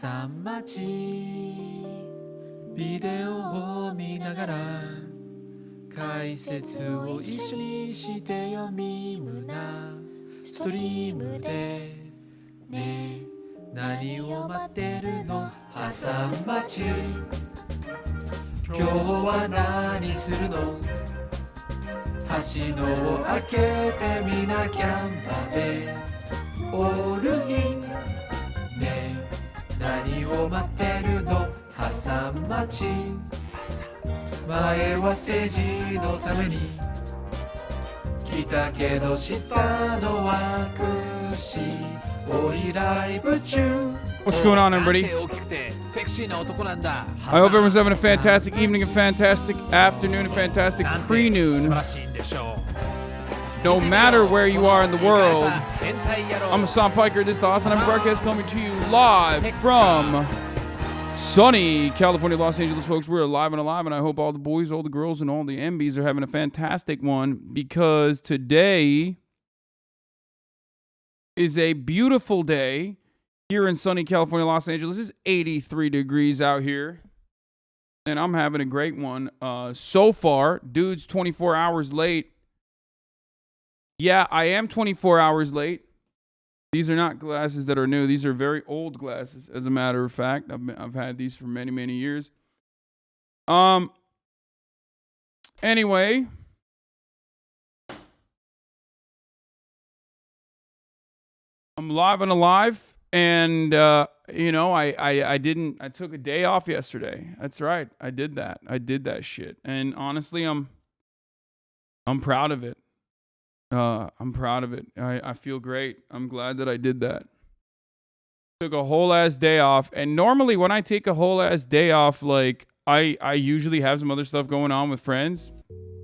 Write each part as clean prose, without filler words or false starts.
朝待ちビデオを見ながら解説を一緒にしてよみむなストリームでね何を待ってるの朝待ち今日は何するのはしのを開けてみなキャンパでオールインね何を待ってるの朝待ち前は政治のために来たけど下のはくしおいライブ中 What's going on, everybody? I hope everyone's having a fantastic evening, a fantastic afternoon, a fantastic pre-noon. No matter where you are in the world, I'm Hasan Piker. This is the HasanAbi broadcast coming to you live from sunny California, Los Angeles, folks. We're alive and alive, and I hope all the boys, all the girls, and all the MBs are having a fantastic one because today is a beautiful day. Here in sunny California, Los Angeles, it's 83 degrees out here, and I'm having a great one. So far, dude's 24 hours late. Yeah, I am 24 hours late. These are not glasses that are new. These are very old glasses, as a matter of fact. I've had these for many, many years. Anyway. I'm live and alive. And, I took a day off yesterday. That's right. I did that shit. And honestly, I'm proud of it. I'm proud of it. I feel great. I'm glad that I did that. Took a whole ass day off. And normally when I take a whole ass day off, like I usually have some other stuff going on with friends.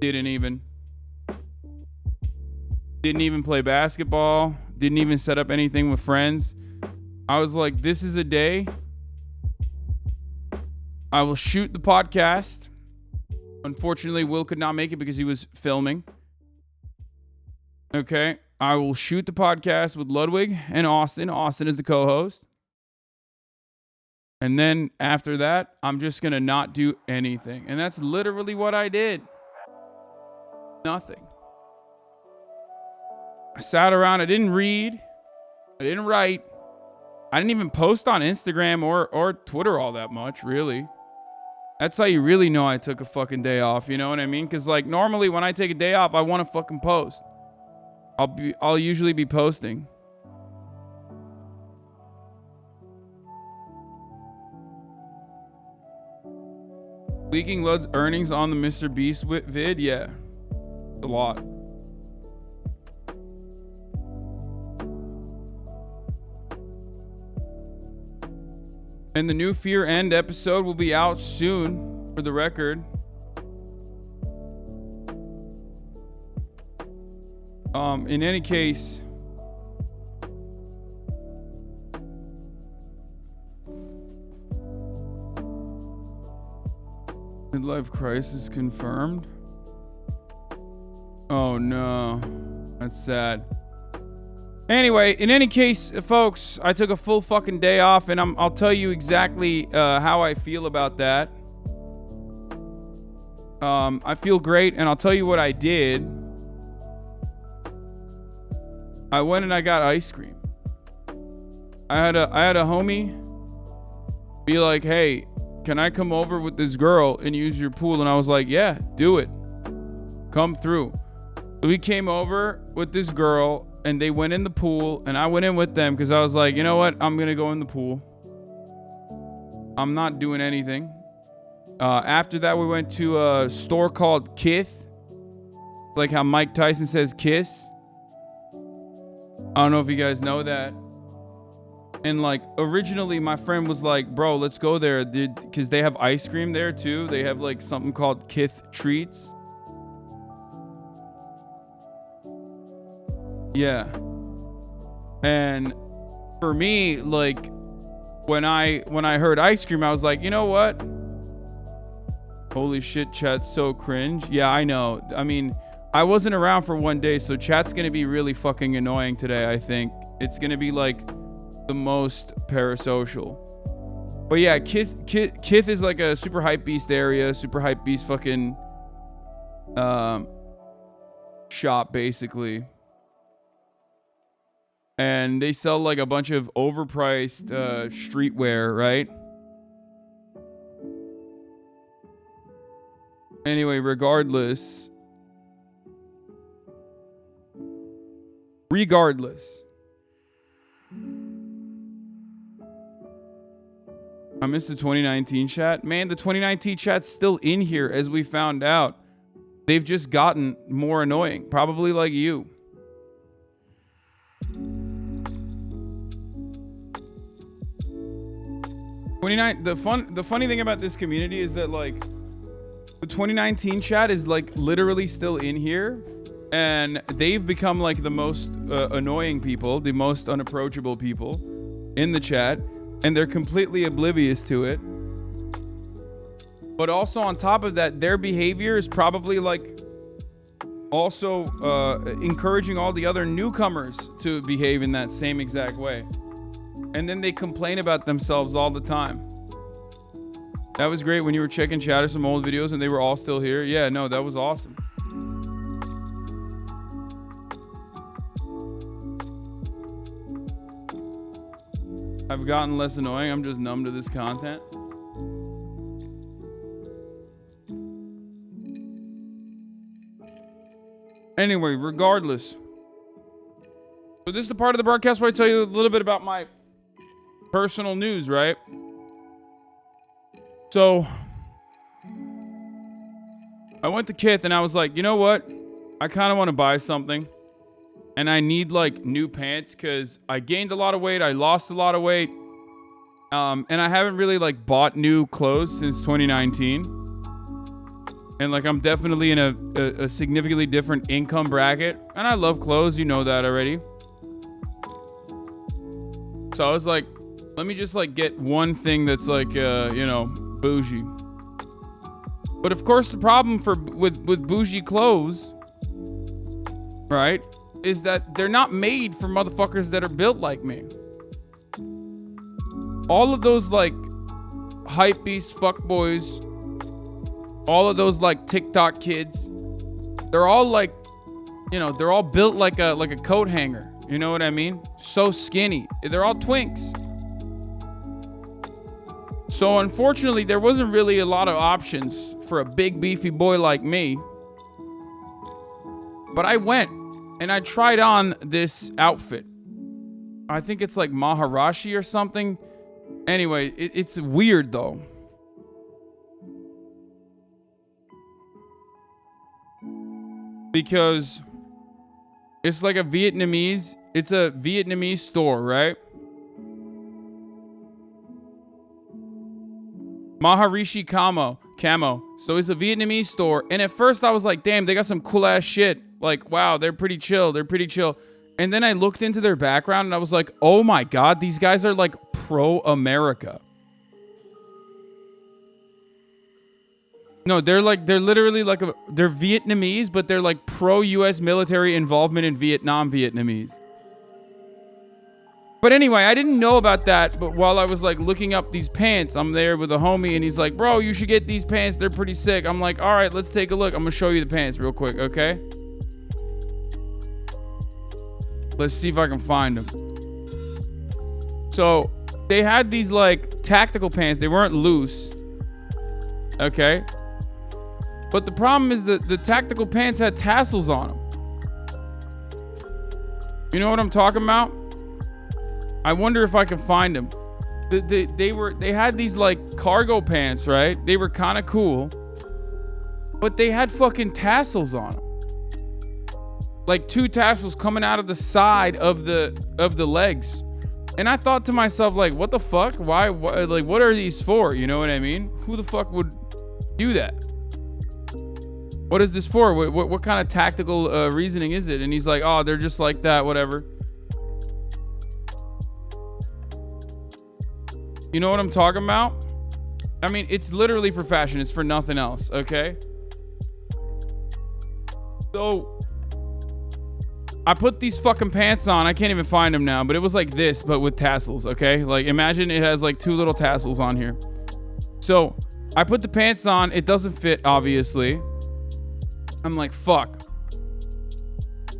Didn't even play basketball. Didn't even set up anything with friends. I was like, this is a day I will shoot the podcast. Unfortunately, Will could not make it because he was filming. Okay. I will shoot the podcast with Ludwig and Austin. Austin is the co-host. And then after that, I'm just going to not do anything. And that's literally what I did. Nothing. I sat around. I didn't read. I didn't write. I didn't even post on Instagram or Twitter all that much, really. That's how you really know I took a fucking day off, you know what I mean? Because, like, normally when I take a day off, I want to fucking post. I'll usually be posting. Leaking Lud's earnings on the Mr. Beast vid? Yeah. A lot. And the new Fear End episode will be out soon, for the record. In any case, midlife crisis confirmed. Oh no, that's sad. Anyway, in any case, folks, I took a full fucking day off, and I'll tell you exactly how I feel about that. I feel great, and I'll tell you what I did. I went and I got ice cream. I had a homie be like, "Hey, can I come over with this girl and use your pool?" And I was like, "Yeah, do it. Come through." So we came over with this girl. And they went in the pool, and I went in with them because I was like, you know what? I'm going to go in the pool. I'm not doing anything. After that, we went to a store called Kith. Like how Mike Tyson says kiss. I don't know if you guys know that. And like originally, my friend was like, bro, let's go there. Because they have ice cream there too. They have like something called Kith Treats. Yeah. And for me, like when I heard ice cream, I was like, you know what? Holy shit, chat's so cringe. Yeah, I know. I mean, I wasn't around for one day, so chat's gonna be really fucking annoying today, I think. It's gonna be like the most parasocial. But yeah, Kith is like a super hype beast area, super hype beast fucking shop basically. And they sell like a bunch of overpriced streetwear, right? Anyway, regardless. I missed the 2019 chat. Man, the 2019 chat's still in here as we found out. They've just gotten more annoying. Probably like you. The funny thing about this community is that like the 2019 chat is like literally still in here, and they've become like the most annoying people, the most unapproachable people in the chat, and they're completely oblivious to it. But also on top of that, their behavior is probably like also encouraging all the other newcomers to behave in that same exact way. And then they complain about themselves all the time. That was great when you were checking chat or some old videos and they were all still here. Yeah, no, that was awesome. I've gotten less annoying. I'm just numb to this content. Anyway, regardless. So this is the part of the broadcast where I tell you a little bit about my personal news, right? So I went to Kith and I was like, you know what? I kind of want to buy something. And I need like new pants because I gained a lot of weight. I lost a lot of weight. And I haven't really like bought new clothes since 2019. And like I'm definitely in a significantly different income bracket. And I love clothes. You know that already. So I was like, let me just like get one thing that's like, you know, bougie. But of course the problem with bougie clothes, right, is that they're not made for motherfuckers that are built like me. All of those like hype beast fuckboys, all of those like TikTok kids, they're all like, you know, they're all built like a coat hanger. You know what I mean? So skinny. They're all twinks. So unfortunately, there wasn't really a lot of options for a big beefy boy like me. But I went and I tried on this outfit. I think it's like Maharashi or something. Anyway, it's weird though. Because it's like it's a Vietnamese store, right? Maharishi Camo. So it's a Vietnamese store. And at first I was like, damn, they got some cool ass shit. Like, wow, they're pretty chill. And then I looked into their background and I was like, oh my God, these guys are like pro-America. No, they're literally like, they're Vietnamese, but they're like pro-US military involvement in Vietnam Vietnamese. But anyway, I didn't know about that, but while I was like looking up these pants, I'm there with a homie and he's like, bro, you should get these pants. They're pretty sick. I'm like, all right, let's take a look. I'm gonna show you the pants real quick, okay? Let's see if I can find them. So they had these like tactical pants. They weren't loose, okay? But the problem is that the tactical pants had tassels on them. You know what I'm talking about? I wonder if I can find them. They had these like cargo pants, right? They were kind of cool, but they had fucking tassels on them. Like 2 tassels coming out of the side of the legs. And I thought to myself, like, what the fuck? Why like, what are these for? You know what I mean? Who the fuck would do that? What is this for? What kind of tactical reasoning is it? And he's like, oh, they're just like that, whatever. You know what I'm talking about? I mean, it's literally for fashion. It's for nothing else, okay? So I put these fucking pants on. I can't even find them now, but it was like this, but with tassels, okay? Like, imagine it has like 2 little tassels on here. So I put the pants on. It doesn't fit, obviously. I'm like, fuck.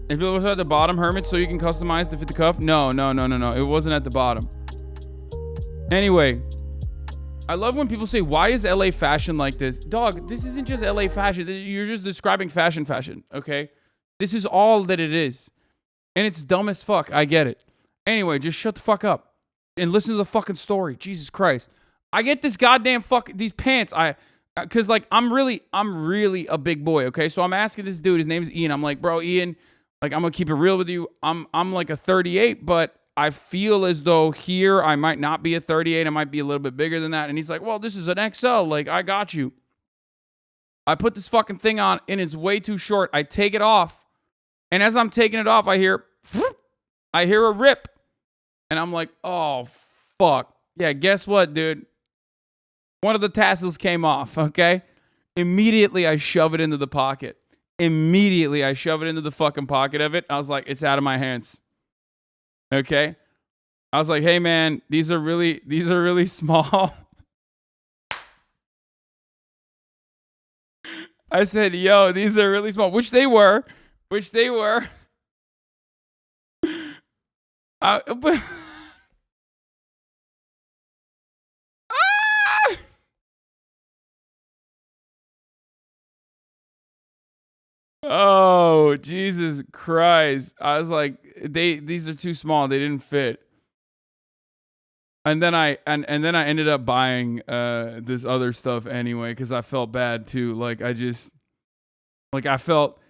If it was at the bottom, Hermit, so you can customize to fit the cuff? No. It wasn't at the bottom. Anyway, I love when people say, why is LA fashion like this? Dog, this isn't just LA fashion. You're just describing fashion, okay? This is all that it is. And it's dumb as fuck. I get it. Anyway, just shut the fuck up and listen to the fucking story. Jesus Christ. I get this goddamn these pants. Cause like, I'm really a big boy. Okay. So I'm asking this dude, his name is Ian. I'm like, bro, Ian, like, I'm gonna keep it real with you. I'm like a 38, but I feel as though here I might not be a 38. I might be a little bit bigger than that. And he's like, well, this is an XL. Like, I got you. I put this fucking thing on and it's way too short. I take it off. And as I'm taking it off, I hear a rip. And I'm like, oh, fuck. Yeah, guess what, dude? One of the tassels came off, okay? Immediately, I shove it into the pocket. Immediately, I shove it into the fucking pocket of it. I was like, it's out of my hands. Okay? I was like, hey, man, these are really small. I said, yo, these are really small, which they were. But oh, Jesus Christ. I was like, these are too small. They didn't fit. And then I ended up buying this other stuff anyway cuz I felt bad too. Like I felt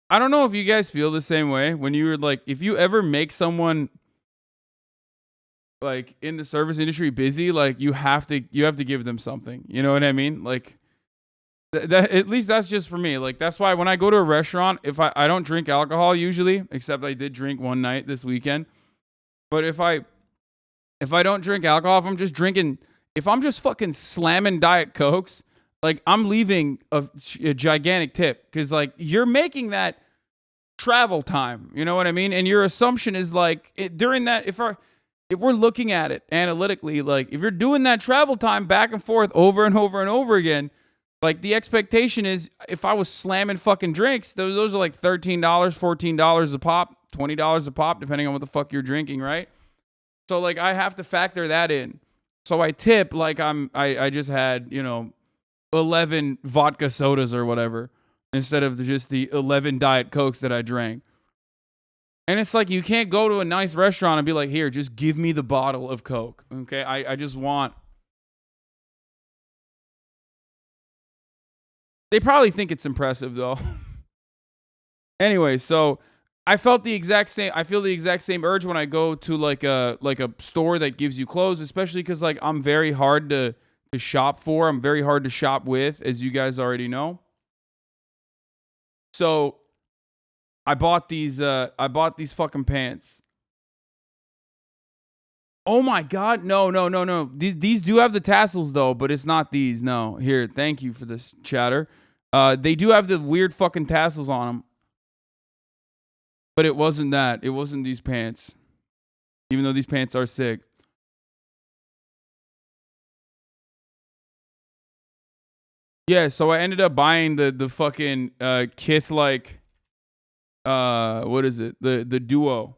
I don't know if you guys feel the same way when you were like, if you ever make someone like in the service industry busy, like you have to give them something. You know what I mean? Like that at least that's just for me. Like that's why when I go to a restaurant, if I don't drink alcohol usually, except I did drink one night this weekend. But if I don't drink alcohol, if I'm just fucking slamming Diet Cokes, like I'm leaving a gigantic tip because like you're making that travel time. You know what I mean? And your assumption is like during that, if we're looking at it analytically, like if you're doing that travel time back and forth over and over and over again, like the expectation is if I was slamming fucking drinks, those are like $13, $14 a pop, $20 a pop, depending on what the fuck you're drinking, right? So like I have to factor that in. So I tip like I just had, 11 vodka sodas or whatever instead of just the 11 Diet Cokes that I drank. And it's like you can't go to a nice restaurant and be like, here, just give me the bottle of Coke. Okay? I just want. They probably think it's impressive though. Anyway, so I feel the exact same urge when I go to like a store that gives you clothes, especially because like I'm very hard to shop for. I'm very hard to shop with, as you guys already know. So I bought these fucking pants. Oh my God. No. These do have the tassels though, but it's not these. No. Here, thank you for this, chatter. They do have the weird fucking tassels on them. But it wasn't that. It wasn't these pants. Even though these pants are sick. Yeah, so I ended up buying the fucking Kith like what is it? The duo.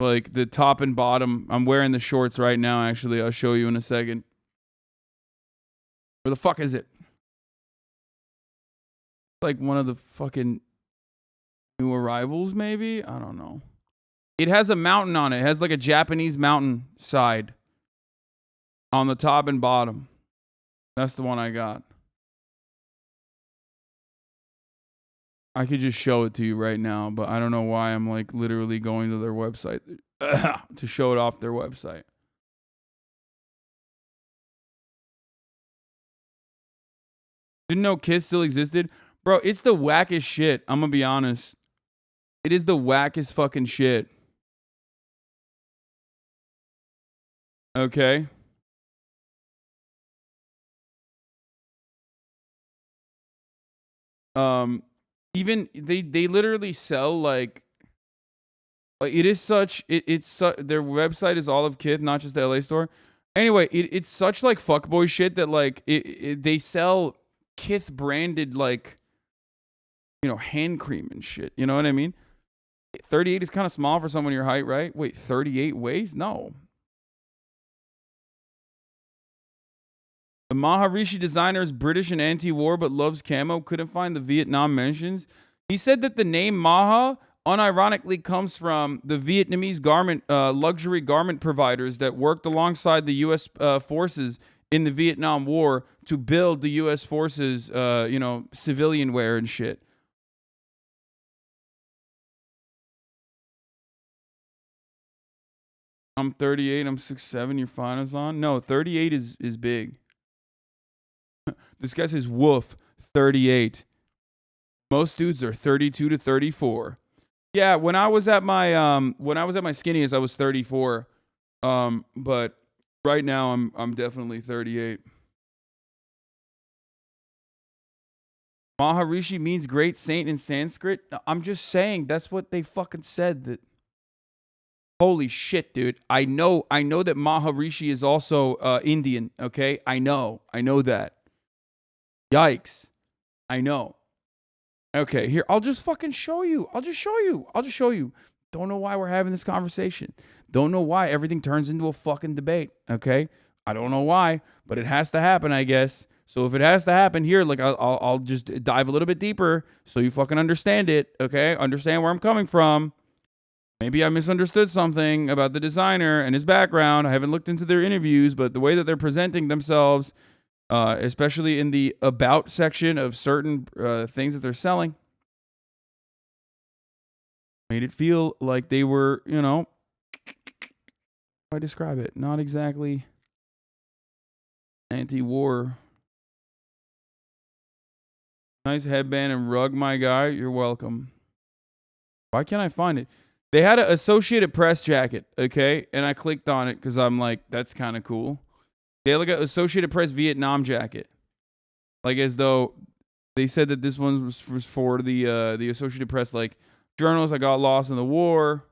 Like the top and bottom. I'm wearing the shorts right now, actually. I'll show you in a second. Where the fuck is it? Like one of the fucking new arrivals, maybe? I don't know. It has a mountain on it. It has like a Japanese mountain side on the top and bottom. That's the one I got. I could just show it to you right now, but I don't know why I'm like literally going to their website to show it off their website. Didn't know Kiss still existed? Bro, it's the wackest shit. I'm gonna be honest. It is the wackest fucking shit. Okay. Even they literally sell like it is such their website is all of Kith, not just the LA store. Anyway, it's such like fuckboy shit that like they sell Kith branded like hand cream and shit. You know what I mean? 38 is kind of small for someone your height, right? Wait, 38 weighs? No. The Maharishi designer is British and anti-war but loves camo. Couldn't find the Vietnam mentions. He said that the name Maha unironically comes from the Vietnamese luxury garment providers that worked alongside the U.S. Forces in the Vietnam War to build the U.S. Forces, civilian wear and shit. I'm 38. I'm 6'7". You're fine, Hasan? No, 38 is big. This guy says, woof, 38. Most dudes are 32 to 34. Yeah, when I was at my skinniest, I was 34. But right now I'm definitely 38. Maharishi means great saint in Sanskrit. I'm just saying that's what they fucking said. That. Holy shit, dude. I know that Maharishi is also Indian, okay? I know that. Yikes. I know. Okay, here, I'll just fucking show you. I'll just show you. Don't know why we're having this conversation. Don't know why everything turns into a fucking debate, okay? I don't know why, but it has to happen, I guess. So if it has to happen here, like I'll just dive a little bit deeper so you fucking understand it, okay? Understand where I'm coming from. Maybe I misunderstood something about the designer and his background. I haven't looked into their interviews, but the way that they're presenting themselves, especially in the about section of certain things that they're selling, made it feel like they were, how do I describe it? Not exactly anti-war. Nice headband and rug, my guy. You're welcome. Why can't I find it? They had an Associated Press jacket, okay? And I clicked on it because I'm like, that's kind of cool. They had like an Associated Press Vietnam jacket. Like as though they said that this one was for the Associated Press, like, journalists that got lost in the war.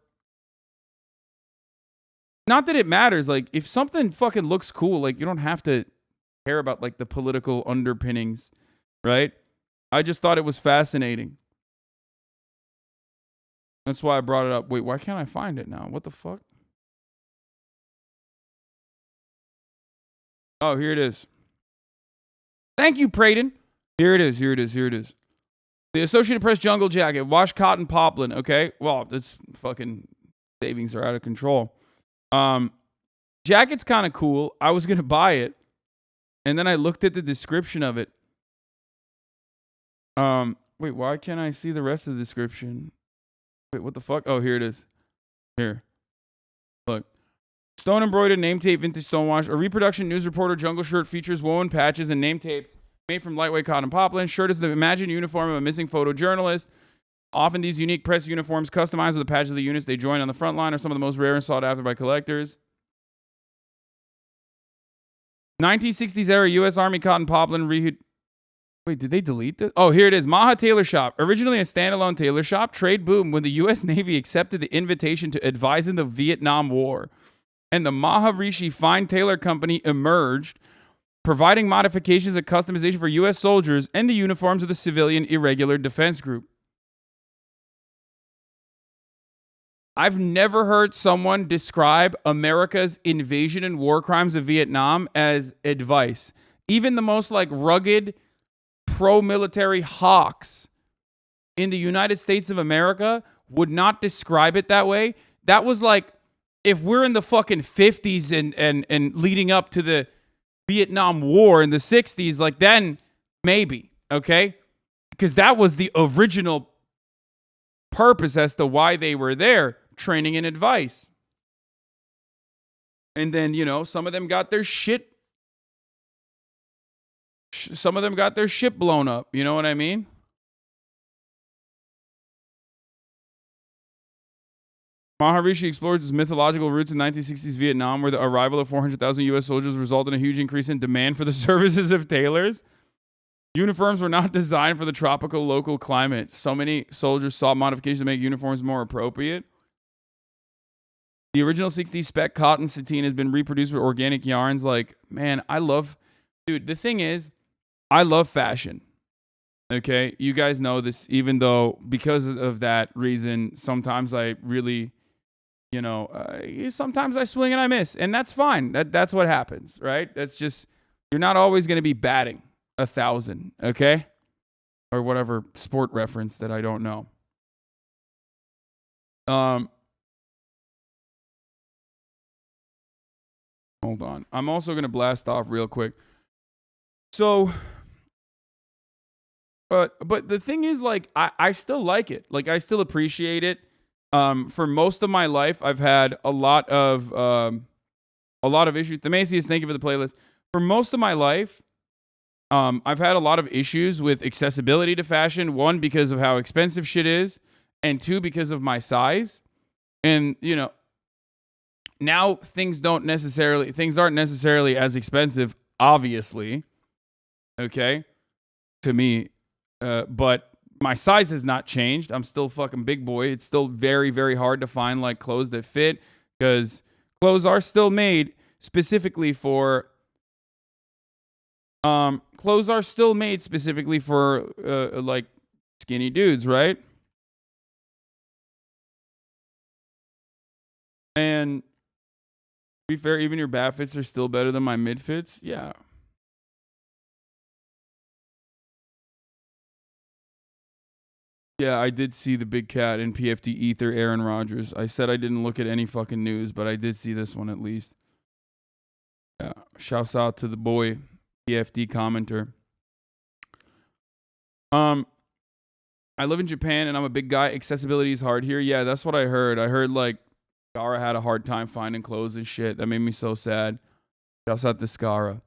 Not that it matters. Like, if something fucking looks cool, like, you don't have to care about, like, the political underpinnings, right? I just thought it was fascinating. That's why I brought it up. Wait, why can't I find it now? What the fuck? Oh, here it is. Thank you, Praden. Here it is. The Associated Press jungle jacket. Wash cotton poplin. Okay. Well, it's fucking savings are out of control. Jacket's kind of cool. I was going to buy it. And then I looked at the description of it. Wait, why can't I see the rest of the description? Wait, what the fuck? Oh, here it is. Here. Look. Stone embroidered name tape vintage stonewash. A reproduction news reporter jungle shirt features woven patches and name tapes made from lightweight cotton poplin. Shirt is the imagined uniform of a missing photojournalist. Often these unique press uniforms customized with the patches of the units they join on the front line are some of the most rare and sought after by collectors. 1960s era U.S. Army cotton poplin Wait, did they delete this? Oh, here it is. Maha Tailor Shop. Originally a standalone tailor shop, trade boomed when the U.S. Navy accepted the invitation to advise in the Vietnam War. And the Maharishi Fine Tailor Company emerged, providing modifications and customization for U.S. soldiers and the uniforms of the Civilian Irregular Defense Group. I've never heard someone describe America's invasion and war crimes of Vietnam as advice. Even the most like rugged pro-military hawks in the United States of America would not describe it that way. That was like, if we're in the fucking 50s and leading up to the Vietnam War in the 60s, like then maybe, okay? Because that was the original purpose as to why they were there, training and advice. And then, some of them got their shit blown up. You know what I mean? Maharishi explored its mythological roots in 1960s Vietnam, where the arrival of 400,000 U.S. soldiers resulted in a huge increase in demand for the services of tailors. Uniforms were not designed for the tropical local climate. So many soldiers sought modifications to make uniforms more appropriate. The original 60s spec cotton sateen has been reproduced with organic yarns. Like, man, dude, the thing is, I love fashion. Okay, you guys know this, even though because of that reason, sometimes I really, sometimes I swing and I miss, and that's fine. That's what happens, right? That's just, you're not always going to be batting 1,000, okay? Or whatever sport reference that I don't know. Hold on. I'm also going to blast off real quick. So, but the thing is, like, I still like it. Like, I still appreciate it. For most of my life, I've had a lot of issues. Themasius, thank you for the playlist. For most of my life, I've had a lot of issues with accessibility to fashion. One, because of how expensive shit is, and two, because of my size. And, now things aren't necessarily as expensive, obviously. Okay? To me. But my size has not changed. I'm still fucking big boy. It's still very, very hard to find like clothes that fit, because clothes are still made specifically for like skinny dudes, right? And to be fair, even your bat fits are still better than my mid fits. Yeah. Yeah, I did see the big cat in PFD Ether, Aaron Rodgers. I said I didn't look at any fucking news, but I did see this one at least. Yeah, shouts out to the boy, PFD commenter. I live in Japan and I'm a big guy. Accessibility is hard here. Yeah, that's what I heard. I heard like Skara had a hard time finding clothes and shit. That made me so sad. Shouts out to Skara.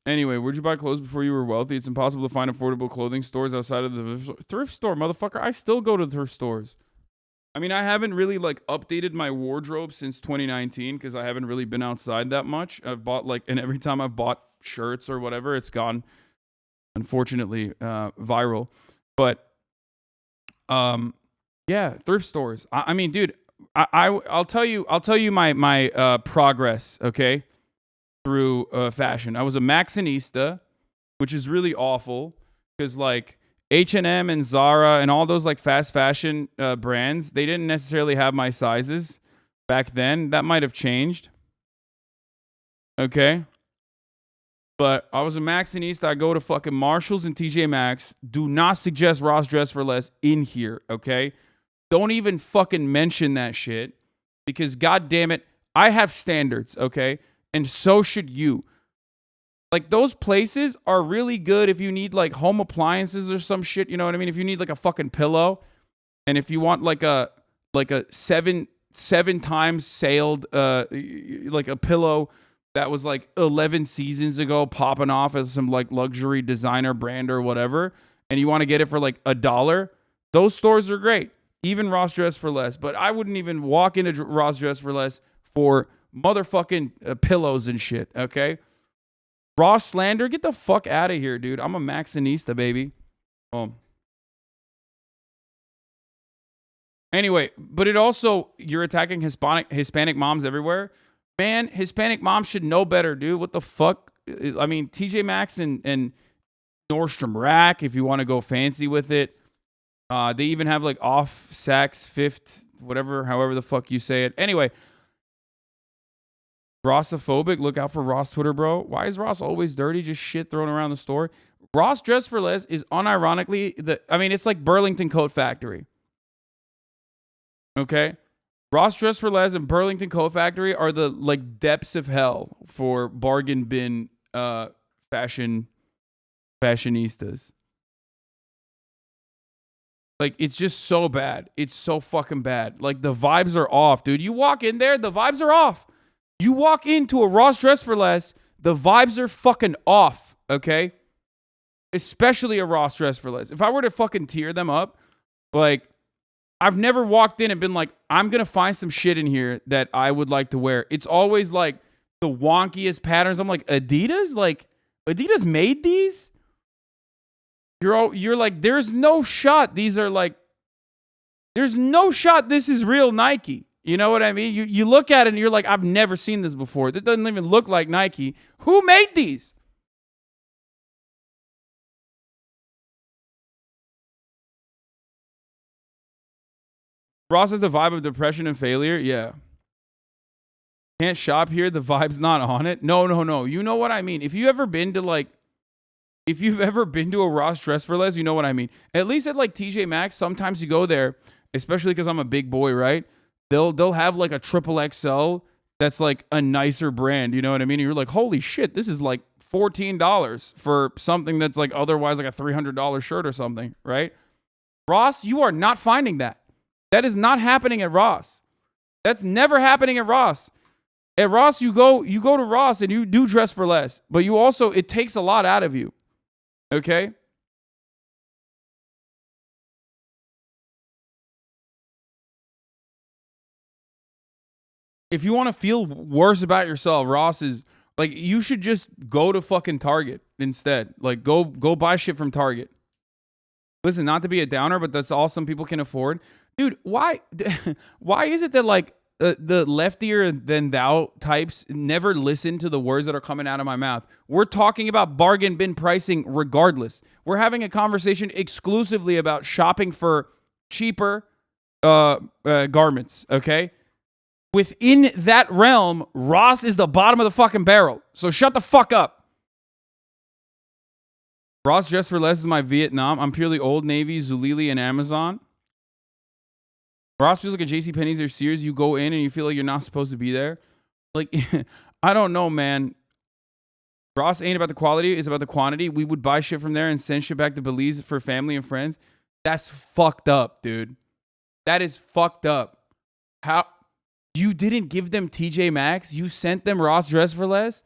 Anyway, where'd you buy clothes before you were wealthy? It's impossible to find affordable clothing stores outside of the thrift store, motherfucker. I still go to thrift stores. I mean, I haven't really like updated my wardrobe since 2019 because I haven't really been outside that much. I've bought and every time I've bought shirts or whatever, it's gone, unfortunately, viral. But, yeah, thrift stores. I mean, dude, I'll tell you my progress, okay, through fashion. I was a Maxinista, which is really awful because like H&M and Zara and all those like fast fashion brands, they didn't necessarily have my sizes back then. That might have changed. Okay. But I was a Maxinista. I go to fucking Marshalls and TJ Maxx. Do not suggest Ross Dress for Less in here, okay? Don't even fucking mention that shit because god damn it, I have standards, okay? And so should you. Like, those places are really good if you need, like, home appliances or some shit, you know what I mean? If you need, like, a fucking pillow, and if you want, like a seven times sailed, like, a pillow that was, like, 11 seasons ago popping off as some, like, luxury designer brand or whatever, and you want to get it for, like, $1, those stores are great. Even Ross Dress for Less. But I wouldn't even walk into Ross Dress for Less for motherfucking pillows and shit, okay? Ross slander, get the fuck out of here, dude. I'm a Maxinista, baby. Anyway, but it also, you're attacking Hispanic moms everywhere. Man, Hispanic moms should know better, dude. What the fuck? I mean, TJ Maxx and Nordstrom Rack, if you want to go fancy with it. They even have like off Saks Fifth, whatever, however the fuck you say it. Anyway, Rossophobic, look out for Ross Twitter, bro. Why is Ross always dirty? Just shit thrown around the store. Ross Dress for Less is unironically it's like Burlington Coat Factory. Okay? Ross Dress for Less and Burlington Coat Factory are the like depths of hell for bargain bin fashionistas. Like, it's just so bad. It's so fucking bad. Like, the vibes are off, dude. You walk in there, the vibes are off. You walk into a Ross Dress for Less, the vibes are fucking off, okay? Especially a Ross Dress for Less. If I were to fucking tear them up, like, I've never walked in and been like, I'm going to find some shit in here that I would like to wear. It's always like the wonkiest patterns. I'm like, Adidas? Like, Adidas made these? You're like, there's no shot. These are like, there's no shot this is real Nike. You know what I mean? You look at it and you're like, I've never seen this before. That doesn't even look like Nike. Who made these? Ross has the vibe of depression and failure. Yeah. Can't shop here. The vibe's not on it. No. You know what I mean? If you've ever been to a Ross Dress for Less, you know what I mean. At least at like TJ Maxx, sometimes you go there, especially because I'm a big boy, right? They'll have like a triple XL that's like a nicer brand. You know what I mean? And you're like, holy shit, this is like $14 for something that's like otherwise like a $300 shirt or something, right? Ross, you are not finding that. That is not happening at Ross. That's never happening at Ross. At Ross, you go to Ross and you do dress for less, but you also, it takes a lot out of you. Okay? If you want to feel worse about yourself, Ross is like, you should just go to fucking Target instead. Like, go buy shit from Target. Listen, not to be a downer, but that's all some people can afford. Dude, why is it that like the leftier than thou types never listen to the words that are coming out of my mouth? We're talking about bargain bin pricing regardless. We're having a conversation exclusively about shopping for cheaper garments, okay? Within that realm, Ross is the bottom of the fucking barrel. So shut the fuck up. Ross Dress for Less is my Vietnam. I'm purely Old Navy, Zulily, and Amazon. Ross feels like a JCPenney's or Sears. You go in and you feel like you're not supposed to be there. Like, I don't know, man. Ross ain't about the quality. It's about the quantity. We would buy shit from there and send shit back to Belize for family and friends. That's fucked up, dude. That is fucked up. How? You didn't give them TJ Maxx? You sent them Ross Dress for Less?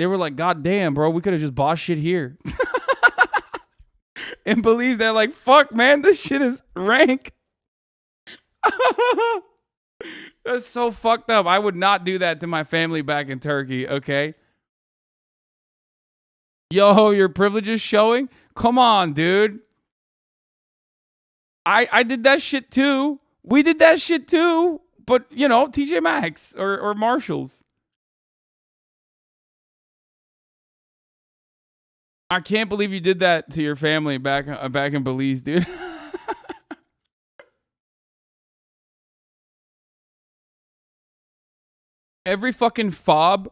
They were like, God damn, bro, we could have just bought shit here. In Belize, they're like, fuck, man, this shit is rank. That's so fucked up. I would not do that to my family back in Turkey, okay? Yo, your privilege is showing? Come on, dude. I did that shit too. We did that shit too. But, you know, TJ Maxx or Marshalls. I can't believe you did that to your family back in Belize, dude. Every fucking fob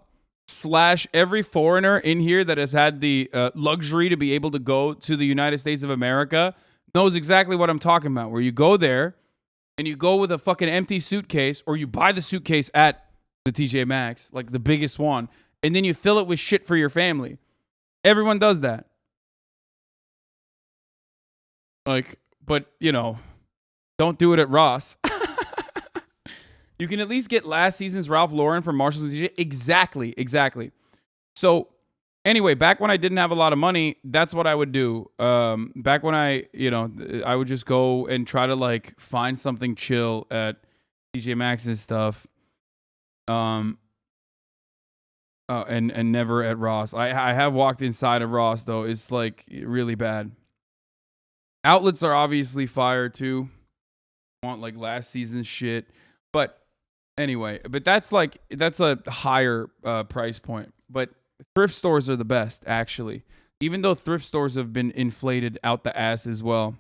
/ every foreigner in here that has had the luxury to be able to go to the United States of America knows exactly what I'm talking about. Where you go there and you go with a fucking empty suitcase, or you buy the suitcase at the TJ Maxx, like the biggest one, and then you fill it with shit for your family. Everyone does that. Like, but, you know, don't do it at Ross. You can at least get last season's Ralph Lauren from Marshalls and TJ. Exactly. So, anyway, back when I didn't have a lot of money, that's what I would do. Back when I would just go and try to like find something chill at TJ Maxx and stuff. And never at Ross. I have walked inside of Ross though. It's like really bad. Outlets are obviously fire too. Want like last season's shit, but anyway, but that's a higher price point. But thrift stores are the best, actually. Even though thrift stores have been inflated out the ass as well.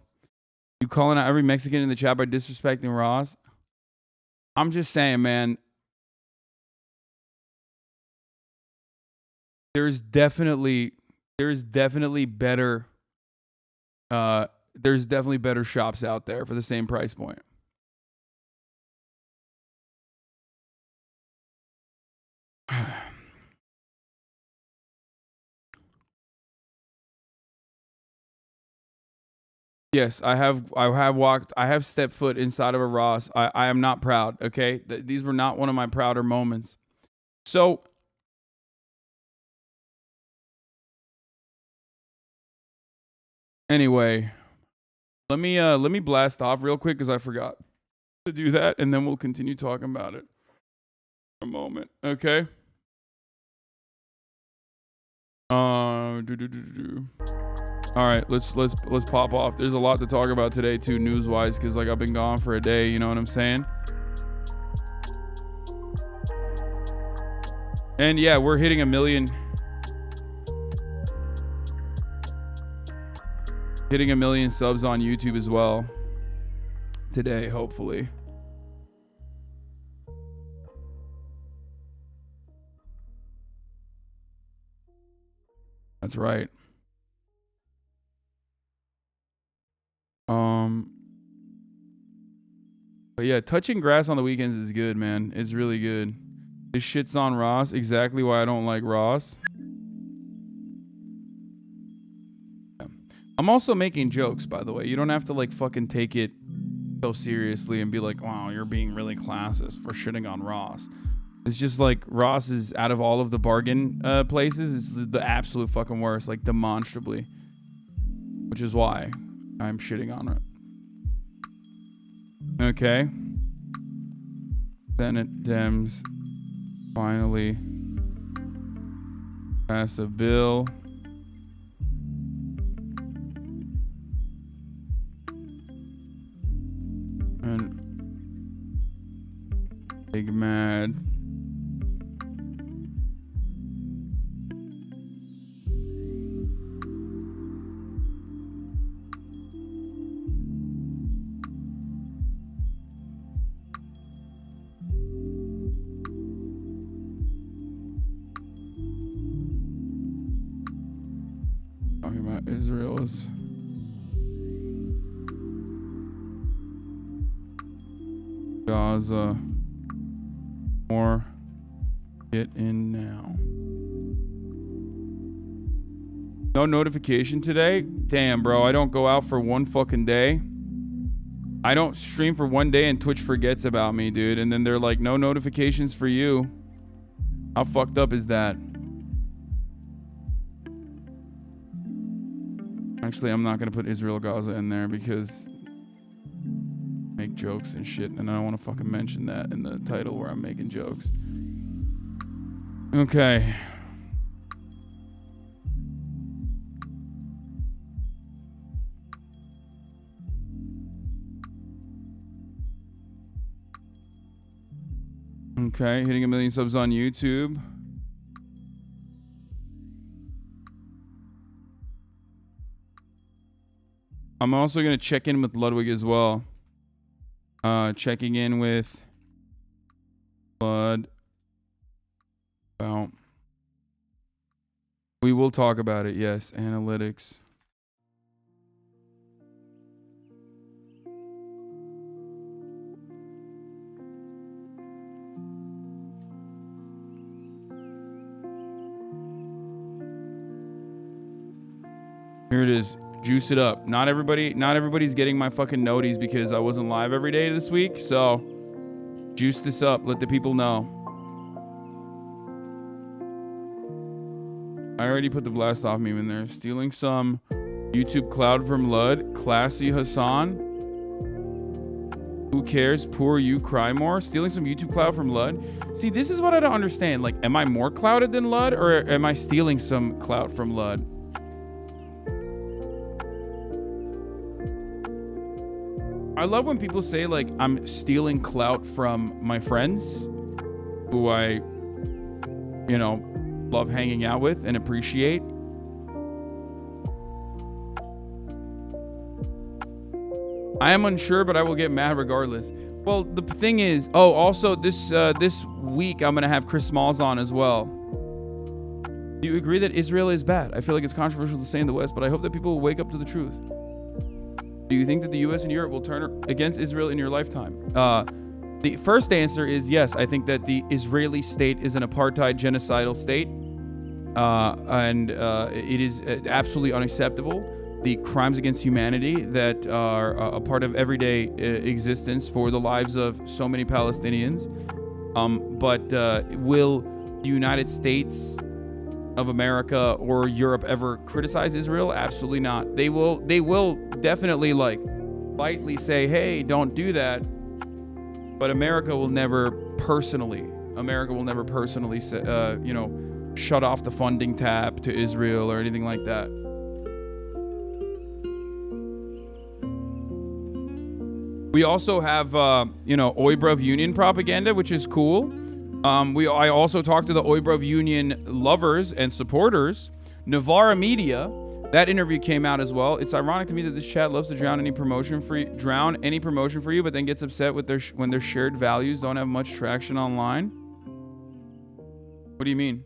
You calling out every Mexican in the chat by disrespecting Ross? I'm just saying, man. There's definitely better. There's definitely better shops out there for the same price point. Yes, I have stepped foot inside of a Ross. I am not proud, okay? These were not one of my prouder moments. So, anyway, Let me blast off real quick because I forgot to do that, and then we'll continue talking about it for a moment. Okay. All right, let's pop off. There's a lot to talk about today too, news wise, because like I've been gone for a day. You know what I'm saying? And yeah, we're hitting 1 million. Hitting 1 million subs on YouTube as well today, hopefully. That's right. But yeah, touching grass on the weekends is good, man. It's really good. This shit's on Ross. Exactly why I don't like Ross. Yeah. I'm also making jokes, by the way. You don't have to like fucking take it so seriously and be like, wow, you're being really classist for shitting on Ross. It's just like Ross is, out of all of the bargain places, it's the absolute fucking worst, like demonstrably. Which is why I'm shitting on it. Okay. Senate Dems finally pass a bill and big mad. Talking about Israel's Gaza. More. Get in now. No notification today? Damn, bro. I don't go out for one fucking day. I don't stream for one day and Twitch forgets about me, dude. And then they're like, no notifications for you. How fucked up is that? Actually, I'm not going to put Israel Gaza in there because make jokes and shit. And I don't want to fucking mention that in the title where I'm making jokes. Okay. Okay, hitting 1 million subs on YouTube. I'm also going to check in with Ludwig as well. Checking in with Bud. Well, we will talk about it, yes. Analytics. Here it is. Juice it up. Not everybody's getting my fucking noties because I wasn't live every day this week. So juice this up. Let the people know. I already put the blast off meme in there. Stealing some YouTube cloud from Lud. Classy Hasan. Who cares? Poor you, cry more. Stealing some YouTube cloud from Lud. See, this is what I don't understand. Like, am I more clouded than Lud, or am I stealing some clout from Lud? I love when people say, like, I'm stealing clout from my friends who I, you know, love hanging out with and appreciate. I am unsure, but I will get mad regardless. Well, the thing is, oh, also this week I'm going to have Chris Smalls on as well. Do you agree that Israel is bad? I feel like it's controversial to say in the West, but I hope that people will wake up to the truth. Do you think that the U.S. and Europe will turn against Israel in your lifetime? The first answer is yes. I think that the Israeli state is an apartheid genocidal state. And it is absolutely unacceptable. The crimes against humanity that are a part of everyday existence for the lives of so many Palestinians. But will the United States of America or Europe ever criticize Israel? Absolutely not. They will definitely like politely say, hey, don't do that. But America will never personally say, shut off the funding tap to Israel or anything like that. We also have, Oybrev Union propaganda, which is cool. I also talked to the Oybrev Union lovers and supporters. Navarra Media, that interview came out as well. It's ironic to me that this chat loves to drown any promotion for you, but then gets upset with when their shared values don't have much traction online. What do you mean?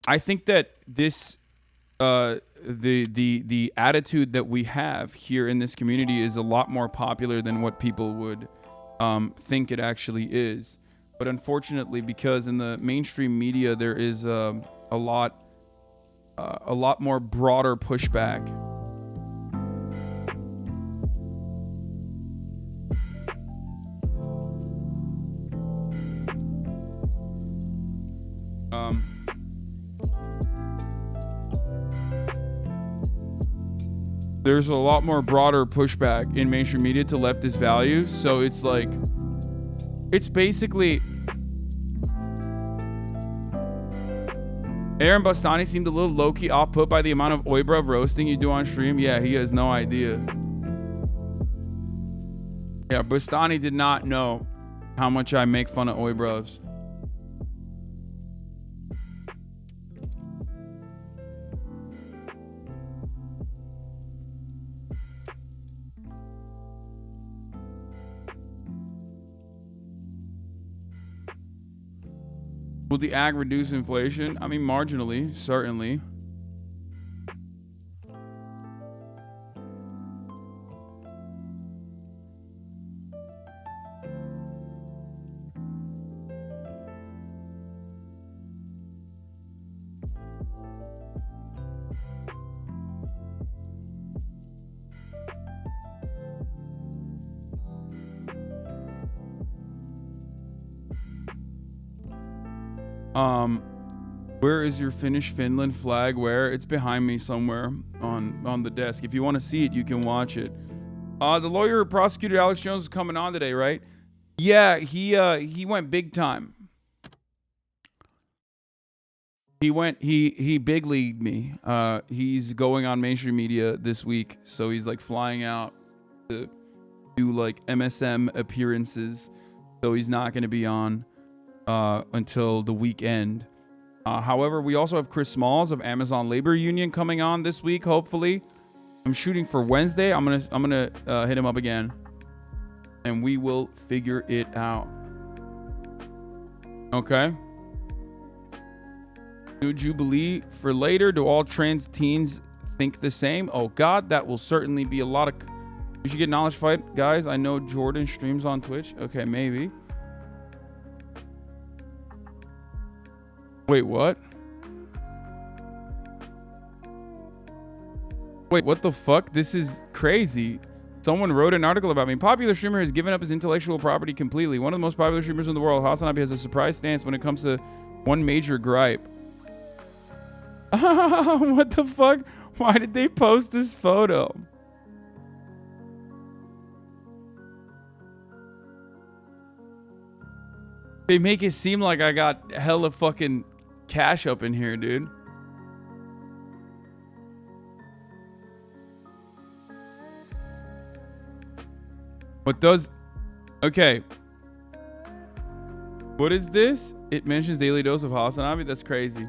I think that this, the attitude that we have here in this community is a lot more popular than what people would think it actually is. But unfortunately, because in the mainstream media there is a lot more broader pushback. There's a lot more broader pushback in mainstream media to leftist values. So it's like, it's basically, Aaron Bastani seemed a little low-key off-put by the amount of Oybrev roasting you do on stream. Yeah, he has no idea. Yeah, Bastani did not know how much I make fun of Oybrevs. Will the ag reduce inflation? I mean, marginally, certainly. Where is your Finnish-Finland flag? Where? It's behind me somewhere on the desk. If you want to see it, you can watch it. The lawyer who prosecuted Alex Jones is coming on today, right? Yeah, he went big time. He big leagued me. He's going on mainstream media this week, so he's like flying out to do like MSM appearances. So he's not going to be on until the weekend. However, we also have Chris Smalls of Amazon Labor Union coming on this week. Hopefully, I'm shooting for Wednesday. I'm gonna hit him up again, and we will figure it out. Okay. New Jubilee for later. Do all trans teens think the same? Oh God, that will certainly be a lot of. You should get Knowledge Fight, guys. I know Jordan streams on Twitch. Okay, maybe. Wait, what? Wait, what the fuck? This is crazy. Someone wrote an article about me. Popular streamer has given up his intellectual property completely. One of the most popular streamers in the world, HasanAbi, has a surprise stance when it comes to one major gripe. What the fuck? Why did they post this photo? They make it seem like I got hella fucking cash up in here, dude. What does... Okay. What is this? It mentions daily dose of HasanAbi. That's crazy.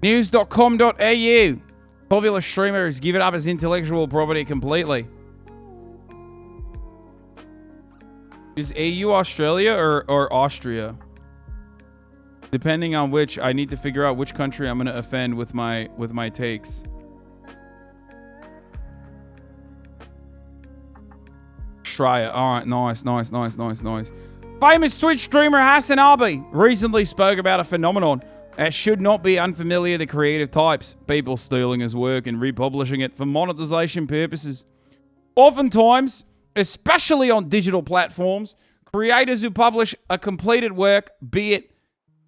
News.com.au. Popular streamer has given up his intellectual property completely. Is AU Australia or Austria? Depending on which, I need to figure out which country I'm going to offend with my takes. Australia. All right, nice. Famous Twitch streamer HasanAbi recently spoke about a phenomenon that should not be unfamiliar to creative types. People stealing his work and republishing it for monetization purposes. Oftentimes, especially on digital platforms, creators who publish a completed work, be it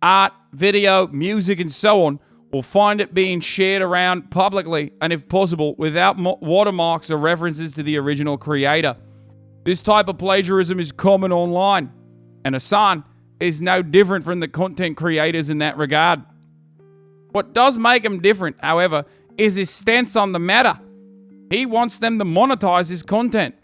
art, video, music, and so on, or find it being shared around publicly, and if possible, without watermarks or references to the original creator. This type of plagiarism is common online, and Hasan is no different from the content creators in that regard. What does make him different, however, is his stance on the matter. He wants them to monetize his content.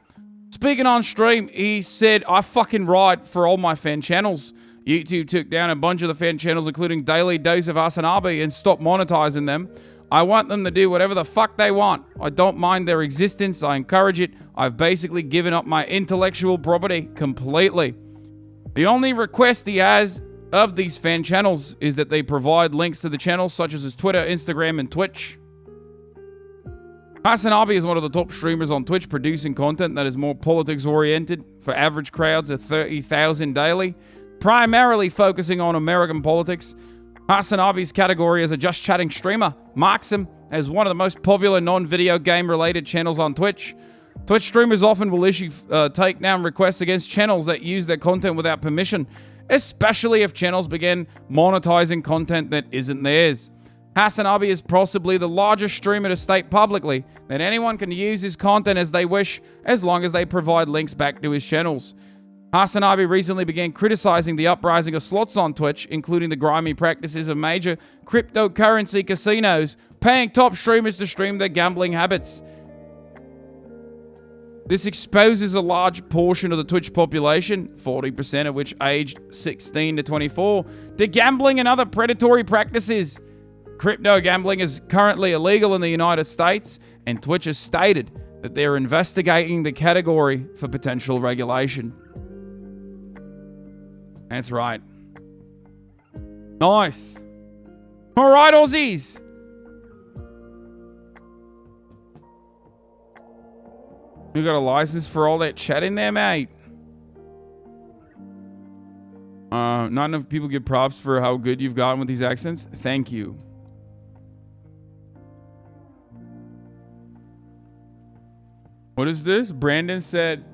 Speaking on stream, he said, "I fucking write for all my fan channels. YouTube took down a bunch of the fan channels, including Daily Dose of HasanAbi, and stopped monetizing them. I want them to do whatever the fuck they want. I don't mind their existence. I encourage it. I've basically given up my intellectual property completely. The only request he has of these fan channels is that they provide links to the channels such as his Twitter, Instagram, and Twitch." HasanAbi is one of the top streamers on Twitch, producing content that is more politics-oriented for average crowds of 30,000 daily, primarily focusing on American politics. HasanAbi's category as a just chatting streamer marks him as one of the most popular non-video game-related channels on Twitch. Twitch streamers often will issue takedown requests against channels that use their content without permission, especially if channels begin monetizing content that isn't theirs. HasanAbi is possibly the largest streamer to state publicly that anyone can use his content as they wish, as long as they provide links back to his channels. HasanAbi recently began criticizing the uprising of slots on Twitch, including the grimy practices of major cryptocurrency casinos, paying top streamers to stream their gambling habits. This exposes a large portion of the Twitch population, 40% of which aged 16 to 24, to gambling and other predatory practices. Crypto gambling is currently illegal in the United States, and Twitch has stated that they're investigating the category for potential regulation. That's right. Nice. All right, Aussies. You got a license for all that chat in there, mate? Not enough people give props for how good you've gotten with these accents. Thank you. What is this? Brandon said,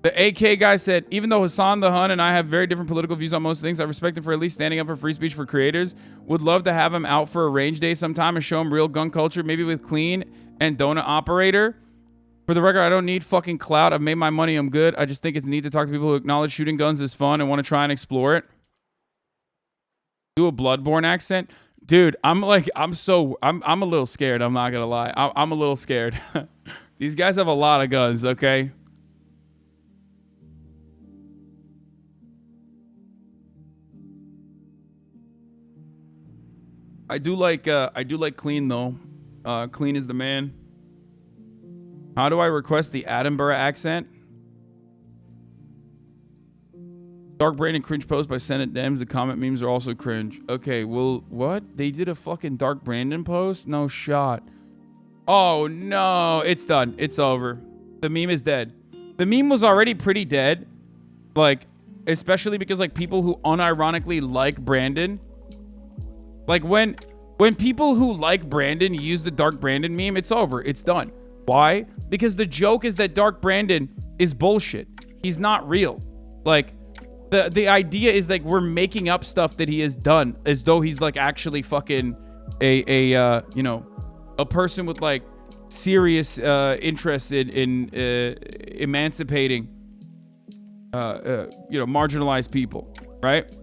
the AK guy said, even though Hasan the Hun and I have very different political views on most things, I respect him for at least standing up for free speech for creators. Would love to have him out for a range day sometime and show him real gun culture, maybe with Clean and Donut Operator. For the record, I don't need fucking clout. I've made my money. I'm good. I just think it's neat to talk to people who acknowledge shooting guns is fun and want to try and explore it. Do a Bloodborne accent. Dude, I'm a little scared. I'm not gonna lie. I'm a little scared. These guys have a lot of guns, okay? I do like Clean though. Clean is the man. How do I request the Edinburgh accent? Dark Brain and cringe post by Senate Dems. The comment memes are also cringe. Okay, well, what? They did a fucking Dark Brandon post? No shot. Oh, no. It's done. It's over. The meme is dead. The meme was already pretty dead. Like, especially because, like, people who unironically like Brandon. Like, when people who like Brandon use the Dark Brandon meme, it's over. It's done. Why? Because the joke is that Dark Brandon is bullshit. He's not real. Like, the idea is like we're making up stuff that he has done as though he's like actually fucking a person with like serious interest in emancipating marginalized people, right?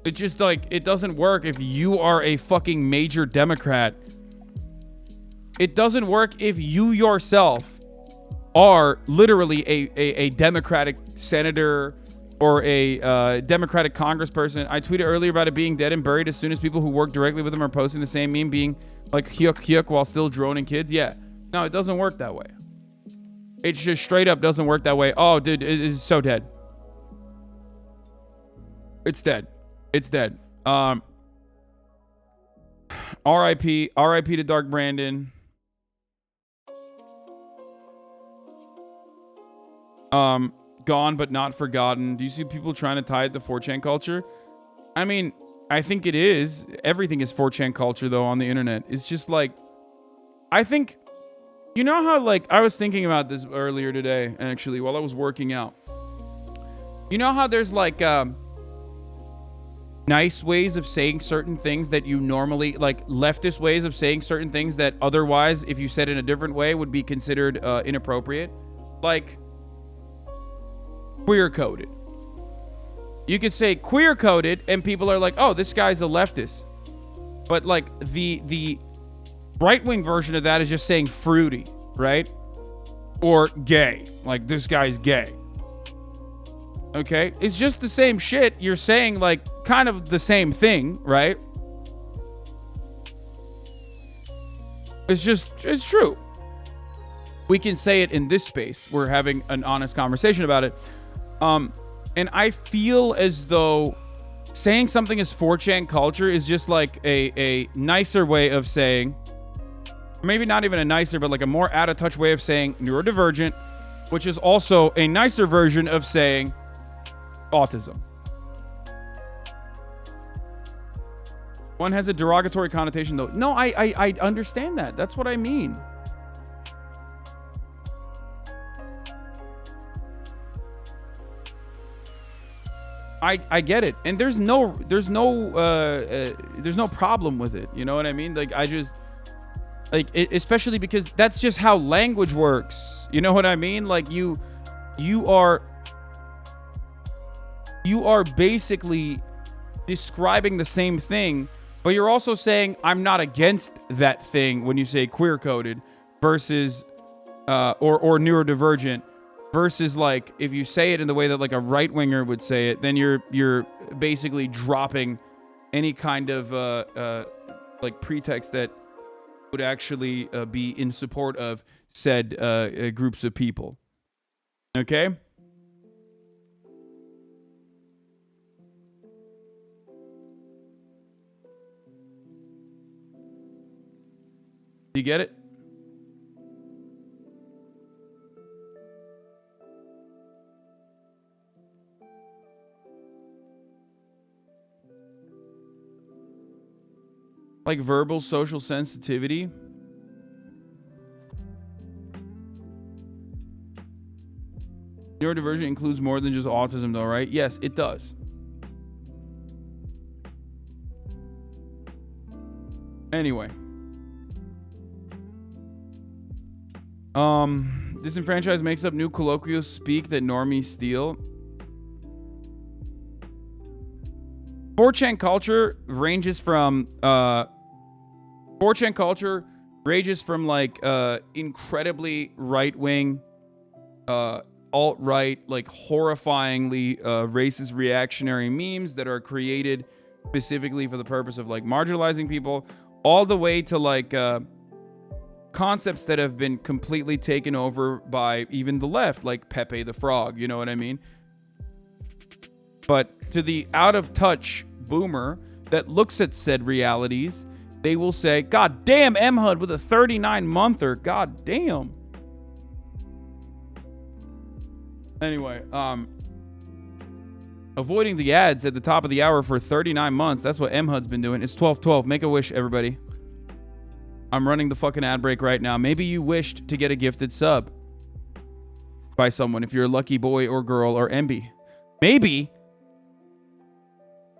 It's just like it doesn't work if you are a fucking major Democrat. It doesn't work if you yourself are literally a Democratic senator or a Democratic congressperson. I tweeted earlier about it being dead and buried as soon as people who work directly with them are posting the same meme being like hyuk hyuk while still droning kids. Yeah. No, it doesn't work that way. It just straight up doesn't work that way. Oh, dude, it is so dead. It's dead. It's dead. R.I.P. R.I.P. to Dark Brandon. Gone but not forgotten. Do you see people trying to tie it to 4chan culture? I mean, I think it is. Everything is 4chan culture, though, on the internet. It's just like, I think, you know how, like, I was thinking about this earlier today, actually, while I was working out. You know how there's like nice ways of saying certain things that you normally, like leftist ways of saying certain things that otherwise, if you said in a different way, would be considered inappropriate? Like queer coded. You could say queer coded and people are like, oh, this guy's a leftist. But like the right-wing version of that is just saying fruity, right? Or gay. Like, this guy's gay. Okay? It's just the same shit. You're saying, like, kind of the same thing, right? It's true. We can say it in this space. We're having an honest conversation about it. And I feel as though saying something is 4chan culture is just like a nicer way of saying, maybe not even a nicer, but like a more out of touch way of saying neurodivergent, which is also a nicer version of saying autism. One has a derogatory connotation though. No, I understand that. That's what I mean. I get it, and there's no problem with it. You know what I mean? Like especially because that's just how language works. You know what I mean? Like you are basically describing the same thing, but you're also saying I'm not against that thing when you say queer coded versus or neurodivergent. Versus, like, if you say it in the way that, like, a right-winger would say it, then you're basically dropping any kind of, like, pretext that would actually be in support of said groups of people. Okay? You get it? Like verbal social sensitivity. Neurodivergent includes more than just autism though, right? Yes, it does. Anyway. Disenfranchised makes up new colloquial speak that normies steal. 4chan culture ranges from like incredibly right-wing, alt-right, like horrifyingly racist reactionary memes that are created specifically for the purpose of like marginalizing people, all the way to like concepts that have been completely taken over by even the left, like Pepe the Frog, you know what I mean? But to the out-of-touch boomer that looks at said realities, they will say, God damn, M-HUD with a 39-monther. God damn. Anyway, avoiding the ads at the top of the hour for 39 months. That's what M-HUD's been doing. It's 12/12. Make a wish, everybody. I'm running the fucking ad break right now. Maybe you wished to get a gifted sub by someone if you're a lucky boy or girl or MB. Maybe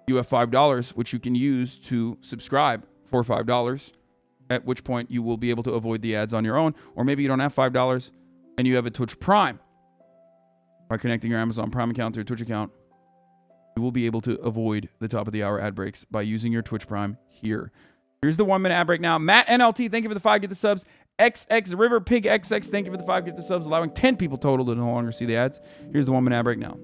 you have $5, which you can use to subscribe for $5, at which point you will be able to avoid the ads on your own. Or maybe you don't have $5 and you have a Twitch Prime. By connecting your Amazon Prime account to your Twitch account, you will be able to avoid the top of the hour ad breaks by using your Twitch Prime here. Here's the 1-minute ad break now. Matt NLT, thank you for the 5 gifted subs. XX River Pig XX, thank you for the 5 gifted subs, allowing 10 people total to no longer see the ads. Here's the 1-minute ad break now.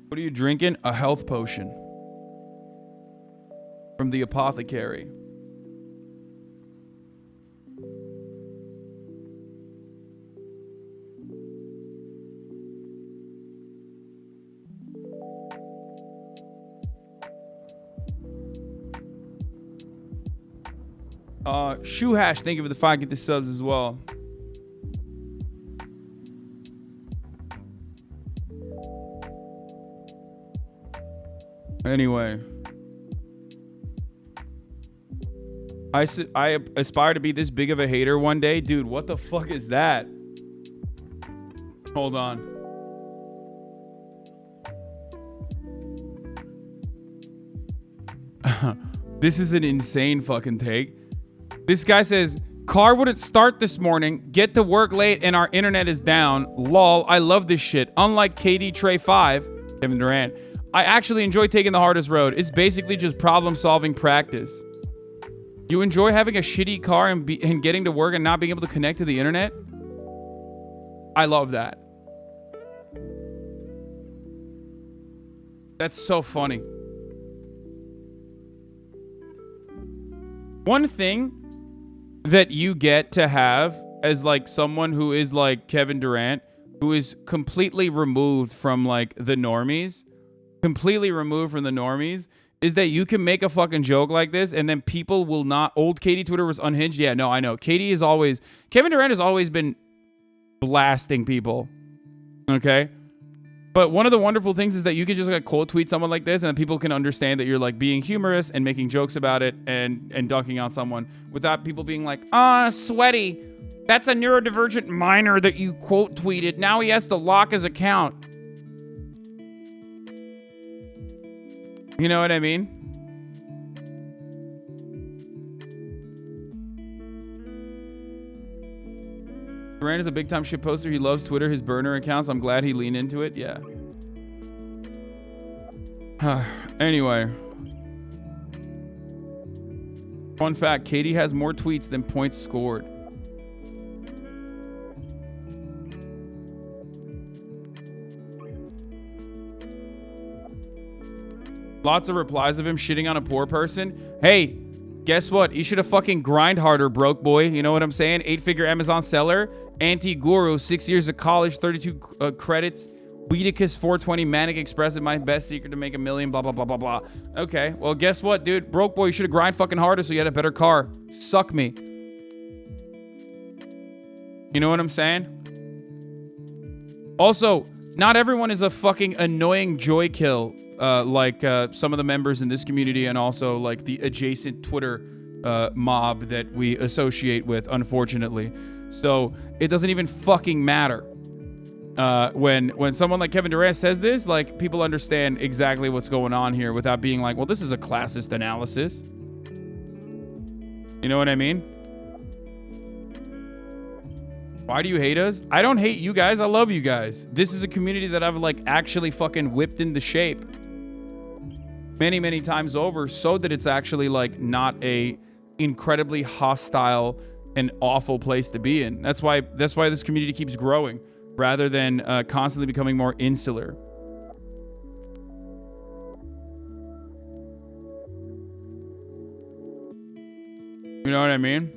What are you drinking? A health potion from the apothecary. Shoe Hash, thank you for the 5 get the subs as well. Anyway. I aspire to be this big of a hater one day. Dude, what the fuck is that? Hold on. This is an insane fucking take. This guy says, car wouldn't start this morning, get to work late, and our internet is down. Lol, I love this shit. Unlike KD Trey 5, Kevin Durant, I actually enjoy taking the hardest road. It's basically just problem-solving practice. You enjoy having a shitty car and getting to work and not being able to connect to the internet? I love that. That's so funny. One thing that you get to have as like someone who is like Kevin Durant, who is completely removed from like the normies, is that you can make a fucking joke like this and then people will not. Old Katie Twitter was unhinged. Yeah, no, I know. Kevin Durant has always been blasting people. Okay? But one of the wonderful things is that you can just like quote tweet someone like this and people can understand that you're like being humorous and making jokes about it and dunking on someone without people being like, sweaty. That's a neurodivergent minor that you quote tweeted. Now he has to lock his account. You know what I mean? Durant is a big time shit poster. He loves Twitter, his burner accounts. I'm glad he leaned into it. Yeah. Anyway. Fun fact, Katie has more tweets than points scored. Lots of replies of him shitting on a poor person. Hey, guess what? You should have fucking grind harder, broke boy. You know what I'm saying? 8-figure Amazon seller. Anti-guru, 6 years of college, 32 credits. Weedicus 420, Manic Expressive, my best secret to make $1 million, blah, blah, blah, blah, blah. Okay, well, guess what, dude? Broke boy, you should have grind fucking harder so you had a better car. Suck me. You know what I'm saying? Also, not everyone is a fucking annoying joy kill like some of the members in this community and also like the adjacent Twitter mob that we associate with, unfortunately. So it doesn't even fucking matter. When someone like Kevin Durant says this, like people understand exactly what's going on here without being like, well, this is a classist analysis. You know what I mean? Why do you hate us? I don't hate you guys. I love you guys. This is a community that I've like actually fucking whipped into shape many, many times over so that it's actually like not a incredibly hostile and awful place to be in. That's why this community keeps growing rather than constantly becoming more insular. You know what I mean?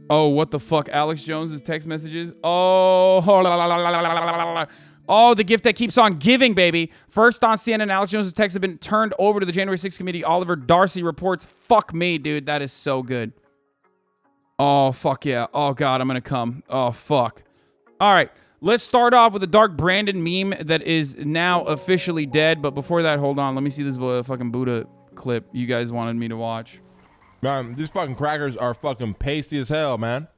Oh, what the fuck? Alex Jones's text messages? Oh, the gift that keeps on giving, baby. First on CNN, Alex Jones's texts have been turned over to the January 6th committee. Oliver Darcy reports. Fuck me, dude. That is so good. Oh, fuck yeah. Oh, God, I'm going to come. Oh, fuck. All right. Let's start off with a Dark Brandon meme that is now officially dead. But before that, hold on. Let me see this fucking Buddha clip you guys wanted me to watch. Man, these fucking crackers are fucking pasty as hell, man.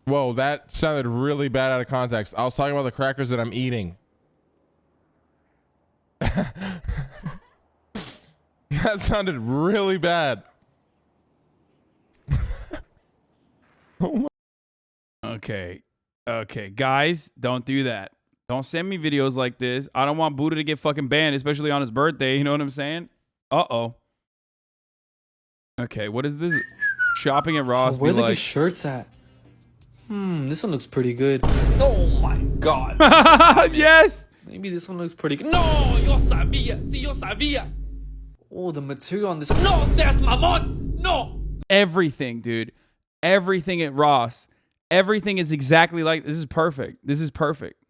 Whoa, that sounded really bad out of context. I was talking about the crackers that I'm eating. That sounded really bad. Oh my. Okay, guys, don't do that. Don't send me videos like this. I don't want Buddha to get fucking banned, especially on his birthday. You know what I'm saying? Uh-oh. Okay, what is this? Shopping at Ross. Where are the shirts at? This one looks pretty good. Oh my god. Yes! Maybe this one looks pretty good. No, yo sabía. Si yo sabía. Oh, the material on this. No seas mamón. No. Everything, dude. Everything at Ross. Everything is exactly like this. Is perfect. This is perfect.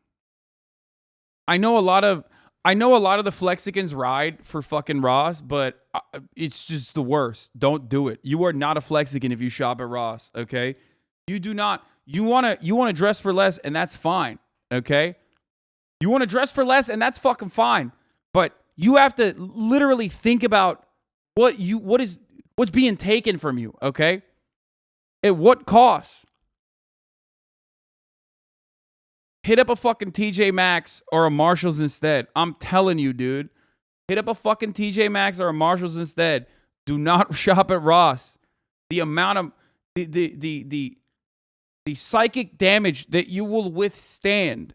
I know a lot of the Flexicans ride for fucking Ross, but it's just the worst. Don't do it. You are not a Flexican if you shop at Ross, okay? You do not. You want to dress for less, and that's fine, okay? You want to dress for less, and that's fucking fine. But You have to literally think about what's being taken from you, okay? At what cost? Hit up a fucking TJ Maxx or a Marshalls instead. I'm telling you, dude. Hit up a fucking TJ Maxx or a Marshalls instead. Do not shop at Ross. The amount of the psychic damage that you will withstand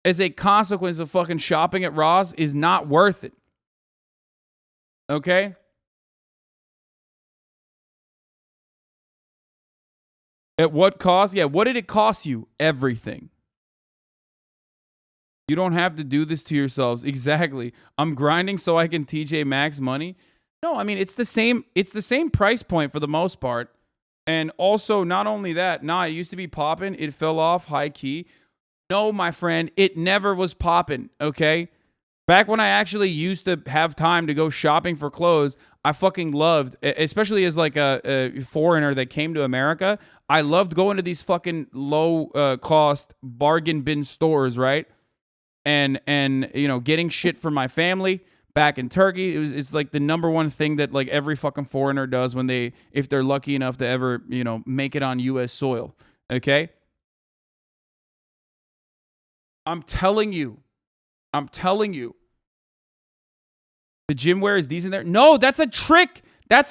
as a consequence of fucking shopping at Ross is not worth it. Okay? At what cost? Yeah, what did it cost you? Everything. You don't have to do this to yourselves. Exactly. I'm grinding so I can TJ Maxx money. No, I mean, it's the same price point for the most part. And also, not only that, it used to be popping. It fell off high key. No, my friend, it never was popping, okay? Back when I actually used to have time to go shopping for clothes, I fucking loved, especially as like a foreigner that came to America, I loved going to these fucking low cost bargain bin stores, right? And you know, getting shit for my family back in Turkey. It's like the number one thing that like every fucking foreigner does if they're lucky enough to ever, you know, make it on US soil. Okay? I'm telling you. The gym wear is decent there. No, that's a trick. That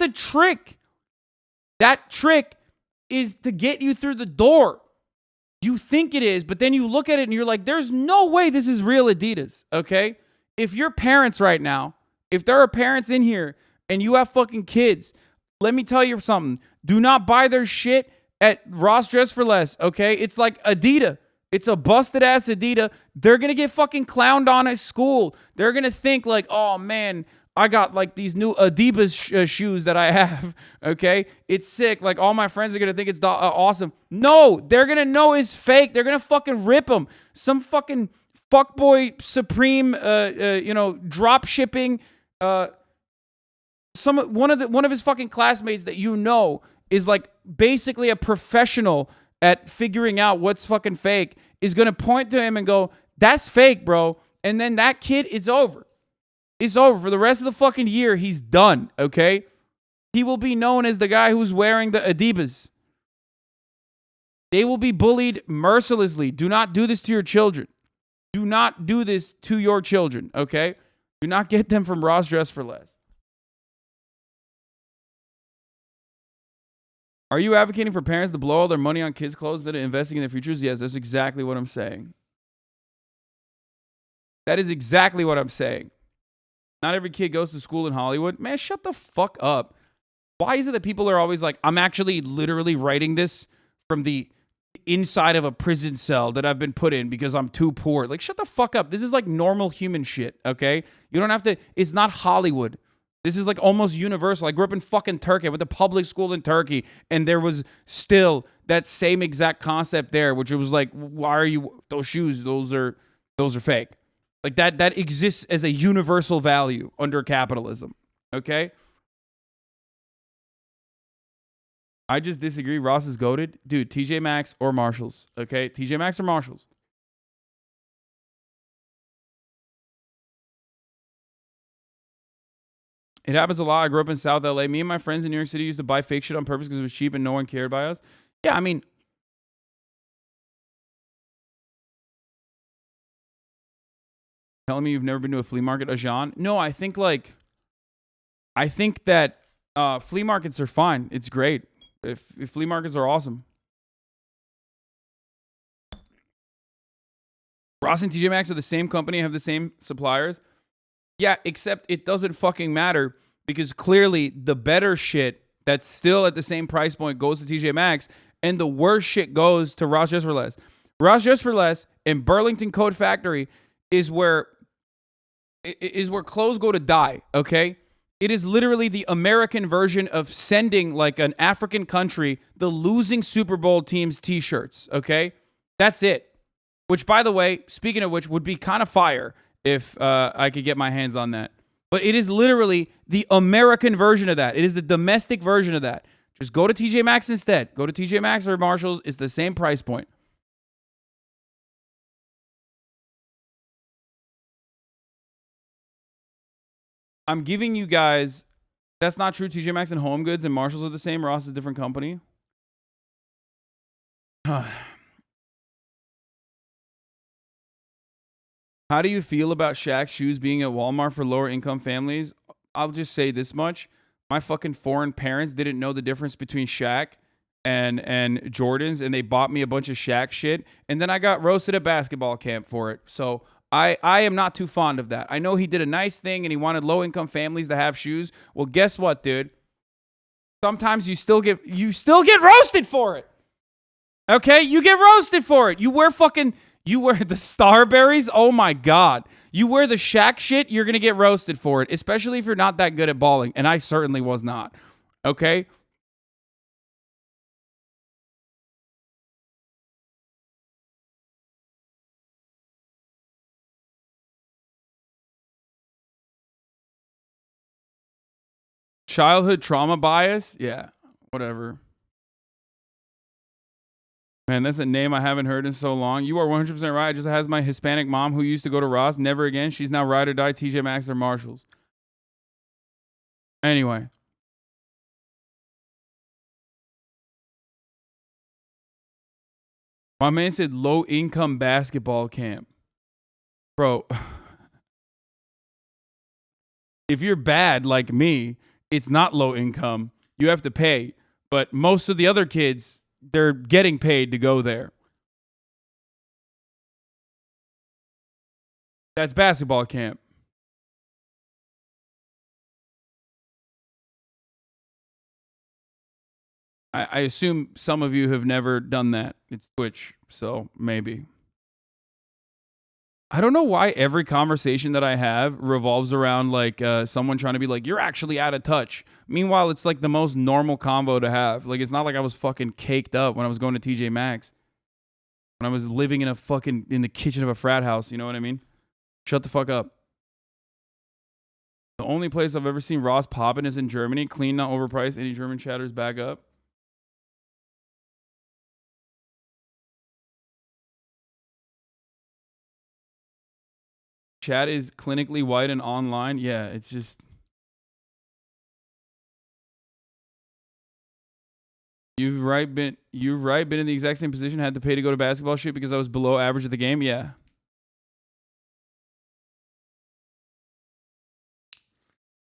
trick is to get you through the door. You think it is, but then you look at it and you're like, there's no way this is real Adidas, okay? If your parents right now, if there are parents in here and you have fucking kids, let me tell you something. Do not buy their shit at Ross Dress for Less, okay? It's like Adidas. It's a busted ass Adidas. They're going to get fucking clowned on at school. They're going to think like, oh man, I got like these new Adidas shoes that I have, okay? It's sick. Like all my friends are going to think it's awesome. No, they're going to know it's fake. They're going to fucking rip them. Some fucking fuckboy Supreme, drop shipping. One of his fucking classmates that you know is like basically a professional at figuring out what's fucking fake is going to point to him and go, that's fake, bro. And then that kid is over. It's over. For the rest of the fucking year, he's done, okay? He will be known as the guy who's wearing the Adidas. They will be bullied mercilessly. Do not do this to your children. Do not do this to your children, okay? Do not get them from Ross Dress for Less. Are you advocating for parents to blow all their money on kids' clothes instead of investing in their futures? Yes, that's exactly what I'm saying. That is exactly what I'm saying. Not every kid goes to school in Hollywood. Man, shut the fuck up. Why is it that people are always like, I'm actually literally writing this from the inside of a prison cell that I've been put in because I'm too poor? Like, shut the fuck up. This is like normal human shit, okay? You don't have to, it's not Hollywood. This is like almost universal. I grew up in fucking Turkey. I went to public school in Turkey, and there was still that same exact concept there, which it was like, why are you, those shoes, those are fake. Like that exists as a universal value under capitalism. Okay? I just disagree. Ross is goated. Dude, TJ Maxx or Marshalls. Okay? TJ Maxx or Marshalls. It happens a lot. I grew up in South LA. Me and my friends in New York City used to buy fake shit on purpose because it was cheap and no one cared by us. Yeah, I mean, telling me you've never been to a flea market, Ajan? No, I think that flea markets are fine. It's great. If flea markets are awesome. Ross and TJ Maxx are the same company, have the same suppliers. Yeah, except it doesn't fucking matter because clearly the better shit that's still at the same price point goes to TJ Maxx and the worst shit goes to Ross Dress for Less. Ross Dress for Less and Burlington Coat Factory is where clothes go to die, okay? It is literally the American version of sending like an African country the losing Super Bowl team's t-shirts, okay? That's it. Which, by the way, speaking of which, would be kind of fire if I could get my hands on that. But it is literally the American version of that. It is the domestic version of that. Just go to TJ Maxx instead. Go to TJ Maxx or Marshalls. It's the same price point. I'm giving you guys. That's not true. TJ Maxx and Home Goods and Marshalls are the same. Ross is a different company. How do you feel about Shaq's shoes being at Walmart for lower income families? I'll just say this much. My fucking foreign parents didn't know the difference between Shaq and Jordans, and they bought me a bunch of Shaq shit, and then I got roasted at basketball camp for it. So I am not too fond of that. I know he did a nice thing and he wanted low income families to have shoes. Well, guess what, dude? Sometimes you still get roasted for it. Okay? You get roasted for it. You wear the Starberries? Oh my God. You wear the Shaq shit, you're going to get roasted for it, especially if you're not that good at balling. And I certainly was not. Okay? Childhood trauma bias? Yeah, whatever. Man, that's a name I haven't heard in so long. You are 100% right. It just has my Hispanic mom who used to go to Ross. Never again. She's now ride or die TJ Maxx or Marshalls. Anyway. My man said low income basketball camp. Bro. If you're bad like me, it's not low income. You have to pay. But most of the other kids, they're getting paid to go there. That's basketball camp. I assume some of you have never done that. It's Twitch, so maybe. I don't know why every conversation that I have revolves around like someone trying to be like, you're actually out of touch. Meanwhile, it's like the most normal combo to have. Like, it's not like I was fucking caked up when I was going to TJ Maxx. When I was living in the kitchen of a frat house. You know what I mean? Shut the fuck up. The only place I've ever seen Ross poppin' is in Germany. Clean, not overpriced. Any German chatters back up. Chat is clinically white and online. Yeah, it's just... You've been in the exact same position, had to pay to go to basketball shit because I was below average at the game. Yeah.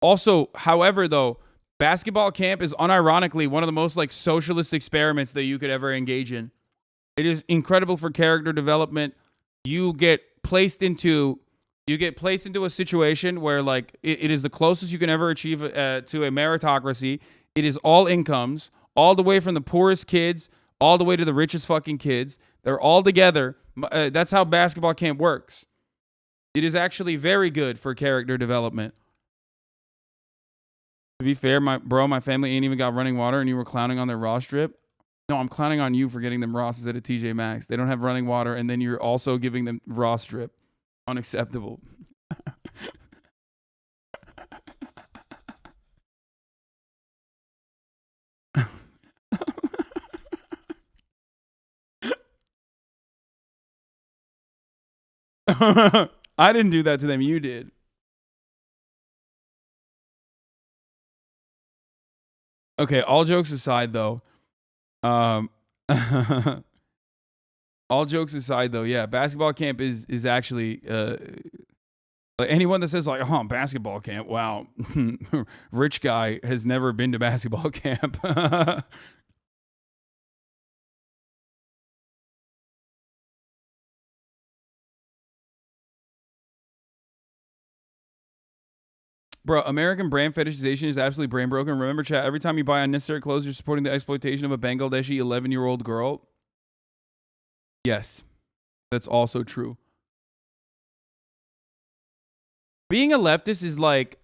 Also, however, though, basketball camp is unironically one of the most like socialist experiments that you could ever engage in. It is incredible for character development. You get placed into a situation where like it is the closest you can ever achieve to a meritocracy. It is all incomes, all the way from the poorest kids all the way to the richest fucking kids. They're all together. That's how basketball camp works. It is actually very good for character development. To be fair, my family ain't even got running water and you were clowning on their Ross drip. No, I'm clowning on you for getting them Rosses at a TJ Maxx. They don't have running water and then you're also giving them Ross drip. Unacceptable. I didn't do that to them. You did. Okay, all jokes aside, though. All jokes aside, though, yeah, basketball camp is actually like anyone that says like, "Oh, basketball camp, wow, rich guy has never been to basketball camp." Bro, American brand fetishization is absolutely brain broken. Remember, chat, every time you buy unnecessary clothes, you're supporting the exploitation of a Bangladeshi 11-year-old girl. Yes, that's also true. Being a leftist is like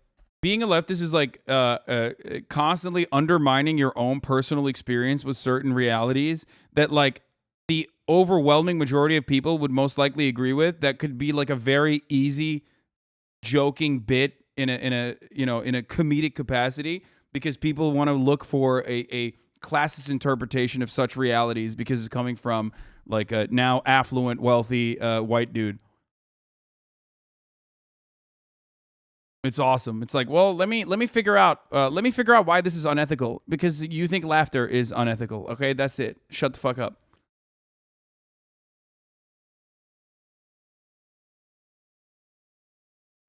constantly undermining your own personal experience with certain realities that like the overwhelming majority of people would most likely agree with. That could be like a very easy joking bit in a comedic capacity because people want to look for a classist interpretation of such realities because it's coming from like a now affluent, wealthy white dude. It's awesome. It's like, well, let me figure out why this is unethical, because you think laughter is unethical. Okay, that's it. Shut the fuck up.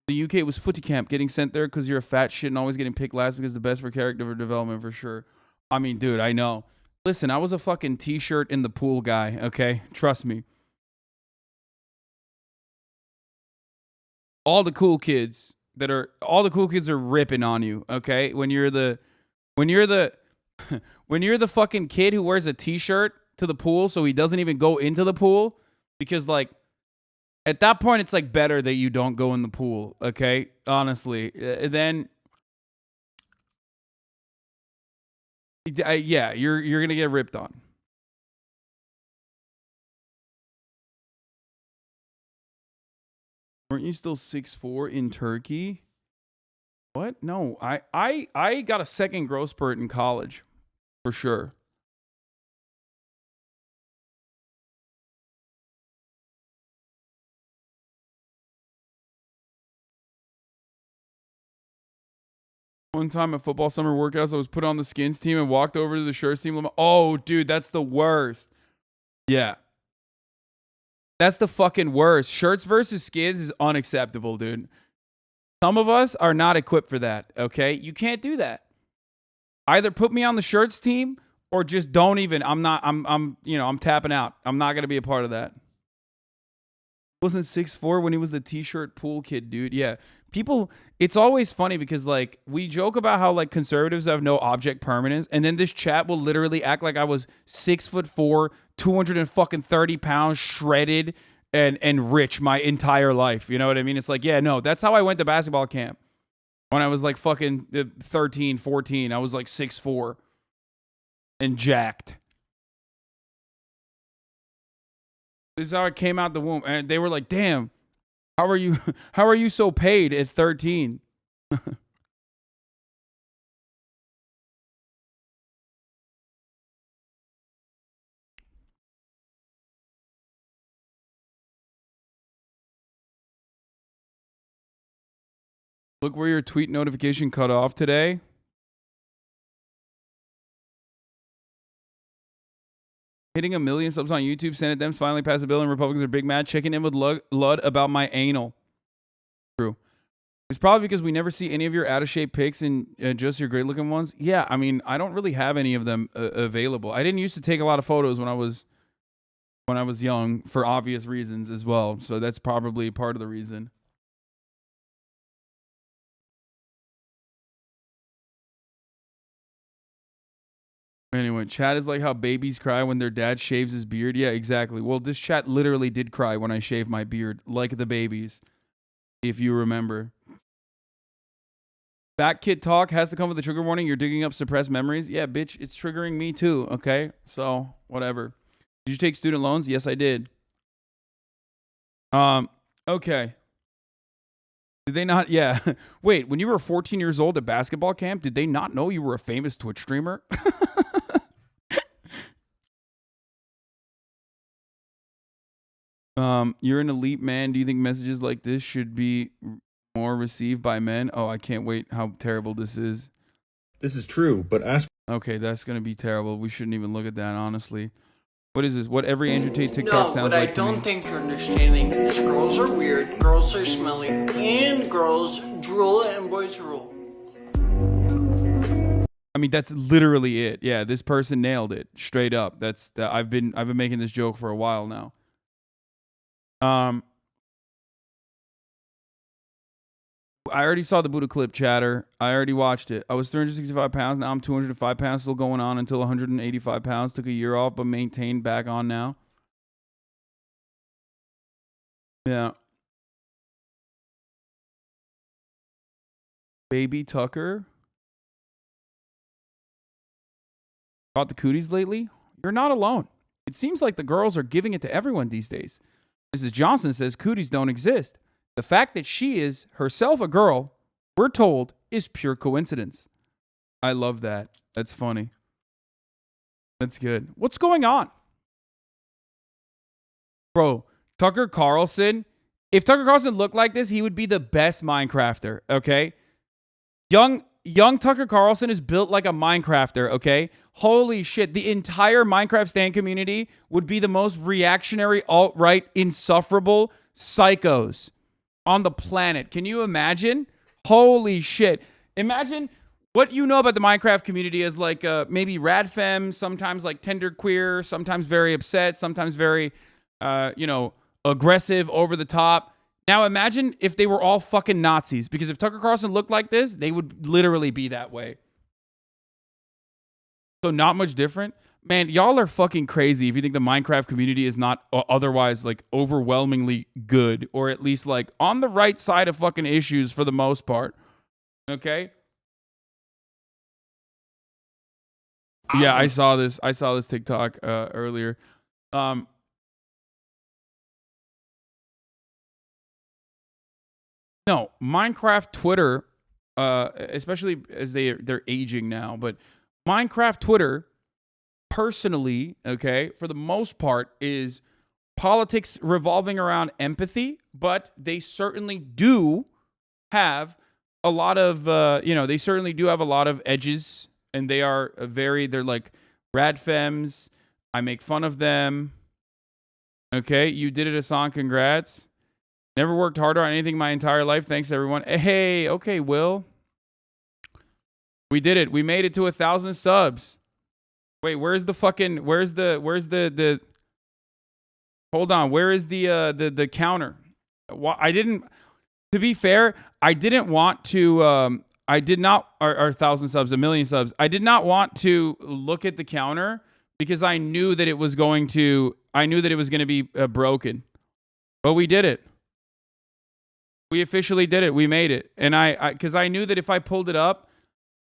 The UK was footy camp, getting sent there because you're a fat shit and always getting picked last because the best for character development for sure. I mean, dude, I know. Listen, I was a fucking t-shirt in the pool guy. Okay, trust me. All the cool kids are ripping on you, okay? When you're the fucking kid who wears a t-shirt to the pool so he doesn't even go into the pool, because like at that point it's like better that you don't go in the pool, okay? Honestly. Then yeah, you're going to get ripped on. Weren't you still 6'4" in Turkey? What? No, I got a second growth spurt in college, for sure. One time at football summer workouts, I was put on the skins team and walked over to the shirts team. Oh, dude, that's the worst. Yeah. That's the fucking worst. Shirts versus skins is unacceptable, dude. Some of us are not equipped for that, okay? You can't do that. Either put me on the shirts team or just don't even. I'm tapping out. I'm not going to be a part of that. Wasn't 6'4" when he was the t-shirt pool kid, dude. Yeah. People, it's always funny because like we joke about how like conservatives have no object permanence, and then this chat will literally act like I was 6'4", 230 pounds, shredded and rich my entire life. You know what I mean? It's like, yeah, no, that's how I went to basketball camp. When I was like fucking 13, 14, I was like 6'4" and jacked. This is how I came out the womb, and they were like, damn, how are you so paid at 13? Look where your tweet notification cut off today. Hitting 1 million subs on YouTube. Senate Dems finally passed a bill and Republicans are big mad. Checking in with Lud about my anal. True. It's probably because we never see any of your out-of-shape pics and just your great-looking ones. Yeah, I mean, I don't really have any of them available. I didn't used to take a lot of photos when I was young for obvious reasons as well. So that's probably part of the reason. Anyway, chat is like how babies cry when their dad shaves his beard. Yeah, exactly. Well, this chat literally did cry when I shaved my beard, like the babies, if you remember. Back kid talk has to come with a trigger warning. You're digging up suppressed memories. Yeah, bitch, it's triggering me too, okay? So, whatever. Did you take student loans? Yes, I did. Okay. Did they not? Yeah. Wait, when you were 14 years old at basketball camp, did they not know you were a famous Twitch streamer? You're an elite man. Do you think messages like this should be more received by men? Oh, I can't wait how terrible this is. This is true, but ask. Okay, that's going to be terrible. We shouldn't even look at that, honestly. What is this? What every Andrew Tate TikTok sounds like to me? No, but I don't think you're understanding this. Girls are weird, girls are smelly, and girls drool and boys rule. I mean, that's literally it. Yeah, this person nailed it straight up. I've been making this joke for a while now. I already saw the Buddha clip, chatter. I already watched it. I was 365 pounds. Now I'm 205 pounds. Still going on until 185 pounds. Took a year off, but maintained back on now. Yeah. Baby Tucker. Got the cooties lately? You're not alone. It seems like the girls are giving it to everyone these days. Mrs. Johnson says cooties don't exist. The fact that she is herself a girl, we're told, is pure coincidence. I love that. That's funny. That's good. What's going on? Bro, Tucker Carlson If Tucker Carlson looked like this, he would be the best Minecrafter, okay? Young Tucker Carlson is built like a Minecrafter, okay? Holy shit, the entire Minecraft stan community would be the most reactionary, alt-right, insufferable psychos on the planet. Can you imagine? Holy shit. Imagine what you know about the Minecraft community is like maybe radfem, sometimes like tender queer, sometimes very upset, sometimes very, aggressive, over the top. Now imagine if they were all fucking Nazis, because if Tucker Carlson looked like this, they would literally be that way. So not much different. Man, y'all are fucking crazy if you think the Minecraft community is not otherwise like overwhelmingly good, or at least like on the right side of fucking issues for the most part. Okay? Yeah, I saw this TikTok earlier. No, Minecraft Twitter, especially as they're aging now, but Minecraft Twitter, personally, okay, for the most part, is politics revolving around empathy, but they certainly do have a lot of, they certainly do have a lot of edges, and they are they're like rad femmes. I make fun of them. Okay, you did it, Hasan. Congrats. Never worked harder on anything my entire life. Thanks, everyone. Hey, okay, Will. We did it. We made it to 1,000 subs. Wait, where's the hold on, where is the counter? To be fair, I didn't want to, or 1,000 subs, 1,000,000 subs. I did not want to look at the counter because I knew that it was going to be broken. But we did it. We officially did it. We made it. And because I knew that if I pulled it up,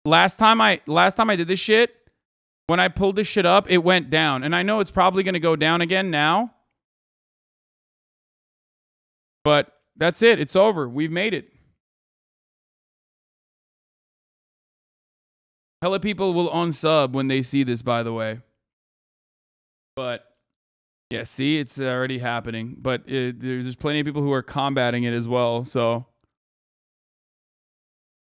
last time I did this shit, when I pulled this shit up, it went down. And I know it's probably going to go down again now. But that's it. It's over. We've made it. Hella people will unsub when they see this, by the way. But yeah, see, it's already happening. But there's plenty of people who are combating it as well. So,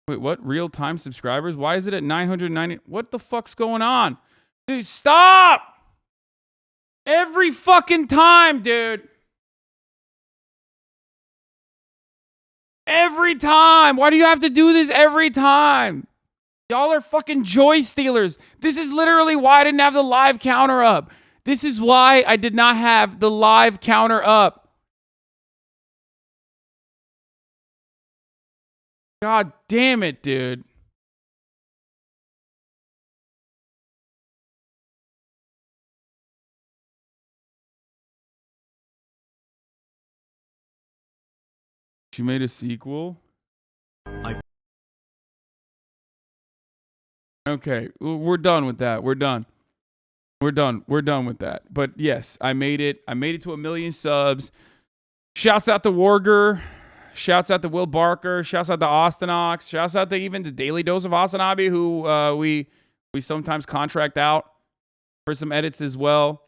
wait, what? Real-time subscribers? Why is it at 990? What the fuck's going on? Dude, stop! Every fucking time, dude. Every time. Why do you have to do this every time? Y'all are fucking joy stealers. This is literally why I didn't have the live counter up. This is why I did not have the live counter up. God damn it, dude. She made a sequel? Okay, we're done with that. We're done with that. But yes, I made it. I made it to 1,000,000 subs. Shouts out to Warger. Shouts out to Will Barker. Shouts out to Austinox. Shouts out to even the Daily Dose of HasanAbi, who we sometimes contract out for some edits as well.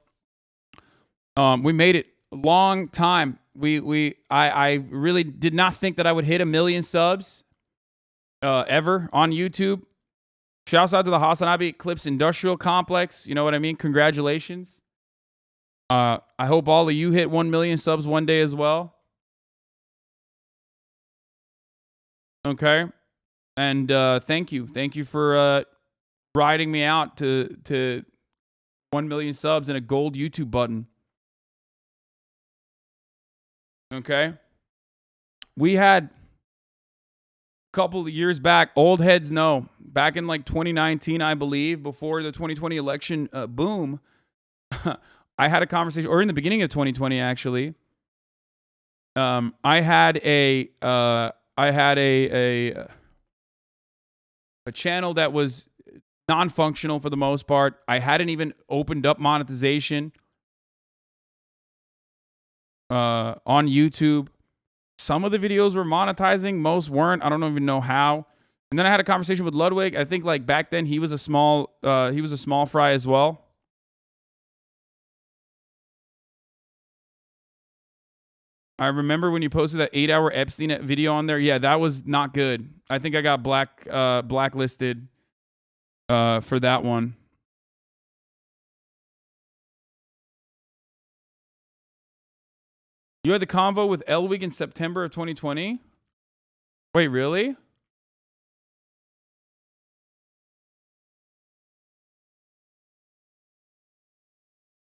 We made it a long time. I really did not think that I would hit 1,000,000 subs ever on YouTube. Shouts out to the HasanAbi Clips Industrial Complex. You know what I mean? Congratulations. I hope all of you hit 1,000,000 subs one day as well. Okay. And thank you. Thank you for riding me out to 1,000,000 subs and a gold YouTube button. Okay. We had a couple of years back, old heads know, back in like 2019, I believe, before the 2020 election boom, I had a conversation, or in the beginning of 2020, actually. I had a channel that was non-functional for the most part. I hadn't even opened up monetization on YouTube. Some of the videos were monetizing, most weren't. I don't even know how. And then I had a conversation with Ludwig. I think like back then he was a small fry as well. I remember when you posted that 8-hour Epstein video on there. Yeah, that was not good. I think I got blacklisted for that one. You had the convo with Elwig in September of 2020? Wait, really?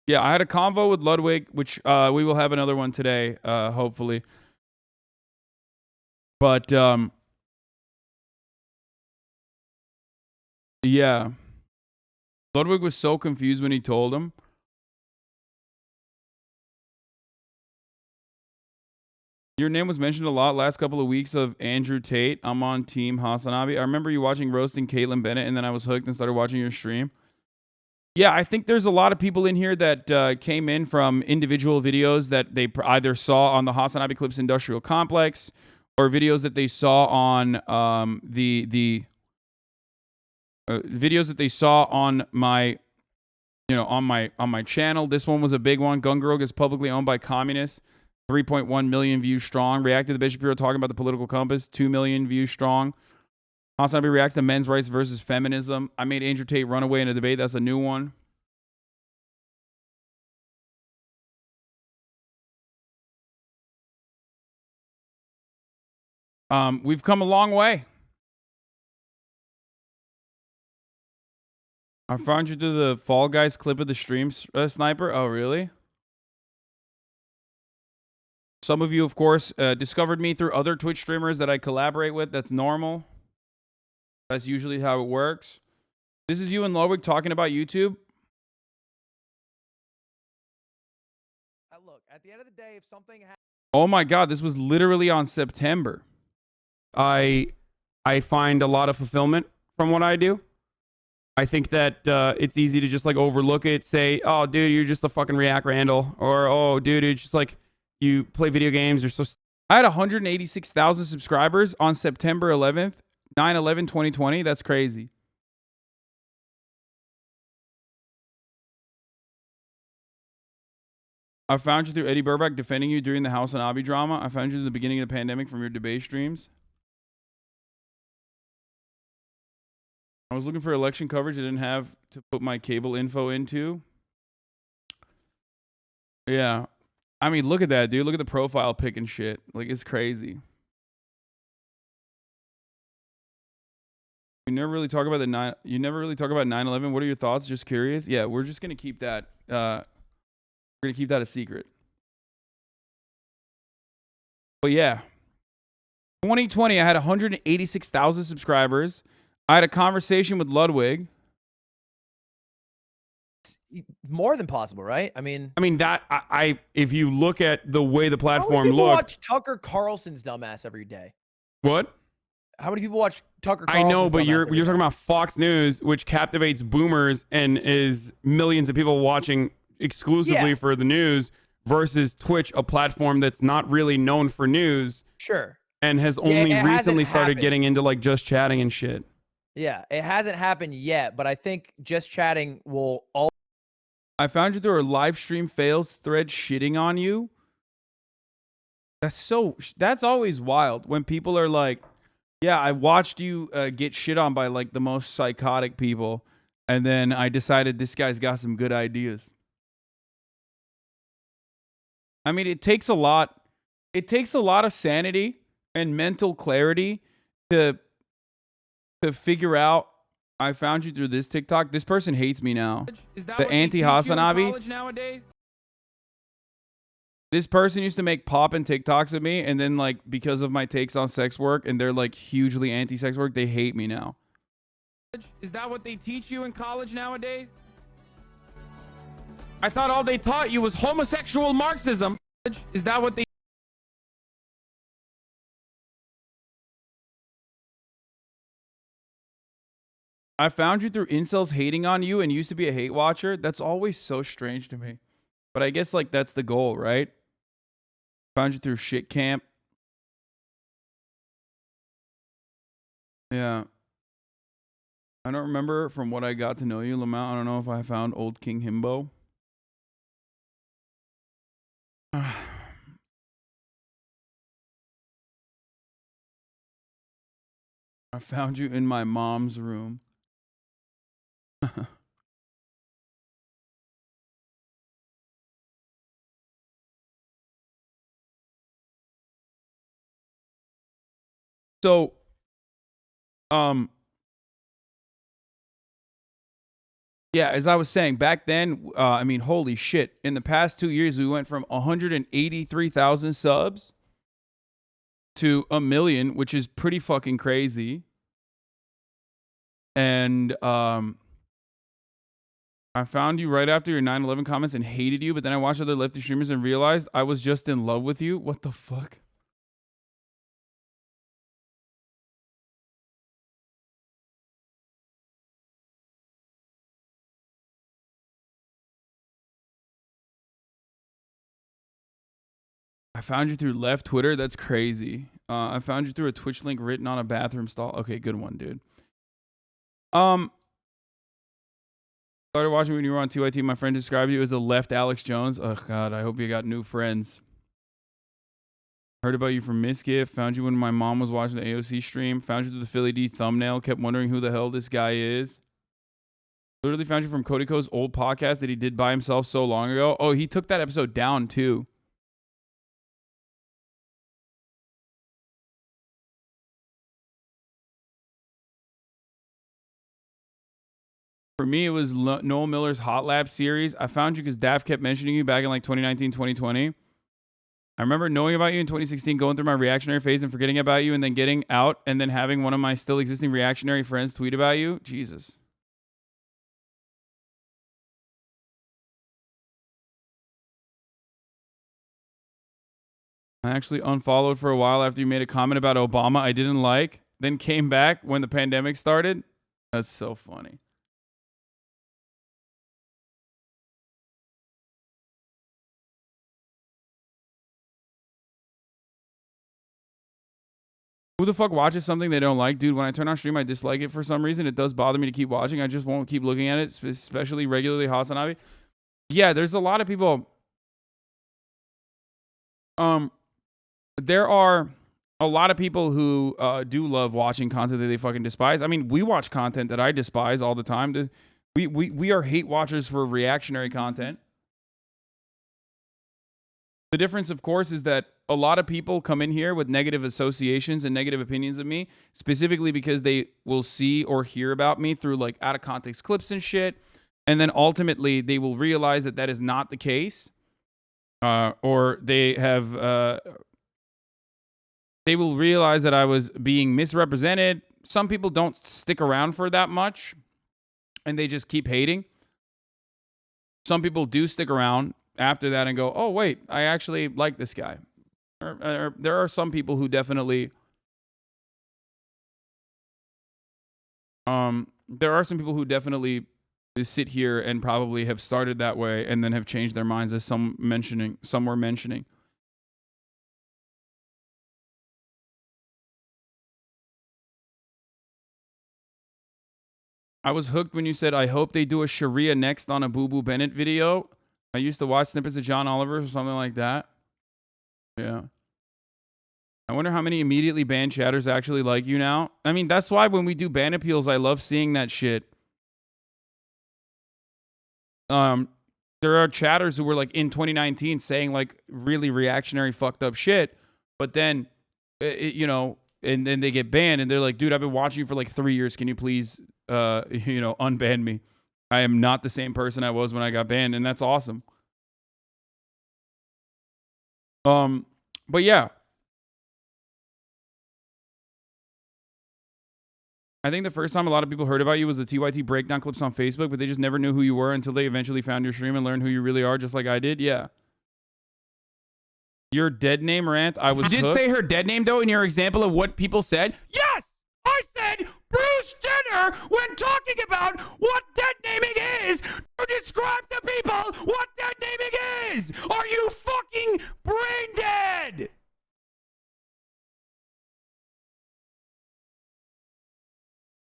Yeah, I had a convo with Ludwig, which we will have another one today, hopefully. But yeah, Ludwig was so confused when he told him. Your name was mentioned a lot last couple of weeks of Andrew Tate. I'm on team HasanAbi. I remember you watching Roasting Caitlin Bennett, and then I was hooked and started watching your stream. Yeah, I think there's a lot of people in here that came in from individual videos that they either saw on the HasanAbi Clips Industrial Complex or videos that they saw on videos that they saw on my, on my channel. This one was a big one. Gun Girl gets publicly owned by communists. 3.1 million views strong. Reacted to the Bishop Bureau talking about the political compass. 2 million views strong. HasanAbi reacts to men's rights versus feminism. I made Andrew Tate run away in a debate. That's a new one. We've come a long way. I found you through the Fall Guys clip of the stream, Sniper. Oh, really? Some of you, of course, discovered me through other Twitch streamers that I collaborate with. That's normal. That's usually how it works. This is you and Ludwig talking about YouTube. Look, at the end of the day, if something happens... Oh my God, this was literally on September. I find a lot of fulfillment from what I do. I think that it's easy to just like overlook it, say, oh, dude, you're just a fucking React Randall. Or, oh, dude, it's just like you play video games. You're so... I had 186,000 subscribers on September 11th, 9/11/2020. That's crazy. I found you through Eddie Burback defending you during the HasanAbi drama. I found you at the beginning of the pandemic from your debate streams. I was looking for election coverage I didn't have to put my cable info into. Yeah. I mean, look at that, dude. Look at the profile pic and shit. Like, it's crazy. You never really talk about 9/11. What are your thoughts? Just curious. Yeah, we're just gonna keep that. We're gonna keep that a secret. But yeah, 2020, I had 186,000 subscribers. I had a conversation with Ludwig. More than possible, right? I mean that I if you look at the way the platform how many people looked. watch Tucker Carlson's dumbass every day? What? How many people watch Tucker Carlson's I know, but dumbass you're every talking day? about Fox News, which captivates boomers and is millions of people watching exclusively for the news, versus Twitch, a platform that's not really known for news. Sure. And has only recently started happened. getting into like just chatting and shit. Yeah, it hasn't happened yet, but I think just chatting will all... I found you through a live stream fails thread shitting on you. That's always wild when people are like, yeah, I watched you get shit on by like the most psychotic people, and then I decided this guy's got some good ideas. I mean, it takes a lot of sanity and mental clarity to figure out. I found you through this TikTok. This person hates me now. The anti-HasanAbi. This person used to make pop and TikToks of me, and then like because of my takes on sex work, and they're like hugely anti-sex work, they hate me now. Is that what they teach you in college nowadays? I thought all they taught you was homosexual Marxism. Is that what they... I found you through incels hating on you and used to be a hate watcher. That's always so strange to me. But I guess like that's the goal, right? Found you through shit camp. Yeah. I don't remember from what I got to know you, Lmao. I don't know if I found old King Himbo. I found you in my mom's room. So, yeah, as I was saying back then, I mean, holy shit. In the past 2 years, we went from 183,000 subs to 1 million, which is pretty fucking crazy. And I found you right after your 9/11 comments and hated you, but then I watched other lefty streamers and realized I was just in love with you. What the fuck? I found you through left Twitter. That's crazy. I found you through a Twitch link written on a bathroom stall. Okay, good one, dude. Started watching when you were on TYT. My friend described you as a left Alex Jones. Oh God, I hope you got new friends. Heard about you from Misgift. Found you when my mom was watching the AOC stream. Found you through the Philly D thumbnail. Kept wondering who the hell this guy is. Literally found you from Cody Co's old podcast that he did by himself so long ago. Oh, he took that episode down too. For me, it was Noel Miller's Hot Lab series. I found you because Daft kept mentioning you back in like 2019, 2020. I remember knowing about you in 2016, going through my reactionary phase and forgetting about you, and then getting out and then having one of my still existing reactionary friends tweet about you. Jesus. I actually unfollowed for a while after you made a comment about Obama I didn't like, then came back when the pandemic started. That's so funny. Who the fuck watches something they don't like? Dude, when I turn on stream, I dislike it for some reason. It does bother me to keep watching. I just won't keep looking at it, especially regularly HasanAbi. Yeah, there's a lot of people. There are a lot of people who do love watching content that they fucking despise. I mean, we watch content that I despise all the time. We are hate watchers for reactionary content. The difference, of course, is that a lot of people come in here with negative associations and negative opinions of me, specifically because they will see or hear about me through like out of context clips and shit. And then ultimately they will realize that that is not the case. Or they will realize that I was being misrepresented. Some people don't stick around for that much and they just keep hating. Some people do stick around after that and go, oh, wait, I actually like this guy. There are some people who definitely, sit here and probably have started that way and then have changed their minds, as some were mentioning. I was hooked when you said, I hope they do a Sharia next on a Boo Boo Bennett video. I used to watch snippets of John Oliver or something like that. Yeah. I wonder how many immediately banned chatters actually like you now. I mean, that's why when we do ban appeals, I love seeing that shit. There are chatters who were like in 2019 saying like really reactionary fucked up shit, but then, and then they get banned and they're like, dude, I've been watching you for like 3 years. Can you please, unban me? I am not the same person I was when I got banned, and that's awesome. But yeah. I think the first time a lot of people heard about you was the TYT breakdown clips on Facebook, but they just never knew who you were until they eventually found your stream and learned who you really are, just like I did. Yeah. Your dead name rant, I was hooked. You did say her dead name, though, in your example of what people said? Yes! I said Bruce Jenner when talking about what dead naming is to describe to people what dead naming is! Are you fucking brain dead?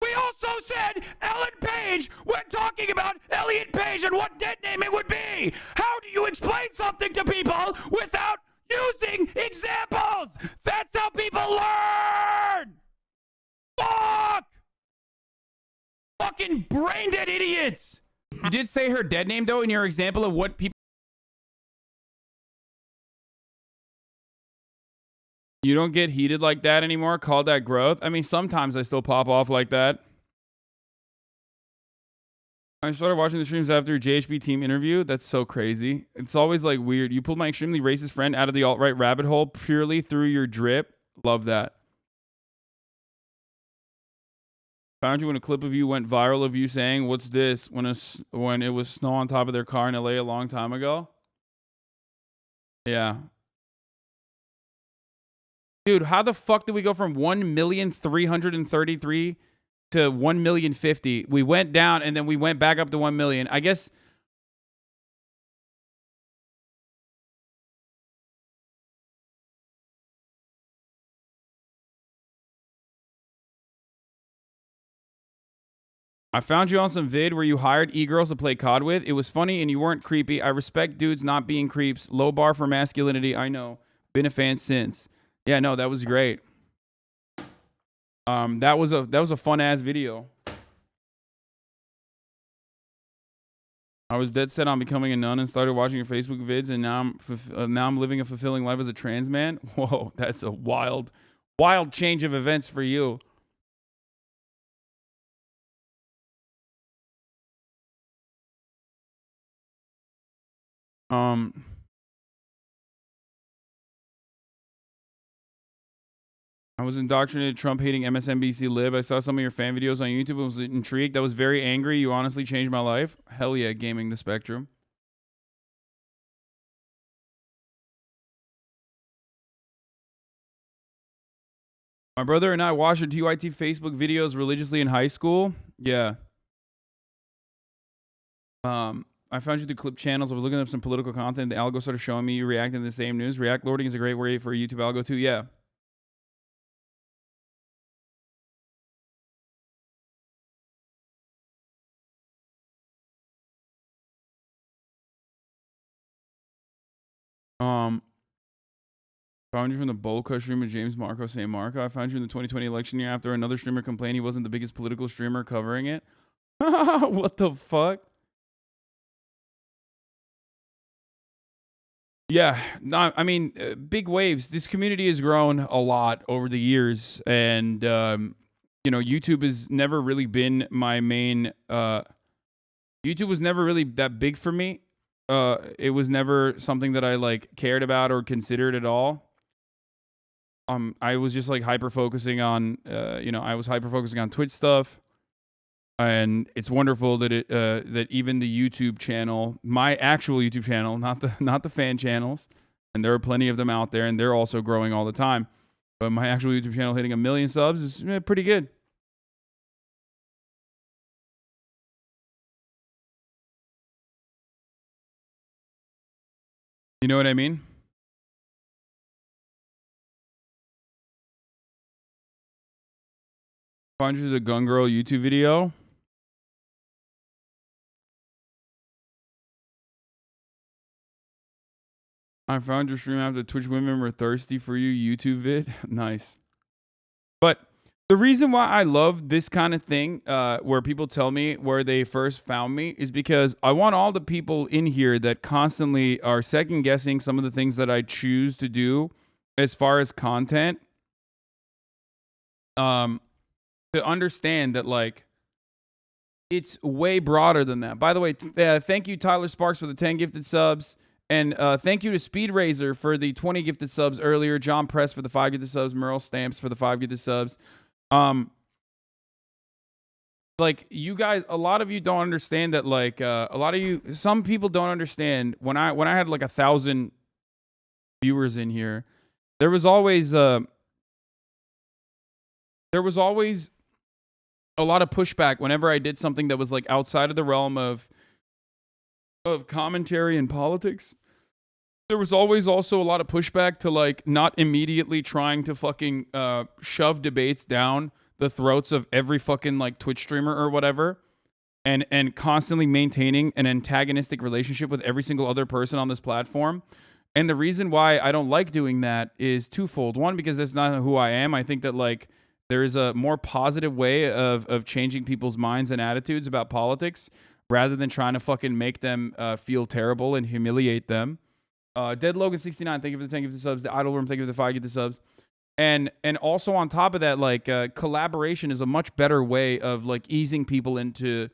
We also said Ellen Page when talking about Elliot Page and what dead naming would be. How do you explain something to people without using examples? That's how people learn. Fuck! Fucking brain dead idiots! You did say her dead name, though, in your example of what people... You don't get heated like that anymore? Call that growth? I mean, sometimes I still pop off like that. I started watching the streams after JHB team interview. That's so crazy. It's always like weird. You pulled my extremely racist friend out of the alt-right rabbit hole purely through your drip. Love that. Found you when a clip of you went viral of you saying, "What's this?" when it was snow on top of their car in LA a long time ago. Yeah. Dude, how the fuck did we go from 1,333,000 to 1,050,000? We went down and then we went back up to 1 million. I guess. I found you on some vid where you hired e-girls to play COD with. It was funny and you weren't creepy. I respect dudes not being creeps. Low bar for masculinity. I know. Been a fan since. Yeah, no, that was great. That was a fun ass video. I was dead set on becoming a nun and started watching your Facebook vids, and now I'm living a fulfilling life as a trans man. Whoa, that's a wild change of events for you. I was indoctrinated Trump-hating MSNBC lib. I saw some of your fan videos on YouTube and was intrigued. I was very angry. You honestly changed my life. Hell yeah, gaming the spectrum. My brother and I watched your TYT Facebook videos religiously in high school. Yeah. I found you through clip channels. I was looking up some political content. The algo started showing me you reacting to the same news. React lording is a great way for a YouTube algo too. Yeah. Found you from the Bowl Cut streamer James Marco St. Marco. I found you in the 2020 election year after another streamer complained he wasn't the biggest political streamer covering it. What the fuck? Yeah, no, I mean, big waves. This community has grown a lot over the years, and you know, YouTube has never really been my main. YouTube was never really that big for me. It was never something that I like cared about or considered at all. I was just like hyper focusing on, you know, I was hyper focusing on Twitch stuff, and it's wonderful that that even the YouTube channel, my actual YouTube channel, not the fan channels, and there are plenty of them out there, and they're also growing all the time. But my actual YouTube channel hitting 1 million subs is pretty good. You know what I mean? Found you the Gun Girl YouTube video. I found your stream after Twitch women were thirsty for you YouTube vid. Nice. But the reason why I love this kind of thing, where people tell me where they first found me, is because I want all the people in here that constantly are second guessing some of the things that I choose to do as far as content, to understand that, like, it's way broader than that. By the way, thank you, Tyler Sparks, for the 10 gifted subs. And thank you to Speed Razor for the 20 gifted subs earlier. John Press for the 5 gifted subs. Merle Stamps for the 5 gifted subs. Like, you guys, a lot of you don't understand that, like, some people don't understand when I had like 1,000 viewers in here, there was always a lot of pushback whenever I did something that was like outside of the realm of commentary and politics. There was always also a lot of pushback to, like, not immediately trying to fucking shove debates down the throats of every fucking, like, Twitch streamer or whatever, and constantly maintaining an antagonistic relationship with every single other person on this platform. And the reason why I don't like doing that is twofold. One, because that's not who I am. I think that, like, There is a more positive way of changing people's minds and attitudes about politics rather than trying to fucking make them feel terrible and humiliate them. Dead Logan 69, thank you for the 10 gifted subs. The Idle Room, thank you for the 5 gifted subs. And also on top of that, like collaboration is a much better way of like easing people into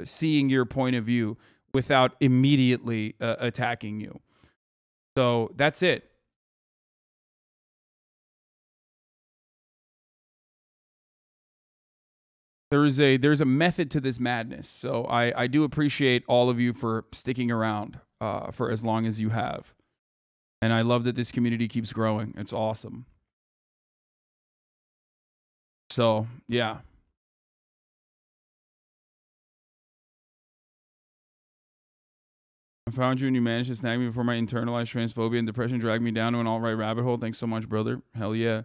seeing your point of view without immediately attacking you. So that's it. There's a method to this madness. So I do appreciate all of you for sticking around for as long as you have. And I love that this community keeps growing. It's awesome. So, yeah. I found you and you managed to snag me before my internalized transphobia and depression dragged me down to an alt-right rabbit hole. Thanks so much, brother. Hell yeah.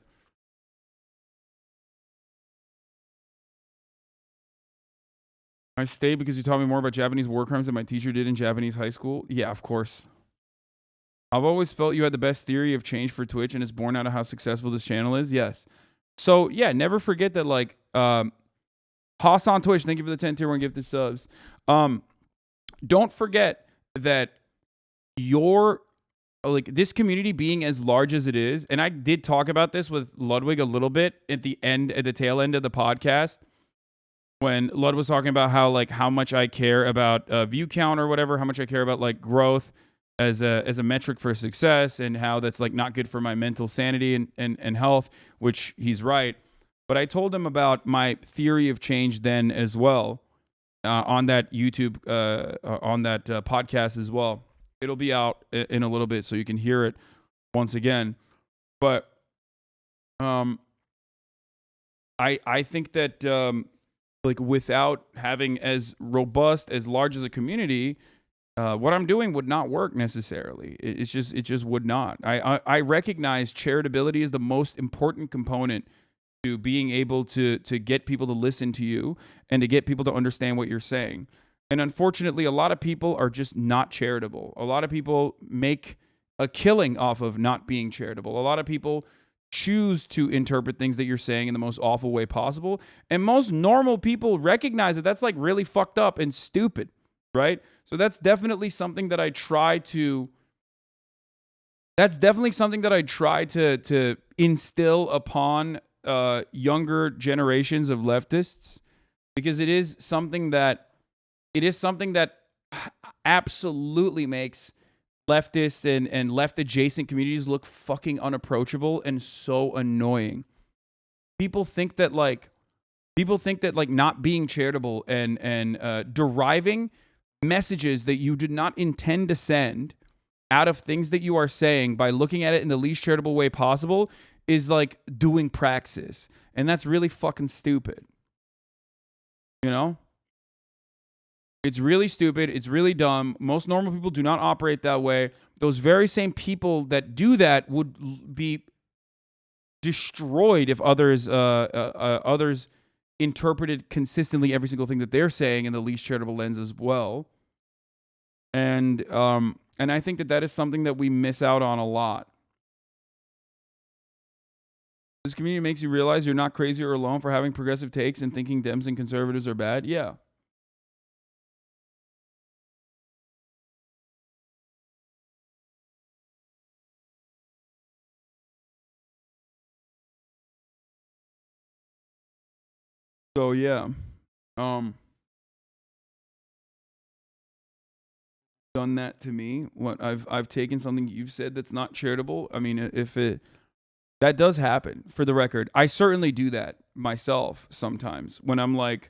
I stayed because you taught me more about Japanese war crimes than my teacher did in Japanese high school. Yeah, of course. I've always felt you had the best theory of change for Twitch, and it's born out of how successful this channel is. Yes. So, yeah, never forget that, like, Hasan Twitch, thank you for the 10 tier 1 gifted subs. Don't forget that this community being as large as it is, and I did talk about this with Ludwig a little bit at the tail end of the podcast, when Lud was talking about how much I care about view count or whatever, how much I care about like growth as a metric for success, and how that's like not good for my mental sanity and health, which he's right. But I told him about my theory of change then as well on that YouTube, on that podcast as well. It'll be out in a little bit so you can hear it once again. But I think that like without having as robust, as large as a community, what I'm doing would not work necessarily. It just would not. I recognize charitability is the most important component to being able to get people to listen to you and to get people to understand what you're saying. And unfortunately, a lot of people are just not charitable. A lot of people make a killing off of not being charitable. A lot of people choose to interpret things that you're saying in the most awful way possible. And most normal people recognize that that's like really fucked up and stupid, right? So that's definitely something that I try to instill upon younger generations of leftists, because it is something that absolutely makes leftists and left adjacent communities look fucking unapproachable and so annoying. People think that not being charitable and deriving messages that you did not intend to send out of things that you are saying by looking at it in the least charitable way possible is like doing praxis. And that's really fucking stupid. You know? It's really stupid. It's really dumb. Most normal people do not operate that way. Those very same people that do that would be destroyed if others interpreted consistently every single thing that they're saying in the least charitable lens as well. And I think that is something that we miss out on a lot. This community makes you realize you're not crazy or alone for having progressive takes and thinking Dems and conservatives are bad. Yeah. So yeah, done that to me. What I've taken something you've said that's not charitable. I mean, that does happen. For the record, I certainly do that myself sometimes when I'm like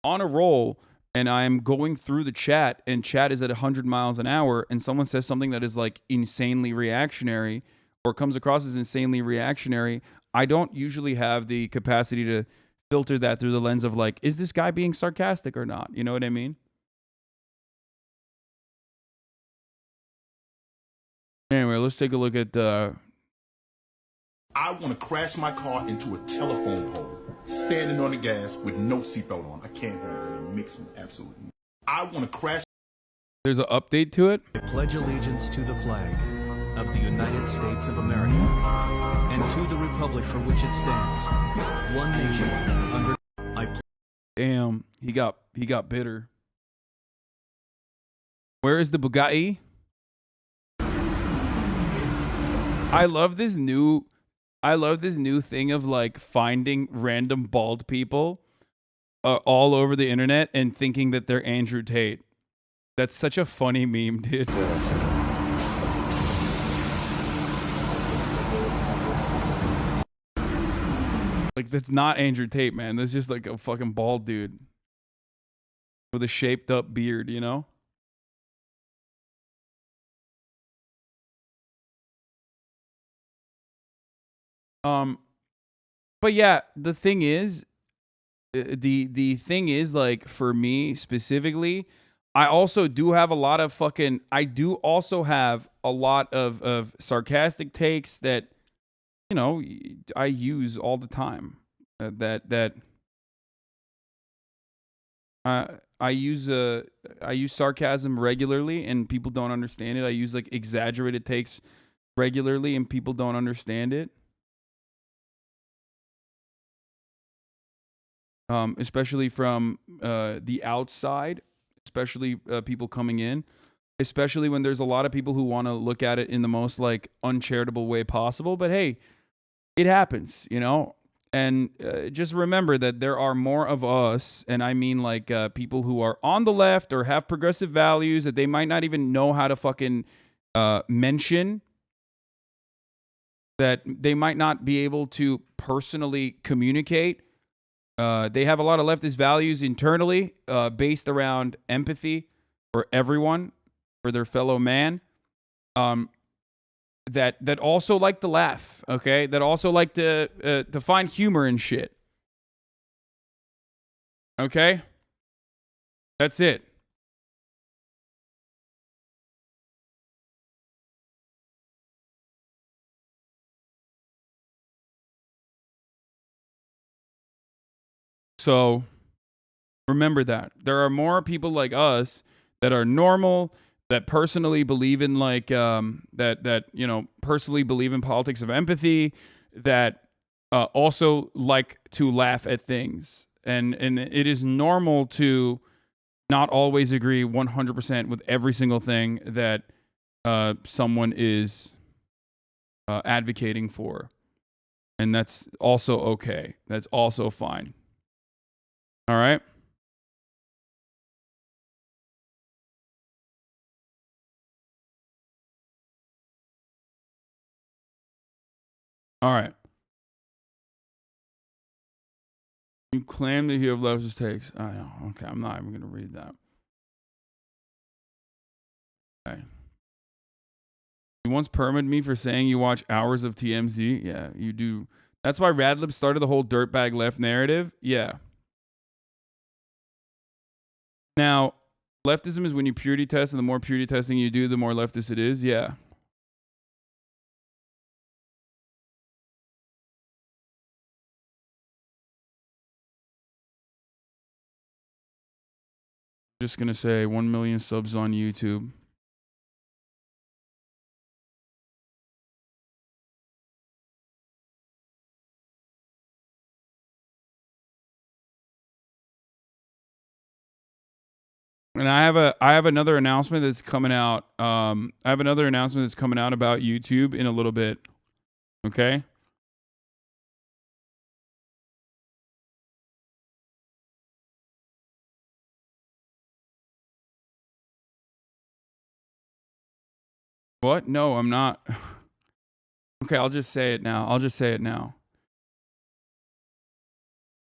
on a roll and I'm going through the chat and chat is at 100 miles an hour and someone says something that is like insanely reactionary or comes across as insanely reactionary. I don't usually have the capacity to filter that through the lens of like, is this guy being sarcastic or not? You know what I mean? Anyway, let's take a look at I want to crash my car into a telephone pole, standing on the gas with no seatbelt on. I can't handle it. It makes me absolutely. I want to crash. There's an update to it. Pledge allegiance to the flag of the United States of America, and to the republic for which it stands, one nation, under Damn, he got bitter. Where is the Bugatti? I love this new thing of like finding random bald people all over the internet and thinking that they're Andrew Tate. That's such a funny meme, dude. Like, that's not Andrew Tate, man. That's just like a fucking bald dude with a shaped up beard, you know? But yeah, the thing is, like, for me specifically, I also do have a lot of sarcastic takes that, you know, I use all the time. I use sarcasm regularly and people don't understand it. I use like exaggerated takes regularly and people don't understand it. Especially from the outside, especially people coming in, especially when there's a lot of people who want to look at it in the most like uncharitable way possible. But hey, it happens, you know? And just remember that there are more of us, and I mean like people who are on the left or have progressive values that they might not even know how to fucking mention, that they might not be able to personally communicate. They have a lot of leftist values internally based around empathy for everyone, for their fellow man. That also like to laugh, okay? That also like to find humor in shit. Okay? That's it. So remember that. There are more people like us that are normal, that personally believe in like personally believe in politics of empathy, that also like to laugh at things. And it is normal to not always agree 100% with every single thing that someone is advocating for. And that's also okay. That's also fine. All right? All right. You claim that you have leftist takes. I know. Okay, I'm not even going to read that. Okay. You once permitted me for saying you watch hours of TMZ. Yeah, you do. That's why Radlib started the whole dirtbag left narrative. Yeah. Now, leftism is when you purity test, and the more purity testing you do, the more leftist it is. Yeah. Just going to say 1 million subs on YouTube. And I have another announcement that's coming out. I have another announcement that's coming out about YouTube in a little bit. Okay? What? No, I'm not. Okay, I'll just say it now.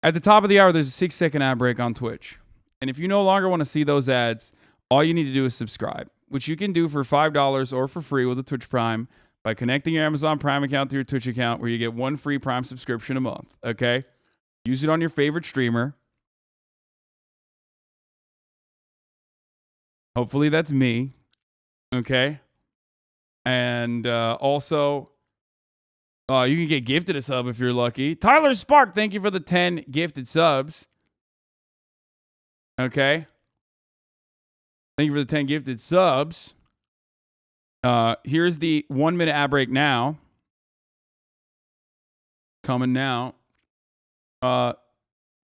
At the top of the hour, there's a 6-second ad break on Twitch. And if you no longer want to see those ads, all you need to do is subscribe, which you can do for $5 or for free with a Twitch Prime by connecting your Amazon Prime account to your Twitch account, where you get 1 free Prime subscription a month. Okay? Use it on your favorite streamer. Hopefully that's me. Okay? And also, you can get gifted a sub if you're lucky. Tyler Spark, thank you for the 10 gifted subs. Okay. Thank you for the 10 gifted subs. Here's the 1 minute ad break now. Coming now.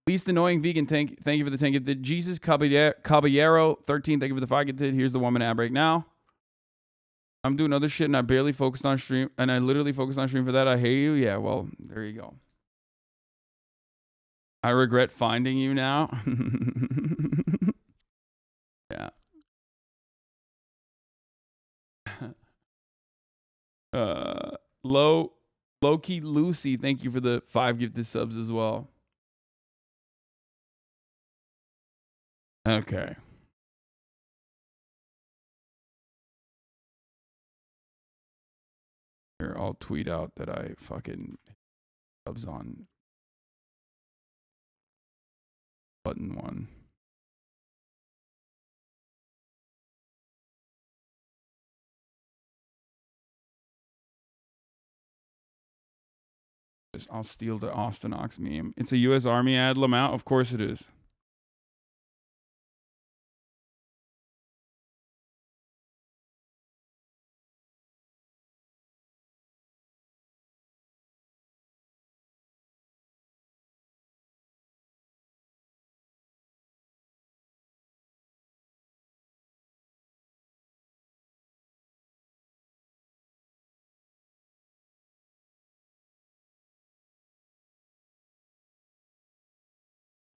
Least annoying vegan, thank you for the 10 gifted. Jesus Caballero 13, thank you for the 5 gifted. Here's the 1 minute ad break now. I'm doing other shit and I barely focused on stream, and I literally focused on stream for that. I hate you. Yeah, well, there you go. I regret finding you now. Yeah. Low-key Lucy, thank you for the 5 gifted subs as well. Okay. Here, I'll tweet out that I fucking subs on button 1. I'll steal the Austin Ox meme. It's a U.S. Army ad, Lmao? Of course it is.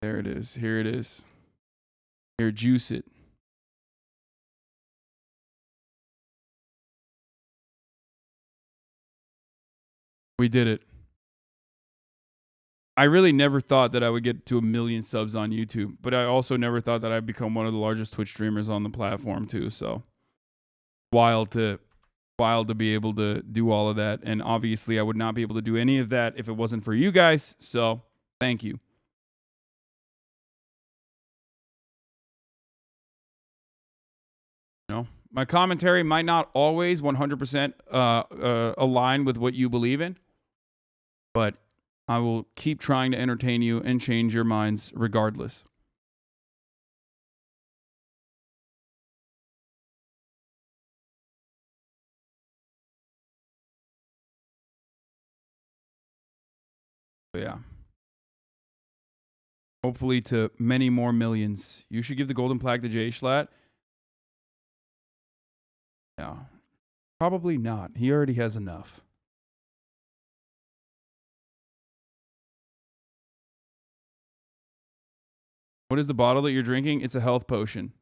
There it is. Here it is. Here, juice it. We did it. I really never thought that I would get to 1 million subs on YouTube, but I also never thought that I'd become one of the largest Twitch streamers on the platform too. So wild to be able to do all of that. And obviously I would not be able to do any of that if it wasn't for you guys. So thank you. No, my commentary might not always 100% align with what you believe in, but I will keep trying to entertain you and change your minds regardless. But yeah. Hopefully to many more millions. You should give the golden plaque to Jay Schlatt. Yeah. Probably not. He already has enough. What is the bottle that you're drinking? It's a health potion.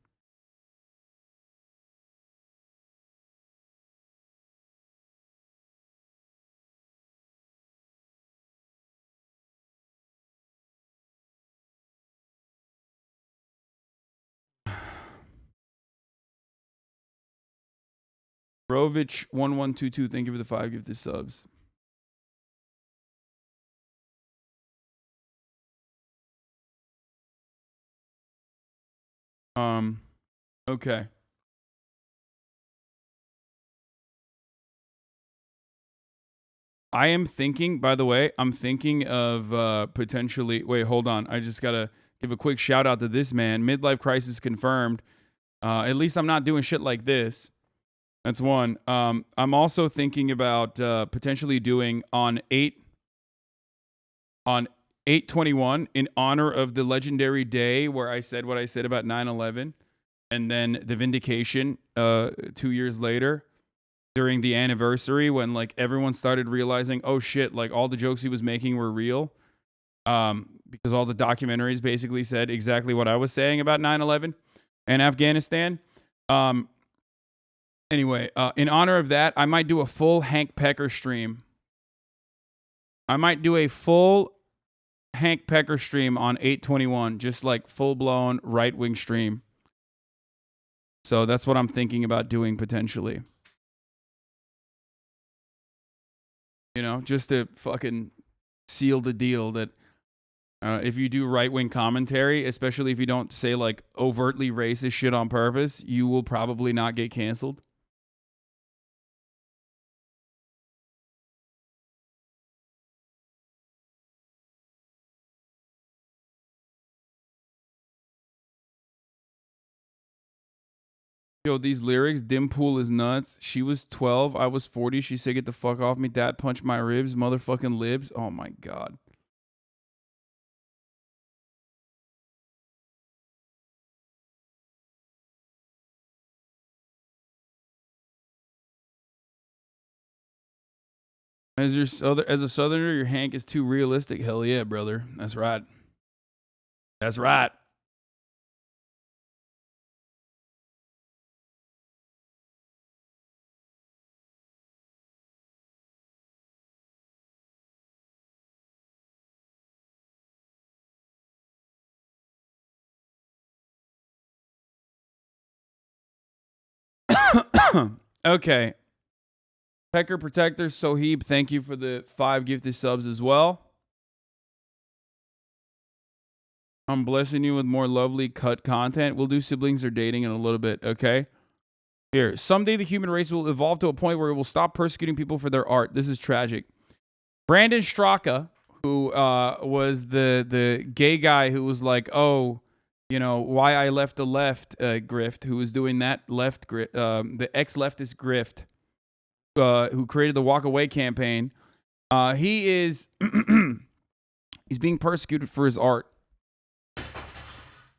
Rovich1122, thank you for the 5 gifted subs. Okay. I am thinking, by the way, I'm thinking of potentially, wait, hold on. I just got to give a quick shout out to this man. Midlife crisis confirmed. At least I'm not doing shit like this. That's one. I'm also thinking about potentially doing on 8/21 in honor of the legendary day where I said what I said about 9/11, and then the vindication 2 years later during the anniversary when like everyone started realizing, oh shit, like all the jokes he was making were real, because all the documentaries basically said exactly what I was saying about 9/11 and Afghanistan. Anyway, in honor of that, I might do a full Hank Pecker stream. I might do a full Hank Pecker stream on 8/21, just like full-blown right-wing stream. So that's what I'm thinking about doing potentially. You know, just to fucking seal the deal that if you do right-wing commentary, especially if you don't say like overtly racist shit on purpose, you will probably not get canceled. Yo, these lyrics, dim pool is nuts. She was 12, I was 40. She said, get the fuck off me. Dad punched my ribs, motherfucking libs. Oh my God. As a southerner, your Hank is too realistic. Hell yeah, brother. That's right. That's right. Okay. Pecker Protector, Soheeb, thank you for the 5 gifted subs as well. I'm blessing you with more lovely cut content. We'll do siblings or dating in a little bit, okay? Here, someday the human race will evolve to a point where it will stop persecuting people for their art. This is tragic. Brandon Straka, who was the gay guy who was like, oh, you know, why I left the left grift, who was doing that left grift, the ex-leftist grift, who created the Walk Away campaign. He is he's being persecuted for his art.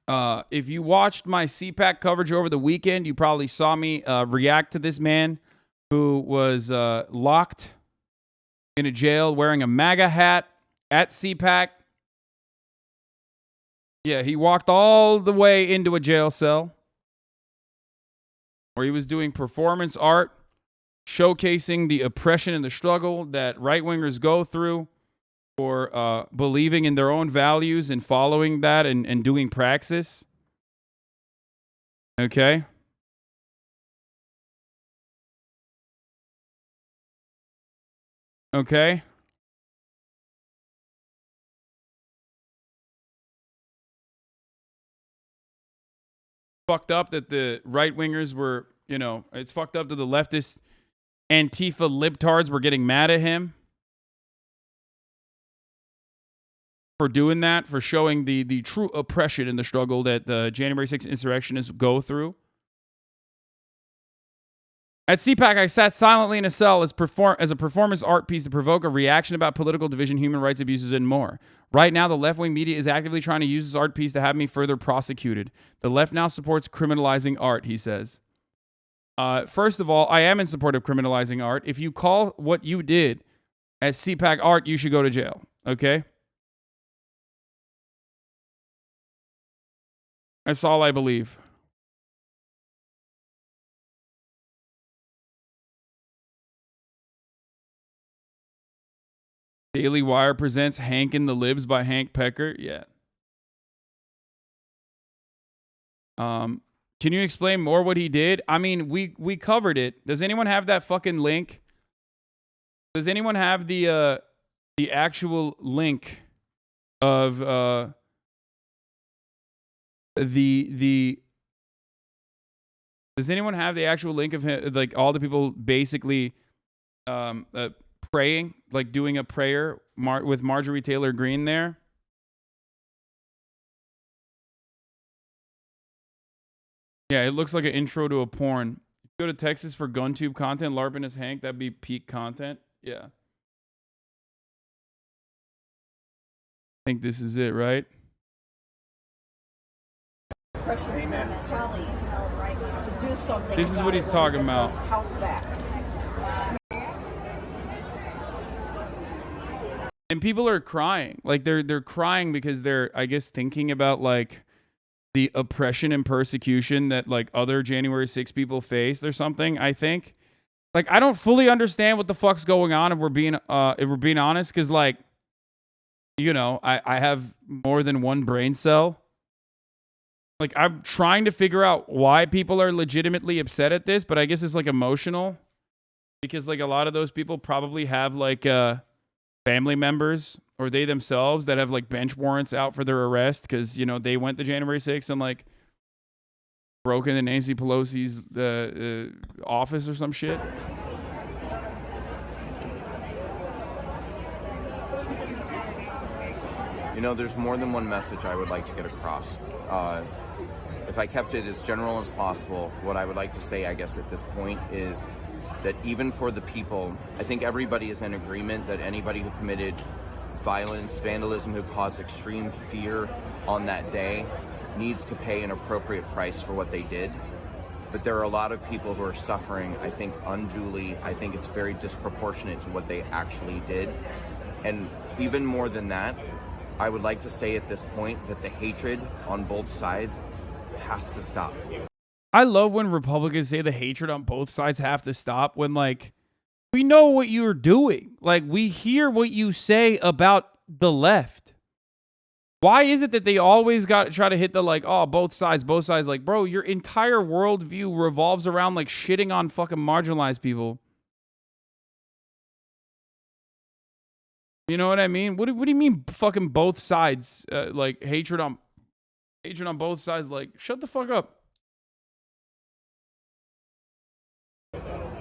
If you watched my CPAC coverage over the weekend, you probably saw me react to this man who was locked in a jail wearing a MAGA hat at CPAC. Yeah, he walked all the way into a jail cell where he was doing performance art, showcasing the oppression and the struggle that right-wingers go through for believing in their own values and following that and doing praxis. Okay? Okay? Fucked up that the right-wingers were, you know, it's fucked up that the leftist Antifa libtards were getting mad at him for doing that, for showing the true oppression and the struggle that the January 6th insurrectionists go through. At CPAC, I sat silently in a cell as a performance art piece to provoke a reaction about political division, human rights abuses, and more. Right now, the left-wing media is actively trying to use this art piece to have me further prosecuted. The left now supports criminalizing art, he says. First of all, I am in support of criminalizing art. If you call what you did as CPAC art, you should go to jail, okay? That's all I believe. Daily Wire presents Hank in the Libs by Hank Pecker. Yeah. Can you explain more what he did? I mean, we covered it. Does anyone have that fucking link? Does anyone have the actual link of does anyone have the actual link of him, like all the people basically praying, like doing a prayer with Marjorie Taylor Greene there? Yeah, it looks like an intro to a porn. If you go to Texas for GunTube content, LARPing as Hank, that'd be peak content. Yeah. I think this is it, right? Pressuring colleagues to do something. This is what he's talking about. House back. And people are crying. Like they're crying because they're, I guess, thinking about like the oppression and persecution that like other January 6 people faced or something, I think. Like I don't fully understand what the fuck's going on if we're being honest, because like, you know, I have more than one brain cell. Like I'm trying to figure out why people are legitimately upset at this, but I guess it's like emotional because like a lot of those people probably have like family members or they themselves that have like bench warrants out for their arrest because, you know, they went to January 6th and like broke into Nancy Pelosi's office or some shit. You know, there's more than one message I would like to get across. if I kept it as general as possible, what I would like to say, I guess, at this point is that even for the people, I think everybody is in agreement that anybody who committed violence, vandalism, who caused extreme fear on that day needs to pay an appropriate price for what they did. But there are a lot of people who are suffering, I think, unduly. I think it's very disproportionate to what they actually did. And even more than that, I would like to say at this point that the hatred on both sides has to stop. I love when Republicans say the hatred on both sides have to stop when, like, we know what you're doing. Like, we hear what you say about the left. Why is it that they always got to try to hit the, like, oh, both sides? Like, bro, your entire worldview revolves around, like, shitting on fucking marginalized people. You know what I mean? What do you mean fucking both sides? Like, hatred on both sides? Like, shut the fuck up.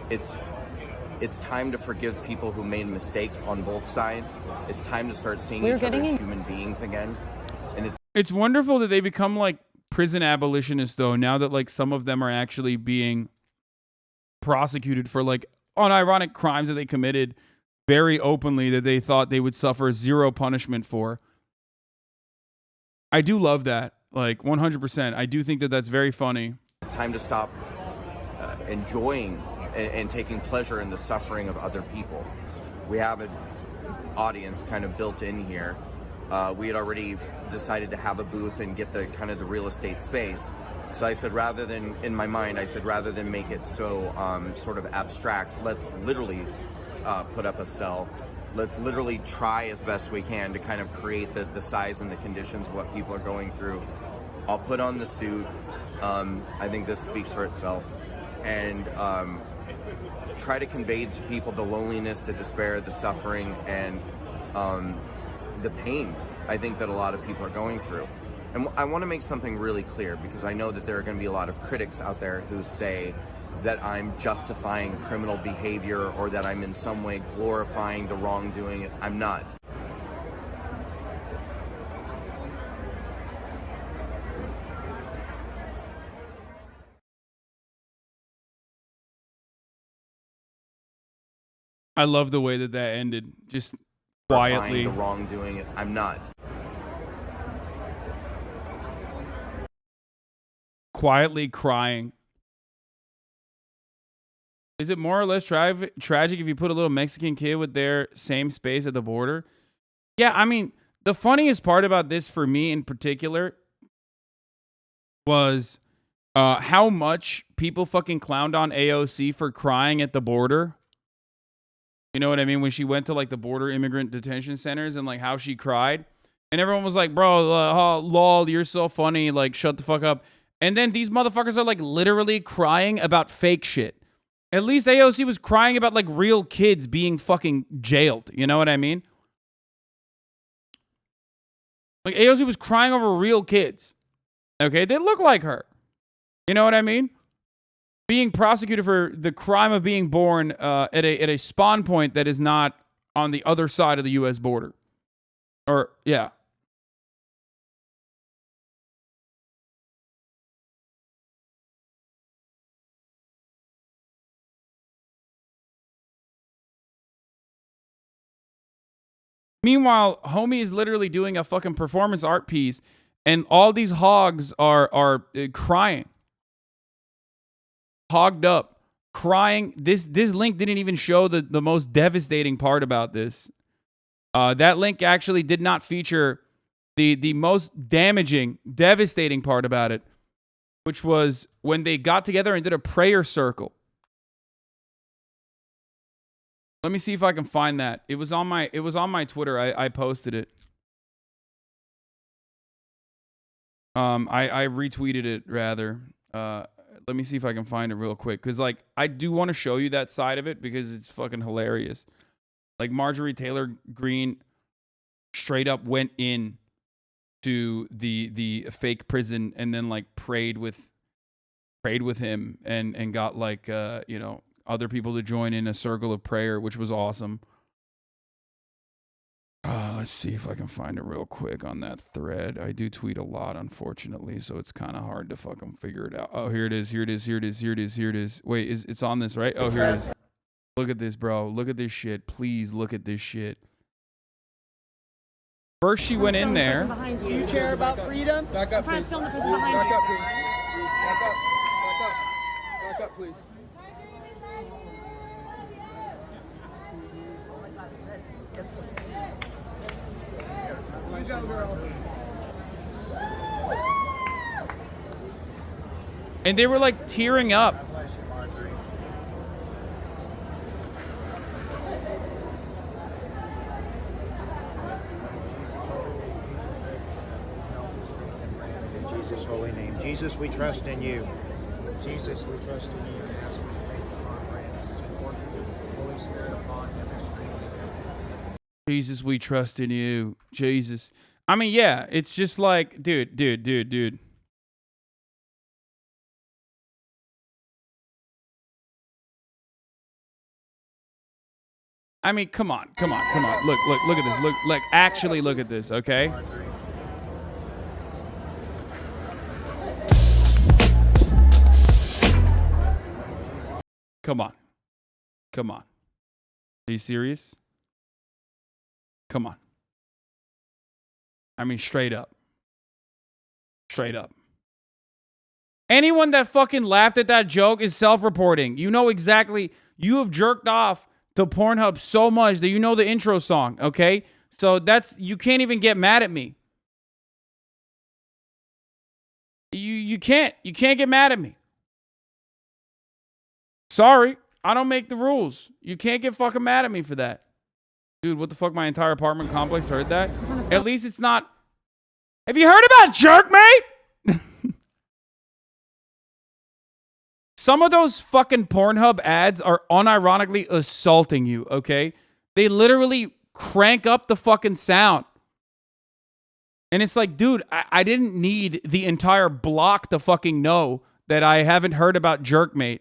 It's time to forgive people who made mistakes on both sides. It's time to start seeing each other as human beings again. And it's wonderful that they become like prison abolitionists, though, now that like some of them are actually being prosecuted for like unironic crimes that they committed very openly that they thought they would suffer zero punishment for. I do love that, like 100%. I do think that that's very funny. it's time to stop enjoying and taking pleasure in the suffering of other people. We have an audience kind of built in here. We had already decided to have a booth and get the kind of the real estate space. So I said, rather than, in my mind, I said, rather than make it so sort of abstract, let's literally put up a cell. Let's literally try as best we can to kind of create the size and the conditions of what people are going through. I'll put on the suit. I think this speaks for itself. And try to convey to people the loneliness, the despair, the suffering, and the pain, I think, that a lot of people are going through. And I want to make something really clear, because I know that there are going to be a lot of critics out there who say that I'm justifying criminal behavior or that I'm in some way glorifying the wrongdoing. I'm not. I love the way that ended. Just quietly. The wrongdoing. I'm not. Quietly crying. Is it more or less tragic if you put a little Mexican kid with their same space at the border? Yeah, I mean, the funniest part about this for me in particular was how much people fucking clowned on AOC for crying at the border. You know what I mean? When she went to like the border immigrant detention centers and like how she cried. And everyone was like, bro, lol, you're so funny. Like, shut the fuck up. And then these motherfuckers are like literally crying about fake shit. At least AOC was crying about like real kids being fucking jailed. You know what I mean? Like AOC was crying over real kids. Okay, they look like her. You know what I mean? Being prosecuted for the crime of being born at a spawn point that is not on the other side of the U.S. border. Or, yeah. Meanwhile, homie is literally doing a fucking performance art piece, and all these hogs are crying. Hogged up, crying. This link didn't even show the most devastating part about this. That link actually did not feature the most damaging, devastating part about it, which was when they got together and did a prayer circle. Let me see if I can find that. It was on my Twitter. I posted it. I retweeted it rather. Let me see if I can find it real quick, because like I do want to show you that side of it because it's fucking hilarious. Like Marjorie Taylor Greene straight up went in to the fake prison and then like prayed with him and got like other people to join in a circle of prayer, which was awesome. Let's see if I can find it real quick on that thread. I do tweet a lot, unfortunately, so it's kind of hard to fucking figure it out. Oh, here it is. Here it is. Here it is. Here it is. Here it is. Wait, it's on this, right? Oh, here it is. Look at this, bro. Look at this shit. Please look at this shit. First, she went in there. Do you care about freedom? Back up, please. Back up, please. Back up. Back up. Back up, please. You go, girl. And they were like tearing up. In Jesus' holy name. Jesus, we trust in you. Jesus, we trust in you. And ask for strength upon Brandon. Send forth the Holy Spirit upon him and strengthen him. Jesus, we trust in you. Jesus. I mean, yeah, it's just like, dude. I mean, come on. Look at this. Look, actually look at this, okay? Come on. Are you serious? Come on. I mean, straight up. Anyone that fucking laughed at that joke is self-reporting. You know exactly. You have jerked off to Pornhub so much that you know the intro song, okay? So you can't even get mad at me. You can't get mad at me. Sorry, I don't make the rules. You can't get fucking mad at me for that. Dude, what the fuck? My entire apartment complex heard that? At least it's not. Have you heard about Jerkmate? Some of those fucking Pornhub ads are unironically assaulting you, okay? They literally crank up the fucking sound. And it's like, dude, I didn't need the entire block to fucking know that I haven't heard about Jerkmate.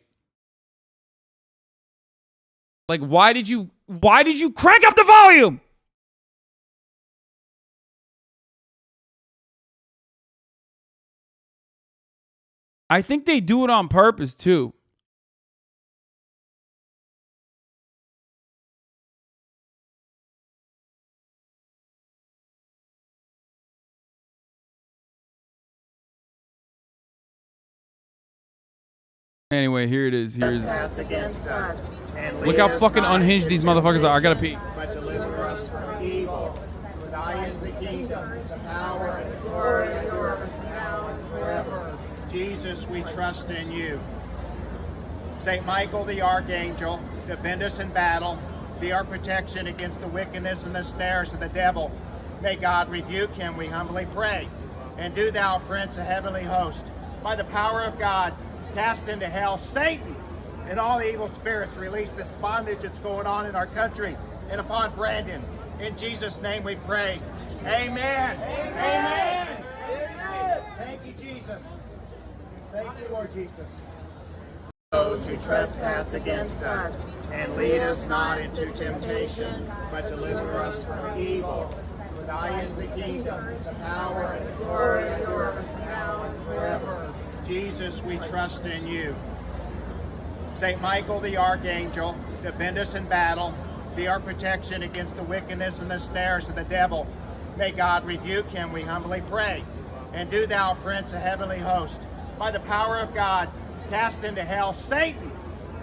Like, why did you crank up the volume? I think they do it on purpose, too. Anyway, here it is. Look how fucking unhinged these motherfuckers are. I gotta pee. But deliver us from evil. For thy is the kingdom, the power, and the glory, now and forever. Jesus, we trust in you. Saint Michael the Archangel, defend us in battle. Be our protection against the wickedness and the snares of the devil. May God rebuke him, we humbly pray. And do thou, Prince of heavenly host, by the power of God, cast into hell Satan and all the evil spirits. Release this bondage that's going on in our country and upon Brandon. In Jesus' name we pray. Amen. Amen. Thank you, Jesus. Thank you, Lord Jesus. Those who trespass against us, and lead us not into temptation, but deliver us from evil. For thy is the kingdom, the power, and the glory, now and forever. Jesus, we trust in you. Saint Michael the Archangel, defend us in battle. Be our protection against the wickedness and the snares of the devil. May God rebuke him, we humbly pray. And do thou, Prince of heavenly host, by the power of God, cast into hell Satan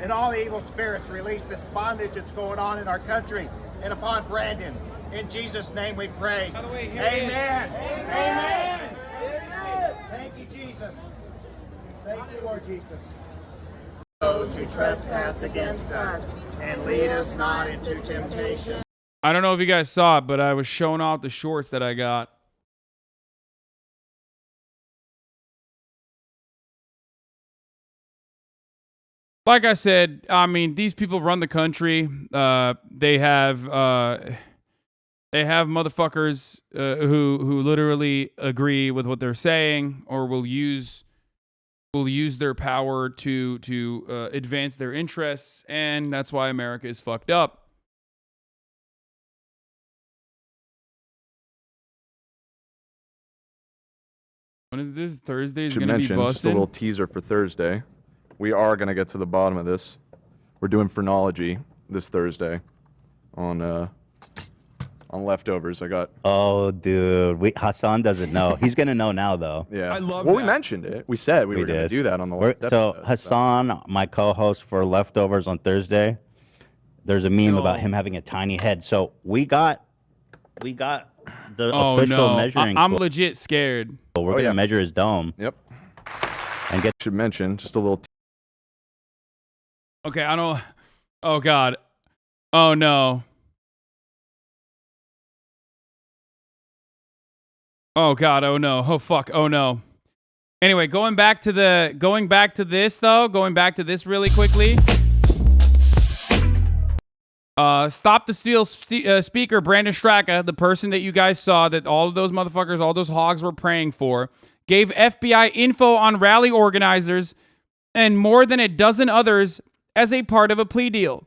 and all the evil spirits. Release this bondage that's going on in our country and upon Brandon. In Jesus' name we pray. Amen. Amen. Thank you, Jesus. Thank you, Lord Jesus. Those who trespass against us, and lead us not into temptation. I don't know if you guys saw it, but I was showing off the shorts that I got. Like I said, I mean, these people run the country. They have motherfuckers who literally agree with what they're saying, or will use their power to advance their interests, and that's why America is fucked up. When is this? Thursday is Should going to be mention, just a busted? little teaser for Thursday. We are going to get to the bottom of this. We're doing phrenology this Thursday on leftovers. I got. Oh, dude, Hasan doesn't know. He's gonna know now, though. Yeah. I love Well, that. we mentioned it. We said we were going to do that on the last So episode, Hasan, my co-host for Leftovers on Thursday, there's a meme about him having a tiny head. So we got the official measuring. I'm tool. legit scared. We're gonna measure his dome. Yep. And should mention just a little. Okay, I don't. Oh God. Oh no. Oh God. Oh no. Oh fuck. Oh no. Anyway, going back to this really quickly. Stop the Steal speaker, Brandon Straka, the person that you guys saw that all of those motherfuckers, all those hogs were praying for, gave FBI info on rally organizers and more than a dozen others as a part of a plea deal.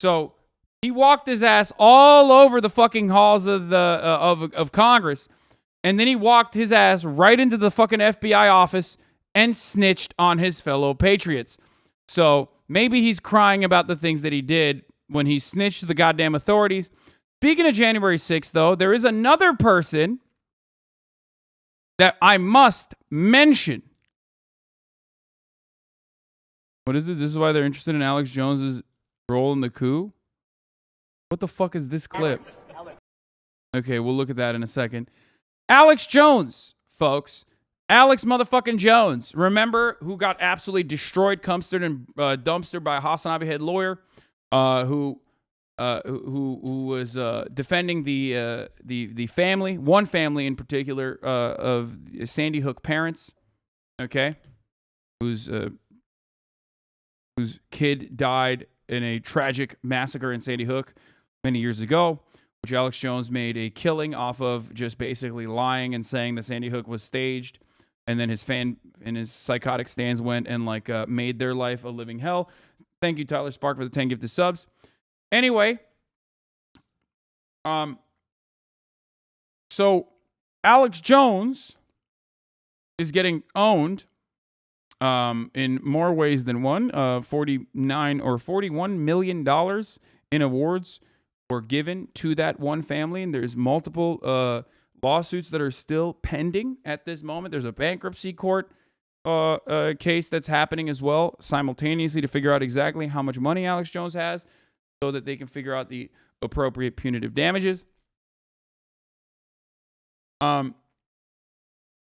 So he walked his ass all over the fucking halls of of Congress, and then he walked his ass right into the fucking FBI office and snitched on his fellow patriots. So maybe he's crying about the things that he did when he snitched to the goddamn authorities. Speaking of January 6th, though, there is another person that I must mention. What is this? This is why they're interested in Alex Jones's role in the coup? What the fuck is this clip? Alex. Okay, we'll look at that in a second. Alex Jones, folks. Alex motherfucking Jones. Remember who got absolutely destroyed, dumpstered, and dumpstered by a HasanAbi head lawyer? Who was defending the family, one family in particular, of Sandy Hook parents, okay, whose kid died in a tragic massacre in Sandy Hook many years ago, which Alex Jones made a killing off of just basically lying and saying that Sandy Hook was staged, and then his fan and his psychotic stands went and made their life a living hell. Thank you, Tyler Spark, for the 10 gifted subs. Anyway, so Alex Jones is getting owned in more ways than one. $49 or $41 million in awards were given to that one family, and there's multiple lawsuits that are still pending at this moment. There's a bankruptcy court case that's happening as well simultaneously to figure out exactly how much money Alex Jones has so that they can figure out the appropriate punitive damages.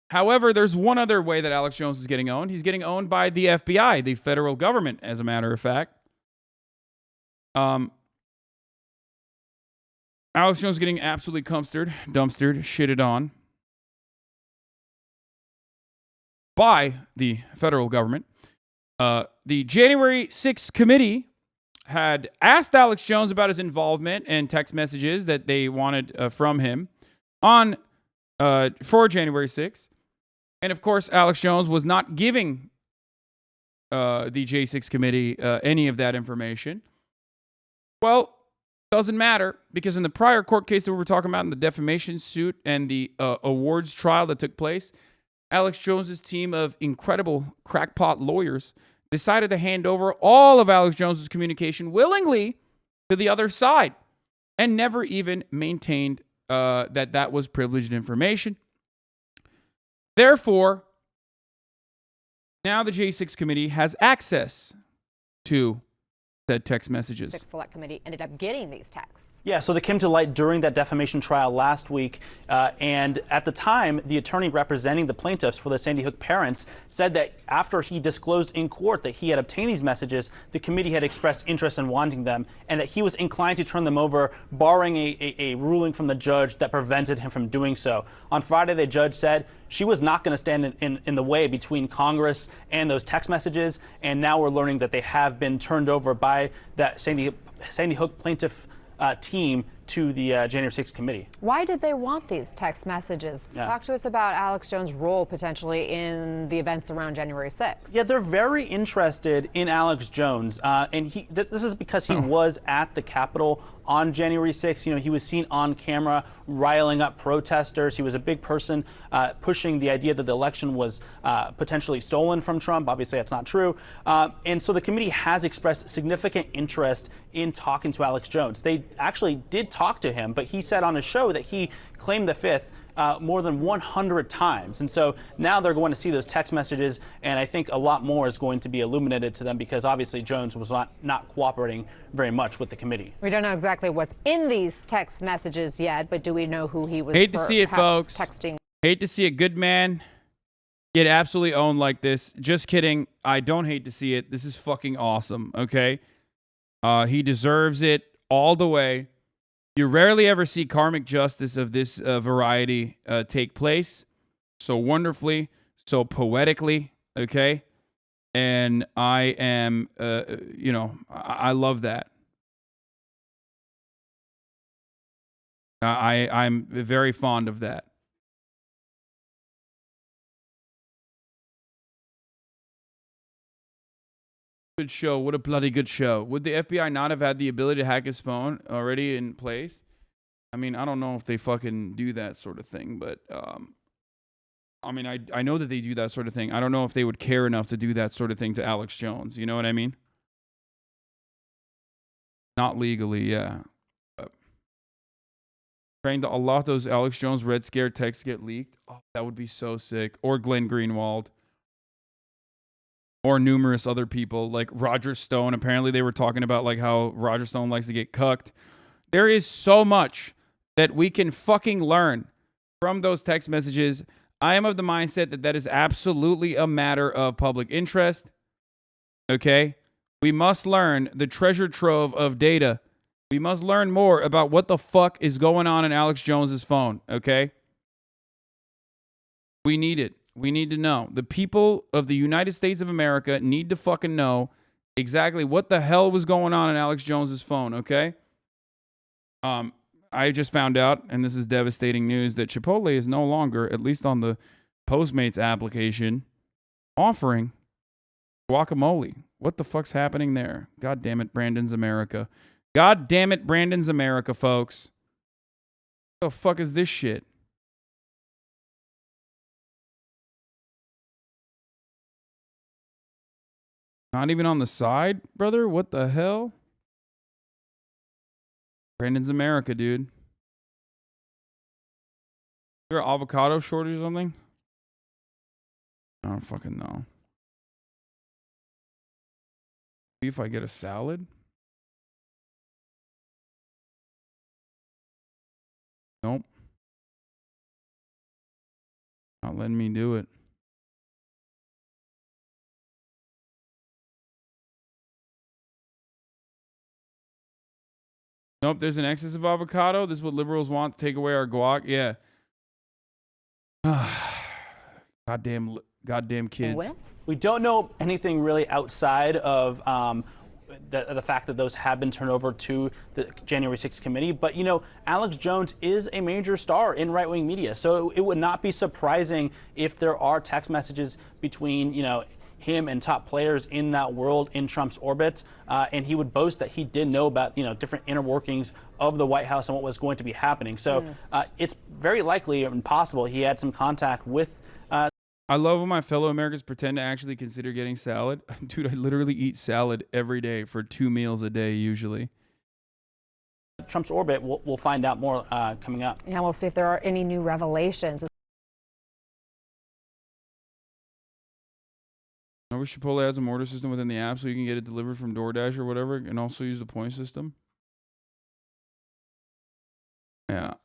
However, there's one other way that Alex Jones is getting owned. He's getting owned by the FBI, the federal government, as a matter of fact. Alex Jones getting absolutely dumpstered, shitted on by the federal government. The January 6th committee had asked Alex Jones about his involvement and text messages that they wanted from him for January 6th. And of course, Alex Jones was not giving the J6 committee any of that information. Well, doesn't matter, because in the prior court case that we were talking about in the defamation suit and the awards trial that took place, Alex Jones's team of incredible crackpot lawyers decided to hand over all of Alex Jones's communication willingly to the other side and never even maintained that was privileged information. Therefore, now the J6 committee has access to said text messages. Select committee ended up getting these texts. Yeah, so they came to light during that defamation trial last week, and at the time, the attorney representing the plaintiffs for the Sandy Hook parents said that after he disclosed in court that he had obtained these messages, the committee had expressed interest in wanting them, and that he was inclined to turn them over, barring a ruling from the judge that prevented him from doing so. On Friday, the judge said she was not going to stand in the way between Congress and those text messages, and now we're learning that they have been turned over by that Sandy Hook plaintiff team to the January 6th committee. Why did they want these text messages? Yeah. Talk to us about Alex Jones' role potentially in the events around January 6th. Yeah, they're very interested in Alex Jones, and this is because he was at the Capitol on January 6th. You know, he was seen on camera riling up protesters. He was a big person pushing the idea that the election was potentially stolen from Trump. Obviously, that's not true. And so the committee has expressed significant interest in talking to Alex Jones. They actually did talk to him, but he said on his show that he claimed the fifth more than 100 times. And so now they're going to see those text messages, and I think a lot more is going to be illuminated to them because obviously Jones was not cooperating very much with the committee. We don't know exactly what's in these text messages yet, but do we know who he was Hate to see it, folks. texting? Hate to see a good man get absolutely owned like this. Just kidding. I don't hate to see it. This is fucking awesome, okay? He deserves it all the way. You rarely ever see karmic justice of this variety take place so wonderfully, so poetically, okay? And I am, you know, I love that. I'm very fond of that. Good show. What a bloody good show. Would the FBI not have had the ability to hack his phone already in place? I mean, I don't know if they fucking do that sort of thing, but I mean, I know that they do that sort of thing. I don't know if they would care enough to do that sort of thing to Alex Jones. You know what I mean? Not legally, yeah. Praying to Allah those Alex Jones Red Scare texts get leaked. Oh, that would be so sick. Or Glenn Greenwald. Or numerous other people like Roger Stone. Apparently they were talking about like how Roger Stone likes to get cucked. There is so much that we can fucking learn from those text messages. I am of the mindset that that is absolutely a matter of public interest. Okay? We must learn the treasure trove of data. We must learn more about what the fuck is going on in Alex Jones's phone. Okay? We need it. We need to know. The people of the United States of America need to fucking know exactly what the hell was going on in Alex Jones's phone, okay? I just found out, and this is devastating news, that Chipotle is no longer, at least on the Postmates application, offering guacamole. What the fuck's happening there? God damn it, Brandon's America. God damn it, Brandon's America, folks. What the fuck is this shit? Not even on the side, brother? What the hell? Brandon's America, dude. Is there an avocado shortage or something? I don't fucking know. Maybe if I get a salad? Nope. Not letting me do it. Nope, there's an excess of avocado. This is what liberals want to take away our guac. Yeah. Goddamn kids. We don't know anything really outside of the fact that those have been turned over to the January 6th committee. But, you know, Alex Jones is a major star in right-wing media. So it would not be surprising if there are text messages between, you know, him and top players in that world in Trump's orbit, and he would boast that he did know about, you know, different inner workings of the White House and what was going to be happening. So it's very likely and possible he had some contact with. I love when my fellow Americans pretend to actually consider getting salad. Dude, I literally eat salad every day for 2 meals a day usually. Trump's orbit. We'll find out more coming up. Yeah, we'll see if there are any new revelations. I wish Chipotle has a order system within the app so you can get it delivered from DoorDash or whatever and also use the point system. Yeah.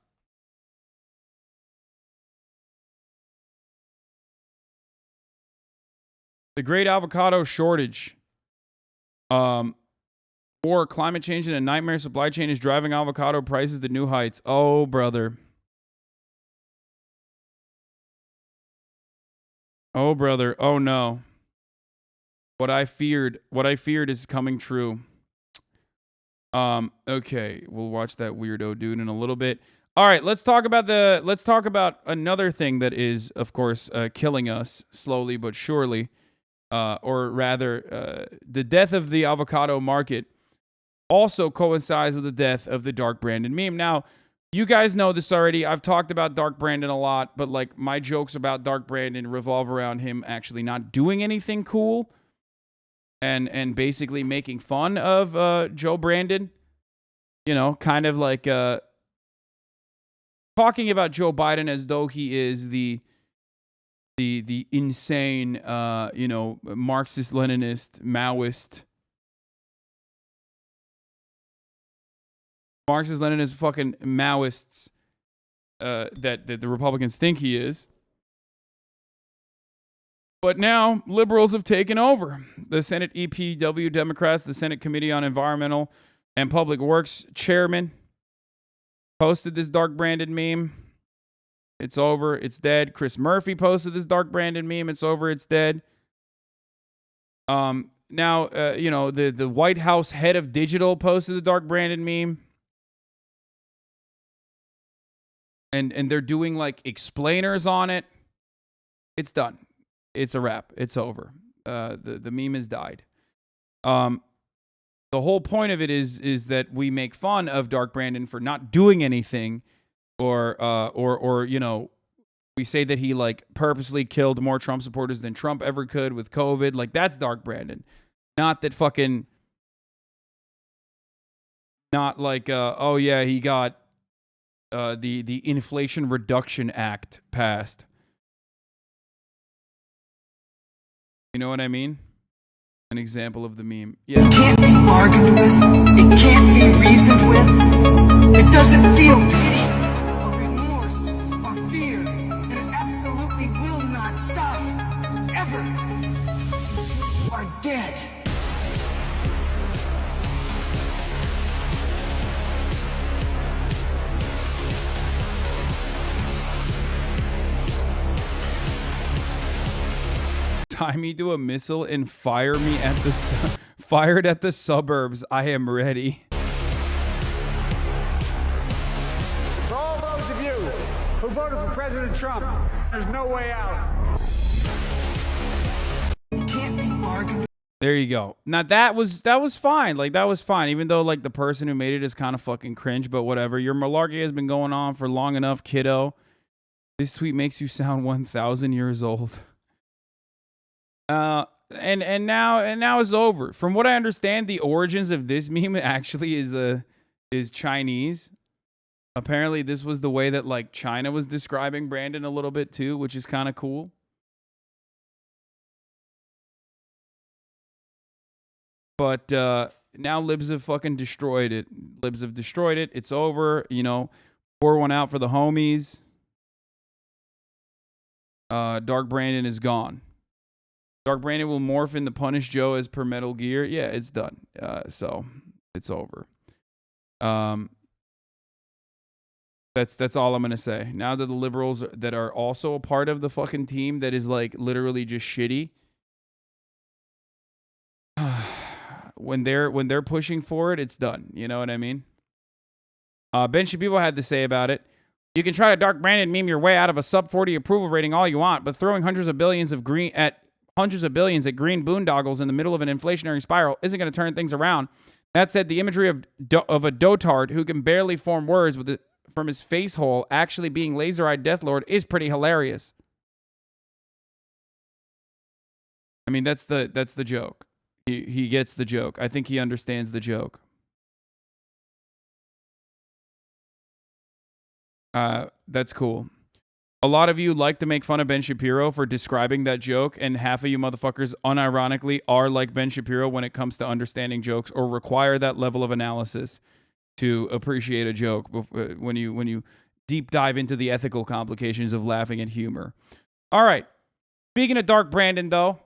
The great avocado shortage. Or climate change and a nightmare supply chain is driving avocado prices to new heights. Oh, brother. Oh, brother. Oh, no. What I feared is coming true. Okay, we'll watch that weirdo dude in a little bit. All right, let's talk about another thing that is, of course, killing us slowly but surely, or rather, the death of the avocado market also coincides with the death of the Dark Brandon meme. Now, you guys know this already. I've talked about Dark Brandon a lot, but like my jokes about Dark Brandon revolve around him actually not doing anything cool and basically making fun of Joe Brandon. You know, kind of like talking about Joe Biden as though he is the insane, Marxist, Leninist, Maoist, fucking Maoists that the Republicans think he is. But now liberals have taken over. The Senate EPW Democrats, the Senate Committee on Environmental and Public Works chairman, posted this Dark Brandon meme. It's over. It's dead. Chris Murphy posted this Dark Brandon meme. It's over. It's dead. Now, the White House head of digital posted the Dark Brandon meme. And they're doing like explainers on it. It's done. It's a wrap. It's over. The meme has died. The whole point of it is that we make fun of Dark Brandon for not doing anything, or we say that he like purposely killed more Trump supporters than Trump ever could with COVID. Like that's Dark Brandon, not that fucking, not like oh yeah, he got the Inflation Reduction Act passed. You know what I mean? An example of the meme. Yeah. It can't be bargained with. It can't be reasoned with. It doesn't feel pity or remorse or fear. And it absolutely will not stop. Ever. You are dead. Tie me to a missile and fire me at fired at the suburbs. I am ready. For all those of you who voted for President Trump, there's no way out. It can't be bargained. There you go. Now that was fine. Like that was fine, even though like the person who made it is kind of fucking cringe. But whatever. Your malarkey has been going on for long enough, kiddo. This tweet makes you sound 1,000 years old. And now it's over. From what I understand, the origins of this meme actually is Chinese. Apparently, this was the way that like China was describing Brandon a little bit too, which is kind of cool. But now libs have fucking destroyed it. Libs have destroyed it. It's over. You know, pour one out for the homies. Dark Brandon is gone. Dark Brandon will morph into Punish Joe as per Metal Gear. Yeah, it's done. So it's over. That's all I'm gonna say. Now that the liberals that are also a part of the fucking team that is like literally just shitty, when they're pushing for it, it's done. You know what I mean? Ben Shapiro had to say about it. You can try to Dark Brandon meme your way out of a sub 40 approval rating all you want, but throwing hundreds of billions at green boondoggles in the middle of an inflationary spiral isn't going to turn things around. That said, the imagery of a dotard who can barely form words from his face hole actually being laser-eyed Deathlord is pretty hilarious. I mean, that's the joke. He gets the joke. I think he understands the joke. That's cool. A lot of you like to make fun of Ben Shapiro for describing that joke, and half of you motherfuckers unironically are like Ben Shapiro when it comes to understanding jokes or require that level of analysis to appreciate a joke when you deep dive into the ethical complications of laughing at humor. All right. Speaking of Dark Brandon, though,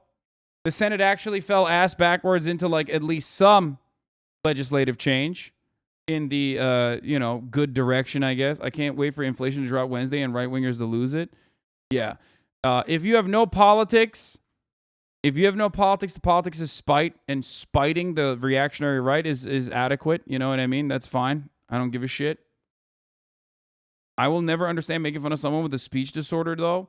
the Senate actually fell ass backwards into like at least some legislative change in the good direction, I guess. I can't wait for inflation to drop Wednesday and right-wingers to lose it. Yeah. If you have no politics If you have no politics, the politics is spite, and spiting the reactionary right is adequate. You know what I mean? That's fine. I don't give a shit. I will never understand making fun of someone with a speech disorder, though.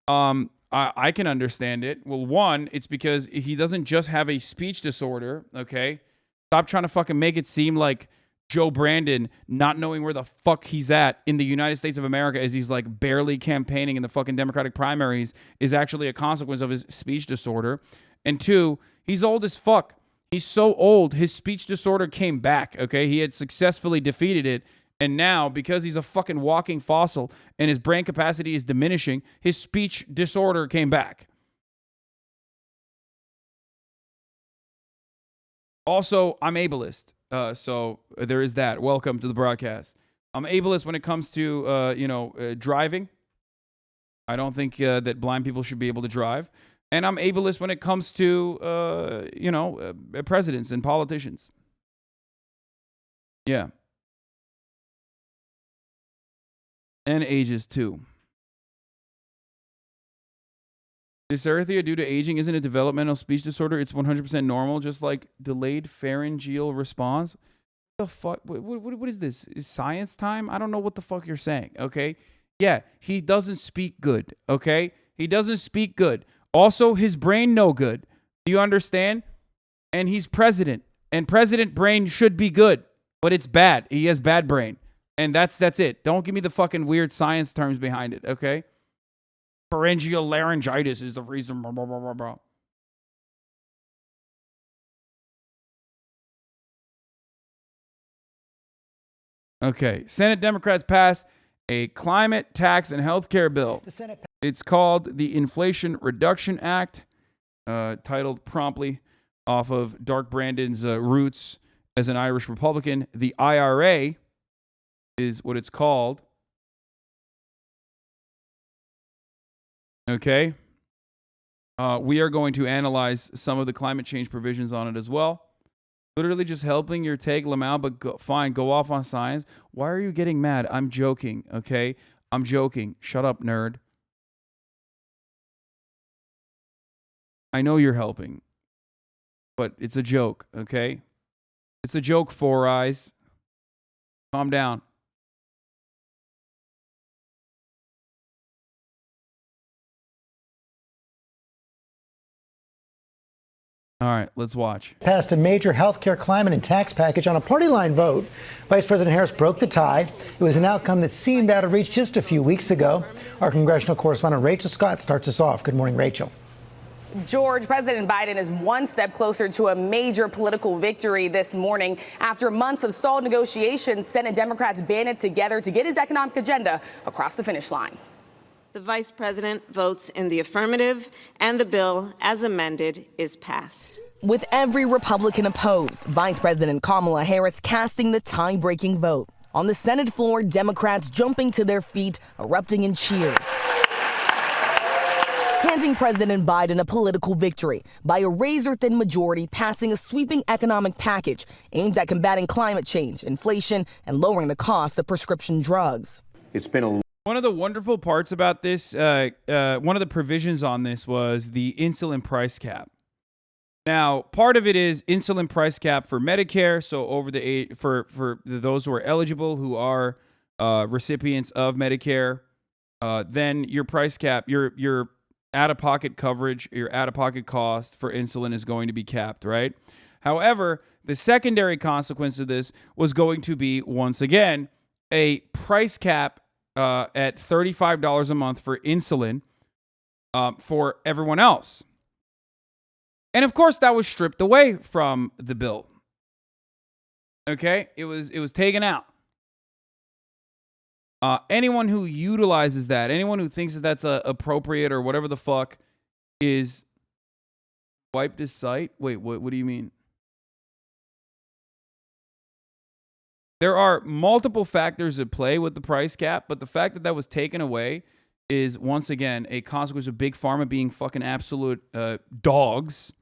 I can understand it. Well, one, it's because he doesn't just have a speech disorder, okay? Stop trying to fucking make it seem like Joe Brandon not knowing where the fuck he's at in the United States of America as he's like barely campaigning in the fucking Democratic primaries is actually a consequence of his speech disorder. And two, he's old as fuck. He's so old, his speech disorder came back, okay? He had successfully defeated it. And now, because he's a fucking walking fossil and his brain capacity is diminishing, his speech disorder came back. Also, I'm ableist. So there is that. Welcome to the broadcast. I'm ableist when it comes to, driving. I don't think that blind people should be able to drive. And I'm ableist when it comes to, presidents and politicians. Yeah. And ages, too. Dysarthria due to aging isn't a developmental speech disorder. It's 100% normal, just like delayed pharyngeal response. What the fuck? What is this? Is science time? I don't know what the fuck you're saying, okay? Yeah, he doesn't speak good, okay? He doesn't speak good. Also, his brain no good. Do you understand? And he's president. And president brain should be good, but it's bad. He has bad brain. And that's it. Don't give me the fucking weird science terms behind it, okay? Pharyngeal laryngitis is the reason, blah, blah, blah, blah, blah. Okay, Senate Democrats pass a climate tax and healthcare bill. It's called the Inflation Reduction Act, titled promptly off of Dark Brandon's roots as an Irish Republican. The IRA is what it's called. Okay. We are going to analyze some of the climate change provisions on it as well. Literally just helping your take, Lmao, but go off on science. Why are you getting mad? I'm joking, okay? I'm joking. Shut up, nerd. I know you're helping, but it's a joke, okay? It's a joke, Four Eyes. Calm down. All right, let's watch. Passed a major healthcare, climate, and tax package on a party line vote. Vice President Harris broke the tie. It was an outcome that seemed out of reach just a few weeks ago. Our congressional correspondent Rachel Scott starts us off. Good morning, Rachel. George, President Biden is one step closer to a major political victory this morning. After months of stalled negotiations, Senate Democrats banded together to get his economic agenda across the finish line. The vice president votes in the affirmative, and the bill, as amended, is passed. With every Republican opposed, Vice President Kamala Harris casting the tie-breaking vote. On the Senate floor, Democrats jumping to their feet, erupting in cheers. Handing President Biden a political victory by a razor-thin majority passing a sweeping economic package aimed at combating climate change, inflation, and lowering the cost of prescription drugs. It's been one of the wonderful parts about this, one of the provisions on this was the insulin price cap. Now, part of it is insulin price cap for Medicare, so over the age, for those who are eligible, who are recipients of Medicare. Then your price cap, your out-of-pocket coverage, your out-of-pocket cost for insulin is going to be capped, right? However, the secondary consequence of this was going to be, once again, a price cap at $35 a month for insulin for everyone else. And of course, that was stripped away from the bill. Okay? It was taken out. Anyone who utilizes that, anyone who thinks that that's appropriate or whatever the fuck is wipe this site. Wait, what do you mean? There are multiple factors at play with the price cap, but the fact that that was taken away is, once again, a consequence of Big Pharma being fucking absolute dogs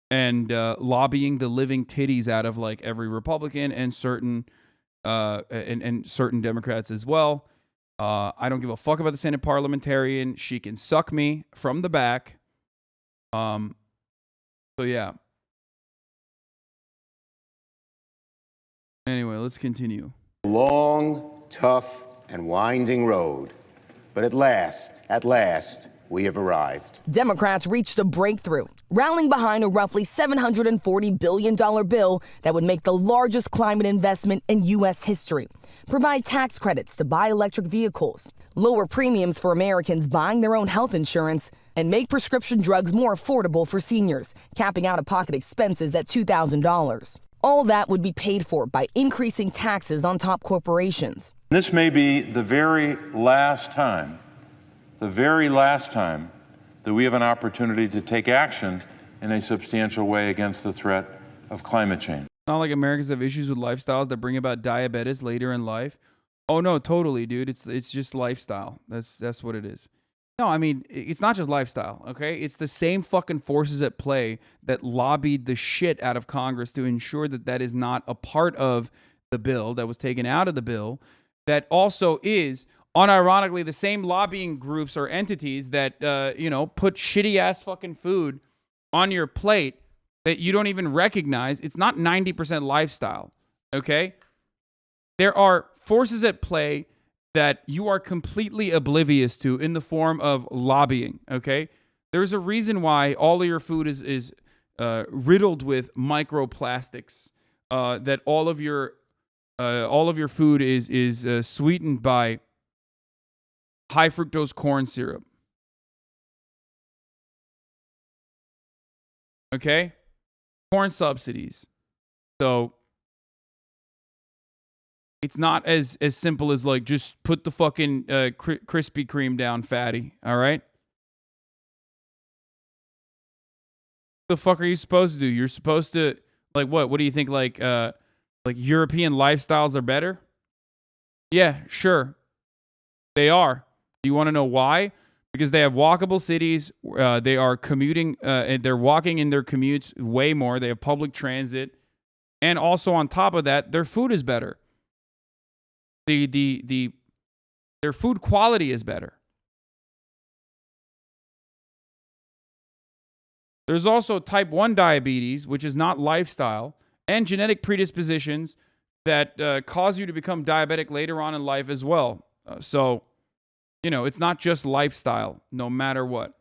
and lobbying the living titties out of like every Republican and certain certain Democrats as well. I don't give a fuck about the Senate parliamentarian. She can suck me from the back. So yeah. Anyway, let's continue. Long, tough, and winding road. But at last, we have arrived. Democrats reached a breakthrough, rallying behind a roughly $740 billion bill that would make the largest climate investment in U.S. history, provide tax credits to buy electric vehicles, lower premiums for Americans buying their own health insurance, and make prescription drugs more affordable for seniors, capping out-of-pocket expenses at $2,000. All that would be paid for by increasing taxes on top corporations. This may be the very last time that we have an opportunity to take action in a substantial way against the threat of climate change. Not like Americans have issues with lifestyles that bring about diabetes later in life. Oh no, totally, dude. It's just lifestyle. That's what it is. No, I mean, it's not just lifestyle, okay? It's the same fucking forces at play that lobbied the shit out of Congress to ensure that that is not a part of the bill that was taken out of the bill. That also is, unironically, the same lobbying groups or entities that, put shitty-ass fucking food on your plate that you don't even recognize. It's not 90% lifestyle, okay? There are forces at play that you are completely oblivious to in the form of lobbying, okay? There's a reason why all of your food is riddled with microplastics, that all of your food is sweetened by high fructose corn syrup. Okay? Corn subsidies. So it's not as simple as like just put the fucking Krispy Kreme down, fatty. All right? What the fuck are you supposed to do? You're supposed to like what? What do you think? Like European lifestyles are better? Yeah, sure. They are. Do you want to know why? Because they have walkable cities. They are commuting. And they're walking in their commutes way more. They have public transit. And also on top of that, their food is better. Their food quality is better. There's also type 1 diabetes, which is not lifestyle, and genetic predispositions that cause you to become diabetic later on in life as well. So, it's not just lifestyle, no matter what.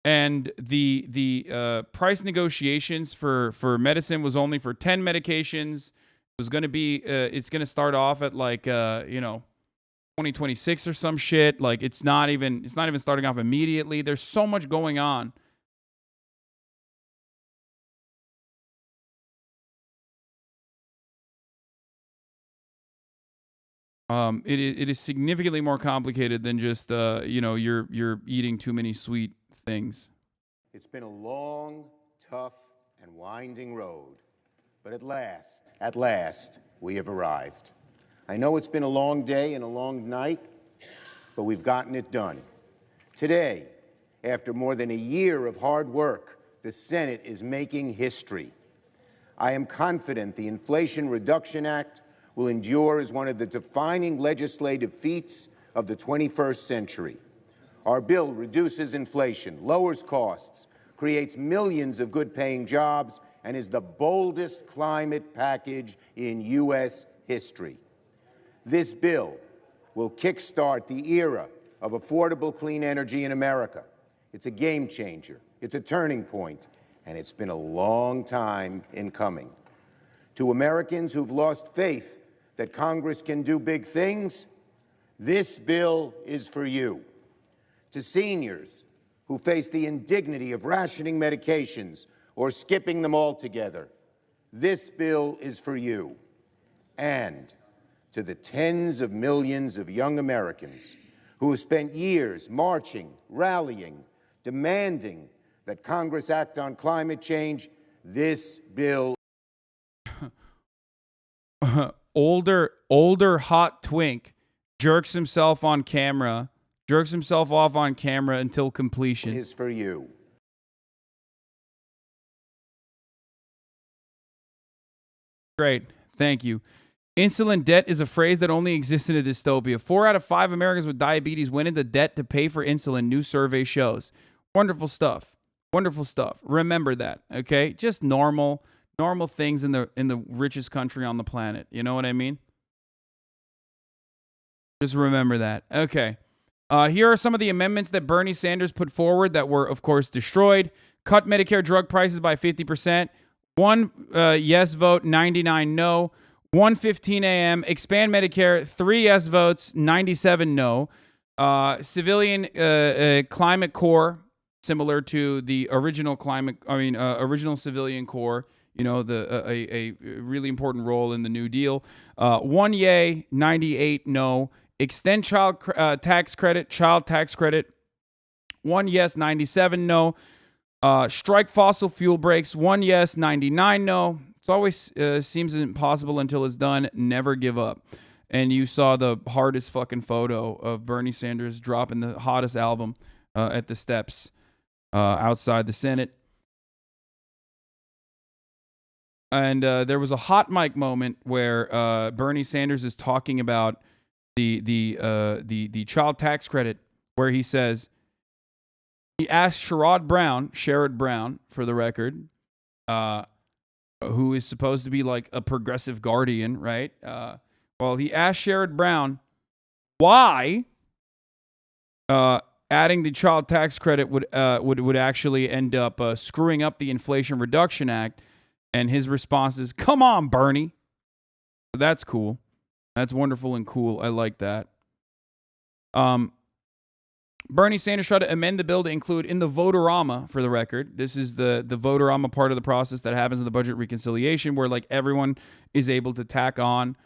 And the price negotiations for medicine was only for 10 medications. It was going to be, it's going to start off at 2026 or some shit. Like it's not even starting off immediately. There's so much going on. It is significantly more complicated than just you're eating too many sweet things. It's been a long, tough, and winding road, but at last, we have arrived. I know it's been a long day and a long night, but we've gotten it done. Today, after more than a year of hard work, the Senate is making history. I am confident the Inflation Reduction Act will endure as one of the defining legislative feats of the 21st century. Our bill reduces inflation, lowers costs, creates millions of good-paying jobs, and is the boldest climate package in U.S. history. This bill will kickstart the era of affordable clean energy in America. It's a game changer, it's a turning point, and it's been a long time in coming. To Americans who've lost faith that Congress can do big things, this bill is for you. To seniors who face the indignity of rationing medications or skipping them altogether, this bill is for you. And to the tens of millions of young Americans who have spent years marching, rallying, demanding that Congress act on climate change, this bill. older hot twink jerks himself off on camera until completion. Is for you. Great. Thank you. Insulin debt is a phrase that only exists in a dystopia. 4 out of 5 Americans with diabetes went into debt to pay for insulin, new survey shows. Wonderful stuff. Wonderful stuff. Remember that, okay? Just normal things in the richest country on the planet. You know what I mean? Just remember that. Okay. Here are some of the amendments that Bernie Sanders put forward that were, of course, destroyed. Cut Medicare drug prices by 50%. 1 yes vote, 99 no. 1:15 a.m. Expand Medicare. 3 yes votes, 97 no. Civilian Climate Corps, similar to the original original Civilian Corps. You know, a really important role in the New Deal. 1 yay, 98 no. Extend child tax credit. 1 yes, 97 no. Strike fossil fuel brakes. 1 yes, 99 no. It always seems impossible until it's done. Never give up. And you saw the hardest fucking photo of Bernie Sanders dropping the hottest album at the steps outside the Senate. And there was a hot mic moment where Bernie Sanders is talking about the child tax credit, where he says, he asked Sherrod Brown, for the record, who is supposed to be like a progressive guardian, right? Well, he asked Sherrod Brown why adding the child tax credit would actually end up screwing up the Inflation Reduction Act, and his response is, "Come on, Bernie." So that's cool. That's wonderful and cool. I like that. Bernie Sanders tried to amend the bill to include in the voterama, for the record. This is the voterama part of the process that happens in the budget reconciliation, where like everyone is able to tack on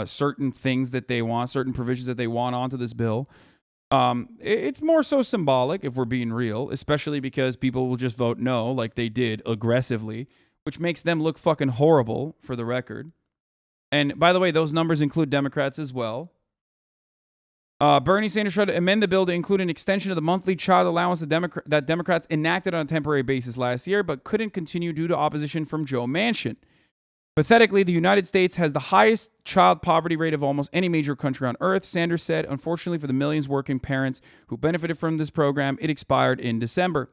certain things that they want, certain provisions that they want onto this bill. It's more so symbolic, if we're being real, especially because people will just vote no, like they did aggressively, which makes them look fucking horrible, for the record. And by the way, those numbers include Democrats as well. Bernie Sanders tried to amend the bill to include an extension of the monthly child allowance that Democrats enacted on a temporary basis last year, but couldn't continue due to opposition from Joe Manchin. Pathetically, the United States has the highest child poverty rate of almost any major country on earth, Sanders said. Unfortunately for the millions of working parents who benefited from this program, it expired in December.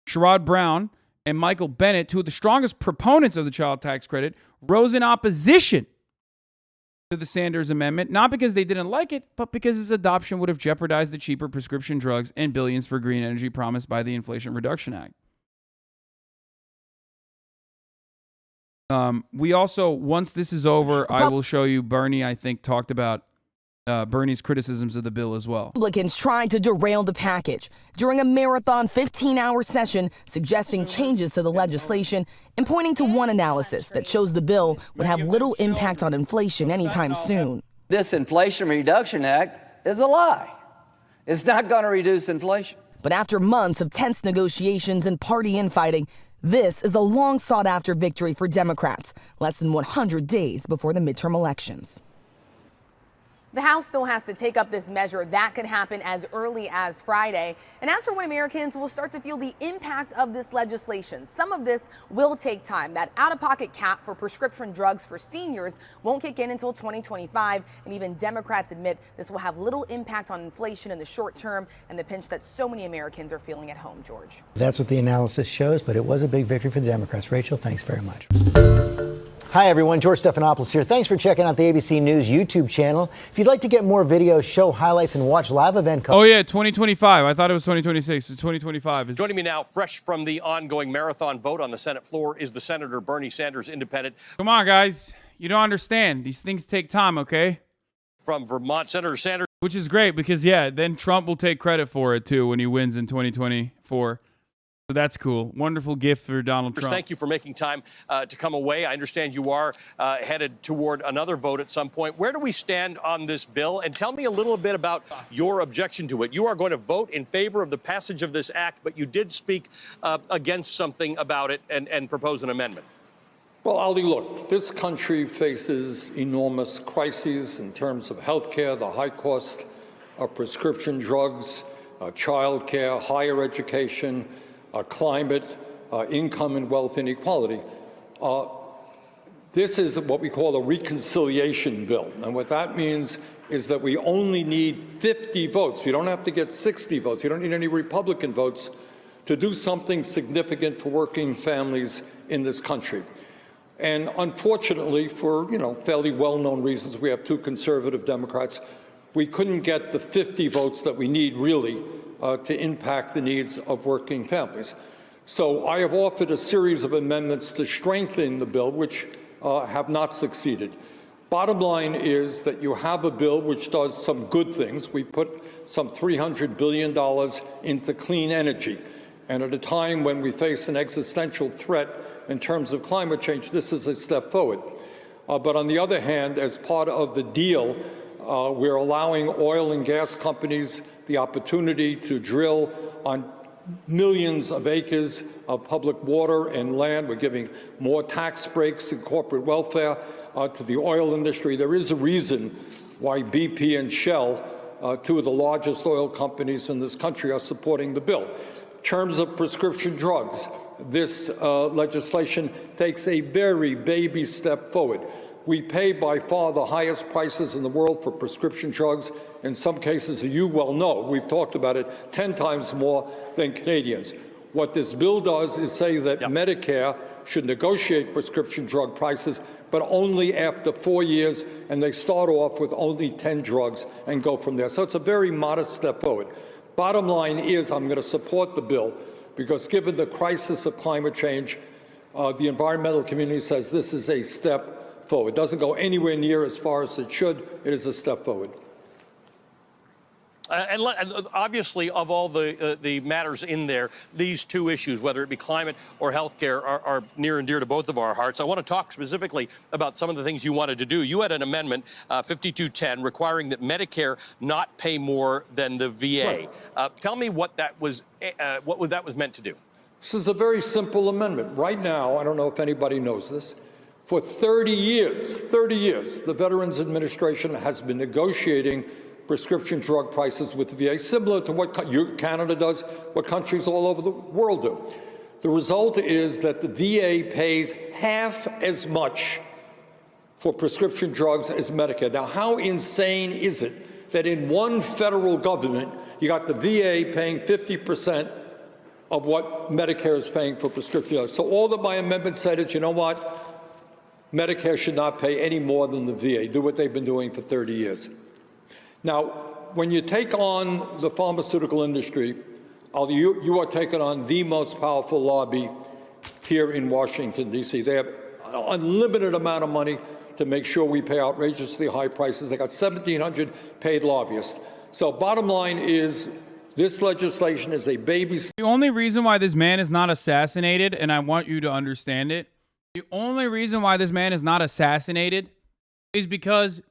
Sherrod Brown and Michael Bennet, two of the strongest proponents of the child tax credit, rose in opposition to the Sanders amendment, not because they didn't like it, but because its adoption would have jeopardized the cheaper prescription drugs and billions for green energy promised by the Inflation Reduction Act. We also, once this is over, I will show you Bernie, I think, talked about Bernie's criticisms of the bill as well. Republicans trying to derail the package during a marathon 15-hour session suggesting changes to the legislation and pointing to one analysis that shows the bill would have little impact on inflation anytime soon. This Inflation Reduction Act is a lie. It's not going to reduce inflation. But after months of tense negotiations and party infighting, this is a long sought-after victory for Democrats, less than 100 days before the midterm elections. The House still has to take up this measure. That could happen as early as Friday. And as for when Americans will start to feel the impact of this legislation, some of this will take time. That out-of-pocket cap for prescription drugs for seniors won't kick in until 2025. And even Democrats admit this will have little impact on inflation in the short term and the pinch that so many Americans are feeling at home, George. That's what the analysis shows, but it was a big victory for the Democrats. Rachel, thanks very much. Hi, everyone. George Stephanopoulos here. Thanks for checking out the ABC News YouTube channel. If you'd like to get more videos, show highlights, and watch live event coverage. Oh, yeah, 2025. I thought it was 2026. So 2025. Joining me now, fresh from the ongoing marathon vote on the Senate floor, is the Senator Bernie Sanders, independent. Come on, guys. You don't understand. These things take time, okay? From Vermont, Senator Sanders. Which is great because, yeah, then Trump will take credit for it, too, when he wins in 2024. So that's cool. Wonderful gift for Donald Trump. Thank you for making time to come away. I understand you are headed toward another vote at some point. Where do we stand on this bill? And tell me a little bit about your objection to it. You are going to vote in favor of the passage of this act, but you did speak against something about it and propose an amendment. Well, Ali, look, this country faces enormous crises in terms of health care, the high cost of prescription drugs, child care, higher education, climate, income and wealth inequality. This is what we call a reconciliation bill. And what that means is that we only need 50 votes. You don't have to get 60 votes. You don't need any Republican votes to do something significant for working families in this country. And unfortunately, for fairly well-known reasons, we have two conservative Democrats. We couldn't get the 50 votes that we need, really, to impact the needs of working families. So I have offered a series of amendments to strengthen the bill, which have not succeeded. Bottom line is that you have a bill which does some good things. We put some $300 billion into clean energy. And at a time when we face an existential threat in terms of climate change, this is a step forward. But on the other hand, as part of the deal, we're allowing oil and gas companies the opportunity to drill on millions of acres of public water and land. We're giving more tax breaks and corporate welfare to the oil industry. There is a reason why BP and Shell, two of the largest oil companies in this country, are supporting the bill. In terms of prescription drugs, this legislation takes a very baby step forward. We pay by far the highest prices in the world for prescription drugs. In some cases, you well know, we've talked about it, 10 times more than Canadians. What this bill does is say that Medicare should negotiate prescription drug prices, but only after 4 years, and they start off with only 10 drugs and go from there. So it's a very modest step forward. Bottom line is I'm going to support the bill because given the crisis of climate change, the environmental community says this is a step forward. It doesn't go anywhere near as far as it should. It is a step forward. And obviously, of all the matters in there, these two issues, whether it be climate or health care, are near and dear to both of our hearts. I want to talk specifically about some of the things you wanted to do. You had an amendment, 5210, requiring that Medicare not pay more than the VA. Right. Tell me what that was meant to do. This is a very simple amendment. Right now, I don't know if anybody knows this, for 30 years, the Veterans Administration has been negotiating prescription drug prices with the VA, similar to what Canada does, what countries all over the world do. The result is that the VA pays half as much for prescription drugs as Medicare. Now, how insane is it that in one federal government, you got the VA paying 50% of what Medicare is paying for prescription drugs? So all that my amendment said is, you know what? Medicare should not pay any more than the VA. Do what they've been doing for 30 years. Now, when you take on the pharmaceutical industry, you are taking on the most powerful lobby here in Washington, D.C. They have an unlimited amount of money to make sure we pay outrageously high prices. They got 1,700 paid lobbyists. So bottom line is, this legislation is a baby step. The only reason why this man is not assassinated, and I want you to understand it, the only reason why this man is not assassinated is because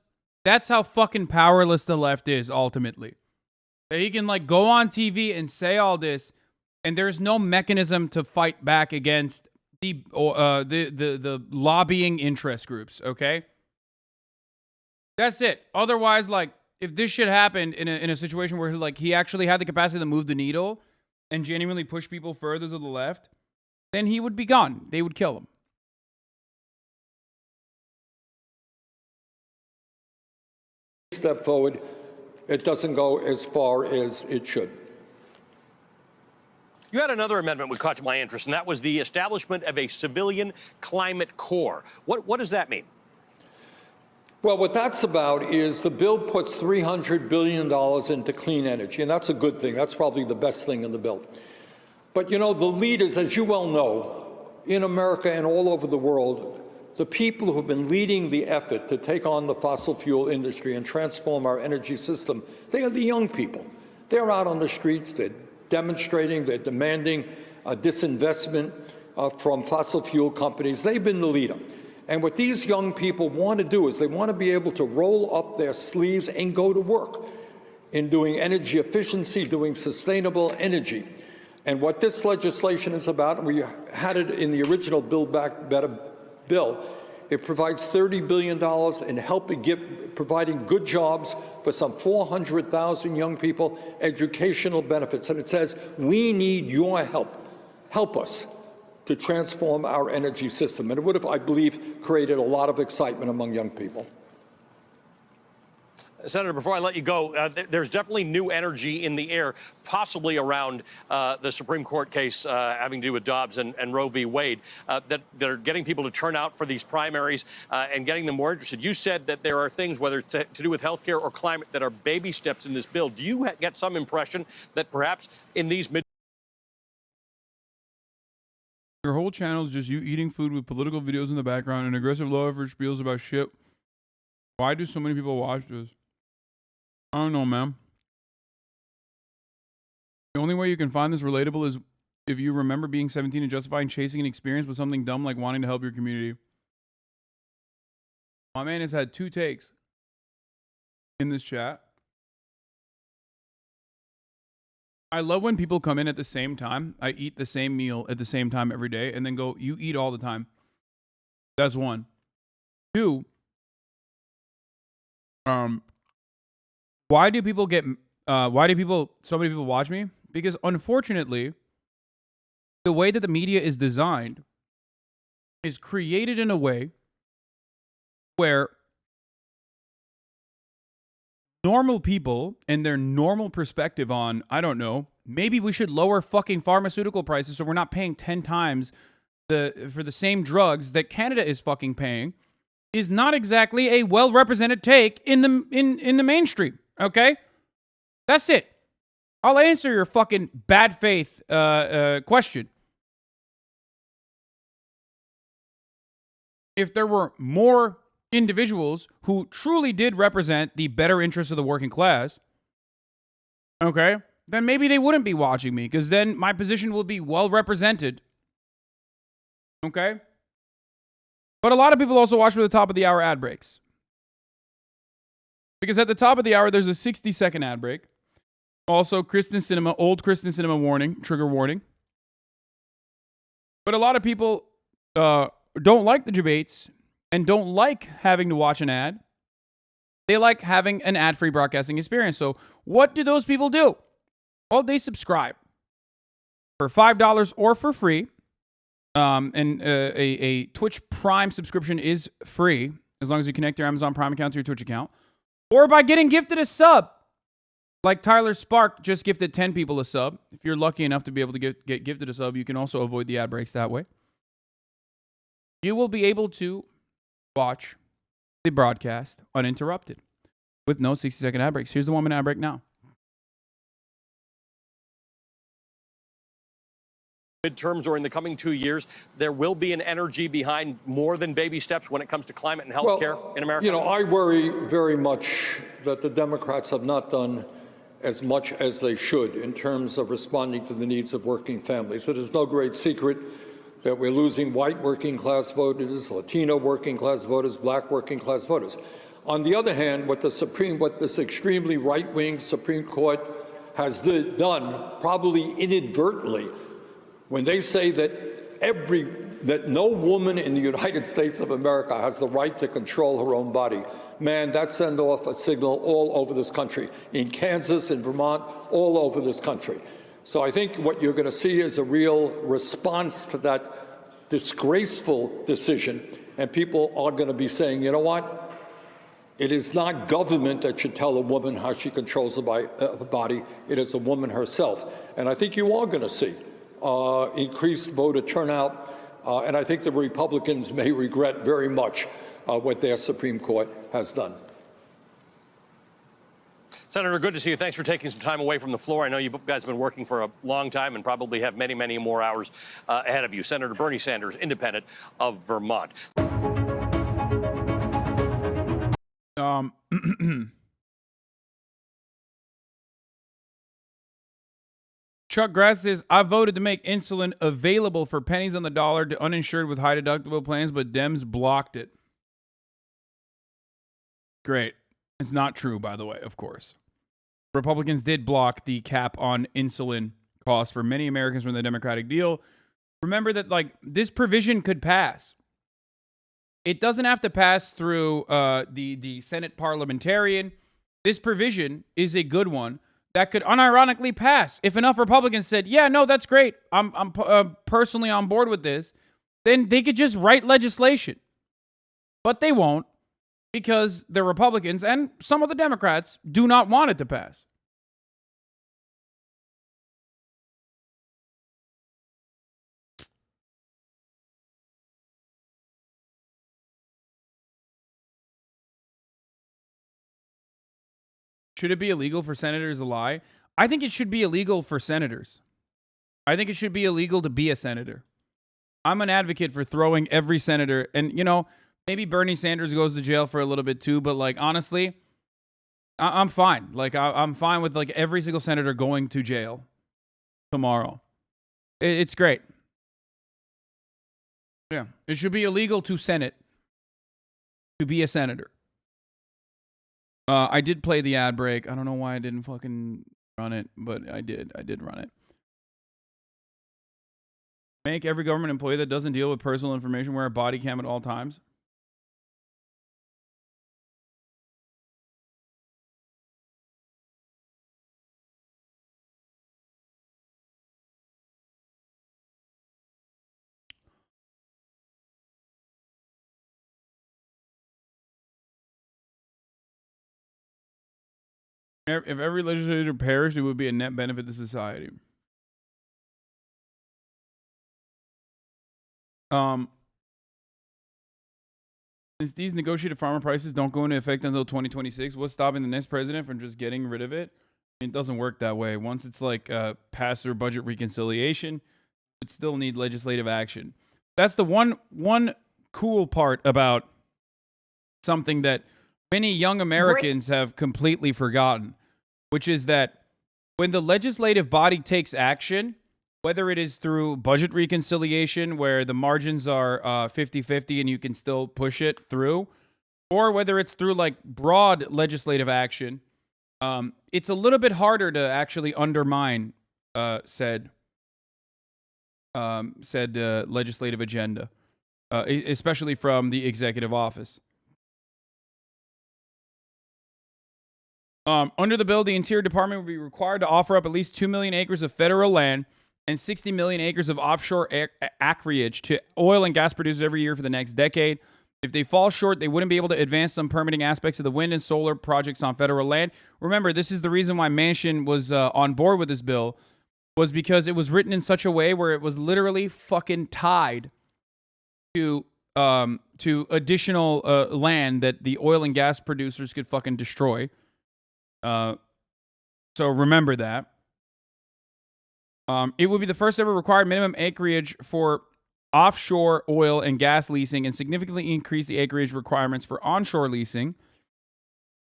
that's how fucking powerless the left is, ultimately. That he can, like, go on TV and say all this, and there's no mechanism to fight back against the lobbying interest groups, okay? That's it. Otherwise, like, if this shit happened in a situation where, like, he actually had the capacity to move the needle and genuinely push people further to the left, then he would be gone. They would kill him. Step forward, it doesn't go as far as it should. You had another amendment which caught my interest, and that was the establishment of a civilian climate corps. What does that mean? Well, what that's about is the bill puts $300 billion into clean energy, and that's a good thing. That's probably the best thing in the bill. But, you know, the leaders, as you well know, in America and all over the world, the people who have been leading the effort to take on the fossil fuel industry and transform our energy system, they are the young people. They're out on the streets, they're demonstrating, they're demanding disinvestment from fossil fuel companies. They've been the leader. And what these young people want to do is they want to be able to roll up their sleeves and go to work in doing energy efficiency, doing sustainable energy. And what this legislation is about, and we had it in the original Build Back Better bill, it provides $30 billion in providing good jobs for some 400,000 young people, educational benefits. And it says, we need your help. Help us. to transform our energy system. And it would have, I believe, created a lot of excitement among young people. Senator, before I let you go, there's definitely new energy in the air, possibly around the Supreme Court case having to do with Dobbs and Roe v. Wade, that are getting people to turn out for these primaries and getting them more interested. You said that there are things, whether it's to do with healthcare or climate, that are baby steps in this bill. Do you get some impression that perhaps in these Your whole channel is just you eating food with political videos in the background and aggressive low-effort spiels about shit? Why do so many people watch this? I don't know, man. The only way you can find this relatable is if you remember being 17 and justifying chasing an experience with something dumb like wanting to help your community. My man has had 2 takes in this chat. I love when people come in at the same time. I eat the same meal at the same time every day and then go, you eat all the time. That's 1. 2, why do so many people watch me? Because unfortunately, the way that the media is designed is created in a way where normal people and their normal perspective on, I don't know, maybe we should lower fucking pharmaceutical prices so we're not paying 10 times for the same drugs that Canada is fucking paying, is not exactly a well-represented take in the mainstream. Okay? That's it. I'll answer your fucking bad faith question. If there were more individuals who truly did represent the better interests of the working class, okay, then maybe they wouldn't be watching me, because then my position will be well represented. Okay? But a lot of people also watch for the top of the hour ad breaks. Because at the top of the hour, there's a 60-second ad break. Also, Kristen Cinema, old Kristen Cinema warning, trigger warning. But a lot of people don't like the debates and don't like having to watch an ad. They like having an ad-free broadcasting experience. So what do those people do? Well, they subscribe for $5 or for free. And a Twitch Prime subscription is free as long as you connect your Amazon Prime account to your Twitch account. Or by getting gifted a sub. Like Tyler Spark just gifted 10 people a sub. If you're lucky enough to be able to get gifted a sub, you can also avoid the ad breaks that way. You will be able to watch the broadcast uninterrupted with no 60-second ad breaks. Here's the 1-minute ad break now. midterms or in the coming 2 years, there will be an energy behind more than baby steps when it comes to climate and health care in America? You know, I worry very much that the Democrats have not done as much as they should in terms of responding to the needs of working families. It is no great secret that we're losing white working class voters, Latino working class voters, black working class voters. On the other hand, what this extremely right-wing Supreme Court has done, probably inadvertently, when they say that no woman in the United States of America has the right to control her own body, man, that sends off a signal all over this country, in Kansas, in Vermont, all over this country. So I think what you're going to see is a real response to that disgraceful decision, and people are going to be saying, you know what? It is not government that should tell a woman how she controls her body. It is a woman herself. And I think you are going to see increased voter turnout, and I think the Republicans may regret very much what their Supreme Court has done. Senator, good to see you. Thanks for taking some time away from the floor. I know you guys have been working for a long time and probably have many, many more hours ahead of you. Senator Bernie Sanders, independent of Vermont. Chuck Grass says, I voted to make insulin available for pennies on the dollar to uninsured with high deductible plans, but Dems blocked it. Great. It's not true, by the way, of course. Republicans did block the cap on insulin costs for many Americans from the Democratic deal. Remember that, this provision could pass. It doesn't have to pass through the Senate parliamentarian. This provision is a good one that could unironically pass. If enough Republicans said, yeah, no, that's great, I'm personally on board with this, then they could just write legislation. But they won't, because the Republicans and some of the Democrats do not want it to pass. Should it be illegal for senators to lie? I think it should be illegal for senators. I think it should be illegal to be a senator. I'm an advocate for throwing every senator, and, you know, maybe Bernie Sanders goes to jail for a little bit too, but, like, honestly, I'm fine. Like, I'm fine with, like, every single senator going to jail tomorrow. It's great. Yeah. It should be illegal to Senate, to be a senator. I did play the ad break. I don't know why I didn't fucking run it, but I did. I did run it. Make every government employee that doesn't deal with personal information wear a body cam at all times. If every legislator perished, it would be a net benefit to society. Since these negotiated farmer prices don't go into effect until 2026, what's stopping the next president from just getting rid of it? It doesn't work that way. Once it's like passed through budget reconciliation, it still need legislative action. That's the one cool part about something that many young Americans have completely forgotten, which is that when the legislative body takes action, whether it is through budget reconciliation where the margins are 50-50 and you can still push it through, or whether it's through like broad legislative action, it's a little bit harder to actually undermine said legislative agenda, especially from the executive office. Under the bill, the Interior Department will be required to offer up at least 2 million acres of federal land and 60 million acres of offshore acreage to oil and gas producers every year for the next decade. If they fall short, they wouldn't be able to advance some permitting aspects of the wind and solar projects on federal land. Remember, this is the reason why Manchin was on board with this bill, was because it was written in such a way where it was literally fucking tied to additional land that the oil and gas producers could fucking destroy. So remember that. It would be the first ever required minimum acreage for offshore oil and gas leasing and significantly increase the acreage requirements for onshore leasing.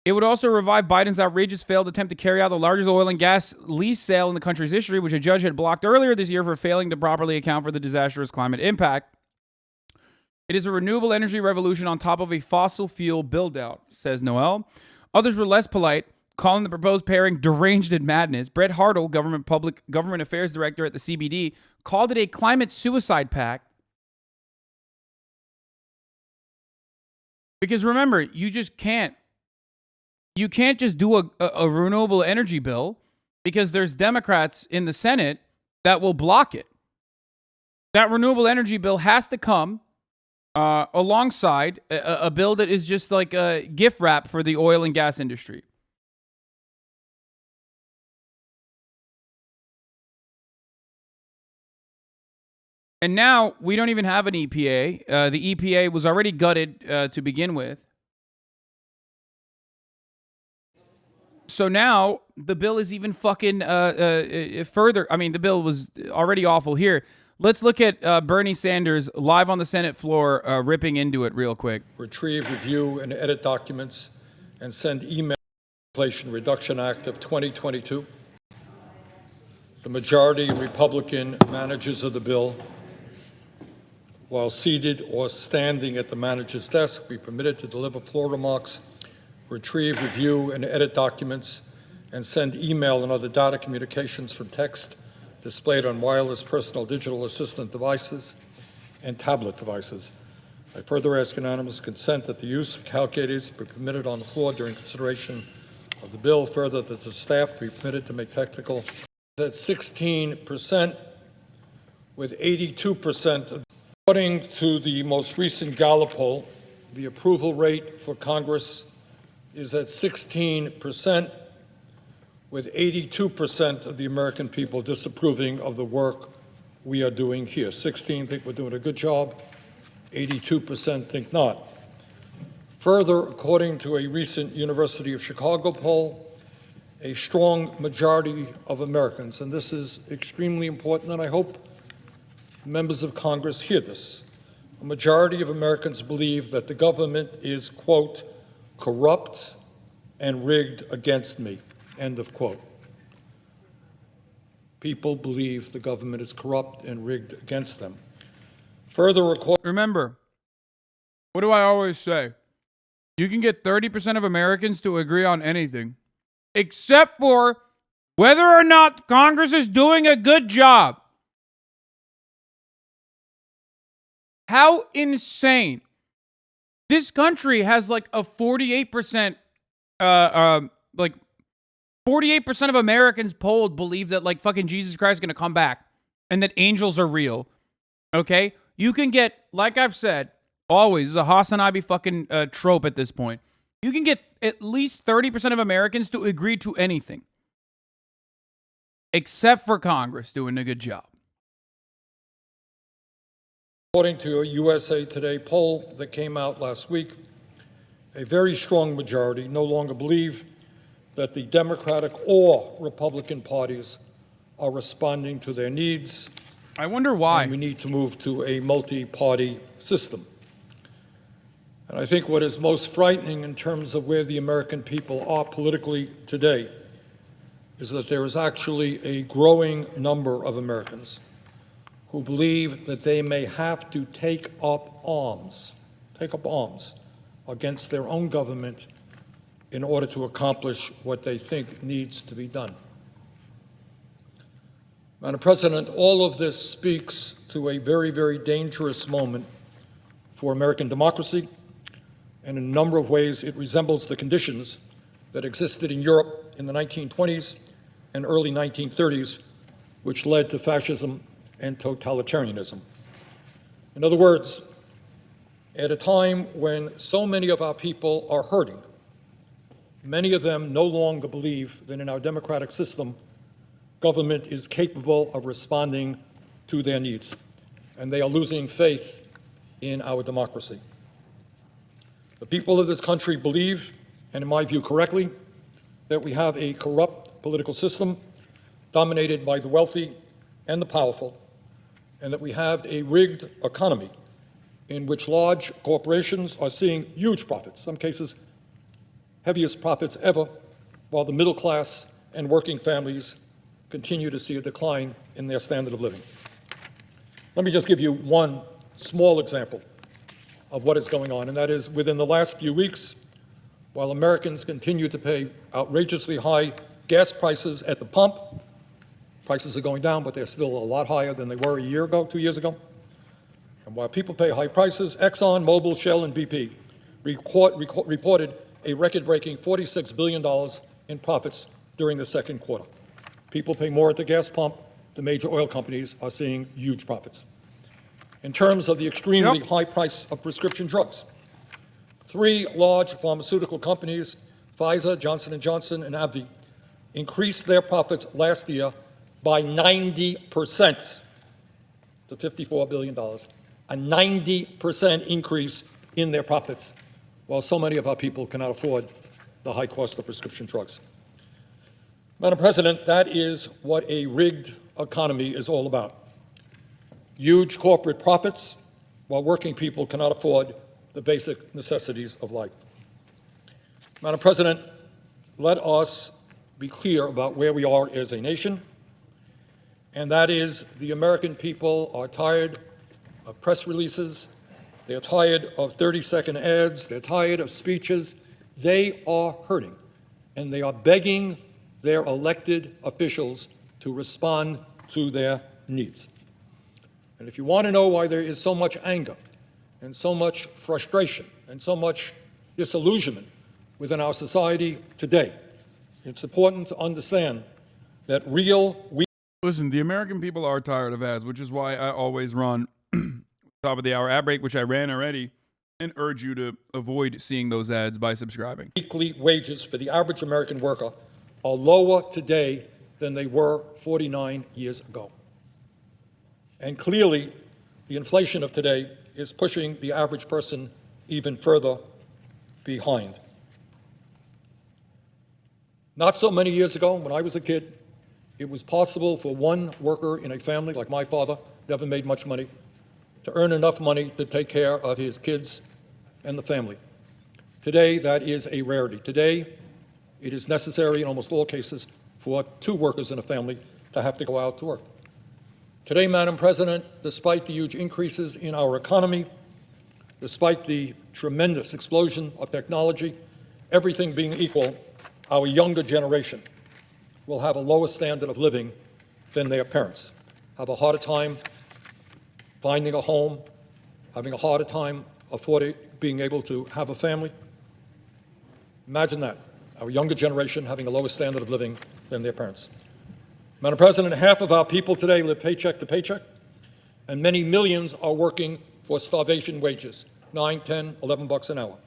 It would also revive Biden's outrageous failed attempt to carry out the largest oil and gas lease sale in the country's history, which a judge had blocked earlier this year for failing to properly account for the disastrous climate impact. It is a renewable energy revolution on top of a fossil fuel build-out, says Noel. Others were less polite, calling the proposed pairing deranged and madness. Brett Hartle, government affairs director at the CBD, called it a climate suicide pact. Because remember, you can't just do a renewable energy bill because there's Democrats in the Senate that will block it. That renewable energy bill has to come alongside a bill that is just like a gift wrap for the oil and gas industry. And now we don't even have an EPA. The EPA was already gutted to begin with. So now the bill is even fucking further. I mean, the bill was already awful here. Let's look at Bernie Sanders live on the Senate floor ripping into it real quick. Retrieve, review, and edit documents and send email to the Inflation Reduction Act of 2022. The majority Republican managers of the bill, while seated or standing at the manager's desk, be permitted to deliver floor remarks, retrieve, review, and edit documents, and send email and other data communications from text displayed on wireless personal digital assistant devices and tablet devices. I further ask unanimous consent that the use of calculators be permitted on the floor during consideration of the bill. Further, that the staff be permitted to make technical at 16%, with 82%. According to the most recent Gallup poll, the approval rate for Congress is at 16%, with 82% of the American people disapproving of the work we are doing here. 16 think we're doing a good job, 82% think not. Further, according to a recent University of Chicago poll, a strong majority of Americans, and this is extremely important, and I hope members of Congress hear this, a majority of Americans believe that the government is, quote, corrupt and rigged against me, end of quote. People believe the government is corrupt and rigged against them. Further, remember, what do I always say? You can get 30% of Americans to agree on anything, except for whether or not Congress is doing a good job. How insane. This country has like a 48%, 48% of Americans polled believe that like fucking Jesus Christ is going to come back and that angels are real. Okay? You can get, like I've said, always, it's a HasanAbi fucking trope at this point. You can get at least 30% of Americans to agree to anything. Except for Congress doing a good job. According to a USA Today poll that came out last week, a very strong majority no longer believe that the Democratic or Republican parties are responding to their needs. I wonder why. And we need to move to a multi-party system. And I think what is most frightening in terms of where the American people are politically today is that there is actually a growing number of Americans who believe that they may have to take up arms against their own government in order to accomplish what they think needs to be done. Madam President, all of this speaks to a very, very dangerous moment for American democracy, and in a number of ways it resembles the conditions that existed in Europe in the 1920s and early 1930s, which led to fascism and totalitarianism. In other words, at a time when so many of our people are hurting, many of them no longer believe that in our democratic system, government is capable of responding to their needs, and they are losing faith in our democracy. The people of this country believe, and in my view correctly, that we have a corrupt political system dominated by the wealthy and the powerful, and that we have a rigged economy in which large corporations are seeing huge profits, some cases heaviest profits ever, while the middle class and working families continue to see a decline in their standard of living. Let me just give you one small example of what is going on, and that is within the last few weeks, while Americans continue to pay outrageously high gas prices at the pump, prices are going down, but they're still a lot higher than they were a year ago, 2 years ago. And while people pay high prices, Exxon, Mobil, Shell, and BP reported a record-breaking $46 billion in profits during the second quarter. People pay more at the gas pump. The major oil companies are seeing huge profits. In terms of the extremely high price of prescription drugs, 3 large pharmaceutical companies, Pfizer, Johnson & Johnson, and AbbVie, increased their profits last year by 90% to $54 billion, a 90% increase in their profits, while so many of our people cannot afford the high cost of prescription drugs. Madam President, that is what a rigged economy is all about. Huge corporate profits, while working people cannot afford the basic necessities of life. Madam President, let us be clear about where we are as a nation, and that is the American people are tired of press releases, they're tired of 30-second ads, they're tired of speeches. They are hurting, and they are begging their elected officials to respond to their needs. And if you want to know why there is so much anger and so much frustration and so much disillusionment within our society today, It's important to understand that Listen, the American people are tired of ads, which is why I always run top of the hour ad break, which I ran already, and urge you to avoid seeing those ads by subscribing. weekly wages for the average American worker are lower today than they were 49 years ago. And clearly, the inflation of today is pushing the average person even further behind. Not so many years ago, when I was a kid, it was possible for one worker in a family, like my father, never made much money, to earn enough money to take care of his kids and the family. Today, that is a rarity. Today, it is necessary in almost all cases for two workers in a family to have to go out to work. Today, Madam President, despite the huge increases in our economy, despite the tremendous explosion of technology, everything being equal, our younger generation will have a lower standard of living than their parents, have a harder time finding a home, having a harder time affording, being able to have a family. Imagine that, our younger generation having a lower standard of living than their parents. Madam President, half of our people today live paycheck to paycheck, and many millions are working for starvation wages, 9, 10, 11 bucks an hour.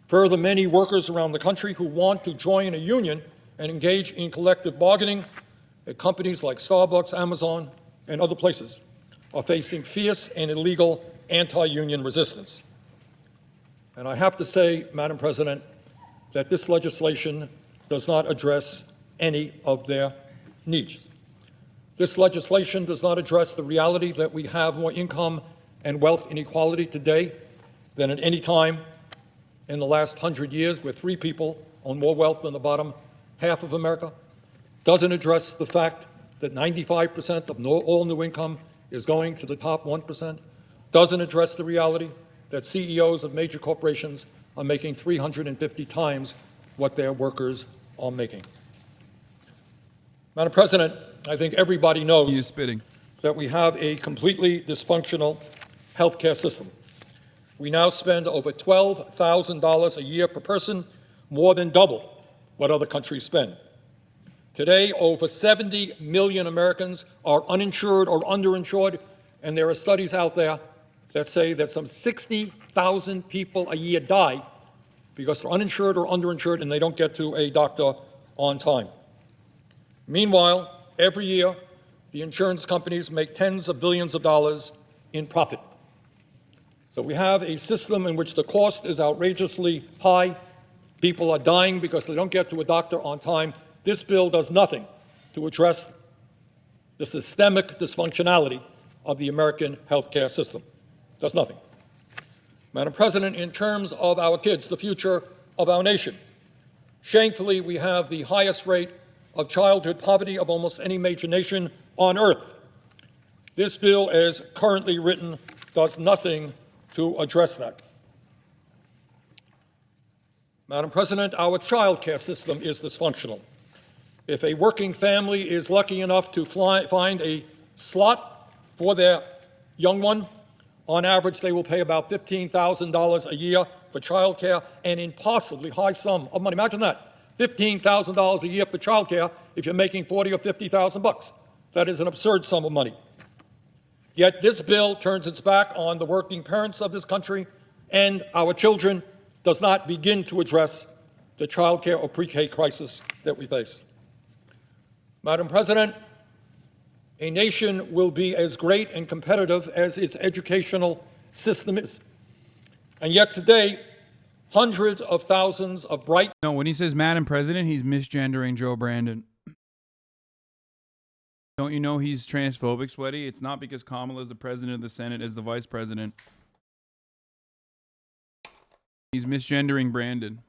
Further, many workers around the country who want to join a union and engage in collective bargaining at companies like Starbucks, Amazon, and other places are facing fierce and illegal anti-union resistance. And I have to say, Madam President, that this legislation does not address any of their needs. This legislation does not address the reality that we have more income and wealth inequality today than at any time in the last 100 years, where 3 people own more wealth than the bottom half of America. Doesn't address the fact that 95% of all new income is going to the top 1%. Doesn't address the reality that CEOs of major corporations are making 350 times what their workers are making. Madam President, I think everybody knows that we have a completely dysfunctional healthcare system. We now spend over $12,000 a year per person, more than double what other countries spend. Today, over 70 million Americans are uninsured or underinsured, and there are studies out there that say that some 60,000 people a year die because they're uninsured or underinsured and they don't get to a doctor on time. Meanwhile, every year, the insurance companies make tens of billions of dollars in profit. So we have a system in which the cost is outrageously high. People are dying because they don't get to a doctor on time. This bill does nothing to address the systemic dysfunctionality of the American healthcare system. Does nothing. Madam President, in terms of our kids, the future of our nation, shamefully, we have the highest rate of childhood poverty of almost any major nation on earth. This bill, as currently written, does nothing to address that. Madam President, our child care system is dysfunctional. If a working family is lucky enough to find a slot for their young one, on average, they will pay about $15,000 a year for child care, and an impossibly high sum of money. Imagine that, $15,000 a year for child care if you're making 40 or 50,000 bucks. That is an absurd sum of money. Yet this bill turns its back on the working parents of this country and our children, does not begin to address the child care or pre-K crisis that we face. Madam President, a nation will be as great and competitive as its educational system is. And yet today, hundreds of thousands of bright... No, when he says Madam President, he's misgendering Joe Brandon. Don't you know he's transphobic, Sweaty? It's not because Kamala is the president of the Senate as the vice president. He's misgendering Brandon.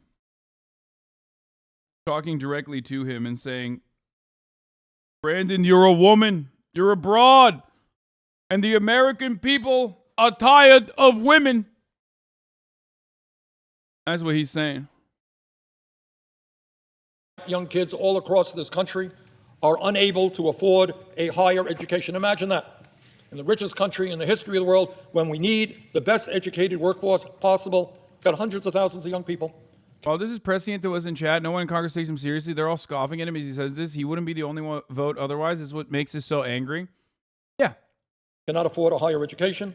Talking directly to him and saying, Brandon, you're a woman. You're a broad. And the American people are tired of women. That's what he's saying. Young kids all across this country are unable to afford a higher education. Imagine that. In the richest country in the history of the world, when we need the best educated workforce possible, got hundreds of thousands of young people Oh, this is prescient that was in chat. No one in Congress takes him seriously. They're all scoffing at him as he says this. He wouldn't be the only one vote otherwise. Is what makes this so angry. Yeah. Cannot afford a higher education.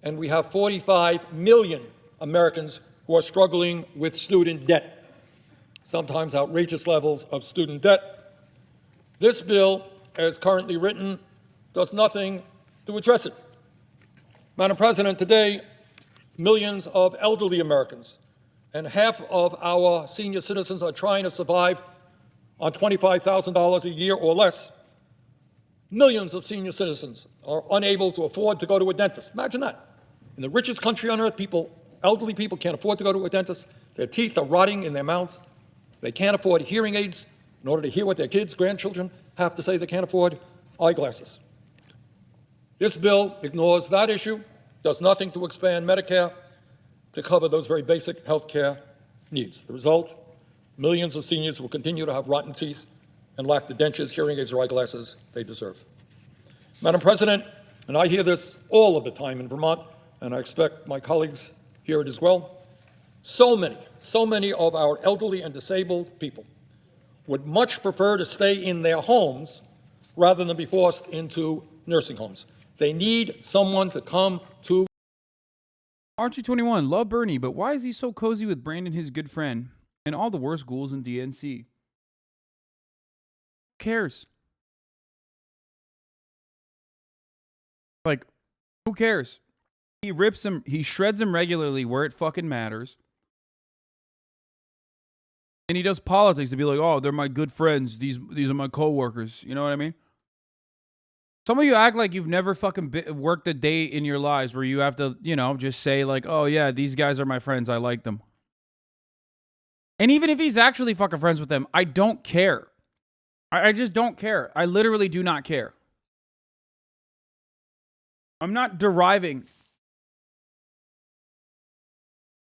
And we have 45 million Americans who are struggling with student debt, sometimes outrageous levels of student debt. This bill, as currently written, does nothing to address it. Madam President, today, millions of elderly Americans and half of our senior citizens are trying to survive on $25,000 a year or less. Millions of senior citizens are unable to afford to go to a dentist. Imagine that. In the richest country on earth, elderly people can't afford to go to a dentist. Their teeth are rotting in their mouths. They can't afford hearing aids in order to hear what their kids, grandchildren have to say. They can't afford eyeglasses. This bill ignores that issue, does nothing to expand Medicare to cover those very basic health care needs. The result, millions of seniors will continue to have rotten teeth and lack the dentures, hearing aids, or eyeglasses they deserve. Madam President, and I hear this all of the time in Vermont, and I expect my colleagues hear it as well, so many of our elderly and disabled people would much prefer to stay in their homes rather than be forced into nursing homes. They need someone to come to. Archie21, love Bernie, but why is he so cozy with Brandon, his good friend, and all the worst ghouls in DNC? Who cares? Like, who cares? He rips him, he shreds him regularly where it fucking matters. And he does politics to be like, oh, they're my good friends. These are my coworkers. You know what I mean? Some of you act like you've never fucking worked a day in your lives where you have to, you know, just say like, oh yeah, these guys are my friends. I like them. And even if he's actually fucking friends with them, I don't care. I just don't care. I literally do not care. I'm not deriving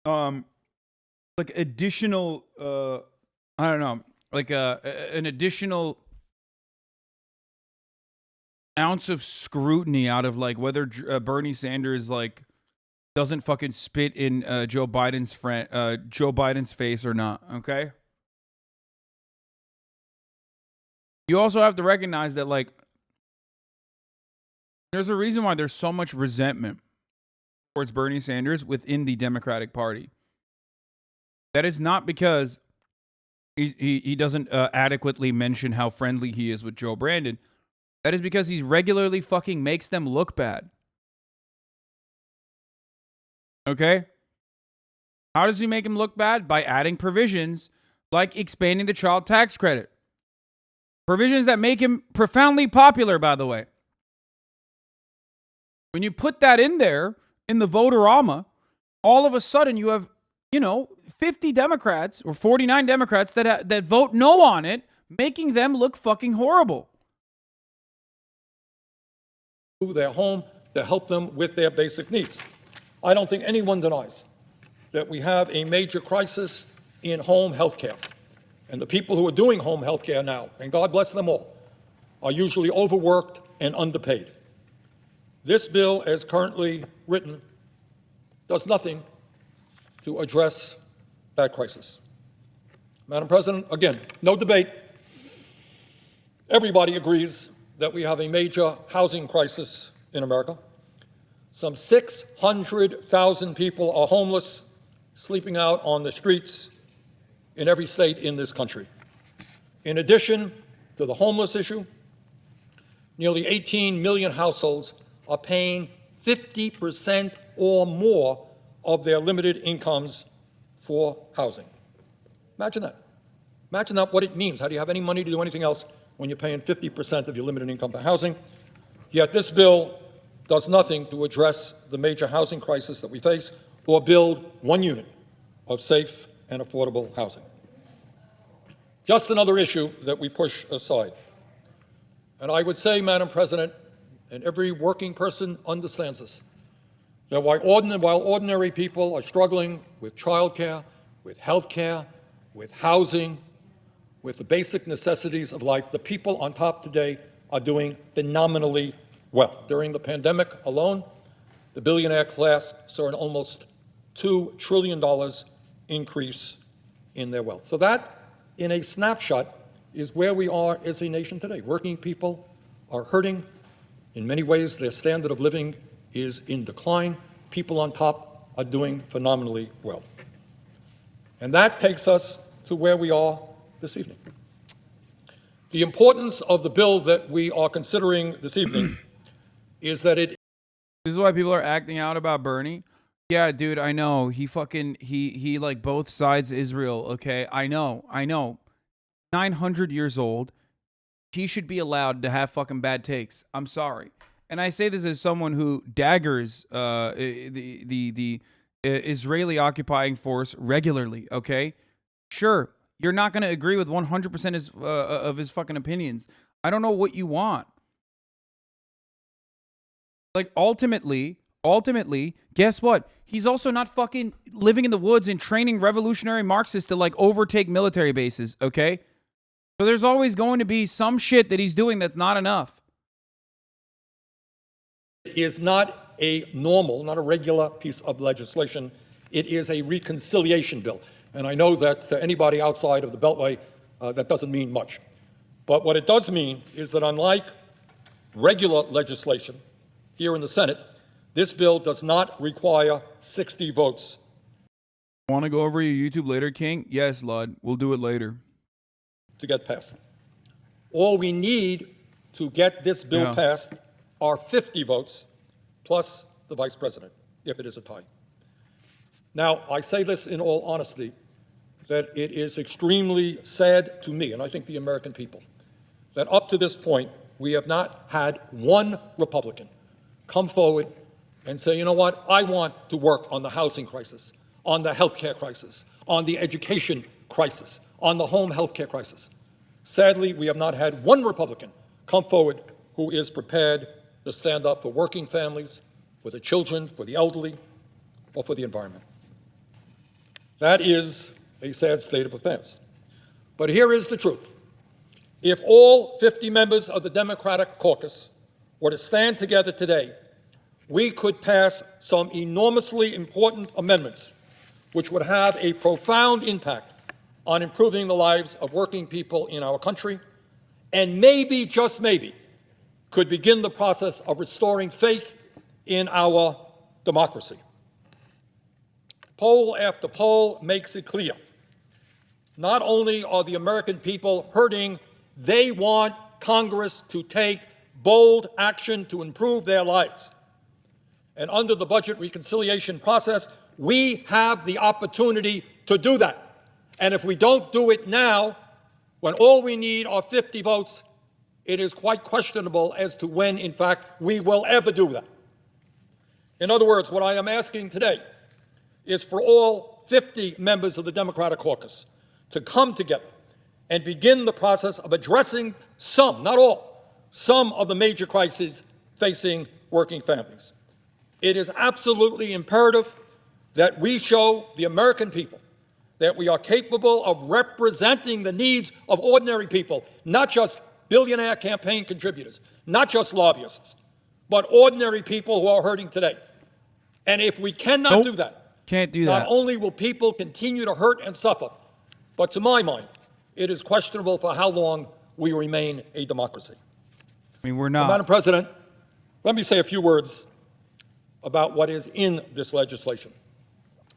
like additional I don't know, like an additional ounce of scrutiny out of like whether Bernie Sanders like doesn't fucking spit in Joe Biden's face or not, okay? You also have to recognize that like there's a reason why there's so much resentment towards Bernie Sanders within the Democratic Party. That is not because he doesn't adequately mention how friendly he is with Joe Brandon. That is because he regularly fucking makes them look bad. Okay? How does he make him look bad? By adding provisions like expanding the child tax credit. Provisions that make him profoundly popular, by the way. When you put that in there, in the voterama, all of a sudden you have, 50 Democrats or 49 Democrats that vote no on it, making them look fucking horrible. Their home to help them with their basic needs. I don't think anyone denies that we have a major crisis in home health care. And the people who are doing home health care now, and God bless them all, are usually overworked and underpaid. This bill, as currently written, does nothing to address that crisis. Madam President, again, no debate. Everybody agrees that we have a major housing crisis in America. Some 600,000 people are homeless, sleeping out on the streets in every state in this country. In addition to the homeless issue, nearly 18 million households are paying 50% or more of their limited incomes for housing. Imagine that. Imagine that, what it means. How do you have any money to do anything else when you're paying 50% of your limited income for housing? Yet this bill does nothing to address the major housing crisis that we face or build one unit of safe and affordable housing. Just another issue that we push aside. And I would say, Madam President, and every working person understands this, that while ordinary people are struggling with childcare, with health care, with housing, with the basic necessities of life, the people on top today are doing phenomenally well. During the pandemic alone, the billionaire class saw an almost $2 trillion increase in their wealth. So that, in a snapshot, is where we are as a nation today. Working people are hurting. In many ways, their standard of living is in decline. People on top are doing phenomenally well. And that takes us to where we are this evening. The importance of the bill that we are considering this evening is that it... This is why people are acting out about Bernie. Yeah, dude, I know. He like both sides Israel, okay? I know. 900 years old. He should be allowed to have fucking bad takes. I'm sorry. And I say this as someone who daggers the Israeli occupying force regularly, okay? Sure, you're not going to agree with 100% of his fucking opinions. I don't know what you want. Like, ultimately, guess what? He's also not fucking living in the woods and training revolutionary Marxists to, like, overtake military bases, okay? So there's always going to be some shit that he's doing that's not enough. It is not a normal, not a regular piece of legislation. It is a reconciliation bill. And I know that to anybody outside of the Beltway, that doesn't mean much. But what it does mean is that unlike regular legislation here in the Senate, this bill does not require 60 votes. Want to go over your YouTube later, King? Yes, Lud. We'll do it later. To get passed. All we need to get this bill passed are 50 votes plus the vice president, if it is a tie. Now, I say this in all honesty, that it is extremely sad to me, and I think the American people, that up to this point, we have not had one Republican come forward and say, you know what, I want to work on the housing crisis, on the health care crisis, on the education crisis, on the home health care crisis. Sadly, we have not had one Republican come forward who is prepared to stand up for working families, for the children, for the elderly, or for the environment. That is a sad state of affairs. But here is the truth. If all 50 members of the Democratic caucus were to stand together today, we could pass some enormously important amendments which would have a profound impact on improving the lives of working people in our country, and maybe, just maybe, could begin the process of restoring faith in our democracy. Poll after poll makes it clear. Not only are the American people hurting, they want Congress to take bold action to improve their lives. And under the budget reconciliation process, we have the opportunity to do that. And if we don't do it now, when all we need are 50 votes, it is quite questionable as to when, in fact, we will ever do that. In other words, what I am asking today is for all 50 members of the Democratic caucus to come together and begin the process of addressing some, not all, some of the major crises facing working families. It is absolutely imperative that we show the American people that we are capable of representing the needs of ordinary people, not just billionaire campaign contributors, not just lobbyists, but ordinary people who are hurting today. And if we cannot do that, can't do that. Not only will people continue to hurt and suffer, but to my mind, it is questionable for how long we remain a democracy. I mean, we're not. Madam President, let me say a few words about what is in this legislation.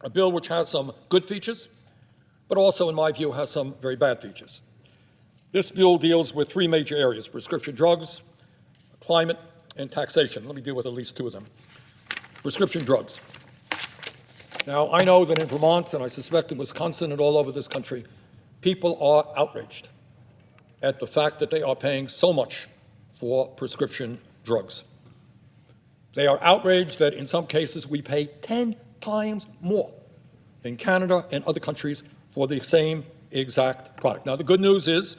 A bill which has some good features, but also, in my view, has some very bad features. This bill deals with three major areas: prescription drugs, climate, and taxation. Let me deal with at least two of them. Prescription drugs. Now, I know that in Vermont, and I suspect in Wisconsin and all over this country, people are outraged at the fact that they are paying so much for prescription drugs. They are outraged that in some cases we pay 10 times more than Canada and other countries for the same exact product. Now, the good news is,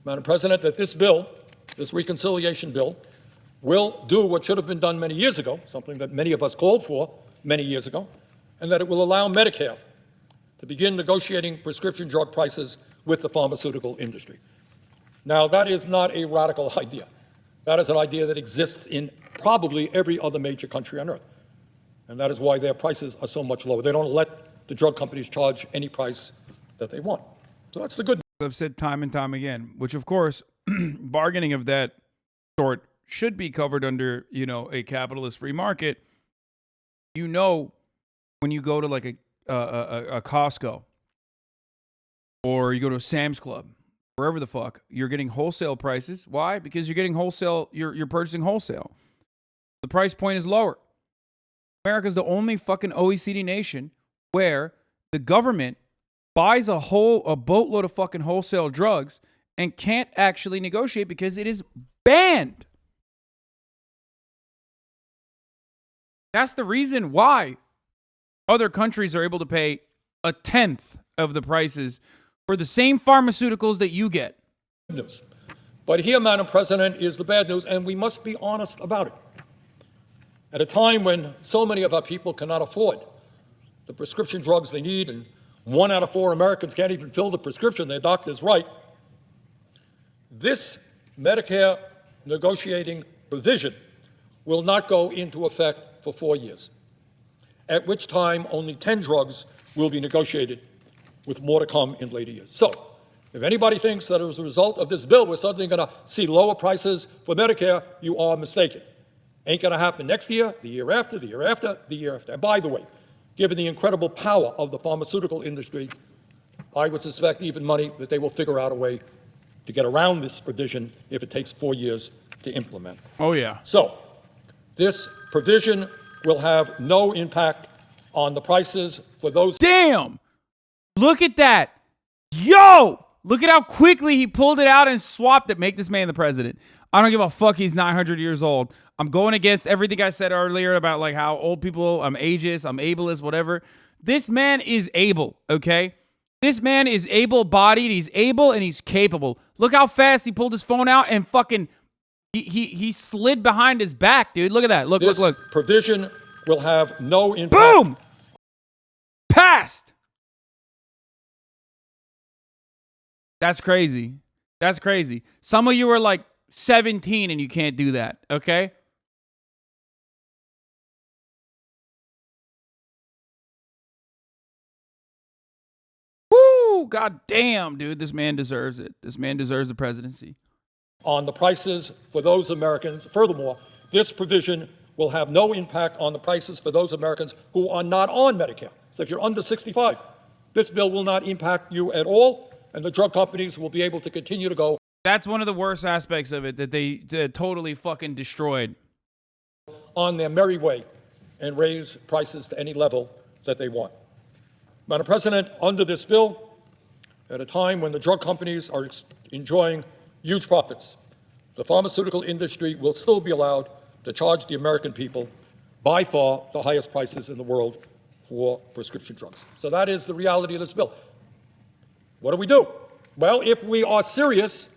Madam President, that this bill, this reconciliation bill, will do what should have been done many years ago, something that many of us called for many years ago, and that it will allow Medicare to begin negotiating prescription drug prices with the pharmaceutical industry. Now, that is not a radical idea. That is an idea that exists in probably every other major country on earth. And that is why their prices are so much lower. They don't let the drug companies charge any price that they want. So that's the good news. I've said time and time again, which of course, bargaining of that sort should be covered under, you know, a capitalist free market. You know, when you go to like a Costco or you go to a Sam's Club, wherever the fuck, you're getting wholesale prices. Why? Because you're getting wholesale, you're purchasing wholesale. The price point is lower. America's the only fucking OECD nation where the government buys a boatload of fucking wholesale drugs and can't actually negotiate because it is banned. That's the reason why other countries are able to pay 1/10 of the prices for the same pharmaceuticals that you get. News. But here, Madam President, is the bad news, and we must be honest about it. At a time when so many of our people cannot afford the prescription drugs they need, and 1 out of 4 Americans can't even fill the prescription their doctor's write, this Medicare negotiating provision will not go into effect for 4 years, at which time only 10 drugs will be negotiated, with more to come in later years. So, if anybody thinks that as a result of this bill we're suddenly going to see lower prices for Medicare, you are mistaken. Ain't going to happen next year, the year after, the year after, the year after. And by the way, given the incredible power of the pharmaceutical industry, I would suspect even money that they will figure out a way to get around this provision if it takes 4 years to implement. Oh, yeah. So, this provision will have no impact on the prices for those. Damn! Look at that. Yo! Look at how quickly he pulled it out and swapped it. Make this man the president. I don't give a fuck. He's 900 years old. I'm going against everything I said earlier about like how old people, I'm ageist, I'm ableist, whatever. This man is able, okay? This man is able-bodied. He's able and he's capable. Look how fast he pulled his phone out and fucking he slid behind his back, dude. Look at that. Look. This provision will have no impact. Boom! Passed! That's crazy. That's crazy. Some of you are like 17 and you can't do that, okay? Woo! God damn, dude. This man deserves it. This man deserves the presidency. On the prices for those Americans. Furthermore, this provision will have no impact on the prices for those Americans who are not on Medicare. So if you're under 65, this bill will not impact you at all, and the drug companies will be able to continue to go. That's one of the worst aspects of it that they totally fucking destroyed. On their merry way and raise prices to any level that they want. Madam President, under this bill, at a time when the drug companies are enjoying huge profits, the pharmaceutical industry will still be allowed to charge the American people by far the highest prices in the world for prescription drugs. So that is the reality of this bill. What do? Well, if we are serious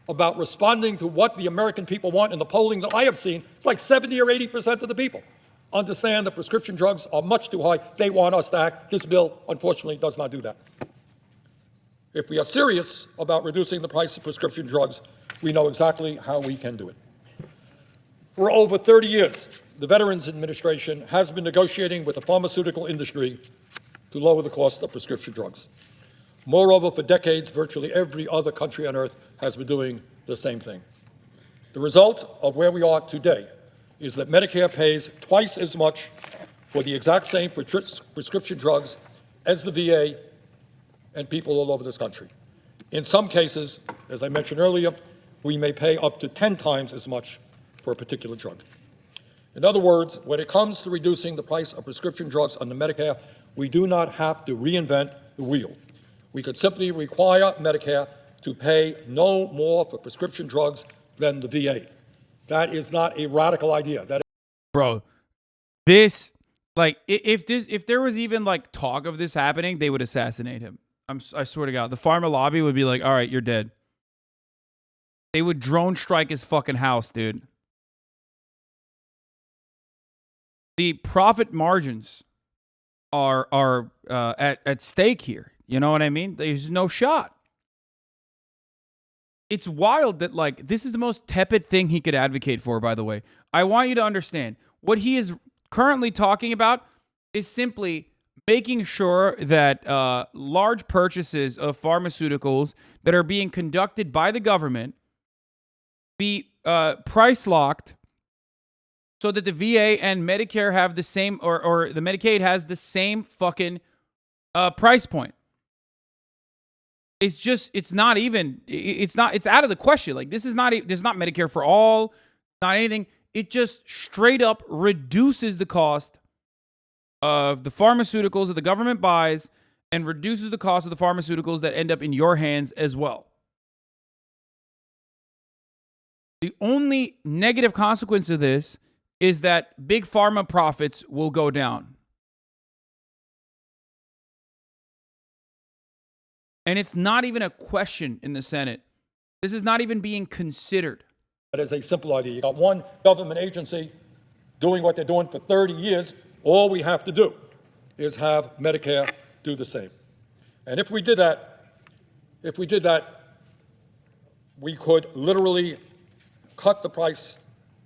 about responding to what the American people want in the polling that I have seen, it's like 70 or 80% of the people understand that prescription drugs are much too high. They want us to act. This bill, unfortunately, does not do that. If we are serious about reducing the price of prescription drugs, we know exactly how we can do it. For over 30 years, the Veterans Administration has been negotiating with the pharmaceutical industry to lower the cost of prescription drugs. Moreover, for decades, virtually every other country on earth has been doing the same thing. The result of where we are today is that Medicare pays twice as much for the exact same prescription drugs as the VA and people all over this country. In some cases, as I mentioned earlier, we may pay up to 10 times as much for a particular drug. In other words, when it comes to reducing the price of prescription drugs under Medicare, we do not have to reinvent the wheel. We could simply require Medicare to pay no more for prescription drugs than the VA. That is not a radical idea. Bro, this, like, if there was even like talk of this happening, they would assassinate him. I swear to God, the pharma lobby would be like, all right, you're dead. They would drone strike his fucking house, dude. The profit margins are at stake here. You know what I mean? There's no shot. It's wild that, like, this is the most tepid thing he could advocate for, by the way. I want you to understand, what he is currently talking about is simply making sure that large purchases of pharmaceuticals that are being conducted by the government be price locked so that the VA and Medicare have the same, or the Medicaid has the same fucking price point. It's just, it's out of the question. Like, this is not Medicare for all, not anything. It just straight up reduces the cost of the pharmaceuticals that the government buys and reduces the cost of the pharmaceuticals that end up in your hands as well. The only negative consequence of this is that big pharma profits will go down. And it's not even a question in the Senate. This is not even being considered. That is a simple idea. You got one government agency doing what they're doing for 30 years. All we have to do is have Medicare do the same. And if we did that, we could literally cut the price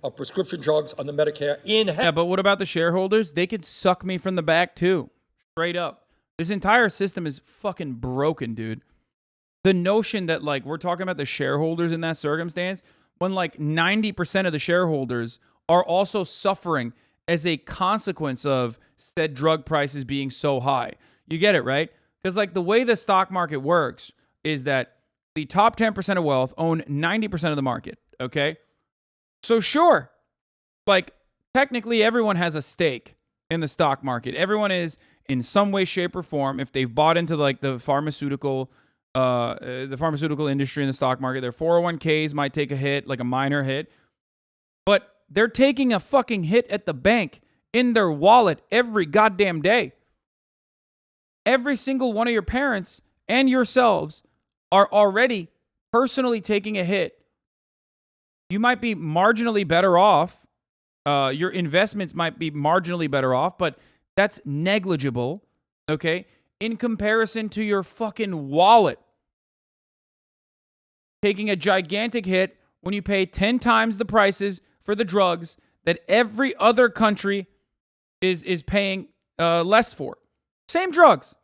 of prescription drugs on the Medicare in half. Yeah, but what about the shareholders? They could suck me from the back too. Straight up. This entire system is fucking broken, dude. The notion that, like, we're talking about the shareholders in that circumstance when like 90% of the shareholders are also suffering as a consequence of said drug prices being so high. You get it, right? Because like the way the stock market works is that the top 10% of wealth own 90% of the market, okay? So sure, like technically everyone has a stake in the stock market. Everyone is in some way, shape, or form, if they've bought into like the pharmaceutical industry in the stock market, their 401ks might take a hit, like a minor hit, but they're taking a fucking hit at the bank in their wallet every goddamn day. Every single one of your parents and yourselves are already personally taking a hit. You might be marginally better off. Your investments might be marginally better off, but that's negligible, okay, in comparison to your fucking wallet taking a gigantic hit when you pay 10 times the prices for the drugs that every other country is paying less for. Same drugs.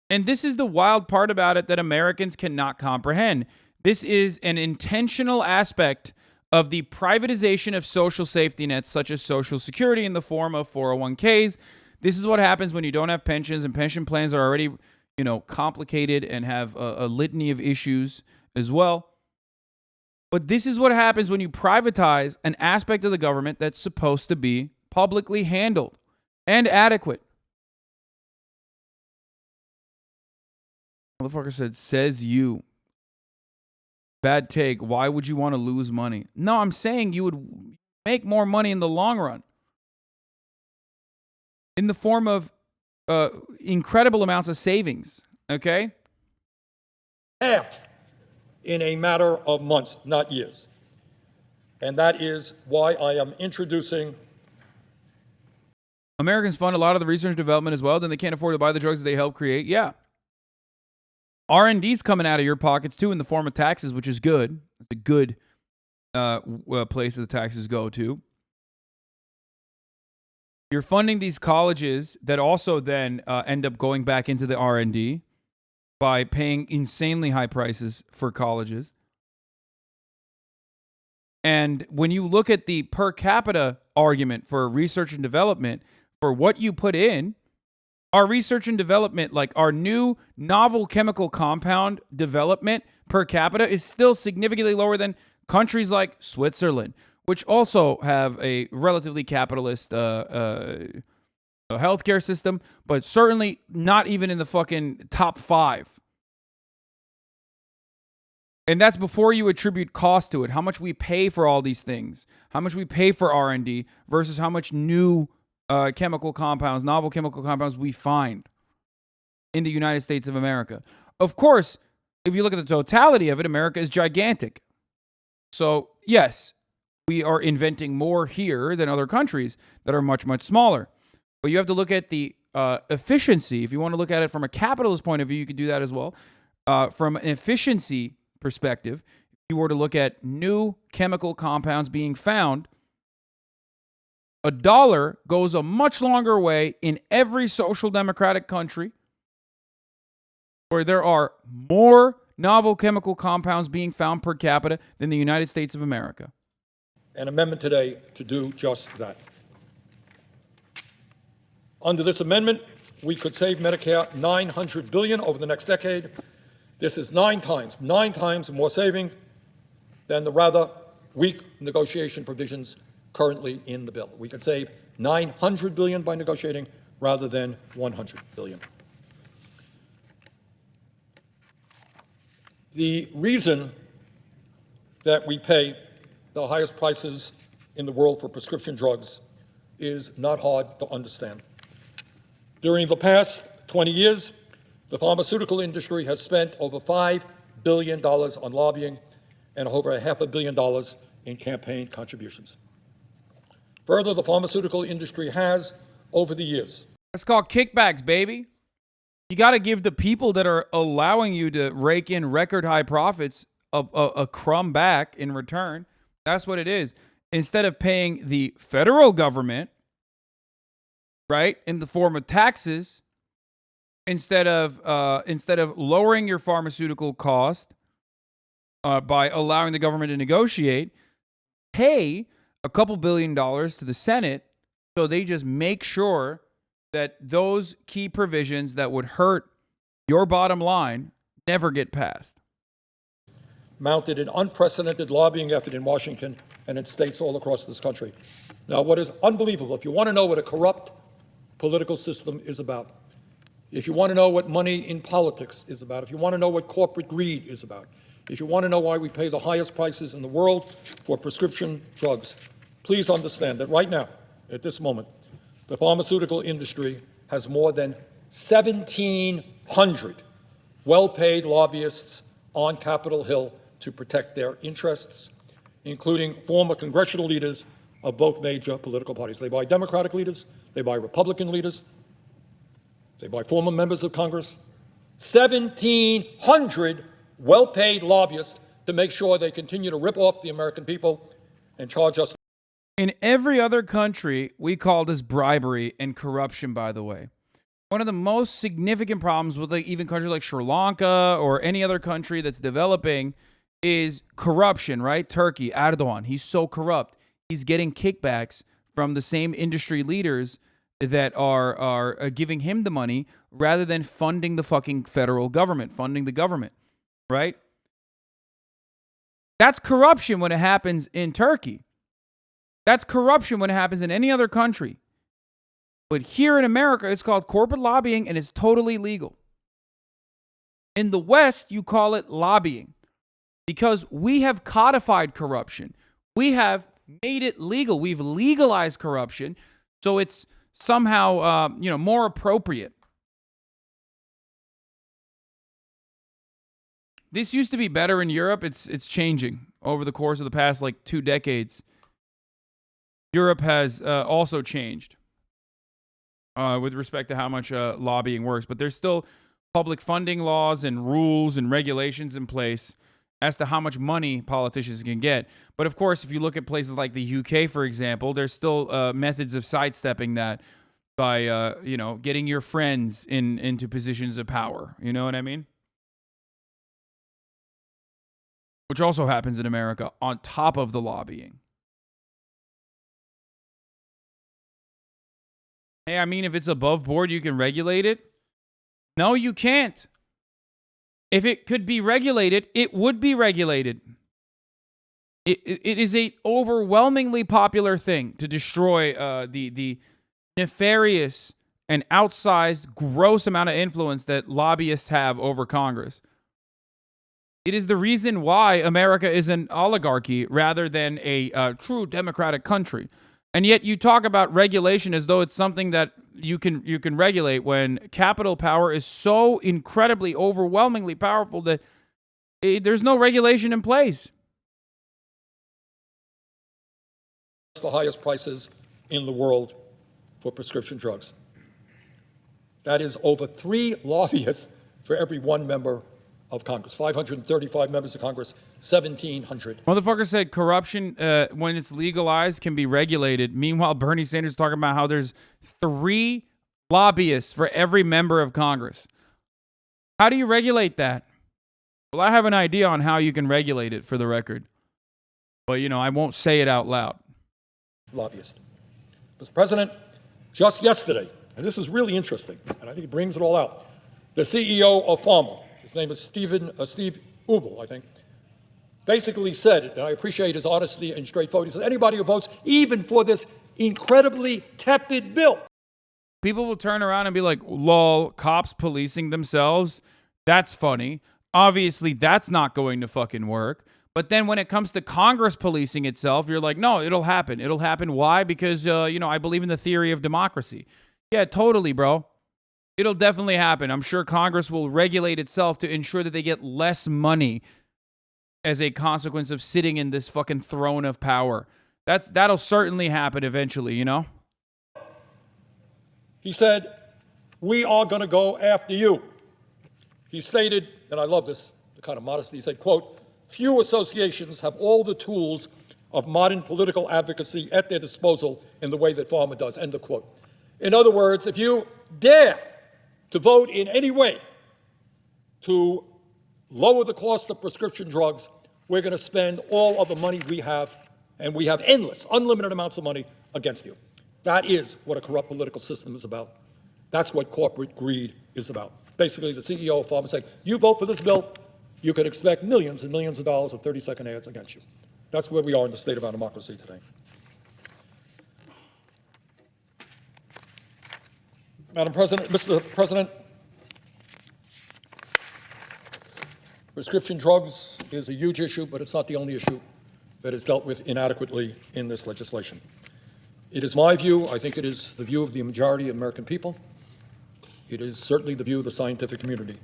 And this is the wild part about it that Americans cannot comprehend. This is an intentional aspect of the privatization of social safety nets, such as Social Security in the form of 401ks. This is what happens when you don't have pensions, and pension plans are already, complicated and have a litany of issues as well. But this is what happens when you privatize an aspect of the government that's supposed to be publicly handled and adequate. Motherfucker says you. Bad take. Why would you want to lose money? No, I'm saying you would make more money in the long run. In the form of incredible amounts of savings, okay? Half in a matter of months, not years. And that is why I am introducing. Americans fund a lot of the research and development as well, then they can't afford to buy the drugs that they help create. Yeah. R&D's coming out of your pockets too in the form of taxes, which is good. It's a good place that the taxes go to. You're funding these colleges that also then end up going back into the R&D by paying insanely high prices for colleges. And when you look at the per capita argument for research and development, for what you put in, our research and development, like our new novel chemical compound development per capita, is still significantly lower than countries like Switzerland, which also have a relatively capitalist healthcare system, but certainly not even in the fucking top 5. And that's before you attribute cost to it. How much we pay for all these things, how much we pay for R&D versus how much new chemical compounds, novel chemical compounds we find in the United States of America. Of course, if you look at the totality of it, America is gigantic. So yes, we are inventing more here than other countries that are much, much smaller. But you have to look at the efficiency. If you want to look at it from a capitalist point of view, you could do that as well. From an efficiency perspective, you were to look at new chemical compounds being found, $1 goes a much longer way in every social democratic country where there are more novel chemical compounds being found per capita than the United States of America. An amendment today to do just that. Under this amendment, we could save Medicare $900 billion over the next decade. This is 9 times more savings than the rather weak negotiation provisions currently in the bill. We could save $900 billion by negotiating rather than $100 billion. The reason that we pay the highest prices in the world for prescription drugs is not hard to understand. During the past 20 years, the pharmaceutical industry has spent over $5 billion on lobbying and over $500 million in campaign contributions. Further, the pharmaceutical industry has, over the years... It's called kickbacks, baby. You got to give the people that are allowing you to rake in record high profits a crumb back in return. That's what it is. Instead of paying the federal government, right, in the form of taxes, instead of lowering your pharmaceutical cost by allowing the government to negotiate, pay a couple $2 billion to the Senate so they just make sure that those key provisions that would hurt your bottom line never get passed. Mounted an unprecedented lobbying effort in Washington and in states all across this country. Now, what is unbelievable, if you want to know what a corrupt political system is about, if you want to know what money in politics is about, if you want to know what corporate greed is about, if you want to know why we pay the highest prices in the world for prescription drugs, please understand that right now, at this moment, the pharmaceutical industry has more than 1,700 well-paid lobbyists on Capitol Hill to protect their interests, including former congressional leaders of both major political parties. They buy Democratic leaders, they buy Republican leaders, they buy former members of Congress. 1,700 well-paid lobbyists to make sure they continue to rip off the American people and charge us. In every other country, we call this bribery and corruption, by the way. One of the most significant problems with even countries like Sri Lanka or any other country that's developing is corruption, right? Turkey, Erdogan, he's so corrupt. He's getting kickbacks from the same industry leaders that are giving him the money rather than funding the fucking federal government, funding the government, right? That's corruption when it happens in Turkey. That's corruption when it happens in any other country. But here in America, it's called corporate lobbying and it's totally legal. In the West, you call it lobbying because we have codified corruption. We have made it legal. We've legalized corruption, so it's somehow more appropriate. This used to be better in Europe. It's changing over the course of the past 2 decades. Europe has also changed with respect to how much lobbying works, but there's still public funding laws and rules and regulations in place as to how much money politicians can get. But of course, if you look at places like the UK, for example, there's still methods of sidestepping that by getting your friends into positions of power. You know what I mean? Which also happens in America on top of the lobbying. Hey, I mean, if it's above board, you can regulate it. No, you can't. If it could be regulated, it would be regulated. It is a overwhelmingly popular thing to destroy the nefarious and outsized, gross amount of influence that lobbyists have over Congress. It is the reason why America is an oligarchy rather than a true democratic country. And yet you talk about regulation as though it's something that you can regulate when capital power is so incredibly, overwhelmingly powerful that there's no regulation in place. The highest prices in the world for prescription drugs. That is over 3 lobbyists for every 1 member of Congress, 535 members of Congress, 1,700. Motherfucker said corruption, when it's legalized, can be regulated. Meanwhile, Bernie Sanders talking about how there's 3 lobbyists for every member of Congress. How do you regulate that? Well, I have an idea on how you can regulate it, for the record. But, you know, I won't say it out loud. Lobbyist. Mr. President, just yesterday, and this is really interesting, and I think it brings it all out, the CEO of Pharma, his name is Steve Ubel, I think, basically said, and I appreciate his honesty and straightforward, he said, anybody who votes even for this incredibly tepid bill. People will turn around and be like, lol, cops policing themselves? That's funny. Obviously, that's not going to fucking work. But then when it comes to Congress policing itself, you're like, no, it'll happen. It'll happen. Why? Because, you know, I believe in the theory of democracy. Yeah, totally, bro. It'll definitely happen. I'm sure Congress will regulate itself to ensure that they get less money as a consequence of sitting in this fucking throne of power. That'll certainly happen eventually, you know? He said, we are going to go after you. He stated, and I love this, the kind of modesty, he said, quote, few associations have all the tools of modern political advocacy at their disposal in the way that Pharma does, end of quote. In other words, if you dare to vote in any way to lower the cost of prescription drugs, we're going to spend all of the money we have, and we have endless, unlimited amounts of money against you. That is what a corrupt political system is about. That's what corporate greed is about. Basically, the CEO of Pharma saying, you vote for this bill, you can expect millions and millions of dollars of 30-second ads against you. That's where we are in the state of our democracy today. Madam President, Mr. President, prescription drugs is a huge issue, but it's not the only issue that is dealt with inadequately in this legislation. It is my view, I think it is the view of the majority of American people, it is certainly the view of the scientific community,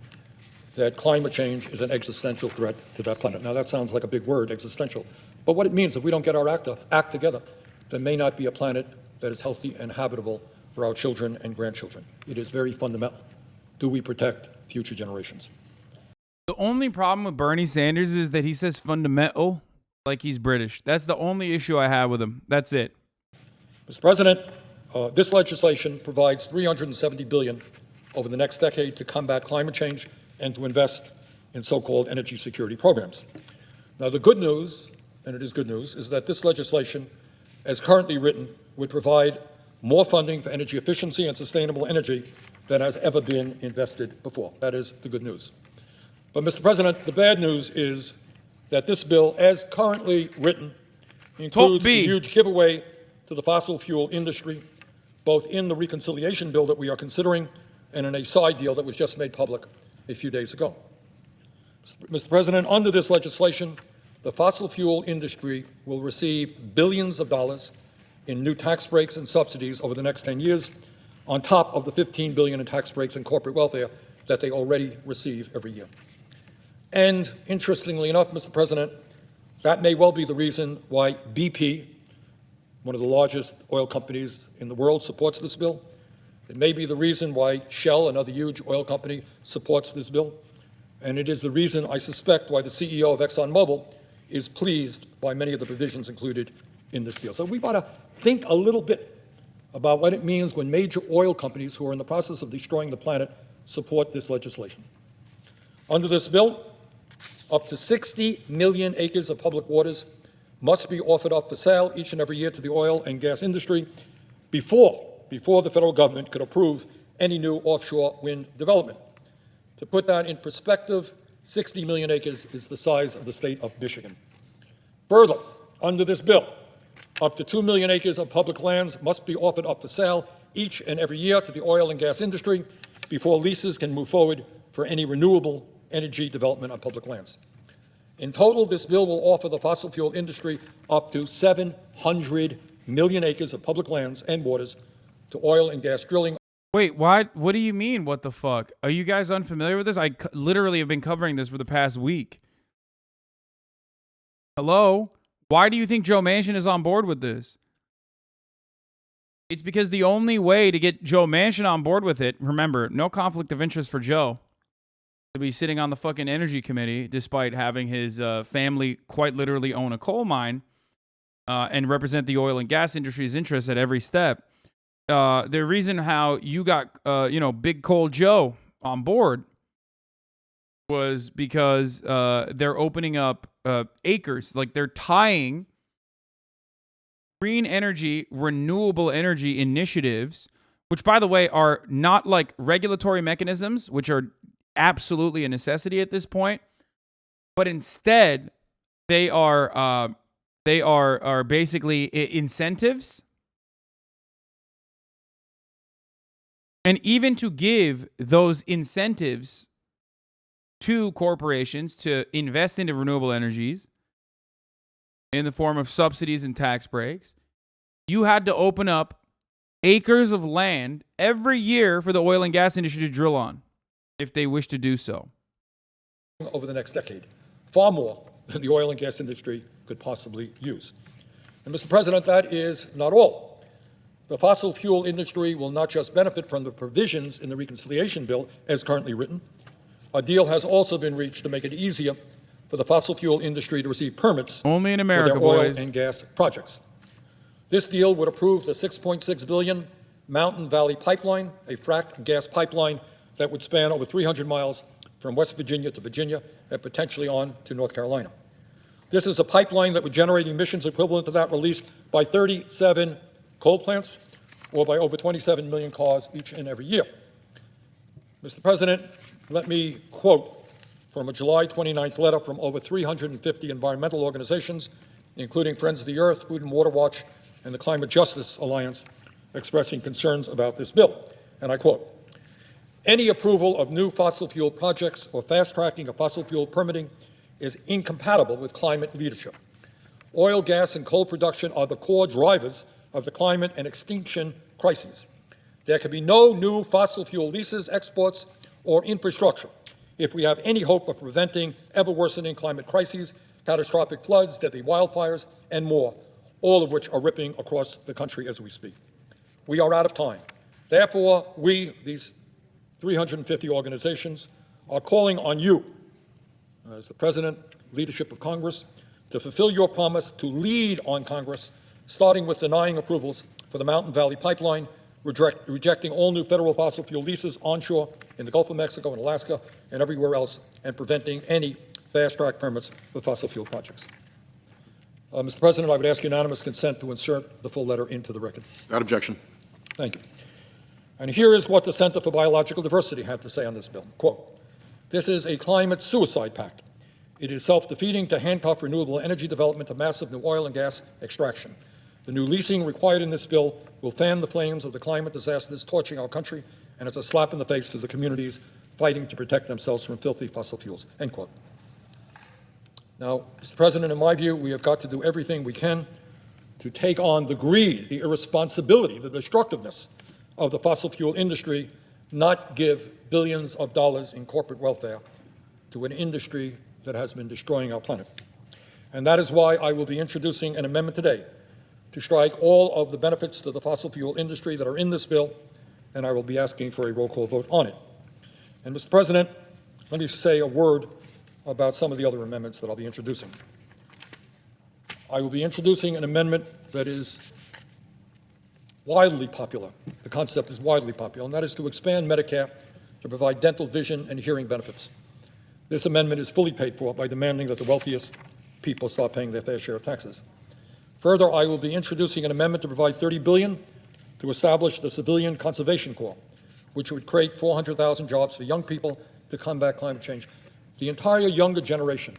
that climate change is an existential threat to that planet. Now that sounds like a big word, existential, but what it means if we don't get our act together, there may not be a planet that is healthy and habitable for our children and grandchildren. It is very fundamental. Do we protect future generations? The only problem with Bernie Sanders is that he says fundamental like he's British. That's the only issue I have with him. That's it. Mr. President, this legislation provides $370 billion over the next decade to combat climate change and to invest in so-called energy security programs. Now, the good news, and it is good news, is that this legislation, as currently written, would provide more funding for energy efficiency and sustainable energy than has ever been invested before. That is the good news. But, Mr. President, the bad news is that this bill, as currently written, includes a huge giveaway to the fossil fuel industry, both in the reconciliation bill that we are considering and in a side deal that was just made public a few days ago. Mr. President, under this legislation, the fossil fuel industry will receive billions of dollars in new tax breaks and subsidies over the next 10 years, on top of the $15 billion in tax breaks and corporate welfare that they already receive every year. And interestingly enough, Mr. President, that may well be the reason why BP, one of the largest oil companies in the world, supports this bill. It may be the reason why Shell, another huge oil company, supports this bill. And it is the reason, I suspect, why the CEO of ExxonMobil is pleased by many of the provisions included in this deal. So we've got to think a little bit about what it means when major oil companies who are in the process of destroying the planet support this legislation. Under this bill, up to 60 million acres of public waters must be offered up for sale each and every year to the oil and gas industry before the federal government could approve any new offshore wind development. To put that in perspective, 60 million acres is the size of the state of Michigan. Further, under this bill, up to 2 million acres of public lands must be offered up for sale each and every year to the oil and gas industry before leases can move forward for any renewable energy development on public lands. In total, this bill will offer the fossil fuel industry up to 700 million acres of public lands and waters to oil and gas drilling. Wait, what do you mean, what the fuck? Are you guys unfamiliar with this? I literally have been covering this for the past week. Hello? Why do you think Joe Manchin is on board with this? It's because the only way to get Joe Manchin on board with it, remember, no conflict of interest for Joe. to be sitting on the fucking energy committee despite having his family quite literally own a coal mine and represent the oil and gas industry's interests at every step. The reason how you got, Big Coal Joe on board was because they're opening up acres. Like, they're tying green energy, renewable energy initiatives, which, by the way, are not like regulatory mechanisms, which are absolutely a necessity at this point, but instead they are basically incentives. And even to give those incentives to corporations to invest into renewable energies in the form of subsidies and tax breaks, you had to open up acres of land every year for the oil and gas industry to drill on, if they wish to do so. Over the next decade, far more than the oil and gas industry could possibly use. And Mr. President, that is not all. The fossil fuel industry will not just benefit from the provisions in the reconciliation bill as currently written. A deal has also been reached to make it easier for the fossil fuel industry to receive permits only in America, for their oil boys. and gas projects. This deal would approve the $6.6 billion Mountain Valley Pipeline, a fracked gas pipeline that would span over 300 miles from West Virginia to Virginia and potentially on to North Carolina. This is a pipeline that would generate emissions equivalent to that released by 37 coal plants or by over 27 million cars each and every year. Mr. President, let me quote from a July 29th letter from over 350 environmental organizations, including Friends of the Earth, Food and Water Watch, and the Climate Justice Alliance, expressing concerns about this bill. And I quote, "Any approval of new fossil fuel projects or fast-tracking of fossil fuel permitting is incompatible with climate leadership. Oil, gas, and coal production are the core drivers of the climate and extinction crises. There can be no new fossil fuel leases, exports, or infrastructure if we have any hope of preventing ever-worsening climate crises, catastrophic floods, deadly wildfires, and more, all of which are ripping across the country as we speak. We are out of time. Therefore, we, these 350 organizations, are calling on you, as the President, leadership of Congress, to fulfill your promise to lead on Congress, starting with denying approvals for the Mountain Valley Pipeline, rejecting all new federal fossil fuel leases onshore in the Gulf of Mexico and Alaska and everywhere else, and preventing any fast-track permits for fossil fuel projects." Mr. President, I would ask unanimous consent to insert the full letter into the record. Without objection. Thank you. And here is what the Center for Biological Diversity had to say on this bill. Quote, "This is a climate suicide pact. It is self-defeating to handcuff renewable energy development to massive new oil and gas extraction. The new leasing required in this bill will fan the flames of the climate disasters torching our country, and it's a slap in the face to the communities fighting to protect themselves from filthy fossil fuels." End quote. Now, Mr. President, in my view, we have got to do everything we can to take on the greed, the irresponsibility, the destructiveness of the fossil fuel industry, not give billions of dollars in corporate welfare to an industry that has been destroying our planet. And that is why I will be introducing an amendment today to strike all of the benefits to the fossil fuel industry that are in this bill, and I will be asking for a roll call vote on it. And Mr. President, let me say a word about some of the other amendments that I'll be introducing. I will be introducing an amendment that is widely popular. The concept is widely popular, and that is to expand Medicare to provide dental, vision, and hearing benefits. This amendment is fully paid for by demanding that the wealthiest people start paying their fair share of taxes. Further, I will be introducing an amendment to provide $30 billion to establish the Civilian Conservation Corps, which would create 400,000 jobs for young people to combat climate change. The entire younger generation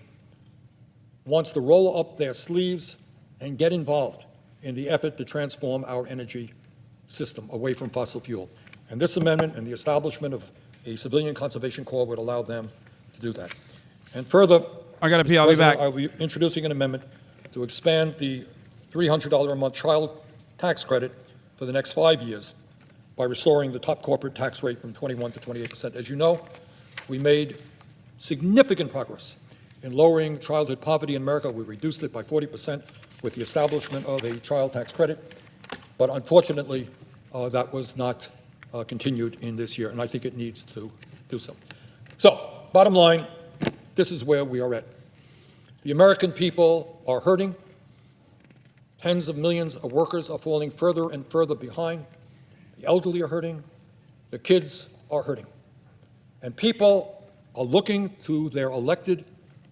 wants to roll up their sleeves and get involved in the effort to transform our energy system away from fossil fuel. And this amendment and the establishment of a Civilian Conservation Corps would allow them to do that. And further, I got to pee. I'll be back. I'll be introducing an amendment to expand the $300 a month child tax credit for the next 5 years by restoring the top corporate tax rate from 21 to 28%. As you know, we made significant progress in lowering childhood poverty in America. We reduced it by 40% with the establishment of a child tax credit. But unfortunately, that was not continued in this year, and I think it needs to do so. So Bottom line, this is where we are at. The American people are hurting. Tens of millions of workers are falling further and further behind. The elderly are hurting. The kids are hurting. And people are looking to their elected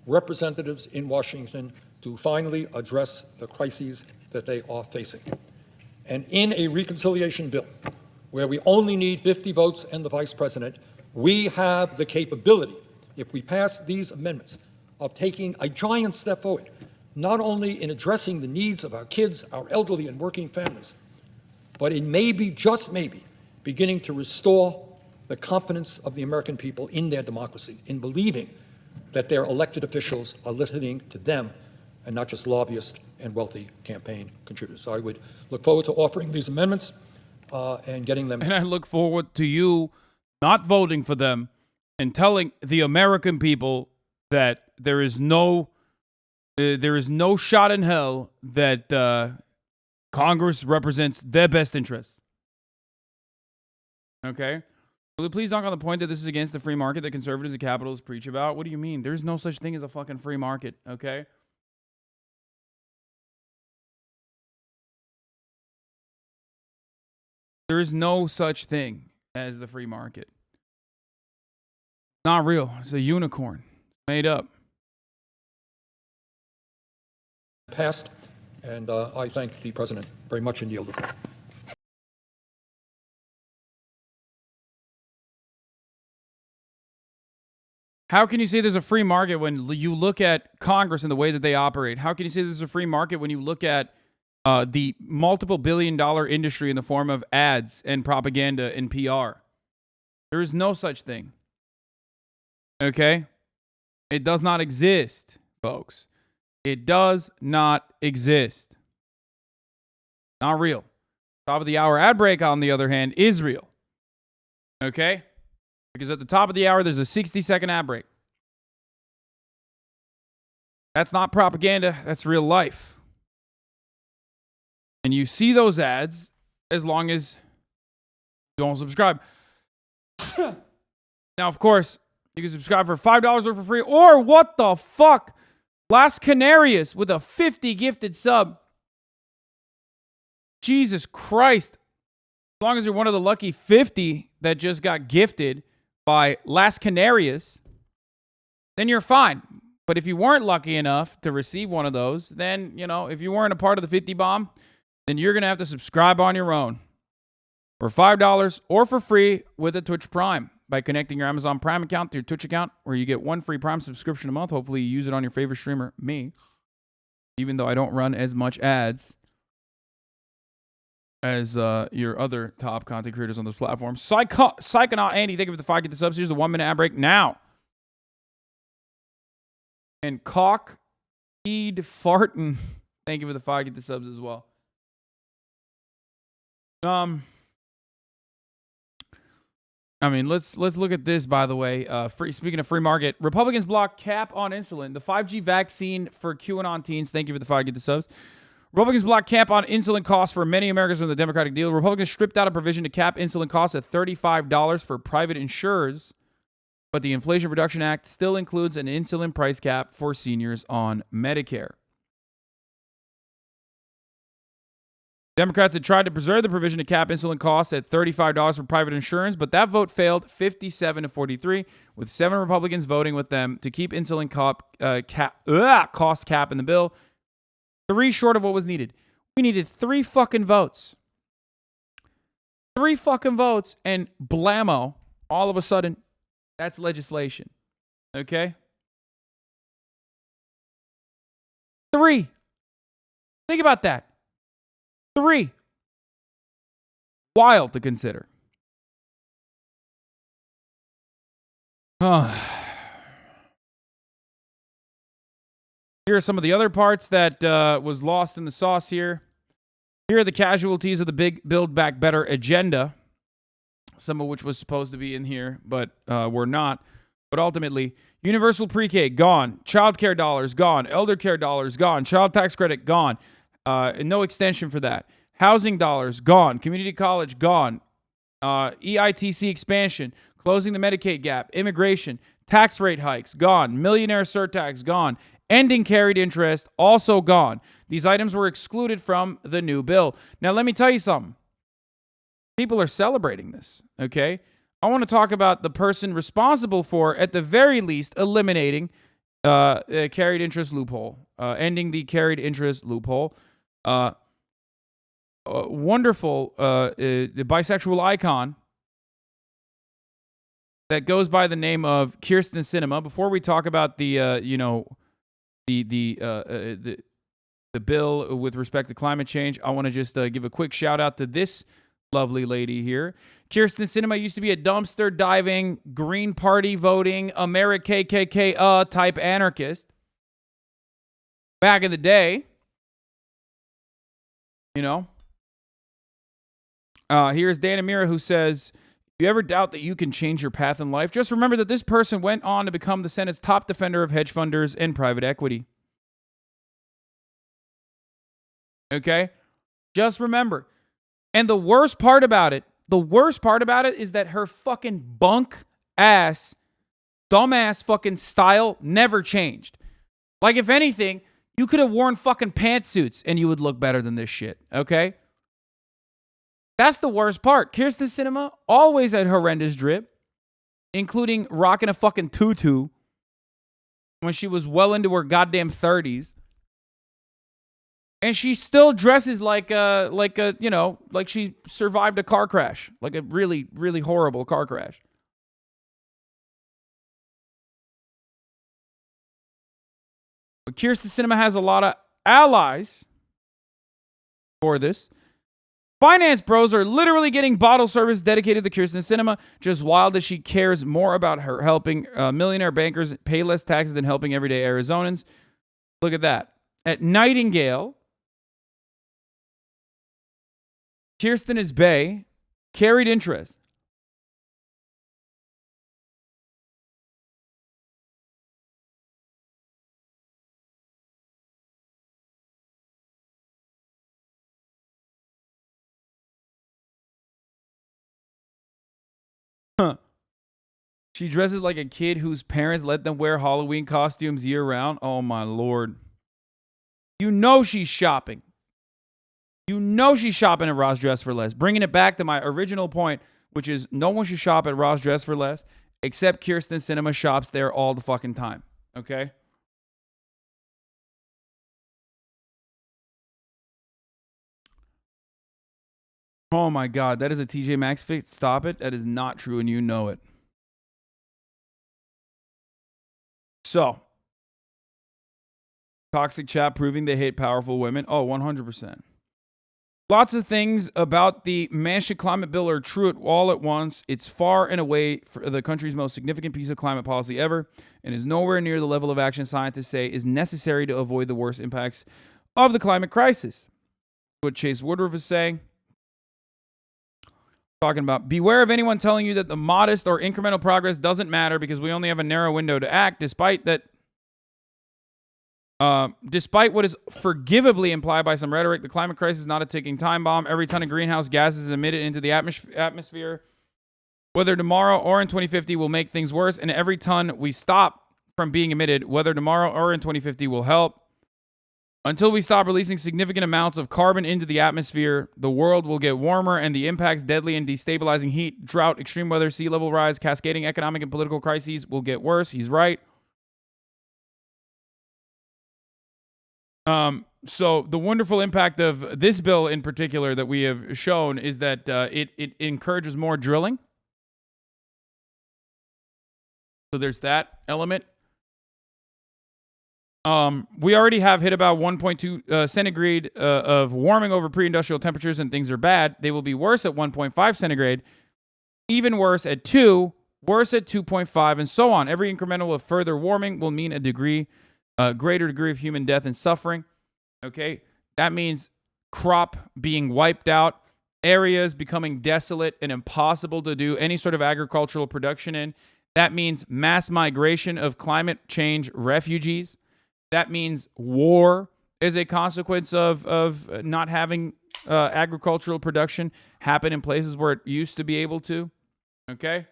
representatives in Washington to finally address the crises that they are facing. And in a reconciliation bill, where we only need 50 votes and the vice president, we have the capability, if we pass these amendments, of taking a giant step forward, not only in addressing the needs of our kids, our elderly and working families, but it may be, just maybe, beginning to restore the confidence of the American people in their democracy, in believing that their elected officials are listening to them and not just lobbyists and wealthy campaign contributors. So I would look forward to offering these amendments and getting them. And I look forward to you not voting for them and telling the American people that there is no shot in hell that Congress represents their best interests. Okay? Will you please knock on the point that this is against the free market that conservatives and capitalists preach about? What do you mean? There's no such thing as a fucking free market, okay? There is no such thing as the free market. Not real. It's a unicorn. Made up. Passed, and I thank the president very much and yield the floor. How can you say there's a free market when you look at Congress and the way that they operate? How can you say there's a free market when you look at the multiple billion-dollar industry in the form of ads and propaganda and PR? There is no such thing. Okay? It does not exist, folks. It does not exist. Not real. Top of the hour ad break, on the other hand, is real. Okay? Because at the top of the hour, there's a 60-second ad break. That's not propaganda. That's real life. And you see those ads as long as you don't subscribe. Now, of course, you can subscribe for $5 or for free. Or what the fuck? Last Canarius with a 50 gifted sub. Jesus Christ. As long as you're one of the lucky 50 that just got gifted by Last Canarius, then you're fine. But if you weren't lucky enough to receive one of those, then, you know, if you weren't a part of the 50 bomb, then you're going to have to subscribe on your own for $5 or for free with a Twitch Prime by connecting your Amazon Prime account to your Twitch account, where you get one free Prime subscription a month. Hopefully you use it on your favorite streamer, me, even though I don't run as much ads as your other top content creators on this platform. Psychonaut Andy, thank you for the 5 get the subs. Here's the 1-minute ad break now. And Cock-Eed Fartin, thank you for the 5 get the subs as well. I mean, let's look at this, by the way. Speaking of free market, Republicans block cap on insulin. The 5G vaccine for QAnon teens. Thank you for the 5 get the subs. Republicans block cap on insulin costs for many Americans from the Democratic deal. Republicans stripped out a provision to cap insulin costs at $35 for private insurers, but the Inflation Reduction Act still includes an insulin price cap for seniors on Medicare. Democrats had tried to preserve the provision to cap insulin costs at $35 for private insurance, but that vote failed 57-43, with 7 Republicans voting with them to keep insulin cost cap in the bill. 3 short of what was needed. We needed 3 fucking votes. 3 fucking votes, and blammo, all of a sudden, that's legislation. Okay? 3. Think about that. 3. Wild to consider. Here are some of the other parts that was lost in the sauce here. Here are the casualties of the big Build Back Better agenda, some of which was supposed to be in here, but were not. But ultimately, universal pre-K, gone. Child care dollars, gone. Elder care dollars, gone. Child tax credit, gone. And no extension for that. Housing dollars, gone. Community college, gone. EITC expansion. Closing the Medicaid gap. Immigration. Tax rate hikes, gone. Millionaire surtax, gone. Ending carried interest, also gone. These items were excluded from the new bill. Now, let me tell you something. People are celebrating this, okay? I want to talk about the person responsible for, at the very least, eliminating a carried interest loophole, ending the carried interest loophole. Wonderful the bisexual icon that goes by the name of Kyrsten Sinema. Before we talk about the bill with respect to climate change, I want to just give a quick shout out to this lovely lady here. Kyrsten Sinema used to be a dumpster diving, Green Party voting, America KKK type anarchist. Back in the day, you know. Here's Dan Amira, who says, if you ever doubt that you can change your path in life, just remember that this person went on to become the Senate's top defender of hedge funders and private equity. Okay? Just remember. And the worst part about it is that her fucking bunk ass, dumbass fucking style never changed. Like, if anything, you could have worn fucking pantsuits and you would look better than this shit, okay? That's the worst part. Kyrsten Sinema always had horrendous drip, including rocking a fucking tutu when she was well into her goddamn 30s. And she still dresses like she survived a car crash, like a really, really horrible car crash. But Kyrsten Sinema has a lot of allies for this. Finance bros are literally getting bottle service dedicated to Kyrsten Sinema. Just wild that she cares more about her helping millionaire bankers pay less taxes than helping everyday Arizonans. Look at that. At Nightingale, Kyrsten is bae, carried interest. She dresses like a kid whose parents let them wear Halloween costumes year round. Oh my Lord. You know she's shopping. You know she's shopping at Ross Dress for Less. Bringing it back to my original point, which is no one should shop at Ross Dress for Less, except Kyrsten Sinema shops there all the fucking time. Okay? Oh my God, that is a TJ Maxx fix. Stop it. That is not true, and you know it. So, toxic chat proving they hate powerful women. Oh, 100%. Lots of things about the Manchin climate bill are true all at once. It's far and away the country's most significant piece of climate policy ever, and is nowhere near the level of action scientists say is necessary to avoid the worst impacts of the climate crisis. What Chase Woodruff is saying. Talking about, beware of anyone telling you that the modest or incremental progress doesn't matter because we only have a narrow window to act, despite what is forgivably implied by some rhetoric. The climate crisis is not a ticking time bomb. Every ton of greenhouse gases emitted into the atmosphere, whether tomorrow or in 2050, will make things worse. And every ton we stop from being emitted, whether tomorrow or in 2050, will help. Until we stop releasing significant amounts of carbon into the atmosphere, the world will get warmer and the impacts, deadly and destabilizing heat, drought, extreme weather, sea level rise, cascading economic and political crises will get worse. He's right. So the wonderful impact of this bill in particular that we have shown is that it encourages more drilling. So there's that element. We already have hit about 1.2 centigrade of warming over pre-industrial temperatures, and things are bad. They will be worse at 1.5 centigrade, even worse at 2, worse at 2.5, and so on. Every incremental of further warming will mean a greater degree of human death and suffering. Okay, that means crop being wiped out, areas becoming desolate and impossible to do any sort of agricultural production in. That means mass migration of climate change refugees. That means war as a consequence of not having agricultural production happen in places where it used to be able to. Okay?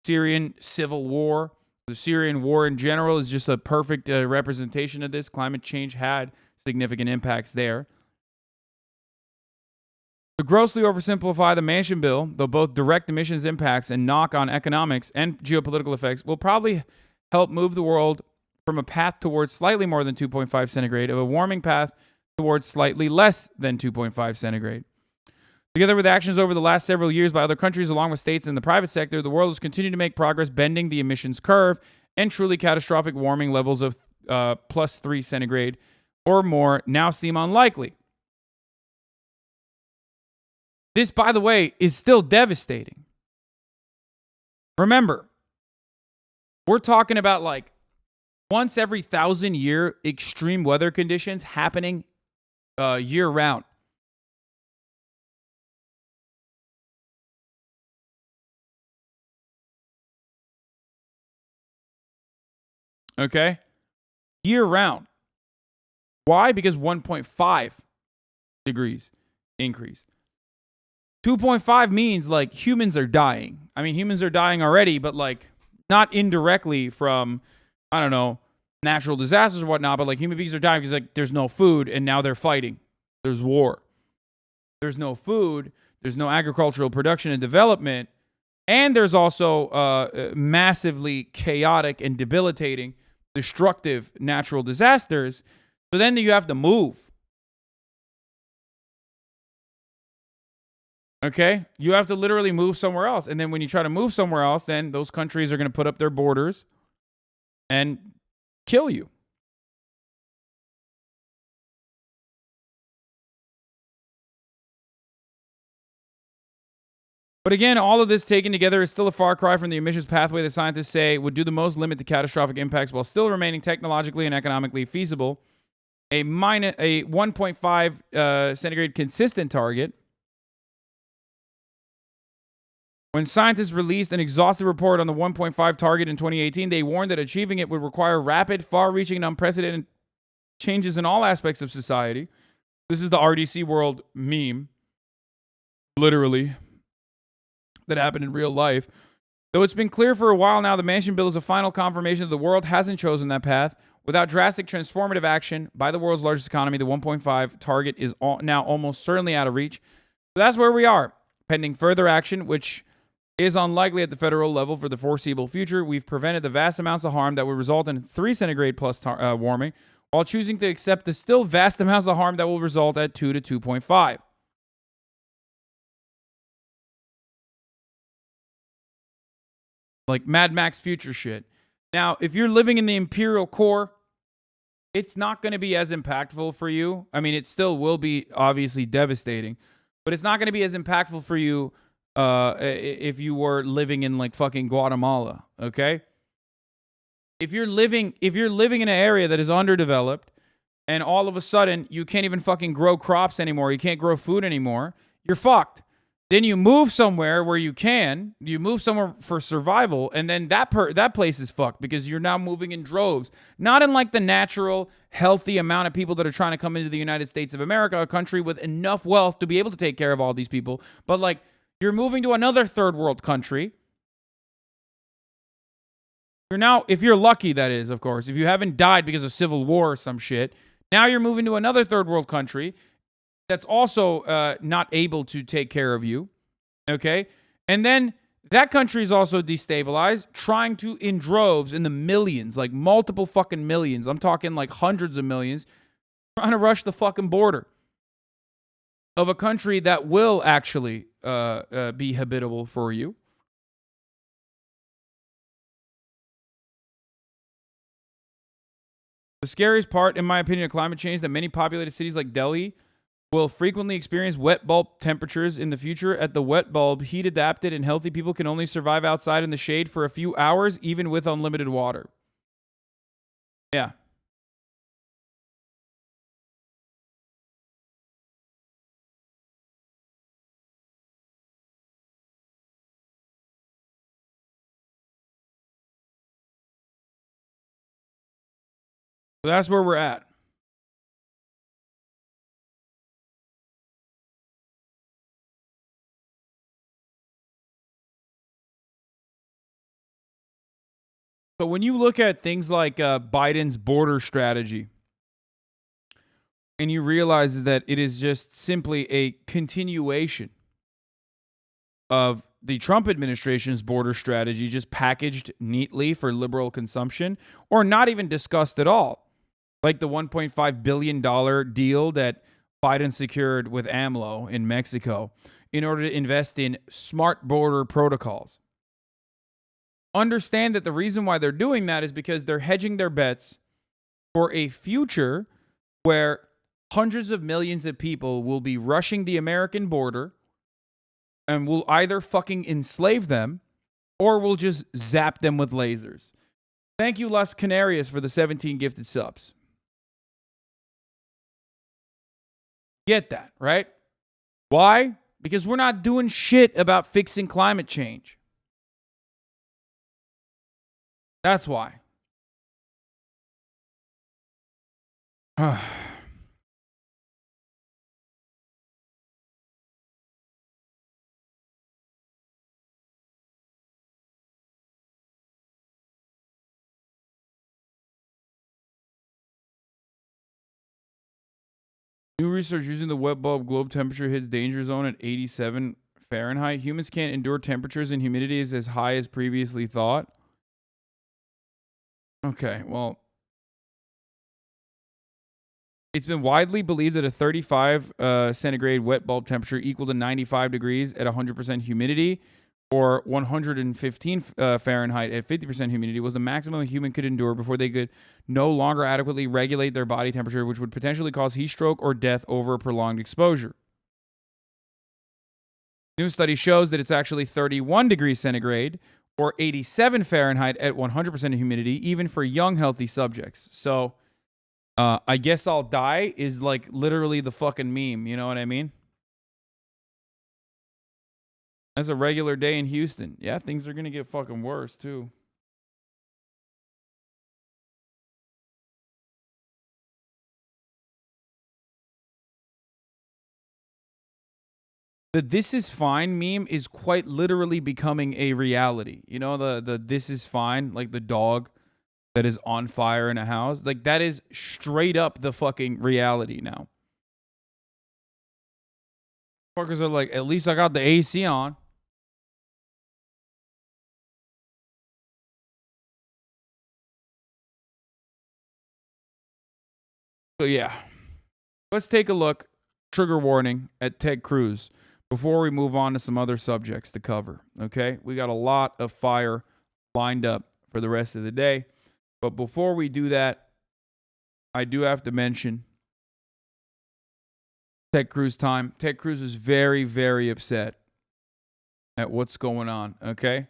Syrian civil war, The Syrian war in general is just a perfect representation of this. Climate change had significant impacts there. To grossly oversimplify the Manchin bill, though both direct emissions impacts and knock-on economics and geopolitical effects will probably help move the world from a path towards slightly more than 2.5 centigrade of a warming path towards slightly less than 2.5 centigrade. Together with actions over the last several years by other countries, along with states and the private sector, the world has continued to make progress bending the emissions curve, and truly catastrophic warming levels of plus 3 centigrade or more now seem unlikely. This, by the way, is still devastating. Remember, we're talking about like once every 1,000-year extreme weather conditions happening year-round. Okay? Year-round. Why? Because 1.5 degrees increase. 2.5 means like humans are dying. I mean, humans are dying already, but like not indirectly from, I don't know, natural disasters or whatnot, but like human beings are dying because like there's no food and now they're fighting. There's war. There's no food. There's no agricultural production and development. And there's also massively chaotic and debilitating, destructive natural disasters. So then you have to move. Okay? You have to literally move somewhere else. And then when you try to move somewhere else, then those countries are going to put up their borders and kill you. But again, all of this taken together is still a far cry from the emissions pathway that scientists say would do the most limit to catastrophic impacts while still remaining technologically and economically feasible. A 1.5 centigrade consistent target. When scientists released an exhaustive report on the 1.5 target in 2018, they warned that achieving it would require rapid, far-reaching, and unprecedented changes in all aspects of society. This is the RDC World meme, literally, that happened in real life. Though it's been clear for a while now, the Manchin bill is a final confirmation that the world hasn't chosen that path. Without drastic transformative action by the world's largest economy, the 1.5 target is now almost certainly out of reach. So that's where we are. Pending further action, which is unlikely at the federal level for the foreseeable future, we've prevented the vast amounts of harm that would result in 3 centigrade plus warming, while choosing to accept the still vast amounts of harm that will result at 2 to 2.5. Like Mad Max future shit. Now, if you're living in the imperial core, it's not going to be as impactful for you. I mean, it still will be obviously devastating, but it's not going to be as impactful for you if you were living in like fucking Guatemala, okay? If you're living in an area that is underdeveloped and all of a sudden you can't even fucking grow crops anymore, you can't grow food anymore, you're fucked. Then you move somewhere where you move somewhere for survival, and then that place is fucked because you're now moving in droves. Not in like the natural, healthy amount of people that are trying to come into the United States of America, a country with enough wealth to be able to take care of all these people, but like you're moving to another third world country. You're now, if you're lucky, that is, of course, if you haven't died because of civil war or some shit, now you're moving to another third world country that's also not able to take care of you, okay? And then that country is also destabilized, trying to, in droves, in the millions, like multiple fucking millions, I'm talking like hundreds of millions, trying to rush the fucking border of a country that will actually be habitable for you. The scariest part, in my opinion, of climate change is that many populated cities like Delhi will frequently experience wet bulb temperatures in the future. At the wet bulb, heat-adapted and healthy people can only survive outside in the shade for a few hours, even with unlimited water. Yeah. So that's where we're at. But when you look at things like Biden's border strategy, and you realize that it is just simply a continuation of the Trump administration's border strategy, just packaged neatly for liberal consumption, or not even discussed at all, like the $1.5 billion deal that Biden secured with AMLO in Mexico in order to invest in smart border protocols. Understand that the reason why they're doing that is because they're hedging their bets for a future where hundreds of millions of people will be rushing the American border and will either fucking enslave them or will just zap them with lasers. Thank you, Las Canarias, for the 17 gifted subs. Get that, right? Why? Because we're not doing shit about fixing climate change. That's why. New research using the wet bulb globe temperature hits danger zone at 87 Fahrenheit. Humans can't endure temperatures and humidities as high as previously thought. Okay, well, it's been widely believed that a 35 centigrade wet bulb temperature equal to 95 degrees at 100% humidity or 115 Fahrenheit at 50% humidity was the maximum a human could endure before they could no longer adequately regulate their body temperature, which would potentially cause heat stroke or death over a prolonged exposure. New study shows that it's actually 31 degrees centigrade or 87 Fahrenheit at 100% humidity, even for young, healthy subjects. So, I guess I'll die is like literally the fucking meme. You know what I mean? That's a regular day in Houston. Yeah, things are going to get fucking worse, too. The "this is fine" meme is quite literally becoming a reality. You know, the "this is fine," like the dog that is on fire in a house. Like, that is straight up the fucking reality now. Fuckers are like, at least I got the AC on. So, yeah. Let's take a look, trigger warning, at Ted Cruz before we move on to some other subjects to cover, okay? We got a lot of fire lined up for the rest of the day. But before we do that, I do have to mention Ted Cruz time. Ted Cruz is very, very upset at what's going on, okay?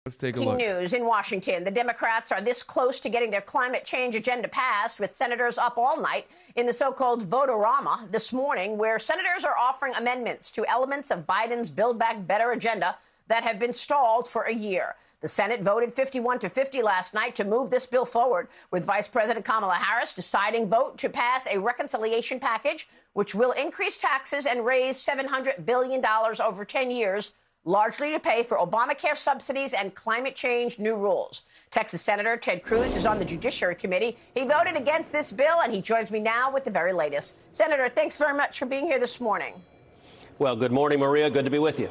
Let's take a look. News in Washington. The Democrats are this close to getting their climate change agenda passed, with senators up all night in the so-called vote-a-rama this morning, where senators are offering amendments to elements of Biden's Build Back Better agenda that have been stalled for a year. The Senate voted 51-50 last night to move this bill forward, with Vice President Kamala Harris deciding vote to pass a reconciliation package, which will increase taxes and raise $700 billion over 10 years, largely to pay for Obamacare subsidies and climate change new rules. Texas Senator Ted Cruz is on the Judiciary Committee. He voted against this bill, and he joins me now with the very latest. Senator, thanks very much for being here this morning. Well, good morning, Maria. Good to be with you.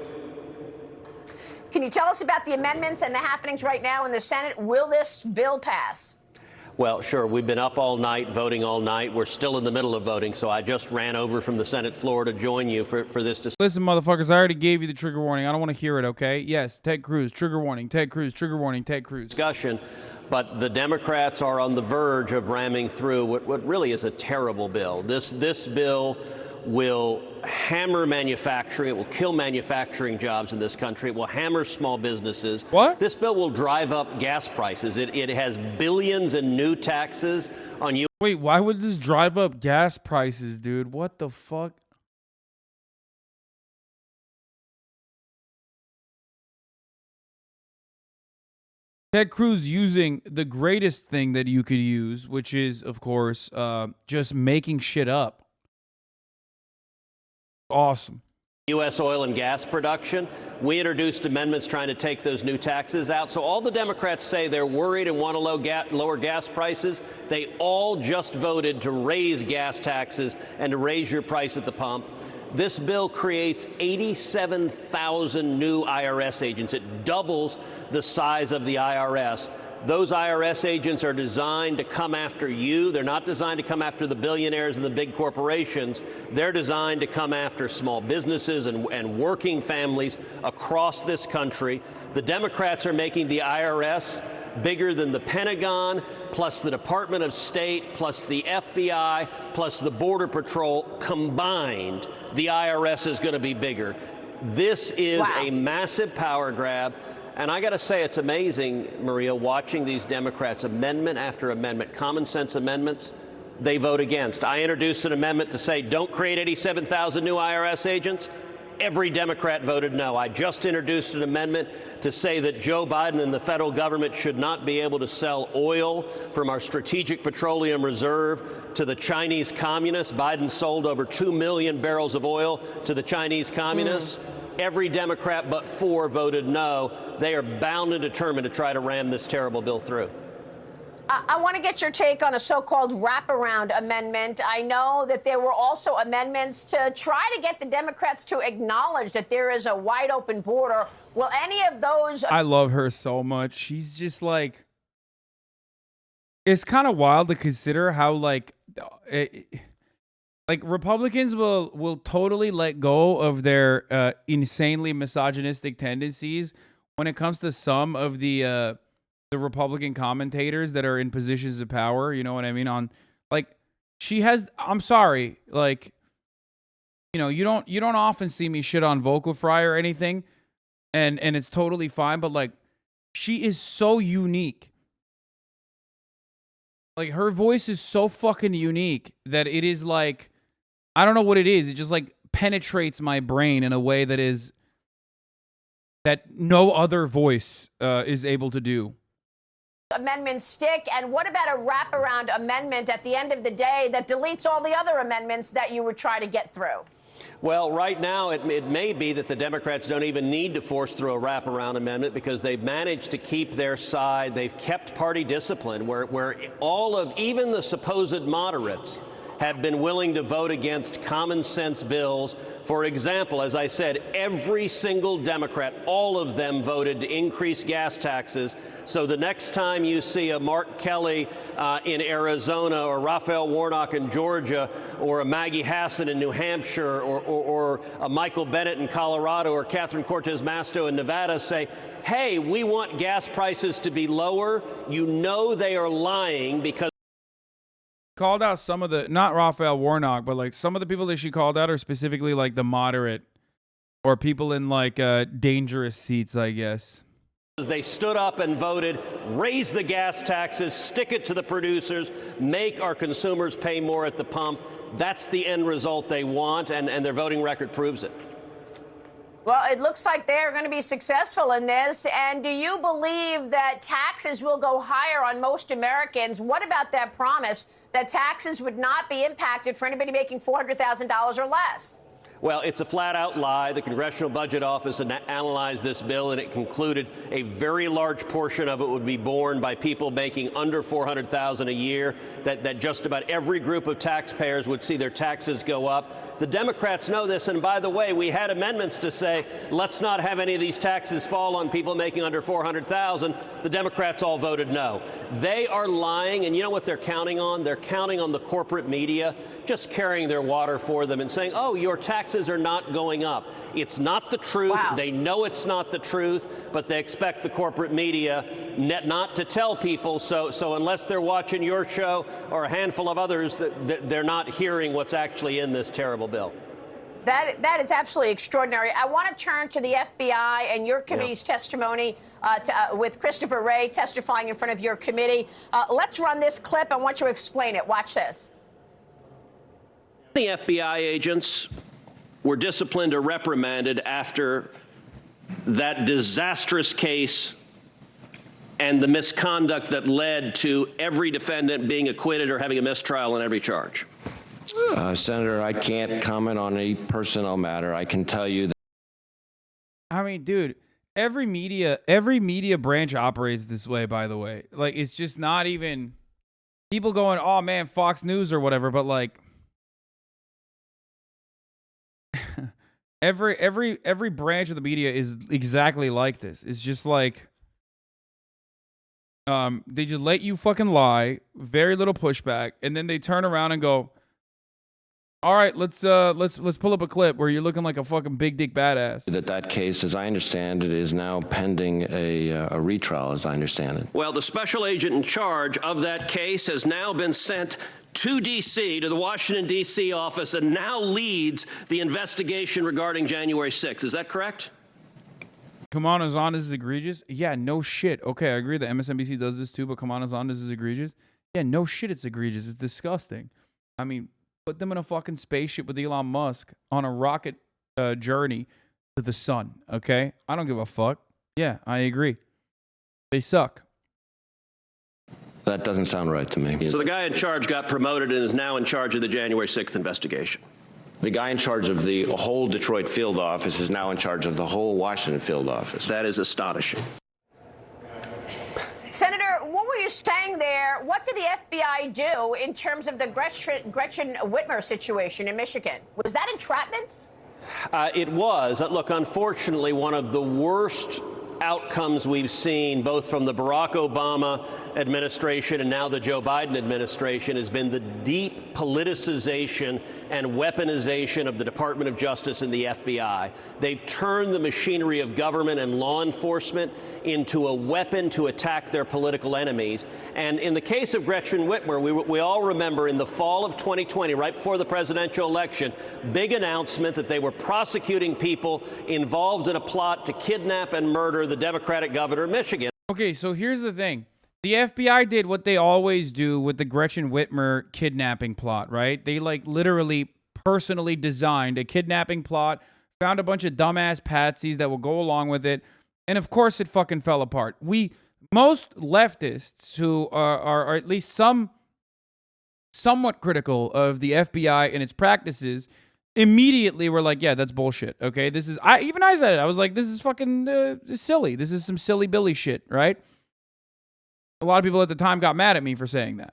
Can you tell us about the amendments and the happenings right now in the Senate? Will this bill pass? Well, sure. We've been up all night, voting all night. We're still in the middle of voting, so I just ran over from the Senate floor to join you for this discussion. Listen, motherfuckers, I already gave you the trigger warning. I don't want to hear it, okay? Yes, Ted Cruz, trigger warning, Ted Cruz, trigger warning, Ted Cruz. Discussion, but the Democrats are on the verge of ramming through what really is a terrible bill. This bill will hammer manufacturing. It will kill manufacturing jobs in this country. It will hammer small businesses. What? This bill will drive up gas prices. It has billions in new taxes on you. Wait, why would this drive up gas prices, dude? What the fuck? Ted Cruz using the greatest thing that you could use, which is, of course, just making shit up. Awesome. U.S. oil and gas production. We introduced amendments trying to take those new taxes out. So all the Democrats say they're worried and want to lower gas prices. They all just voted to raise gas taxes and to raise your price at the pump. This bill creates 87,000 new IRS agents. It doubles the size of the IRS. Those IRS agents are designed to come after you. They're not designed to come after the billionaires and the big corporations. They're designed to come after small businesses and working families across this country. The Democrats are making the IRS bigger than the Pentagon, plus the Department of State, plus the FBI, plus the Border Patrol combined. The IRS is going to be bigger. This is a massive power grab. And I got to say, it's amazing, Maria, watching these Democrats, amendment after amendment, common sense amendments, they vote against. I introduced an amendment to say, don't create 87,000 new IRS agents. Every Democrat voted no. I just introduced an amendment to say that Joe Biden and the federal government should not be able to sell oil from our strategic petroleum reserve to the Chinese communists. Biden sold over 2 million barrels of oil to the Chinese communists. Every Democrat but 4 voted no. They are bound and determined to try to ram this terrible bill through. I want to get your take on a so-called wraparound amendment. I know that there were also amendments to try to get the Democrats to acknowledge that there is a wide open border. Will any of those... I love her so much. She's just like... It's kind of wild to consider how, like Republicans will totally let go of their insanely misogynistic tendencies when it comes to some of the Republican commentators that are in positions of power. You know what I mean? She has. I'm sorry. You don't often see me shit on Vocal Fry or anything, and it's totally fine. But she is so unique. Her voice is so fucking unique that it is I don't know what it is. It just penetrates my brain in a way that no other voice is able to do. Amendments stick, and what about a wraparound amendment at the end of the day that deletes all the other amendments that you would try to get through? Well, right now, it may be that the Democrats don't even need to force through a wraparound amendment because they've managed to keep their side. They've kept party discipline where all of even the supposed moderates have been willing to vote against common sense bills. For example, as I said, every single Democrat, all of them voted to increase gas taxes. So the next time you see a Mark Kelly in Arizona or Raphael Warnock in Georgia or a Maggie Hassan in New Hampshire or a Michael Bennet in Colorado or Catherine Cortez Masto in Nevada say, hey, we want gas prices to be lower, you know they are lying because called out some of the, not Raphael Warnock, but some of the people that she called out are specifically the moderate or people in dangerous seats, I guess. They stood up and voted, raise the gas taxes, stick it to the producers, make our consumers pay more at the pump. That's the end result they want, and their voting record proves it. Well, it looks like they're going to be successful in this. And do you believe that taxes will go higher on most Americans? What about that promise that taxes would not be impacted for anybody making $400,000 or less? Well, it's a flat-out lie. The Congressional Budget Office analyzed this bill, and it concluded a very large portion of it would be borne by people making under $400,000 a year, that just about every group of taxpayers would see their taxes go up. The Democrats know this, and by the way, we had amendments to say, let's not have any of these taxes fall on people making under $400,000. The Democrats all voted no. They are lying, and you know what they're counting on? They're counting on the corporate media just carrying their water for them and saying, oh, your taxes are not going up. It's not the truth. Wow. They know it's not the truth, but they expect the corporate media not to tell people. So unless they're watching your show or a handful of others, they're not hearing what's actually in this terrible bill. That is absolutely extraordinary. I want to turn to the FBI and your committee's testimony with Christopher Wray testifying in front of your committee. Let's run this clip. I want you to explain it. Watch this. The FBI agents were disciplined or reprimanded after that disastrous case and the misconduct that led to every defendant being acquitted or having a mistrial on every charge. Senator, I can't comment on any personnel matter. I can tell you that. I mean, dude, every media branch operates this way, by the way. Like, it's just not even people going, oh man, Fox News or whatever, but like every branch of the media is exactly like this. It's just like they just let you fucking lie, very little pushback, and then they turn around and go, all right, let's pull up a clip where you're looking like a fucking big dick badass. That case, as I understand it, is now pending a retrial, as I understand it. Well, the special agent in charge of that case has now been sent to D.C., to the Washington, D.C. office, and now leads the investigation regarding January 6th. Is that correct? Come on, Hasan, this is egregious. Yeah, no shit. Okay, I agree that MSNBC does this too, but come on, Hasan, this is egregious. Yeah, no shit, it's egregious. It's disgusting. I mean, put them in a fucking spaceship with Elon Musk on a rocket journey to the sun, okay? I don't give a fuck. Yeah, I agree. They suck. That doesn't sound right to me. So the guy in charge got promoted and is now in charge of the January 6th investigation. The guy in charge of the whole Detroit field office is now in charge of the whole Washington field office. That is astonishing. Senator, what were you saying there? What did the FBI do in terms of the Gretchen Whitmer situation in Michigan? Was that entrapment? It was. Look, unfortunately, one of the worst outcomes we've seen, both from the Barack Obama administration and now the Joe Biden administration, has been the deep politicization and weaponization of the Department of Justice and the FBI. They've turned the machinery of government and law enforcement into a weapon to attack their political enemies. And in the case of Gretchen Whitmer, we all remember in the fall of 2020, right before the presidential election, big announcement that they were prosecuting people involved in a plot to kidnap and murder the Democratic governor of Michigan. Okay, so here's the thing. The FBI did what they always do with the Gretchen Whitmer kidnapping plot, right? They like literally personally designed a kidnapping plot, found a bunch of dumbass patsies that will go along with it, and of course it fucking fell apart. Most leftists who are at least somewhat critical of the FBI and its practices immediately were like, yeah, that's bullshit. Okay, I said it. I was like, this is fucking silly. This is some silly Billy shit, right? A lot of people at the time got mad at me for saying that.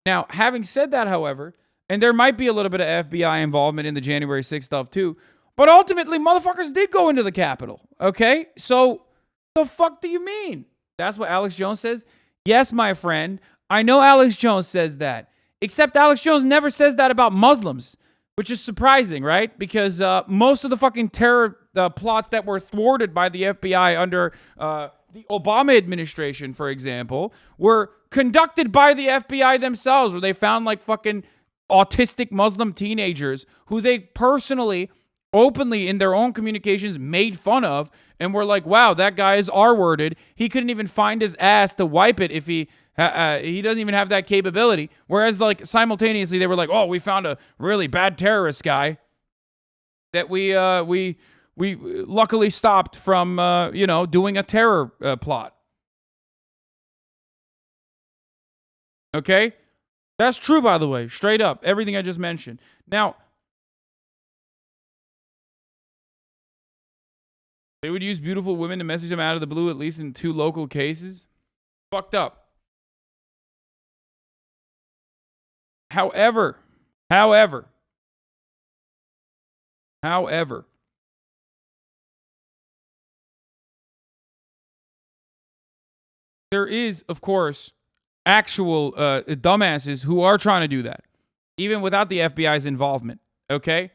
Now, having said that, however, and there might be a little bit of FBI involvement in the January 6th stuff too, but ultimately, motherfuckers did go into the Capitol. Okay, so the fuck do you mean? That's what Alex Jones says. Yes, my friend, I know Alex Jones says that. Except Alex Jones never says that about Muslims. Which is surprising, right? Because most of the fucking terror plots that were thwarted by the FBI under the Obama administration, for example, were conducted by the FBI themselves, where they found like fucking autistic Muslim teenagers who they personally, openly in their own communications made fun of and were like, wow, that guy is R-worded. He couldn't even find his ass to wipe it if he doesn't even have that capability. Whereas, like, simultaneously, they were like, "Oh, we found a really bad terrorist guy that we luckily stopped from, doing a terror plot." Okay, that's true, by the way, straight up, everything I just mentioned. Now, they would use beautiful women to message them out of the blue, at least in 2 local cases. Fucked up. However, there is, of course, actual dumbasses who are trying to do that, even without the FBI's involvement, okay?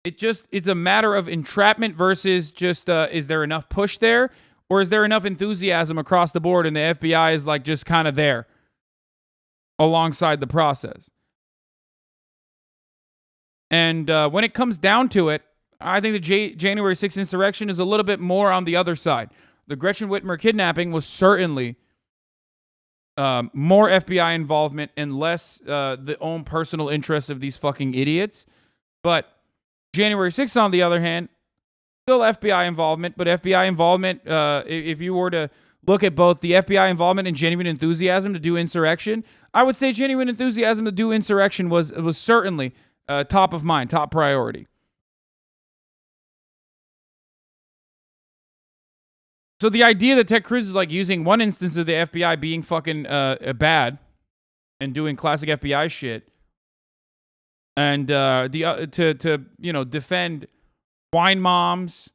It's a matter of entrapment versus just, is there enough push there? Or is there enough enthusiasm across the board and the FBI is like just kind of there alongside the process? And when it comes down to it, I think the January 6th insurrection is a little bit more on the other side. The Gretchen Whitmer kidnapping was certainly more FBI involvement and less the own personal interests of these fucking idiots. But January 6th, on the other hand, still FBI involvement, but FBI involvement, if you were to look at both the FBI involvement and genuine enthusiasm to do insurrection, I would say genuine enthusiasm to do insurrection was certainly top of mind, top priority. So the idea that Ted Cruz is like using one instance of the FBI being fucking bad and doing classic FBI shit, and to you know, defend wine moms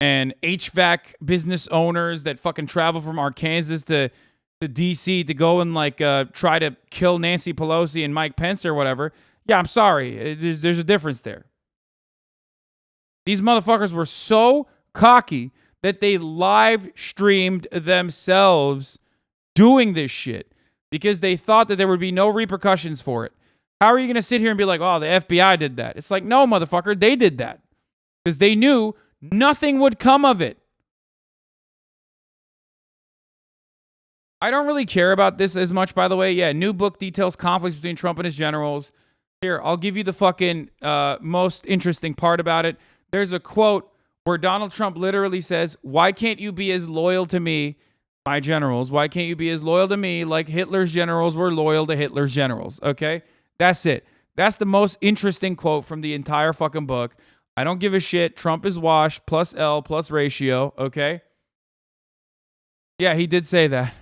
and HVAC business owners that fucking travel from Arkansas to DC to go and like try to kill Nancy Pelosi and Mike Pence or whatever. Yeah, I'm sorry. There's a difference there. These motherfuckers were so cocky that they live streamed themselves doing this shit because they thought that there would be no repercussions for it. How are you going to sit here and be like, oh, the FBI did that? It's like, no, motherfucker, they did that because they knew nothing would come of it. I don't really care about this as much, by the way. Yeah, new book details conflicts between Trump and his generals. Here, I'll give you the fucking most interesting part about it. There's a quote where Donald Trump literally says, why can't you be as loyal to me, my generals? Why can't you be as loyal to me like Hitler's generals were loyal to Hitler's generals? Okay? That's it. That's the most interesting quote from the entire fucking book. I don't give a shit. Trump is washed, plus L, plus ratio. Okay? Yeah, he did say that.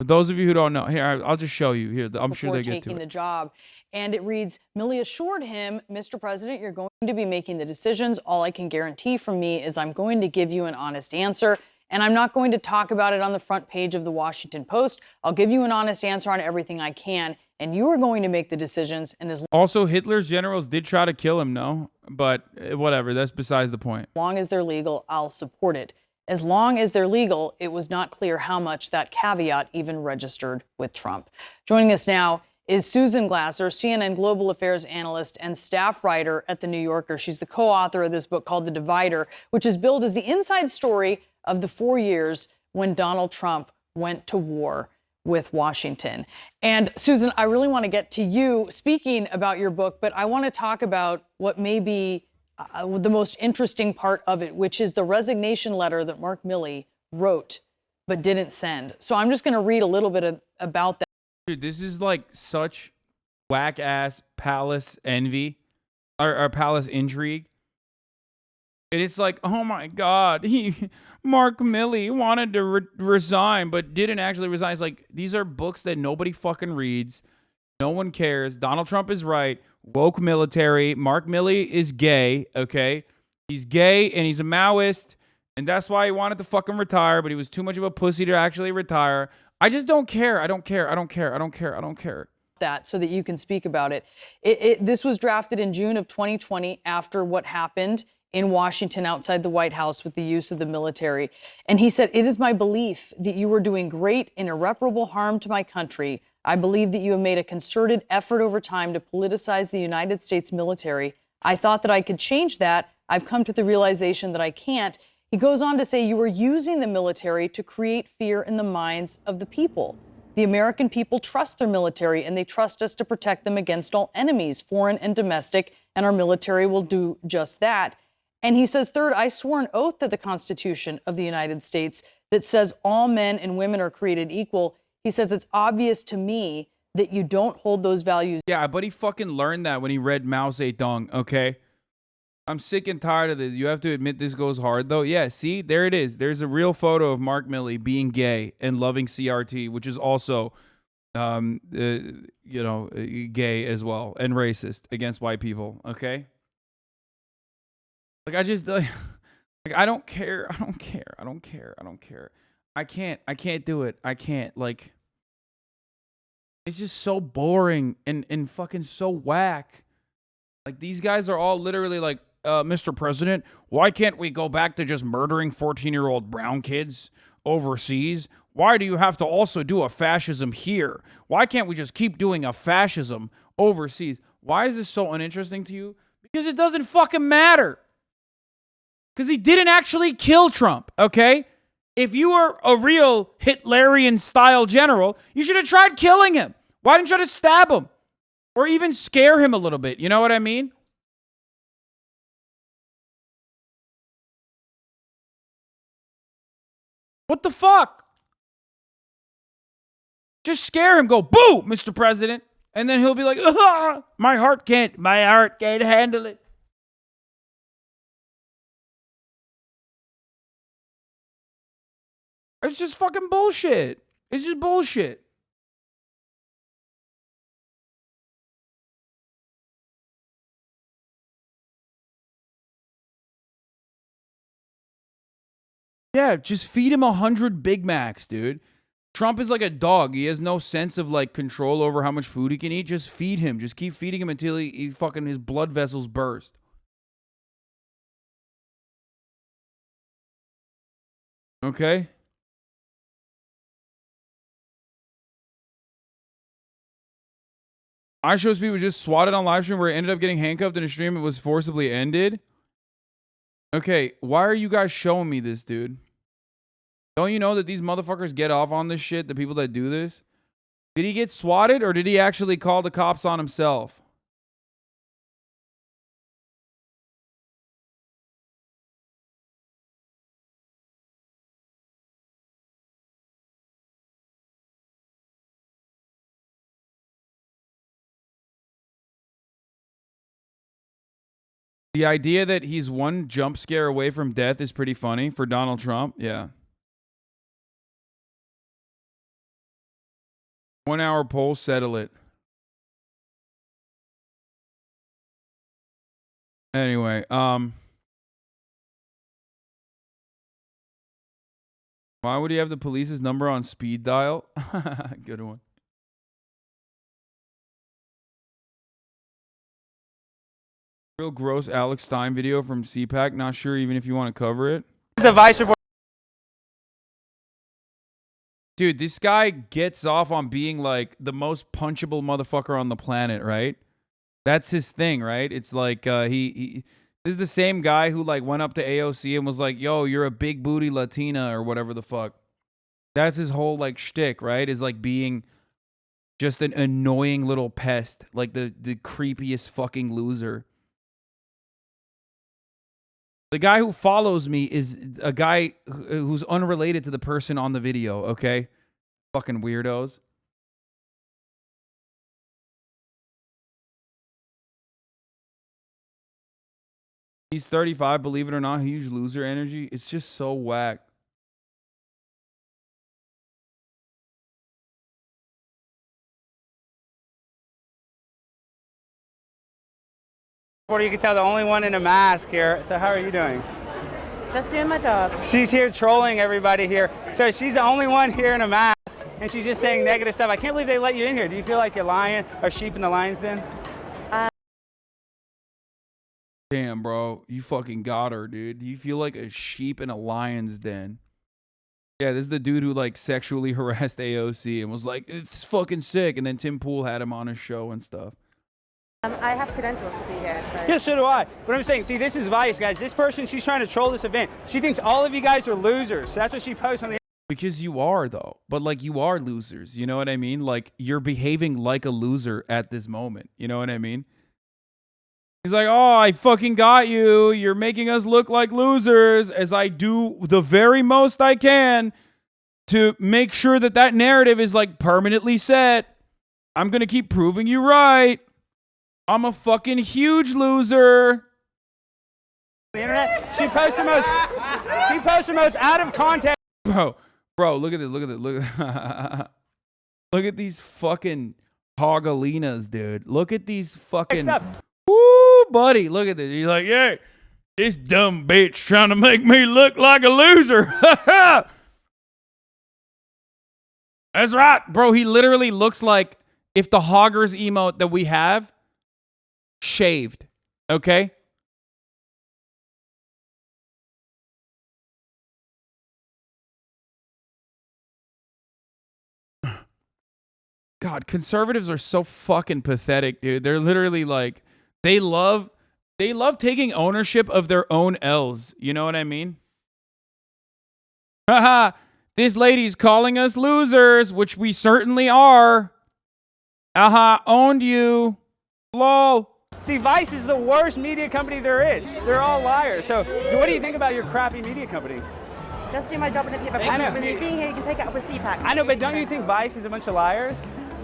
For those of you who don't know, here, I'll just show you. Here, I'm sure they get to it. Taking the job. And it reads, Milley assured him, Mr. President, you're going to be making the decisions. All I can guarantee from me is I'm going to give you an honest answer. And I'm not going to talk about it on the front page of the Washington Post. I'll give you an honest answer on everything I can. And you are going to make the decisions. And as also, Hitler's generals did try to kill him, no? But whatever, that's besides the point. long as they're legal, I'll support it. As long as they're legal, it was not clear how much that caveat even registered with Trump. Joining us now is Susan Glasser, CNN Global Affairs analyst and staff writer at The New Yorker. She's the co-author of this book called The Divider, which is billed as the inside story of the 4 years when Donald Trump went to war with Washington. And Susan, I really want to get to you speaking about your book, but I want to talk about what may be the most interesting part of it, which is the resignation letter that Mark Milley wrote but didn't send. So I'm just going to read a little bit about that. Dude, this is like such whack-ass palace envy or palace intrigue. And it's like, oh my God, Mark Milley wanted to resign but didn't actually resign. It's like, these are books that nobody fucking reads. No one cares. Donald Trump is right. Woke military. Mark Milley is gay, okay? He's gay and he's a Maoist, and that's why he wanted to fucking retire, but he was too much of a pussy to actually retire. I just don't care. I don't care. That so that you can speak about it. This was drafted in June of 2020 after what happened in Washington outside the White House with the use of the military. And he said, it is my belief that you are doing great and irreparable harm to my country. I believe that you have made a concerted effort over time to politicize the United States military. I thought that I could change that. I've come to the realization that I can't. He goes on to say you are using the military to create fear in the minds of the people. The American people trust their military, and they trust us to protect them against all enemies, foreign and domestic, and our military will do just that. And he says, third, I swore an oath to the Constitution of the United States that says all men and women are created equal. He says, it's obvious to me that you don't hold those values. Yeah, but he fucking learned that when he read Mao Zedong, okay? I'm sick and tired of this. You have to admit this goes hard, though. Yeah, see, there it is. There's a real photo of Mark Milley being gay and loving CRT, which is also, gay as well and racist against white people, okay? Like, I just, I don't care. I can't do it. I can't, like, it's just so boring and fucking so whack. Like, these guys are all literally like, Mr. President, why can't we go back to just murdering 14-year-old brown kids overseas? Why do you have to also do a fascism here? Why can't we just keep doing a fascism overseas? Why is this so uninteresting to you? Because it doesn't fucking matter. Because he didn't actually kill Trump, okay? If you were a real Hitlerian-style general, you should have tried killing him. Why didn't you try to stab him? Or even scare him a little bit, you know what I mean? What the fuck? Just scare him. Go, boo, Mr. President. And then he'll be like, my heart can't handle it. It's just fucking bullshit. It's just bullshit. Yeah, just feed him 100 Big Macs, dude. Trump is like a dog. He has no sense of like control over how much food he can eat. Just feed him. Just keep feeding him until he fucking his blood vessels burst. Okay? I shows people just swatted on live stream where it ended up getting handcuffed in a stream. It was forcibly ended. Okay, why are you guys showing me this, dude? Don't you know that these motherfuckers get off on this shit, the people that do this? Did he get swatted or did he actually call the cops on himself? The idea that he's one jump scare away from death is pretty funny for Donald Trump. Yeah. 1 hour poll, settle it. Anyway, why would he have the police's number on speed dial? Good one. Real gross Alex Stein video from CPAC. Not sure even if you want to cover it. The vice report. Dude, this guy gets off on being like the most punchable motherfucker on the planet, right? That's his thing, right? It's like this is the same guy who like went up to AOC and was like, "Yo, you're a big booty Latina," or whatever the fuck. That's his whole like shtick, right? Is like being just an annoying little pest, like the creepiest fucking loser. The guy who follows me is a guy who's unrelated to the person on the video, okay? Fucking weirdos. He's 35, believe it or not, huge loser energy. It's just so whack. You can tell the only one in a mask here. So how are you doing? Just doing my job. She's here trolling everybody here. So she's the only one here in a mask, and she's just saying negative stuff. I can't believe they let you in here. Do you feel like you're lying or sheep in the lion's den? Damn, bro. You fucking got her, dude. You feel like a sheep in a lion's den. Yeah, this is the dude who like sexually harassed AOC and was like, it's fucking sick. And then Tim Pool had him on his show and stuff. I have credentials to be here. So. Yeah, so do I. But I'm saying, see, this is Vice, guys. This person, she's trying to troll this event. She thinks all of you guys are losers. So that's what she posts on the. Because you are, though. But like, you are losers. You know what I mean? Like, you're behaving like a loser at this moment. You know what I mean? He's like, oh, I fucking got you. You're making us look like losers, as I do the very most I can to make sure that that narrative is like permanently set. I'm going to keep proving you right. I'm a fucking huge loser. The internet. She posts the most out of context. Bro, look at this. Look at these fucking hogalinas, dude. Look at these fucking. Woo, buddy. Look at this. He's like, yeah, this dumb bitch trying to make me look like a loser. That's right, bro. He literally looks like if the hoggers emote that we have shaved, okay? God, conservatives are so fucking pathetic, dude. They're literally like, they love taking ownership of their own L's. You know what I mean? Haha, this lady's calling us losers, which we certainly are. Aha, owned you. Lol. See, Vice is the worst media company there is. They're all liars. So what do you think about your crappy media company? Just do my job, and if you have a problem with me being here, you can take it up with CPAC. I know, but don't you think Vice is a bunch of liars?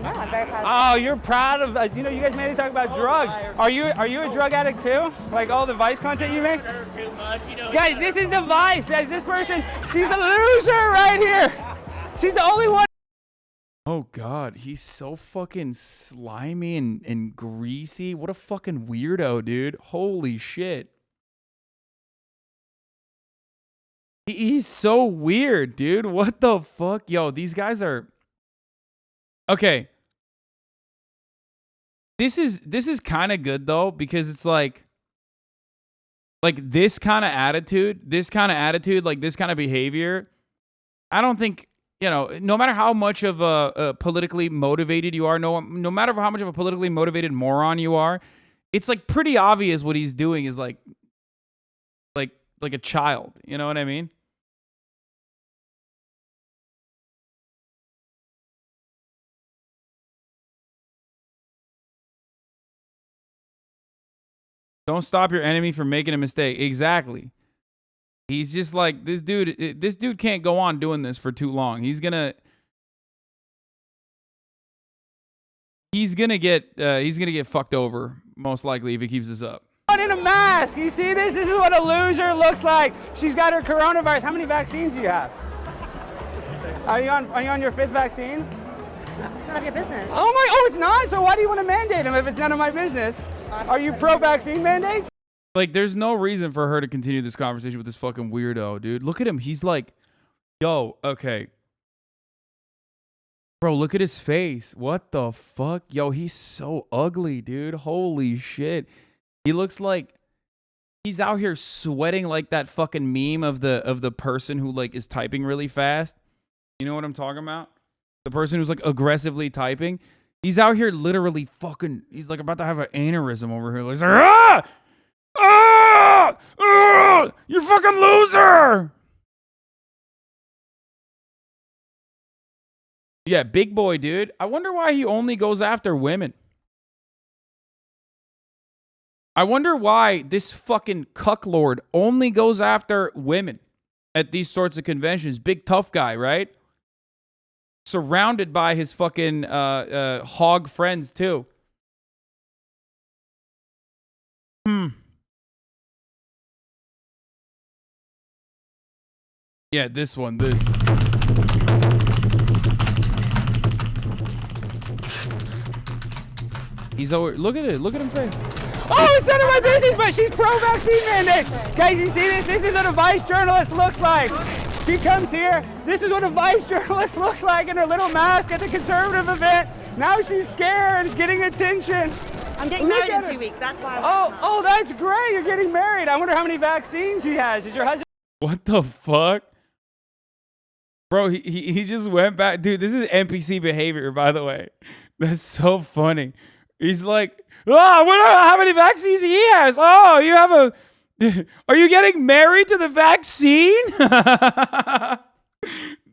No, I'm very proud. Oh, you're proud of, you know, you guys mainly talk about drugs. Are you a drug addict too? Like all the Vice content you make? Guys, this is the Vice. Guys, this person, she's a loser right here. She's the only one. Oh God, he's so fucking slimy and greasy. What a fucking weirdo, dude. Holy shit. He's so weird, dude. What the fuck? Yo, these guys are... Okay. This is kind of good though, because it's like this kind of attitude, like this kind of behavior. I don't think, you know, no matter how much of a politically motivated you are, no matter how much of a politically motivated moron you are, it's like pretty obvious what he's doing is like a child. You know what I mean? Don't stop your enemy from making a mistake. Exactly. He's just like, this dude can't go on doing this for too long. He's gonna get fucked over, most likely, if he keeps this up. In a mask. You see this? This is what a loser looks like. She's got her coronavirus. How many vaccines do you have? Are you on your 5th vaccine? It's none of your business. Oh, it's not? So why do you want to mandate them if it's none of my business? Are you pro-vaccine mandates? Like, there's no reason for her to continue this conversation with this fucking weirdo, dude. Look at him. He's like, yo, okay. Bro, look at his face. What the fuck? Yo, he's so ugly, dude. Holy shit. He looks like he's out here sweating like that fucking meme of the person who like is typing really fast. You know what I'm talking about? The person who's like aggressively typing. He's out here literally fucking, he's like about to have an aneurysm over here. Like, ah! Ah! Ah! You fucking loser! Yeah, big boy, dude. I wonder why he only goes after women. I wonder why this fucking cucklord only goes after women at these sorts of conventions. Big tough guy, right? Surrounded by his fucking hog friends, too. Yeah, this. He's over. Look at it. Look at him face. Oh, it's none of my business, but she's pro-vaccine mandate. Guys, you see this? This is what a Vice journalist looks like. She comes here. This is what a Vice journalist looks like in her little mask at the conservative event. Now she's scared and getting attention. I'm getting married in 2 weeks. That's why. Oh, that's great. You're getting married. I wonder how many vaccines he has. Is your husband? What the fuck? Bro, he just went back. Dude, this is NPC behavior, by the way. That's so funny. He's like, oh, I wonder how many vaccines he has. Oh, you have a... Are you getting married to the vaccine?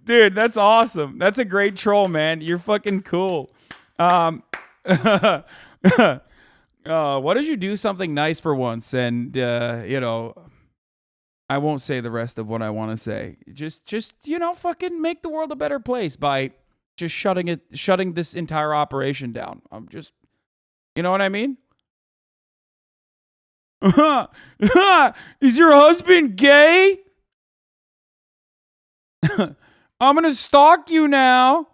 Dude, that's awesome. That's a great troll, man. You're fucking cool. Why don't you do something nice for once? And, you know, I won't say the rest of what I want to say. Just, you know, fucking make the world a better place by just shutting this entire operation down. I'm just, you know what I mean? Is your husband gay? I'm gonna stalk you now.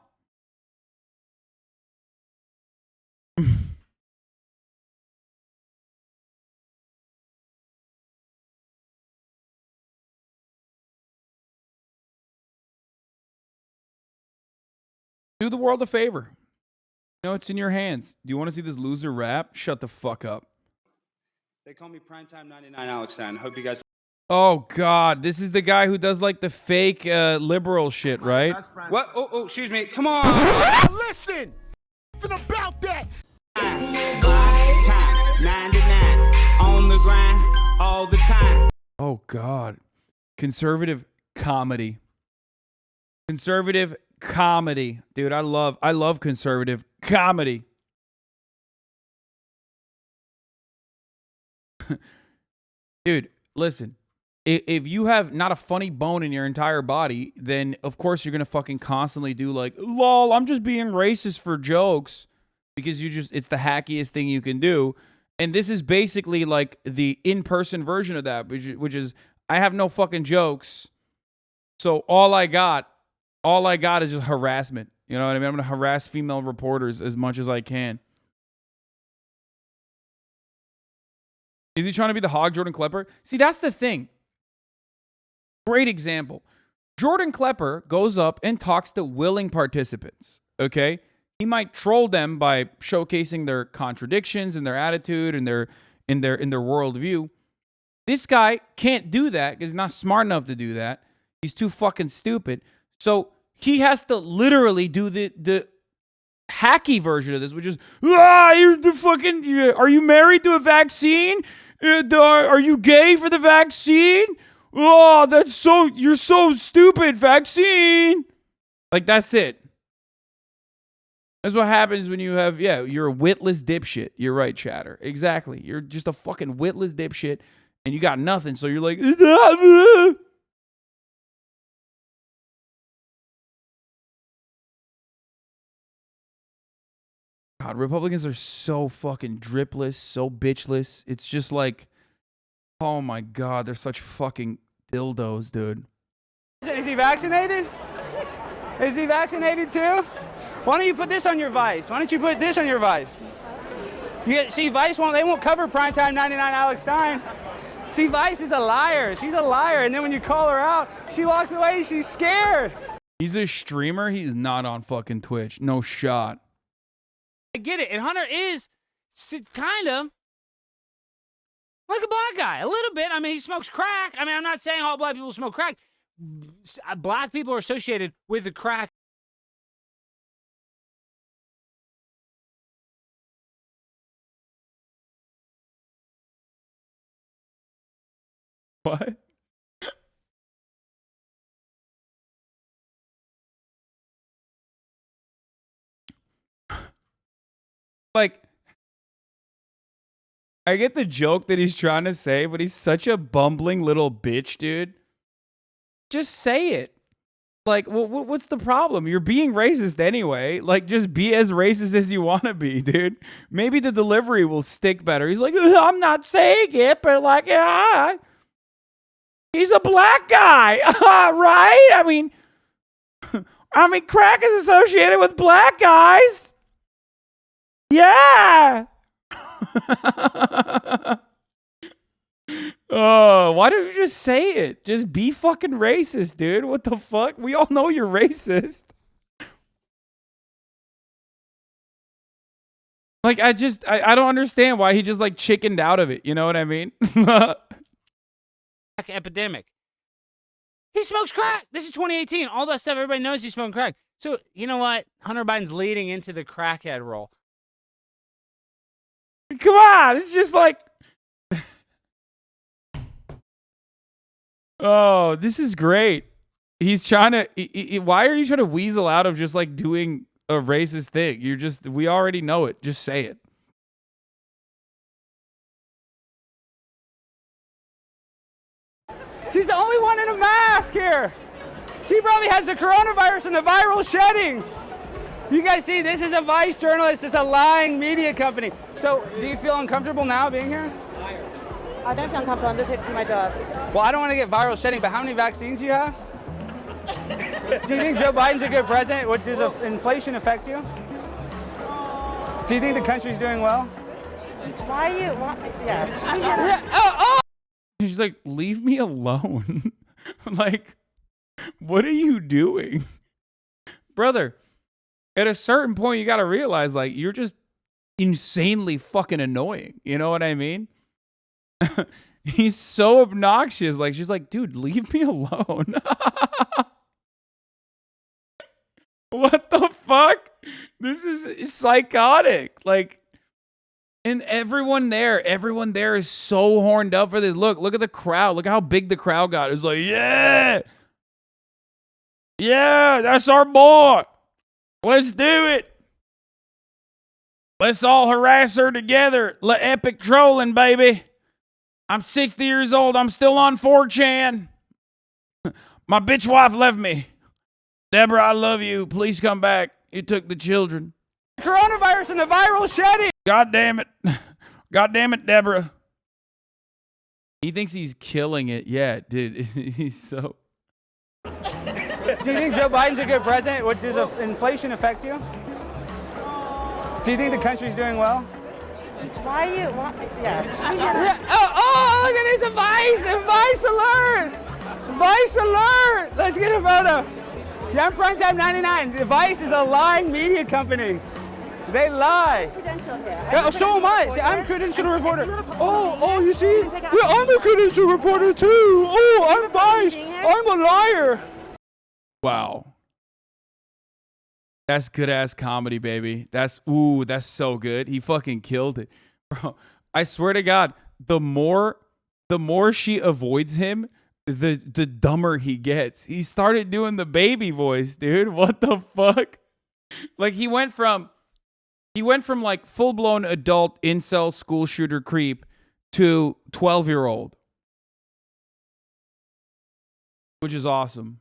Do the world a favor. You know, it's in your hands. Do you want to see this loser rap? Shut the fuck up. They call me Primetime 99 Alex San. Hope you guys... Oh, God. This is the guy who does, like, the fake liberal shit, right? What? Oh, excuse me. Come on. Listen! About that! 99 on the grind all the time. Oh, God. Conservative comedy. Conservative comedy. Dude, I love conservative comedy. Dude, listen. if you have not a funny bone in your entire body, then of course you're gonna fucking constantly do like, lol, I'm just being racist for jokes, because it's the hackiest thing you can do. And this is basically like the in-person version of that, which is I have no fucking jokes, so all I got is just harassment. You know what I mean? I'm gonna harass female reporters as much as I can. Is he trying to be the hog Jordan Klepper? See, that's the thing. Great example. Jordan Klepper goes up and talks to willing participants, okay? He might troll them by showcasing their contradictions and their attitude and their worldview. This guy can't do that because he's not smart enough to do that. He's too fucking stupid. So he has to literally do the hacky version of this, which is, you're the fucking, are you married to a vaccine? Are you gay for the vaccine? Oh, you're so stupid, vaccine. Like, that's it. That's what happens when you have, you're a witless dipshit. You're right, chatter. Exactly. You're just a fucking witless dipshit, and you got nothing, so you're like, God, Republicans are so fucking dripless, so bitchless. It's just like, oh my God, they're such fucking dildos, dude. Is he vaccinated? Is he vaccinated too? Why don't you put this on your Vice? Why don't you put this on your Vice? See, Vice won't cover Primetime 99 Alex Stein. See, Vice is a liar. She's a liar. And then when you call her out, she walks away. She's scared. He's a streamer. He's not on fucking Twitch. No shot. I get it. And Hunter is kind of like a black guy, a little bit. I mean, he smokes crack. I mean, I'm not saying all black people smoke crack. Black people are associated with the crack. What? Like, I get the joke that he's trying to say, but he's such a bumbling little bitch, dude. Just say it. Like, what's the problem? You're being racist anyway. Like, just be as racist as you want to be, dude. Maybe the delivery will stick better. He's like, I'm not saying it, but like, he's a black guy, right? I mean, crack is associated with black guys. Yeah. Oh, why don't you just say it? Just be fucking racist, dude. What the fuck? We all know you're racist. Like, I don't understand why he just like chickened out of it. You know what I mean? Epidemic. He smokes crack. This is 2018. All that stuff, everybody knows he's smoking crack. So, you know what? Hunter Biden's leading into the crackhead role. Come on. It's just like, oh, this is great. He's trying to, why are you trying to weasel out of just like doing a racist thing? We already know it. Just say it. She's the only one in a mask here. She probably has the coronavirus from the viral shedding. You guys see, this is a Vice journalist. It's a lying media company. So, do you feel uncomfortable now being here? I don't feel uncomfortable. I'm just here to do my job. Well, I don't want to get viral shedding, but how many vaccines do you have? Do you think Joe Biden's a good president? Does inflation affect you? Do you think the country's doing well? Why are you? Yeah. She's like, leave me alone. Like, what are you doing? Brother, at a certain point, you got to realize, like, you're just insanely fucking annoying. You know what I mean? He's so obnoxious. Like, she's like, dude, leave me alone. What the fuck? This is psychotic. Like, and everyone there is so horned up for this. Look at the crowd. Look how big the crowd got. It's like, yeah, that's our boy. Let's do it. Let's all harass her together. Epic trolling, baby. I'm 60 years old. I'm still on 4chan. My bitch wife left me. Deborah, I love you. Please come back. You took the children. Coronavirus and the viral shedding. God damn it. God damn it, Deborah. He thinks he's killing it. Yeah, dude. He's so... Do you think Joe Biden's a good president? Does inflation affect you? Do you think the country's doing well? Why are you? Yeah. Oh, look at this Vice alert! Vice alert! Let's get a photo. Yeah, I'm Primetime 99. The Vice is a lying media company. They lie. Yeah, so am I. See, I'm a credentialed reporter. Oh, you see? Yeah, I'm a credentialed reporter too. Oh, I'm Vice. I'm a liar. Wow. That's good ass comedy, baby. That's so good. He fucking killed it. Bro, I swear to God, the more she avoids him, the dumber he gets. He started doing the baby voice, dude. What the fuck? Like he went from like full-blown adult incel school shooter creep to 12-year-old. Which is awesome.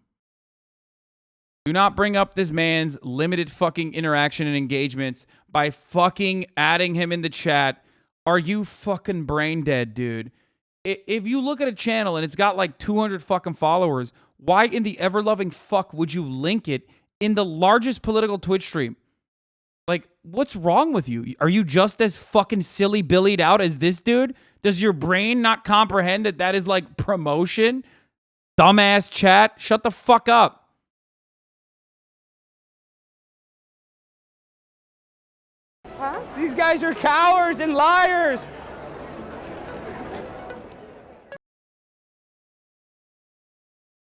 Do not bring up this man's limited fucking interaction and engagements by fucking adding him in the chat. Are you fucking brain dead, dude? If you look at a channel and it's got like 200 fucking followers, why in the ever-loving fuck would you link it in the largest political Twitch stream? Like, what's wrong with you? Are you just as fucking silly-billied out as this dude? Does your brain not comprehend that that is like promotion? Dumbass chat, shut the fuck up. Huh? These guys are cowards and liars.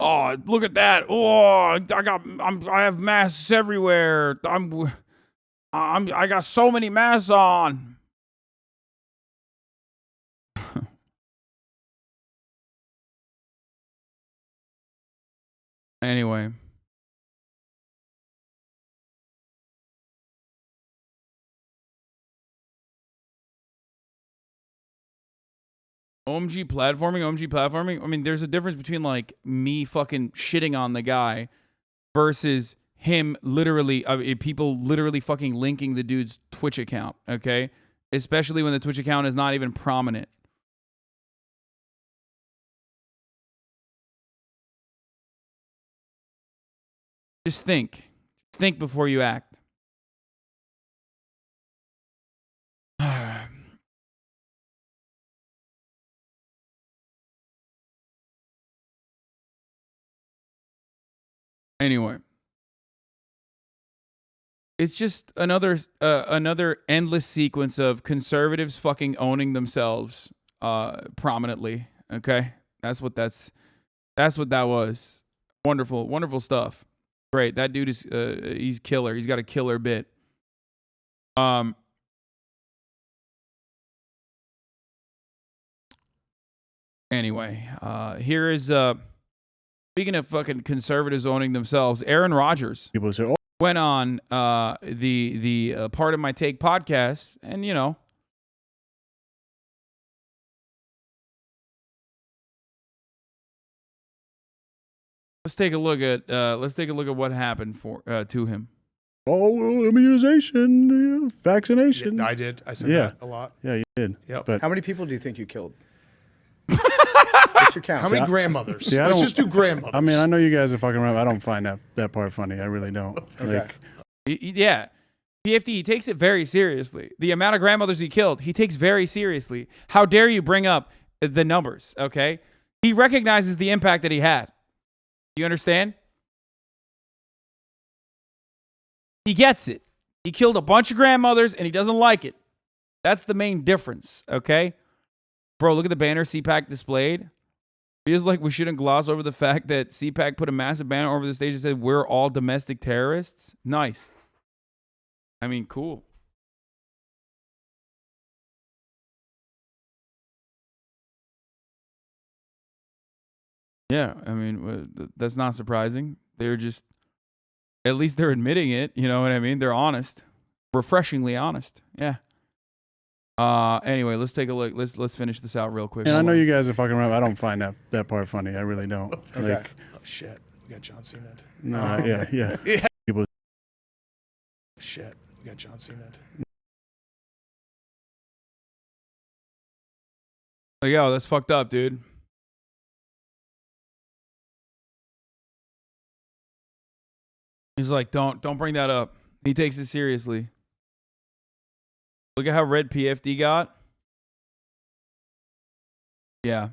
Oh, look at that. Oh, I have masks everywhere. I got so many masks on. Anyway. OMG platforming. I mean, there's a difference between like me fucking shitting on the guy versus him literally, people literally fucking linking the dude's Twitch account, okay? Especially when the Twitch account is not even prominent. Just think. Think before you act. Anyway, it's just another endless sequence of conservatives fucking owning themselves prominently. Okay, that's what that was. Wonderful stuff. Great, that dude is he's killer. He's got a killer bit. Anyway, here is speaking of fucking conservatives owning themselves, Aaron Rodgers went on the Part of My Take podcast, and you know, let's take a look at what happened to him. Oh, immunization, vaccination. Yeah, I did. I said that a lot. Yeah, you did. Yep. But how many people do you think you killed? What's your count? How many grandmothers? Let's just do grandmothers. I mean, I know you guys are fucking around. I don't find that part funny. I really don't. Okay. Like, yeah. PFD, he takes it very seriously. The amount of grandmothers he killed, he takes very seriously. How dare you bring up the numbers, okay? He recognizes the impact that he had. You understand? He gets it. He killed a bunch of grandmothers and he doesn't like it. That's the main difference, okay? Bro, look at the banner CPAC displayed. Feels like we shouldn't gloss over the fact that CPAC put a massive banner over the stage and said, we're all domestic terrorists. Nice. I mean, cool. Yeah, I mean, that's not surprising. They're just, at least they're admitting it. You know what I mean? They're honest. Refreshingly honest. Yeah. Anyway, let's take a look. Let's finish this out real quick. And I know you guys are fucking around. I don't find that part funny. I really don't. Okay. Like, Oh shit, we got John Cena. no, yeah. People. Shit, we got John Cena. Like, yo, that's fucked up, dude. He's like, don't bring that up. He takes it seriously. Look at how red PFD got. Yeah.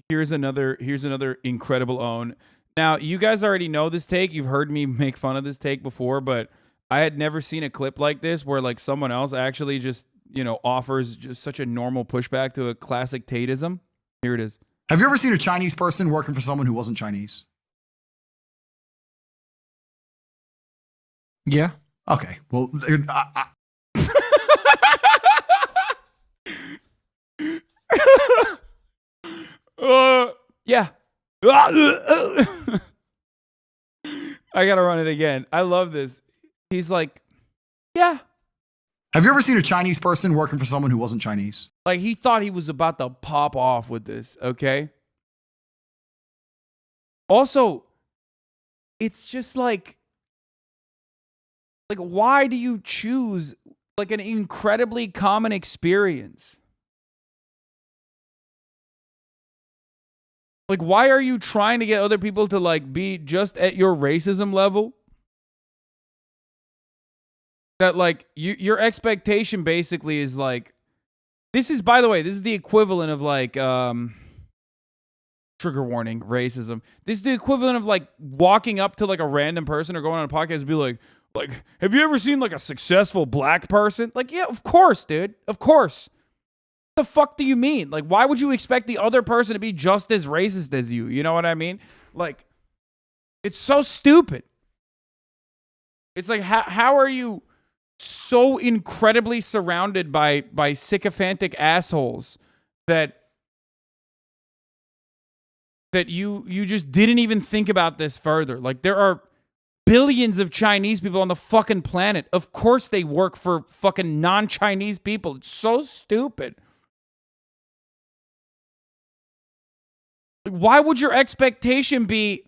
Here's another incredible own. Now, you guys already know this take. You've heard me make fun of this take before, but I had never seen a clip like this where like someone else actually just, offers just such a normal pushback to a classic Tateism. Here it is. Have you ever seen a Chinese person working for someone who wasn't Chinese? Yeah. Okay. Well, Yeah. I gotta run it again. I love this. He's like, yeah. Have you ever seen a Chinese person working for someone who wasn't Chinese? Like, he thought he was about to pop off with this, okay? Also, it's just like why do you choose like an incredibly common experience? Like, why are you trying to get other people to like be just at your racism level? That like your expectation basically is like, this is, by the way, this is the equivalent of like trigger warning, racism. This is the equivalent of like walking up to like a random person or going on a podcast and be like, have you ever seen like a successful black person? Like, yeah, of course, dude. Of course. What the fuck do you mean? Like, why would you expect the other person to be just as racist as you? You know what I mean? Like, it's so stupid. It's like, how are you so incredibly surrounded by sycophantic assholes that you just didn't even think about this further? Like, there are billions of Chinese people on the fucking planet. Of course they work for fucking non-Chinese people. It's so stupid. Like, why would your expectation be,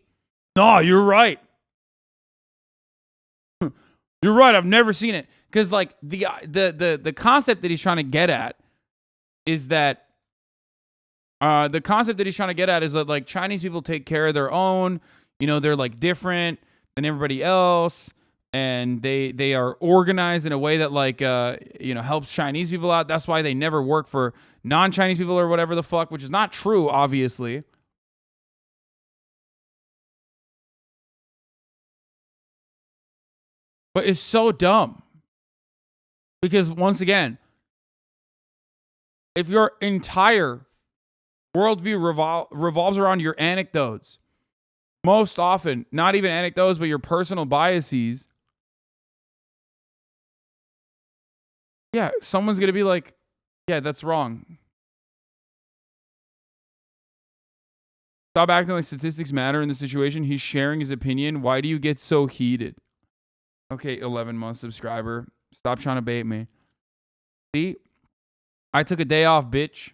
no, you're right. You're right, I've never seen it. Because like the concept that he's trying to get at is that like Chinese people take care of their own, they're like different than everybody else, and they are organized in a way that like helps Chinese people out. That's why they never work for non-Chinese people or whatever the fuck, which is not true, obviously. But it's so dumb. Because once again, if your entire worldview revolves around your anecdotes, most often, not even anecdotes, but your personal biases, yeah, someone's going to be like, yeah, that's wrong. Stop acting like statistics matter in the situation. He's sharing his opinion. Why do you get so heated? Okay, 11-month subscriber. Stop trying to bait me. See? I took a day off, bitch.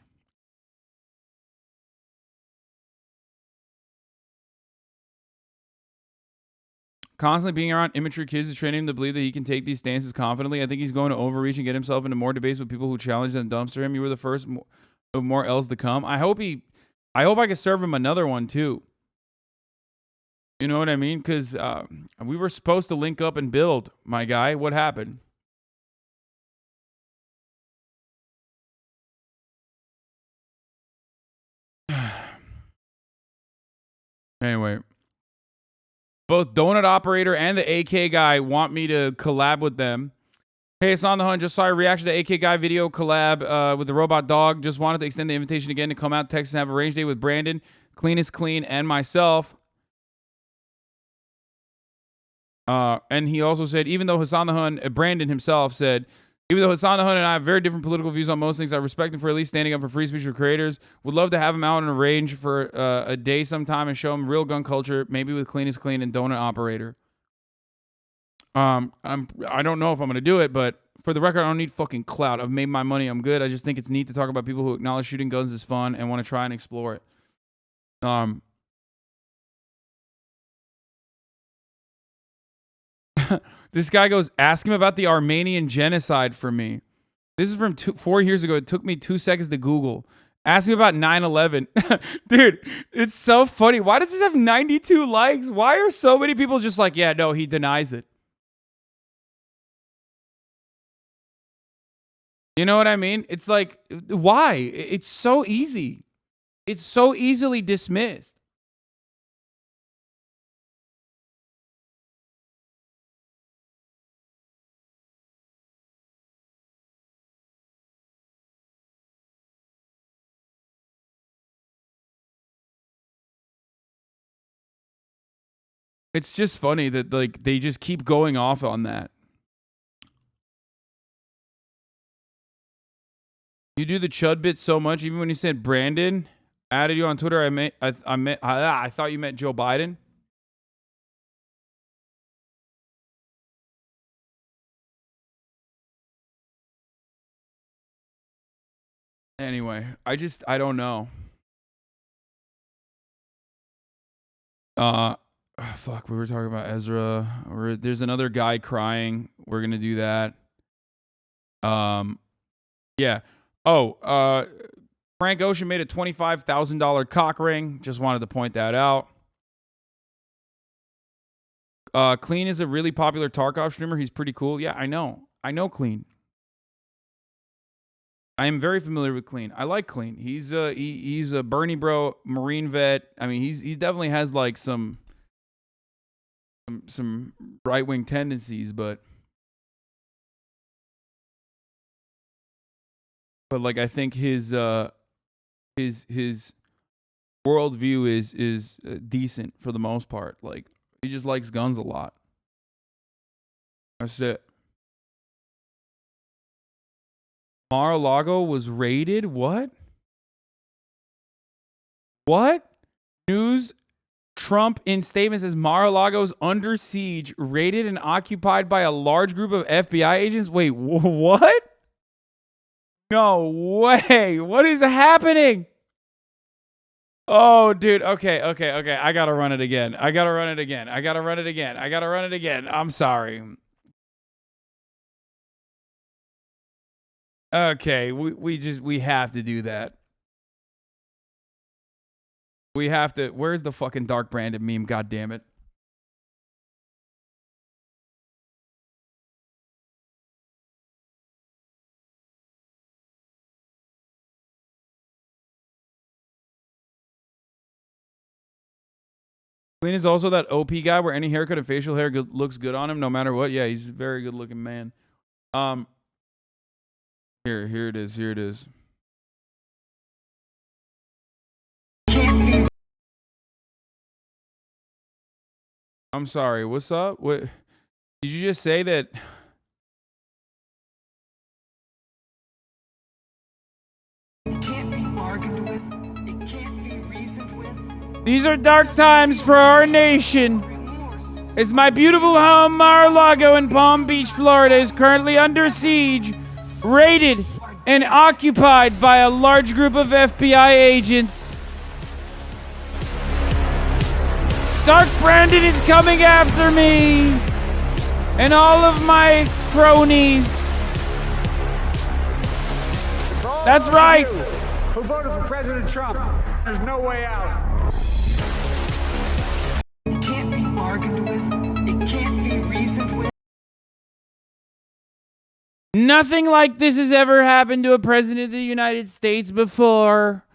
Constantly being around immature kids is training him to believe that he can take these stances confidently. I think he's going to overreach and get himself into more debates with people who challenge and dumpster him. You were the first of more L's to come. I hope I could serve him another one too. You know what I mean? Because we were supposed to link up and build, my guy. What happened? Anyway, both Donut Operator and the AK Guy want me to collab with them. Hey, it's on the hunt. Just saw a reaction to the AK Guy video collab with the robot dog. Just wanted to extend the invitation again to come out to Texas and have a range day with Brandon, Cleanest Clean, and myself. And he also said, even though Hasan the Hun, Brandon himself said, even though Hasan the Hun and I have very different political views on most things, I respect him for at least standing up for free speech for creators. Would love to have him out on a range for a day sometime and show him real gun culture, maybe with Cleanest Clean and Donut Operator. I don't know if I'm gonna do it, but for the record, I don't need fucking clout. I've made my money. I'm good. I just think it's neat to talk about people who acknowledge shooting guns is fun and want to try and explore it. This guy goes, ask him about the Armenian genocide for me. This is from 4 years ago. It took me 2 seconds to Google. Ask me about 9/11. Dude, it's so funny. Why does this have 92 likes? Why are so many people just like, yeah, no, he denies it? You know what I mean? It's like, why? It's so easy. It's so easily dismissed. It's just funny that like they just keep going off on that. You do the chud bit so much, even when you said Brandon added you on Twitter. I thought you meant Joe Biden. Anyway, I don't know. Fuck, we were talking about Ezra. There's another guy crying. We're gonna do that. Yeah. Oh, Frank Ocean made a $25,000 cock ring. Just wanted to point that out. Clean is a really popular Tarkov streamer. He's pretty cool. Yeah, I know. I know Clean. I am very familiar with Clean. I like Clean. He's a Bernie bro, Marine vet. I mean, he definitely has like some right-wing tendencies, but like I think his worldview is decent for the most part. Like he just likes guns a lot. That's it. Mar-a-Lago was raided? What? What? News Trump in statement says Mar-a-Lago's under siege, raided and occupied by a large group of FBI agents. Wait, what? No way. What is happening? Oh, dude. Okay. I gotta run it again. I'm sorry. Okay, we have to do that. We have to. Where's the fucking Dark Branded meme? God damn it. Clean is also that OP guy where any haircut and facial hair looks good on him no matter what. Yeah, he's a very good looking man. Here it is. I'm sorry. What's up? What did you just say that? It can't be bargained with. It can't be reasoned with. These are dark times for our nation. As my beautiful home, Mar-a-Lago in Palm Beach, Florida, is currently under siege, raided, and occupied by a large group of FBI agents. Dark Brandon is coming after me and all of my cronies. That's right. Who voted for President Trump? There's no way out. It can't be bargained with. It can't be reasoned with. Nothing like this has ever happened to a president of the United States before.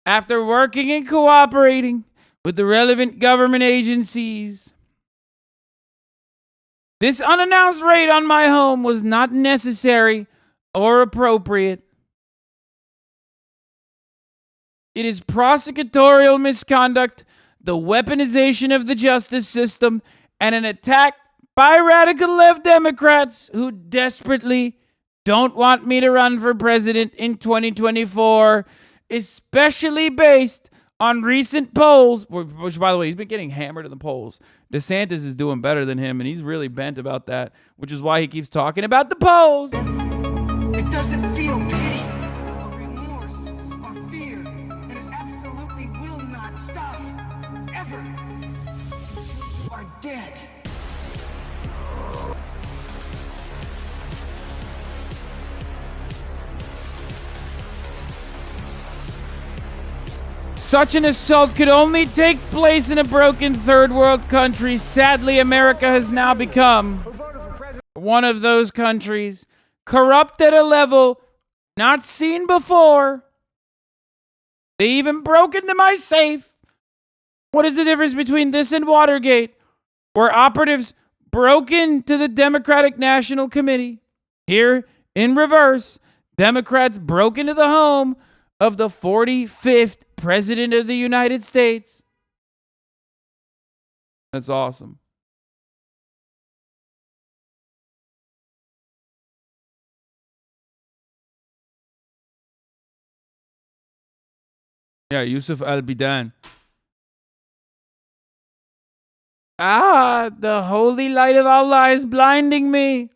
After working and cooperating with the relevant government agencies, this unannounced raid on my home was not necessary or appropriate. It is prosecutorial misconduct, the weaponization of the justice system, and an attack by radical left Democrats who desperately don't want me to run for president in 2024, especially based on recent polls, which, by the way, he's been getting hammered in the polls. DeSantis is doing better than him, and he's really bent about that, which is why he keeps talking about the polls. It doesn't feel pity or remorse or fear, and it absolutely will not stop ever until you are dead. Such an assault could only take place in a broken third world country. Sadly, America has now become one of those countries, corrupt at a level not seen before. They even broke into my safe. What is the difference between this and Watergate, where operatives broke into the Democratic National Committee? Here, in reverse, Democrats broke into the home of the 45th President of the United States. That's awesome. Yeah, Yusuf al-Bidan. The holy light of Allah is blinding me.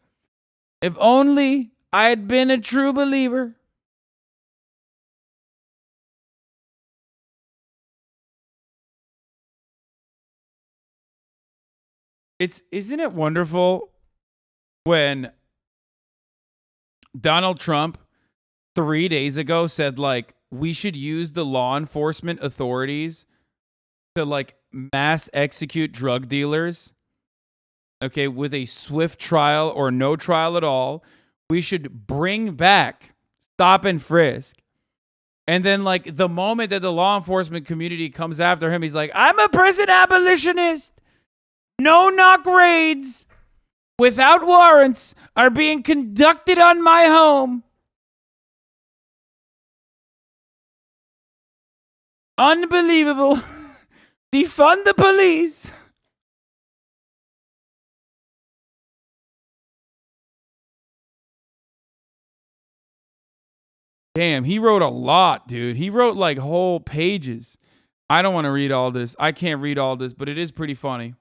If only I had been a true believer. Isn't it wonderful when Donald Trump 3 days ago said, like, we should use the law enforcement authorities to, like, mass execute drug dealers, okay, with a swift trial or no trial at all. We should bring back stop and frisk. And then, like, the moment that the law enforcement community comes after him, he's like, I'm a prison abolitionist. No-knock raids without warrants are being conducted on my home. Unbelievable. Defund the police. Damn, he wrote a lot, dude. He wrote like whole pages. I don't want to read all this. I can't read all this, but it is pretty funny.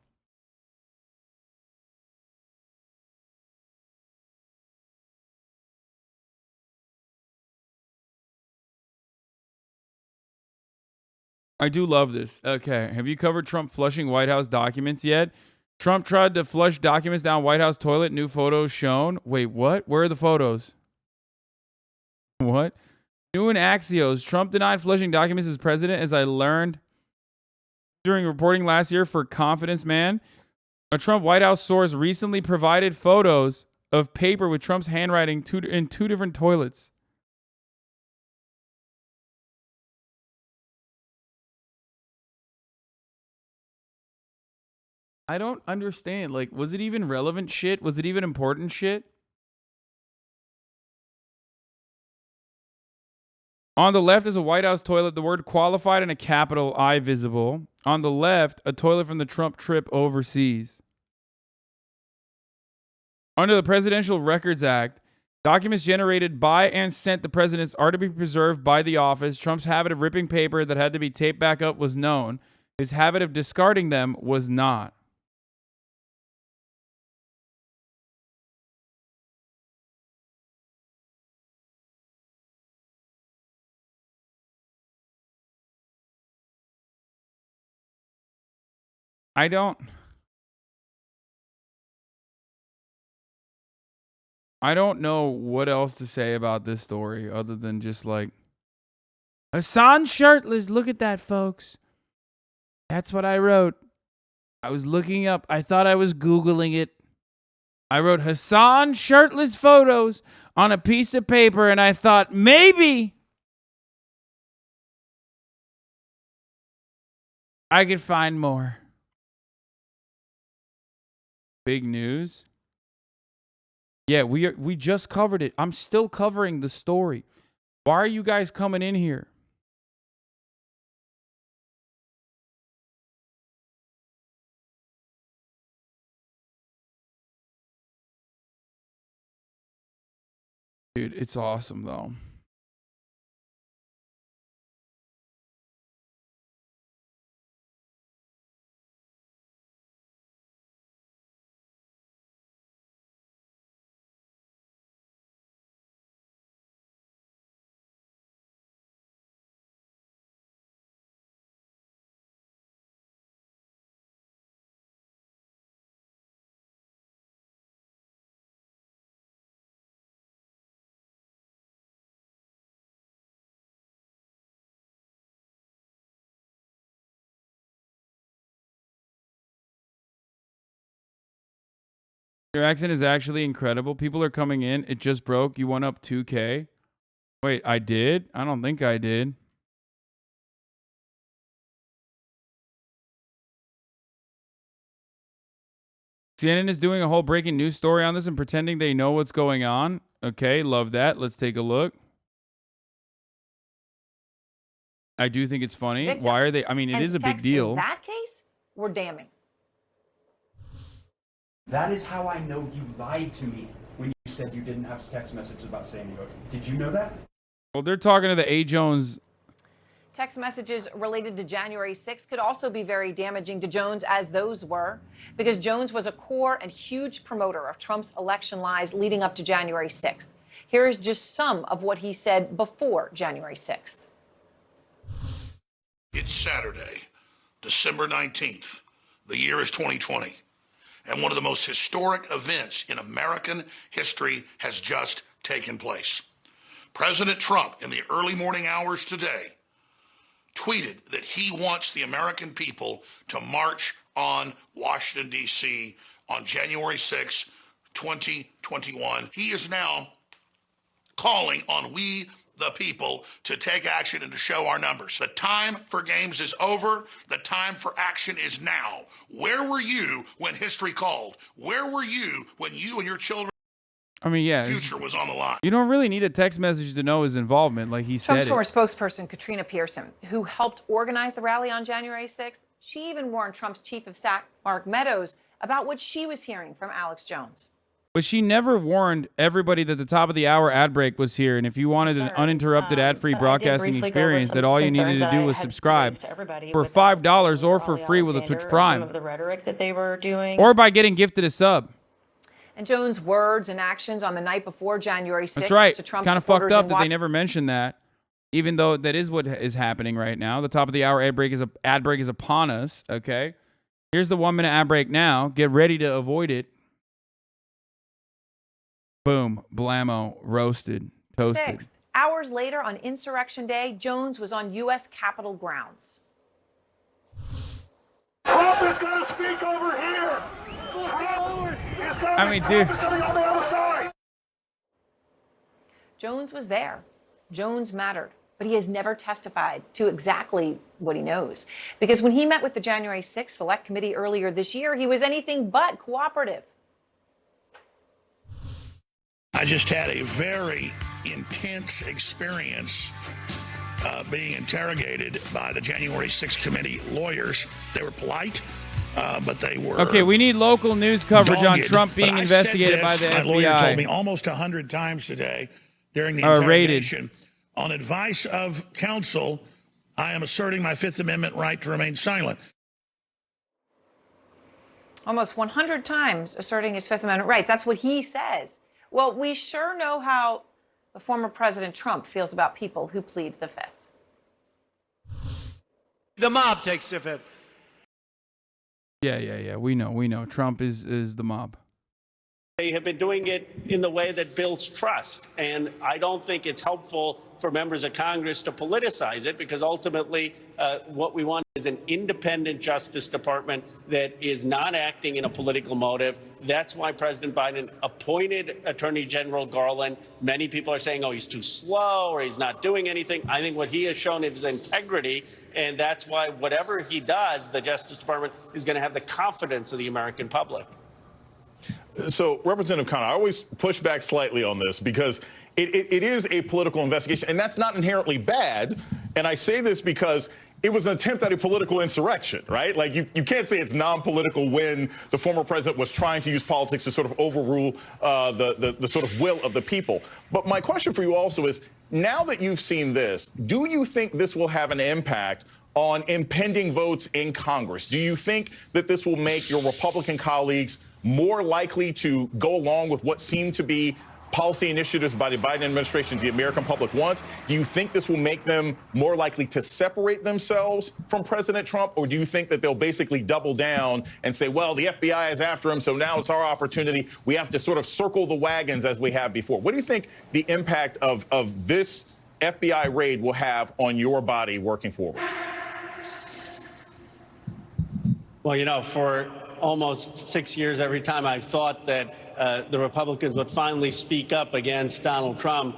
I do love this. Okay. Have you covered Trump flushing White House documents yet? Trump tried to flush documents down White House toilet. New photos shown. Wait, what? Where are the photos? What? New in Axios. Trump denied flushing documents as president, as I learned during reporting last year for Confidence Man. A Trump White House source recently provided photos of paper with Trump's handwriting in two different toilets. I don't understand. Like, was it even relevant shit? Was it even important shit? On the left is a White House toilet, the word qualified and a capital I visible. On the left, a toilet from the Trump trip overseas. Under the Presidential Records Act, documents generated by and sent the presidents are to be preserved by the office. Trump's habit of ripping paper that had to be taped back up was known. His habit of discarding them was not. I don't know what else to say about this story other than just like, Hasan shirtless. Look at that, folks. That's what I wrote. I was looking up. I thought I was Googling it. I wrote Hasan shirtless photos on a piece of paper, and I thought maybe I could find more. Big news. Yeah, we just covered it. I'm still covering the story. Why are you guys coming in here? Dude, it's awesome though. Your accent is actually incredible. People are coming in. It just broke. You went up 2K. Wait, I did? I don't think I did. CNN is doing a whole breaking news story on this and pretending they know what's going on. Okay, love that. Let's take a look. I do think it's funny. Victims. Why are they? I mean, it is a big deal. In that case, we're damning. That is how I know you lied to me when you said you didn't have text messages about Sandy Hook. Did you know that? Well, they're talking to the A. Jones. Text messages related to January 6th could also be very damaging to Jones, as those were, because Jones was a core and huge promoter of Trump's election lies leading up to January 6th. Here is just some of what he said before January 6th. It's Saturday, December 19th. The year is 2020. And one of the most historic events in American history has just taken place. President Trump, in the early morning hours today, tweeted that he wants the American people to march on Washington, D.C. on January 6, 2021. He is now calling on we, the people, to take action and to show our numbers. The time for games is over. The time for action is now. Where were you when history called? Where were you when you and your children? I mean, yeah. Future was on the line. You don't really need a text message to know his involvement, like he Trump's said. former spokesperson, Katrina Pearson, who helped organize the rally on January 6th, she even warned Trump's chief of staff, Mark Meadows, about what she was hearing from Alex Jones. But she never warned everybody that the top of the hour ad break was here. And if you wanted an uninterrupted ad-free broadcasting experience, that all you needed to do was subscribe for $5 or for free with a Twitch Prime. The rhetoric that they were doing. Or by getting gifted a sub. And Jones' words and actions on the night before January 6th That's right. to It's Trump's kind of fucked supporters up in that they never mentioned that, even though that is what is happening right now. The top of the hour ad break is upon us. Okay, here's the 1 minute ad break now. Get ready to avoid it. Boom, blammo, roasted, toasted. 6th. Hours later, on Insurrection Day, Jones was on U.S. Capitol grounds. Trump is going to speak over here. Trump is going I mean, dude. to be on the other side. Jones was there. Jones mattered. But he has never testified to exactly what he knows. Because when he met with the January 6th Select Committee earlier this year, he was anything but cooperative. I just had a very intense experience being interrogated by the January 6th committee lawyers. They were polite, but they were Okay, we need local news coverage on dogged. Trump being But I investigated said by this, the my FBI. lawyer told me almost 100 times today during the Rated. interrogation. On advice of counsel, I am asserting my Fifth Amendment right to remain silent. Almost 100 times asserting his Fifth Amendment rights. That's what he says. Well, we sure know how the former President Trump feels about people who plead the Fifth. The mob takes the Fifth. Yeah. We know. Trump is the mob. They have been doing it in the way that builds trust. And I don't think it's helpful for members of Congress to politicize it, because ultimately what we want is an independent Justice Department that is not acting in a political motive. That's why President Biden appointed Attorney General Garland. Many people are saying, oh, he's too slow or he's not doing anything. I think what he has shown is integrity. And that's why whatever he does, the Justice Department is going to have the confidence of the American public. So, Representative Connor, I always push back slightly on this because it is a political investigation, and that's not inherently bad. And I say this because it was an attempt at a political insurrection, right? Like, you can't say it's non-political when the former president was trying to use politics to sort of overrule the sort of will of the people. But my question for you also is, now that you've seen this, do you think this will have an impact on impending votes in Congress? Do you think that this will make your Republican colleagues more likely to go along with what seem to be policy initiatives by the Biden administration the American public wants? Do you think this will make them more likely to separate themselves from President Trump? Or do you think that they'll basically double down and say, well, the FBI is after him, so now it's our opportunity. We have to sort of circle the wagons as we have before. What do you think the impact of this FBI raid will have on your body working forward? Well, for almost 6 years, every time I've thought that the Republicans would finally speak up against Donald Trump,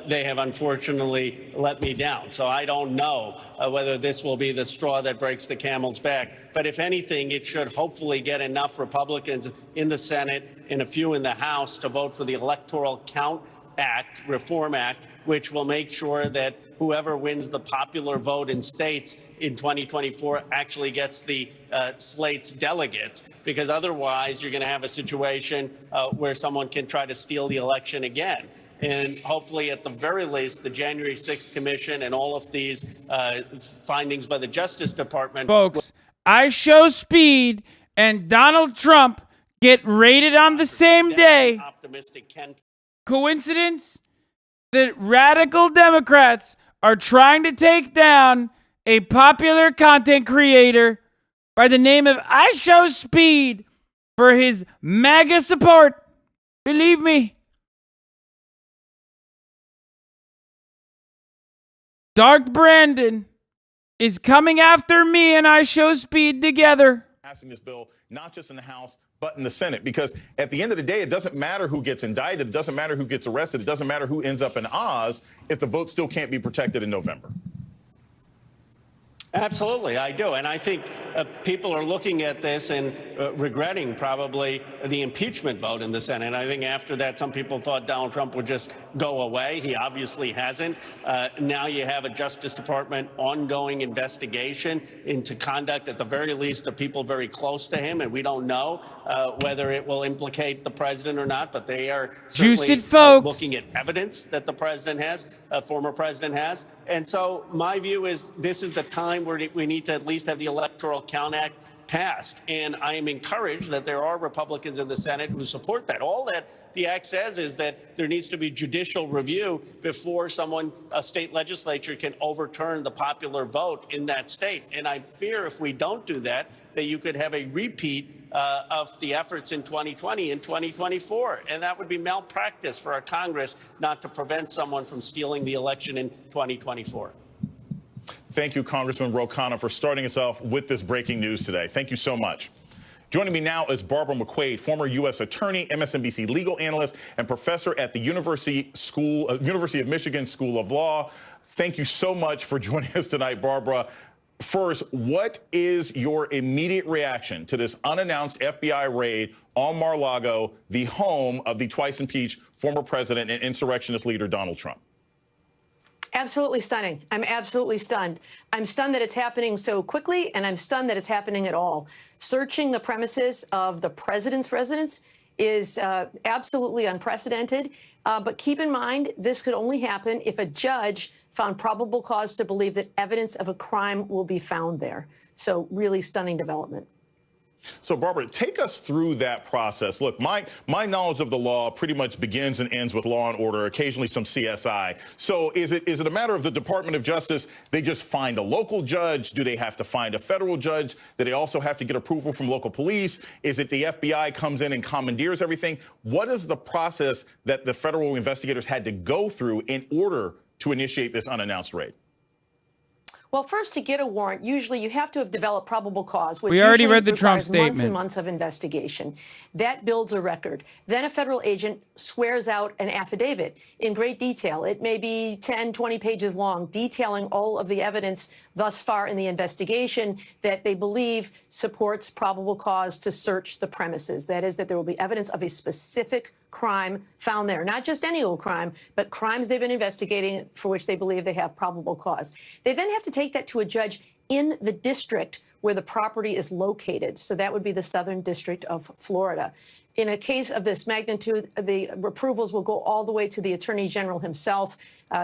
they have unfortunately let me down. So I don't know whether this will be the straw that breaks the camel's back. But if anything, it should hopefully get enough Republicans in the Senate and a few in the House to vote for the Electoral Count Act, Reform Act, which will make sure that whoever wins the popular vote in states in 2024 actually gets the slate's delegates, because otherwise you're going to have a situation where someone can try to steal the election again. And hopefully, at the very least, the January 6th Commission and all of these findings by the Justice Department. Folks, I Show Speed and Donald Trump get raided on the same day. Coincidence? That radical Democrats are trying to take down a popular content creator by the name of I Show Speed for his MAGA support. Believe me. Dark Brandon is coming after me and I Show Speed together. Passing this bill, not just in the House, but in the Senate, because at the end of the day, it doesn't matter who gets indicted. It doesn't matter who gets arrested. It doesn't matter who ends up in Oz if the vote still can't be protected in November. Absolutely, I do. And I think people are looking at this and regretting probably the impeachment vote in the Senate. I think after that, some people thought Donald Trump would just go away. He obviously hasn't. Now you have a Justice Department ongoing investigation into conduct, at the very least, of people very close to him. And we don't know whether it will implicate the president or not, but they are certainly looking at evidence that the president has, former president has. And so my view is this is the time where we need to at least have the Electoral Count Act passed. And I am encouraged that there are Republicans in the Senate who support that. All that the act says is that there needs to be judicial review before a state legislature can overturn the popular vote in that state. And I fear if we don't do that, that you could have a repeat of the efforts in 2020 and 2024. And that would be malpractice for our Congress not to prevent someone from stealing the election in 2024. Thank you, Congressman Ro Khanna, for starting us off with this breaking news today. Thank you so much. Joining me now is Barbara McQuade, former U.S. attorney, MSNBC legal analyst, and professor at the University of Michigan School of Law. Thank you so much for joining us tonight, Barbara. First, what is your immediate reaction to this unannounced FBI raid on Mar-a-Lago, the home of the twice impeached former president and insurrectionist leader Donald Trump? Absolutely stunning. I'm absolutely stunned. I'm stunned that it's happening so quickly, and I'm stunned that it's happening at all. Searching the premises of the president's residence is absolutely unprecedented. But keep in mind, this could only happen if a judge found probable cause to believe that evidence of a crime will be found there. So really stunning development. So, Barbara, take us through that process. Look, my knowledge of the law pretty much begins and ends with Law and Order, occasionally some CSI. So is it a matter of the Department of Justice, they just find a local judge? Do they have to find a federal judge? Do they also have to get approval from local police? Is it the FBI comes in and commandeers everything? What is the process that the federal investigators had to go through in order to initiate this unannounced raid? Well, first, to get a warrant, usually you have to have developed probable cause, which we already usually read the Trump requires months statement. and months of investigation. That builds a record. Then a federal agent swears out an affidavit in great detail. It may be 10, 20 pages long, detailing all of the evidence thus far in the investigation that they believe supports probable cause to search the premises. That is, that there will be evidence of a specific crime found there, not just any old crime, but crimes they've been investigating for which they believe they have probable cause. They then have to take that to a judge in the district where the property is located. So that would be the Southern District of Florida. In a case of this magnitude, the approvals will go all the way to the Attorney General himself.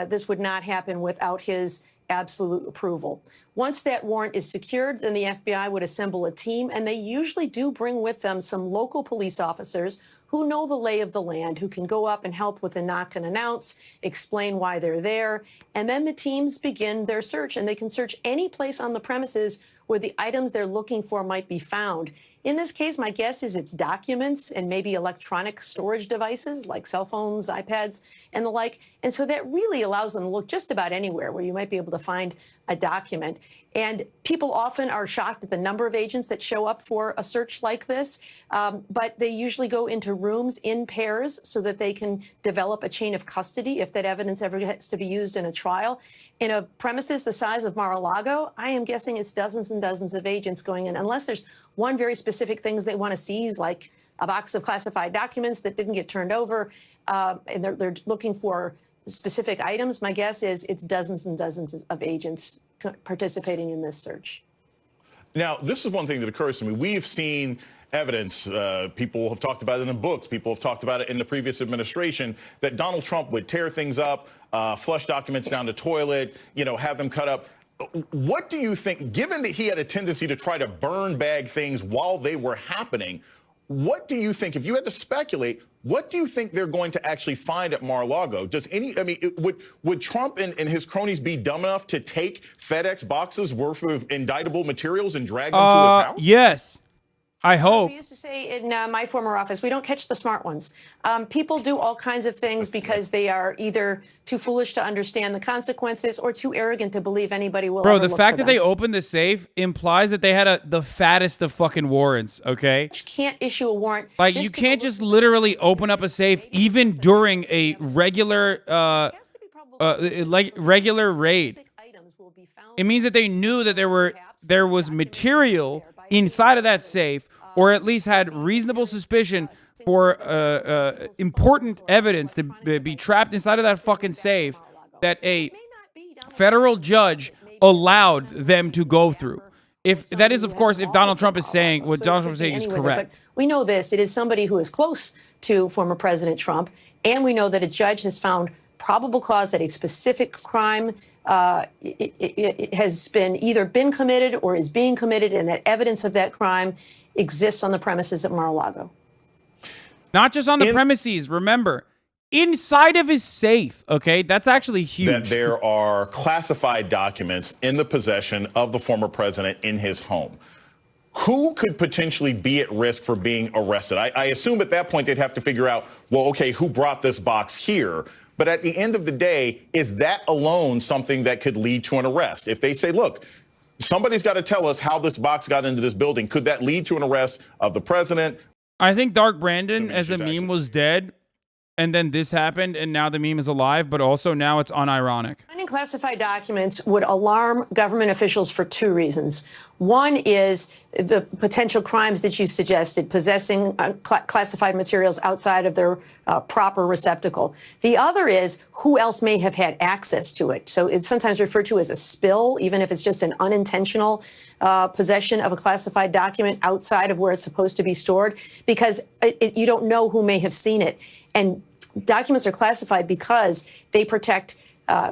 This would not happen without his absolute approval. Once that warrant is secured, then the FBI would assemble a team, and they usually do bring with them some local police officers who know the lay of the land, who can go up and help with a knock and announce, explain why they're there. And then the teams begin their search, and they can search any place on the premises where the items they're looking for might be found. In this case, my guess is it's documents and maybe electronic storage devices like cell phones, iPads, and the like. And so that really allows them to look just about anywhere where you might be able to find a document. And people often are shocked at the number of agents that show up for a search like this, but they usually go into rooms in pairs so that they can develop a chain of custody if that evidence ever has to be used in a trial. In a premises the size of Mar-A-Lago, I am guessing it's dozens and dozens of agents going in, unless there's one very specific things they want to seize, like a box of classified documents that didn't get turned over, and they're looking for specific items. My guess is it's dozens and dozens of agents participating in this search. Now, this is one thing that occurs to me. We've seen evidence, people have talked about it in books, people have talked about it in the previous administration, that Donald Trump would tear things up, flush documents down the toilet, have them cut up. What do you think, given that he had a tendency to try to burn bag things while they were happening, what do you think, if you had to speculate, what do you think they're going to actually find at Mar-a-Lago? Would Trump and his cronies be dumb enough to take FedEx boxes worth of indictable materials and drag them to his house? Yes. I hope. We used to say in my former office, we don't catch the smart ones. People do all kinds of things because they are either too foolish to understand the consequences or too arrogant to believe anybody will. Bro, the fact that they opened the safe implies that they had the fattest of fucking warrants, okay? You can't issue a warrant. Like, you can't just literally open up a safe even during a regular regular raid. It means that they knew that there was material inside of that safe, or at least had reasonable suspicion for important evidence to be trapped inside of that fucking safe that a federal judge allowed them to go through. If that is, of course, if Donald Trump is saying what Donald Trump is saying is correct. But we know this. It is somebody who is close to former President Trump, and we know that a judge has found probable cause that a specific crime it has either been committed or is being committed, and that evidence of that crime exists on the premises at Mar-a-Lago. Not just on the premises, remember, inside of his safe, okay? That's actually huge. That there are classified documents in the possession of the former president in his home. Who could potentially be at risk for being arrested? I assume at that point they'd have to figure out, well, okay, who brought this box here? But at the end of the day, is that alone something that could lead to an arrest? If they say, look, somebody's got to tell us how this box got into this building, could that lead to an arrest of the president? I think Dark Brandon as a meme was dead, and then this happened, and now the meme is alive, but also now it's unironic. Finding classified documents would alarm government officials for two reasons. One is the potential crimes that you suggested, possessing classified materials outside of their proper receptacle. The other is who else may have had access to it. So it's sometimes referred to as a spill, even if it's just an unintentional possession of a classified document outside of where it's supposed to be stored, because you don't know who may have seen it. And documents are classified because they protect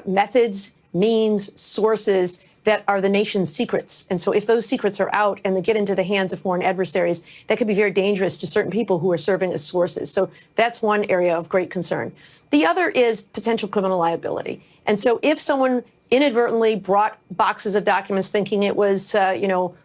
methods, means, sources that are the nation's secrets. And so if those secrets are out and they get into the hands of foreign adversaries, that could be very dangerous to certain people who are serving as sources. So that's one area of great concern. The other is potential criminal liability. And so if someone inadvertently brought boxes of documents thinking it was,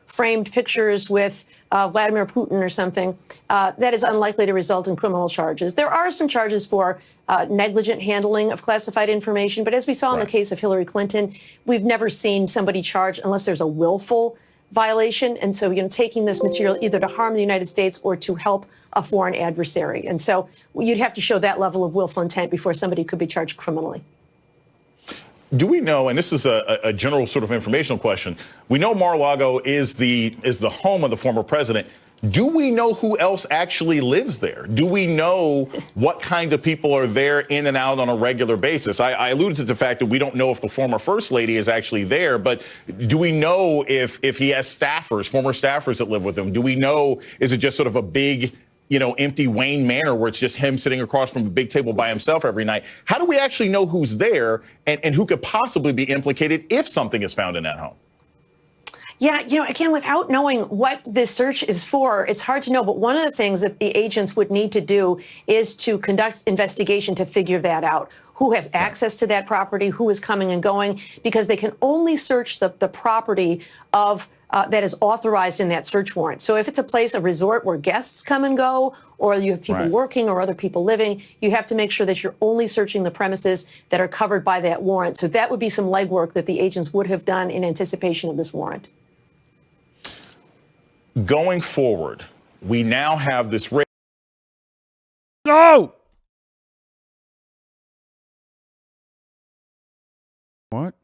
framed pictures with Vladimir Putin or something, that is unlikely to result in criminal charges. There are some charges for negligent handling of classified information, but as we saw in the case of Hillary Clinton, we've never seen somebody charged unless there's a willful violation. And so, taking this material either to harm the United States or to help a foreign adversary. And so you'd have to show that level of willful intent before somebody could be charged criminally. Do we know, and this is a general sort of informational question, we know Mar-a-Lago is the home of the former president. Do we know who else actually lives there? Do we know what kind of people are there in and out on a regular basis? I alluded to the fact that we don't know if the former first lady is actually there, but do we know if he has staffers, former staffers that live with him? Do we know, is it just sort of a big, empty Wayne Manor where it's just him sitting across from a big table by himself every night? How do we actually know who's there and who could possibly be implicated if something is found in that home? Yeah, again, without knowing what this search is for, it's hard to know. But one of the things that the agents would need to do is to conduct investigation to figure that out. who has access to that property, who is coming and going, because they can only search the property of that is authorized in that search warrant. So if it's a place, a resort where guests come and go, or you have people working or other people living, you have to make sure that you're only searching the premises that are covered by that warrant. So that would be some legwork that the agents would have done in anticipation of this warrant. Going forward, we now have this. No! What?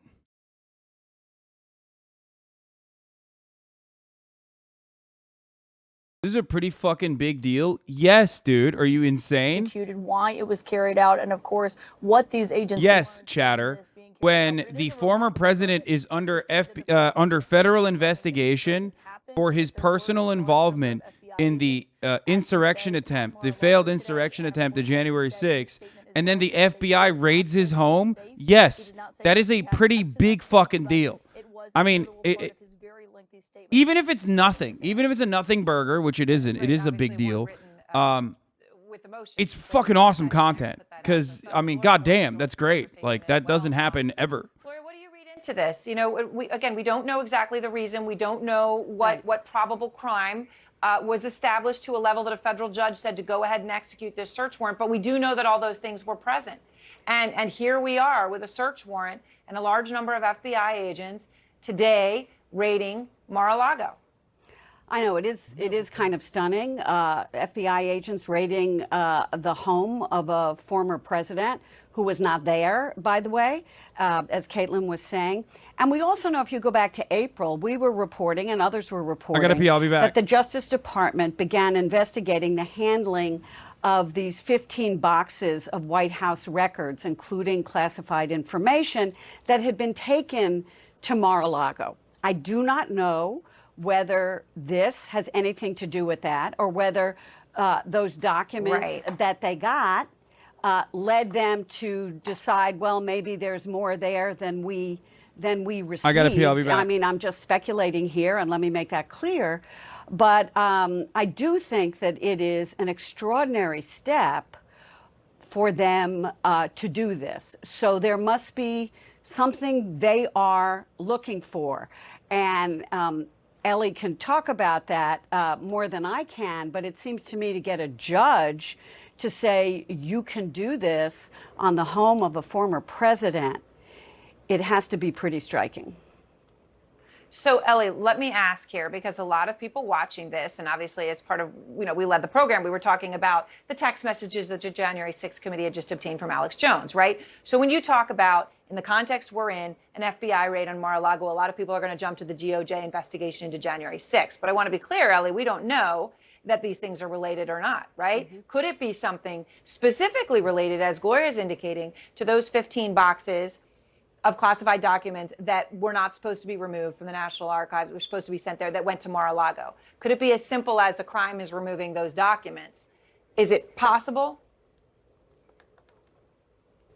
This is a pretty fucking big deal. Yes, dude. Are you insane? Executed, why it was carried out, and of course, what these agents. Yes, chatter. When the former president is under under federal investigation for his personal involvement in the insurrection attempt, the failed insurrection attempt of January 6th, and then the FBI raids his home, yes, that is a pretty big fucking deal. I mean, even if it's nothing, even if it's a nothing burger, which it isn't, it is a big deal. It's fucking awesome content because, I mean, goddamn, that's great. Like, that doesn't happen ever. To this, you know, we don't know exactly the reason. We don't know what probable crime was established to a level that a federal judge said to go ahead and execute this search warrant. But we do know that all those things were present. And here we are with a search warrant and a large number of FBI agents today raiding Mar-A-Lago. I know it is kind of stunning. FBI agents raiding the home of a former president who was not there, by the way, as Caitlin was saying. And we also know, if you go back to April, we were reporting and others were reporting I gotta pee, I'll be back. That the Justice Department began investigating the handling of these 15 boxes of White House records, including classified information that had been taken to Mar-a-Lago. I do not know whether this has anything to do with that, or whether those documents that they got led them to decide, well, maybe there's more there than we received. I gotta pee, I'll be back. I mean, I'm just speculating here, and let me make that clear. But I do think that it is an extraordinary step for them to do this. So there must be something they are looking for. And Ellie can talk about that more than I can, but it seems to me to get a judge to say you can do this on the home of a former president, it has to be pretty striking. So, Ellie, let me ask here, because a lot of people watching this, and obviously as part of, you know, we led the program, we were talking about the text messages that the January 6th committee had just obtained from Alex Jones, right? So when you talk about, in the context we're in, an FBI raid on Mar-a-Lago, a lot of people are going to jump to the DOJ investigation into January 6th. But I want to be clear, Ellie, we don't know that these things are related or not, right? Could it be something specifically related, as Gloria's indicating, to those 15 boxes of classified documents that were not supposed to be removed from the National Archives, were supposed to be sent there, that went to Mar-a-Lago? Could it be as simple as the crime is removing those documents? Is it possible?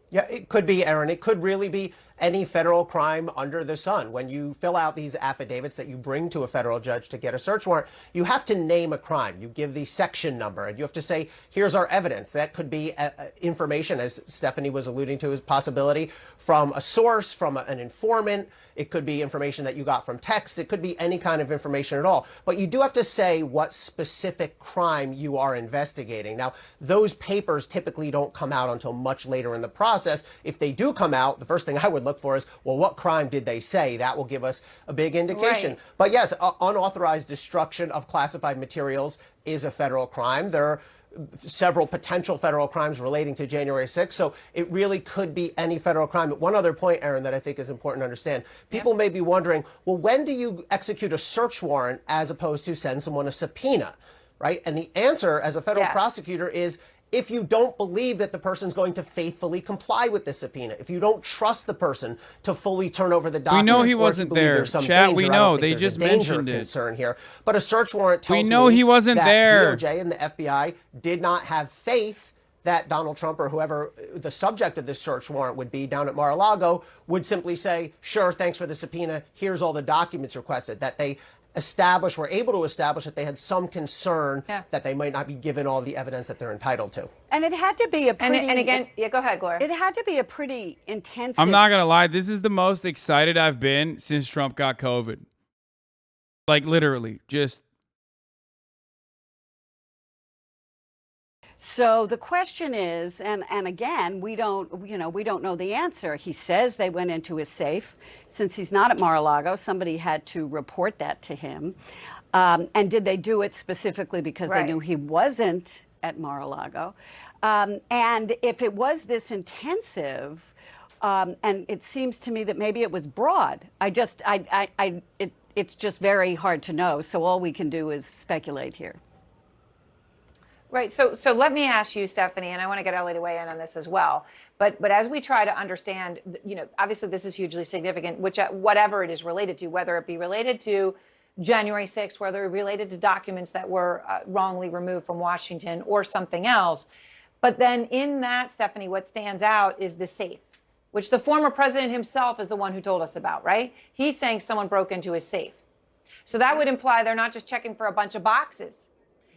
Yeah, it could be, Aaron. It could really be any federal crime under the sun. When you fill out these affidavits that you bring to a federal judge to get a search warrant, you have to name a crime. You give the section number, and you have to say, here's our evidence. That could be information, as Stephanie was alluding to, as possibility from a source, from an informant. It could be information that you got from text. It could be any kind of information at all. But you do have to say what specific crime you are investigating. Now, those papers typically don't come out until much later in the process. If they do come out, the first thing I would look for is, well, what crime did they say? That will give us a big indication. Right. But yes, unauthorized destruction of classified materials is a federal crime. There are several potential federal crimes relating to January 6th. So it really could be any federal crime. But one other point, Aaron, that I think is important to understand. People may be wondering, well, when do you execute a search warrant as opposed to send someone a subpoena, right? And the answer as a federal prosecutor is, if you don't believe that the person's going to faithfully comply with the subpoena, if you don't trust the person to fully turn over the documents, we know he wasn't there. Chat, we know. They just mentioned it. Concern here, but a search warrant tells we know me he wasn't that there. DOJ and the FBI did not have faith that Donald Trump or whoever the subject of this search warrant would be down at Mar-a-Lago would simply say, sure, thanks for the subpoena, here's all the documents requested. That they were able to establish that they had some concern that they might not be given all the evidence that they're entitled to. And it had to be a pretty... And again, go ahead, Gloria. It had to be a pretty intensive... I'm not going to lie. This is the most excited I've been since Trump got COVID. Like, literally, just... So the question is, and again, we don't know the answer. He says they went into his safe. Since he's not at Mar-A-Lago, somebody had to report that to him. And did they do it specifically because they knew he wasn't at Mar-A-Lago? And if it was this intensive, and it seems to me that maybe it was broad. It's just very hard to know. So all we can do is speculate here. Right. So let me ask you, Stephanie, and I want to get Ellie to weigh in on this as well. But as we try to understand, obviously this is hugely significant, whatever it is related to, whether it be related to January 6th, whether it related to documents that were wrongly removed from Washington or something else. But then in that, Stephanie, what stands out is the safe, which the former president himself is the one who told us about, right? He's saying someone broke into his safe. So that would imply they're not just checking for a bunch of boxes.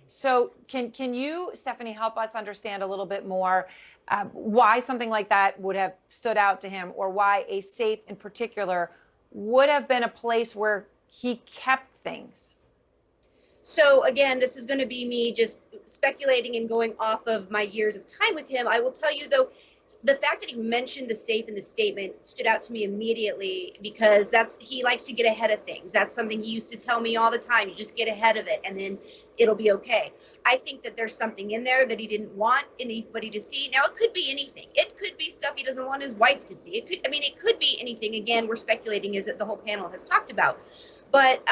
So can you, Stephanie, help us understand a little bit more why something like that would have stood out to him, or why a safe in particular would have been a place where he kept things? So again, this is going to be me just speculating and going off of my years of time with him. I will tell you, though, the fact that he mentioned the safe in the statement stood out to me immediately, because he likes to get ahead of things. That's something he used to tell me all the time. You just get ahead of it and then it'll be okay. I think that there's something in there that he didn't want anybody to see. Now, it could be anything. It could be stuff he doesn't want his wife to see. It could be anything. Again, we're speculating, as the whole panel has talked about. But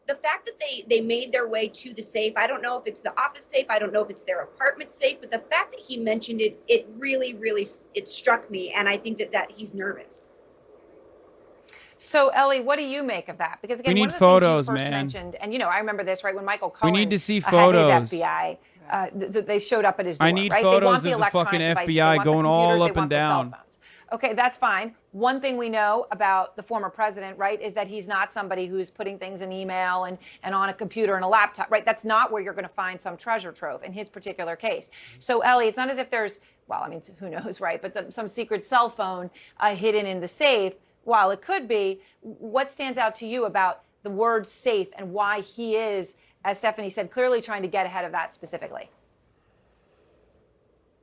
the fact that they made their way to the safe, I don't know if it's the office safe, I don't know if it's their apartment safe, but the fact that he mentioned it, it really, really, it struck me, and I think that he's nervous. So, Ellie, what do you make of that? Because again, We one need of the photos, things you first man. mentioned, and I remember this, right, when Michael Cohen We need to see had photos. his FBI, they showed up at his door, I need right? photos They want of the the electronic fucking devices, they FBI want the going all computers, up they and want the cell down. phones. Okay, that's fine. One thing we know about the former president, right, is that he's not somebody who's putting things in email and on a computer and a laptop, right? That's not where you're going to find some treasure trove in his particular case. So, Ellie, it's not as if there's, well, I mean, who knows, right? But some secret cell phone hidden in the safe. While it could be, what stands out to you about the word safe and why he is, as Stephanie said, clearly trying to get ahead of that specifically?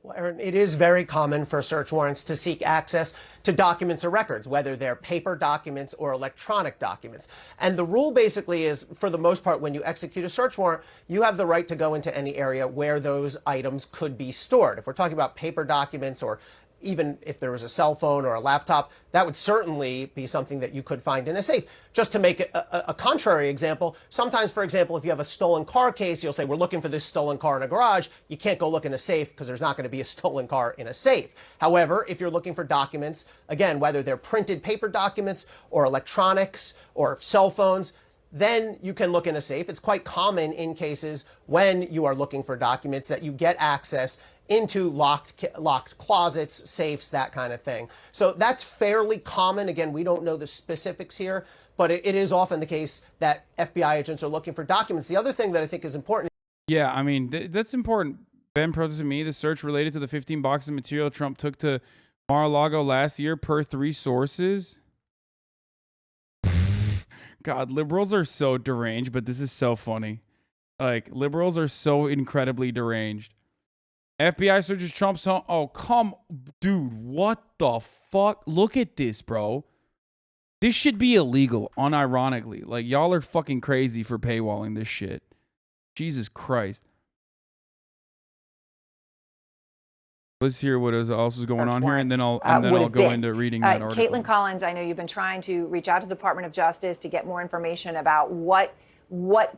Well, Aaron, it is very common for search warrants to seek access to documents or records, whether they're paper documents or electronic documents. And the rule basically is, for the most part, when you execute a search warrant, you have the right to go into any area where those items could be stored. If we're talking about paper documents, or even if there was a cell phone or a laptop, that would certainly be something that you could find in a safe. Just to make a contrary example, sometimes, for example, if you have a stolen car case, you'll say, we're looking for this stolen car in a garage. You can't go look in a safe because there's not going to be a stolen car in a safe. However, if you're looking for documents, again, whether they're printed paper documents or electronics or cell phones, then you can look in a safe. It's quite common in cases when you are looking for documents that you get access into locked closets, safes, that kind of thing. So that's fairly common. Again, we don't know the specifics here, but it is often the case that FBI agents are looking for documents. The other thing that I think is important. Yeah, I mean, that's important. Ben protested me. The search related to the 15 boxes of material Trump took to Mar-a-Lago last year, per 3 sources. God, liberals are so deranged, but this is so funny. Like, liberals are so incredibly deranged. FBI searches Trump's home. Oh, come, dude, what the fuck? Look at this, bro. This should be illegal, unironically. Like, y'all are fucking crazy for paywalling this shit. Jesus Christ. Let's hear what else is going on here, and then I'll go into reading that article. Caitlin Collins, I know you've been trying to reach out to the Department of Justice to get more information about what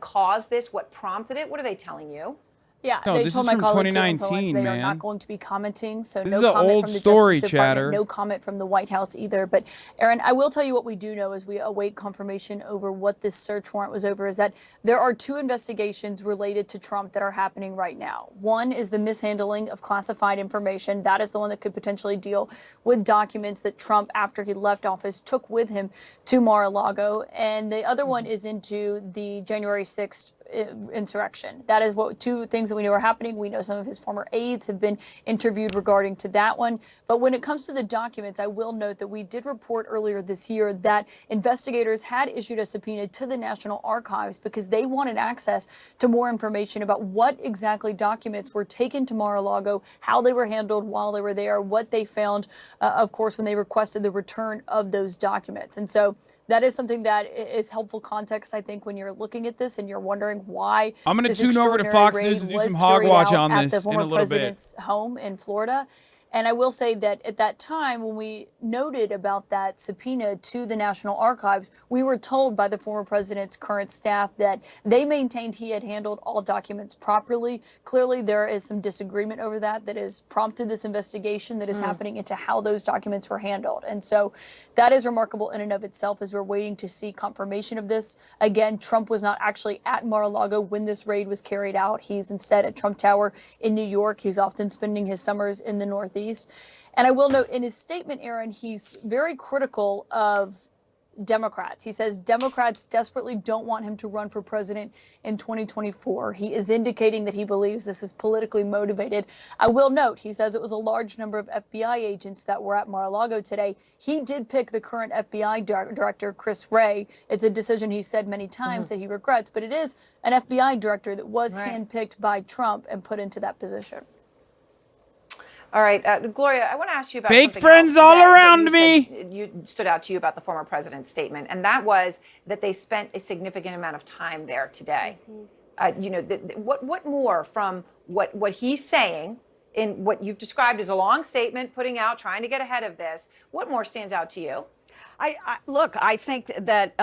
caused this, what prompted it. What are they telling you? Yeah, No, they this told is my from colleague Caitlin 2019, Powens they are man. not going to be commenting. So This no is an comment old from the story, Justice Department, chatter. no comment from the White House either. But Aaron, I will tell you what we do know as we await confirmation over what this search warrant was over is that there are 2 investigations related to Trump that are happening right now. One is the mishandling of classified information. That is the one that could potentially deal with documents that Trump, after he left office, took with him to Mar-a-Lago. And the other one is into the January 6th insurrection. That is what 2 things that we know are happening. We know some of his former aides have been interviewed regarding to that one. But when it comes to the documents, I will note that we did report earlier this year that investigators had issued a subpoena to the National Archives because they wanted access to more information about what exactly documents were taken to Mar-a-Lago, how they were handled while they were there, what they found, of course, when they requested the return of those documents. And so that is something that is helpful context, I think, when you're looking at this and you're wondering why I'm going to this tune over to extraordinary Fox raid News and do was some hog carried watch out on at this the in former a little bit. president's home in Florida. And I will say that at that time, when we noted about that subpoena to the National Archives, we were told by the former president's current staff that they maintained he had handled all documents properly. Clearly, there is some disagreement over that has prompted this investigation that is happening into how those documents were handled. And so that is remarkable in and of itself as we're waiting to see confirmation of this. Again, Trump was not actually at Mar-a-Lago when this raid was carried out. He's instead at Trump Tower in New York. He's often spending his summers in the Northeast. And I will note in his statement, Aaron, he's very critical of Democrats. He says Democrats desperately don't want him to run for president in 2024. He is indicating that he believes this is politically motivated. I will note, he says it was a large number of FBI agents that were at Mar-a-Lago today. He did pick the current FBI director, Chris Wray. It's a decision he said many times that he regrets, but it is an FBI director that was handpicked by Trump and put into that position. All right, Gloria, I want to ask you about Fake something friends else all that around you me. said you stood out to you about the former president's statement, and that was that they spent a significant amount of time there today. You know, what more from what he's saying in what you've described as a long statement, putting out, trying to get ahead of this? What more stands out to you? Look, I think that,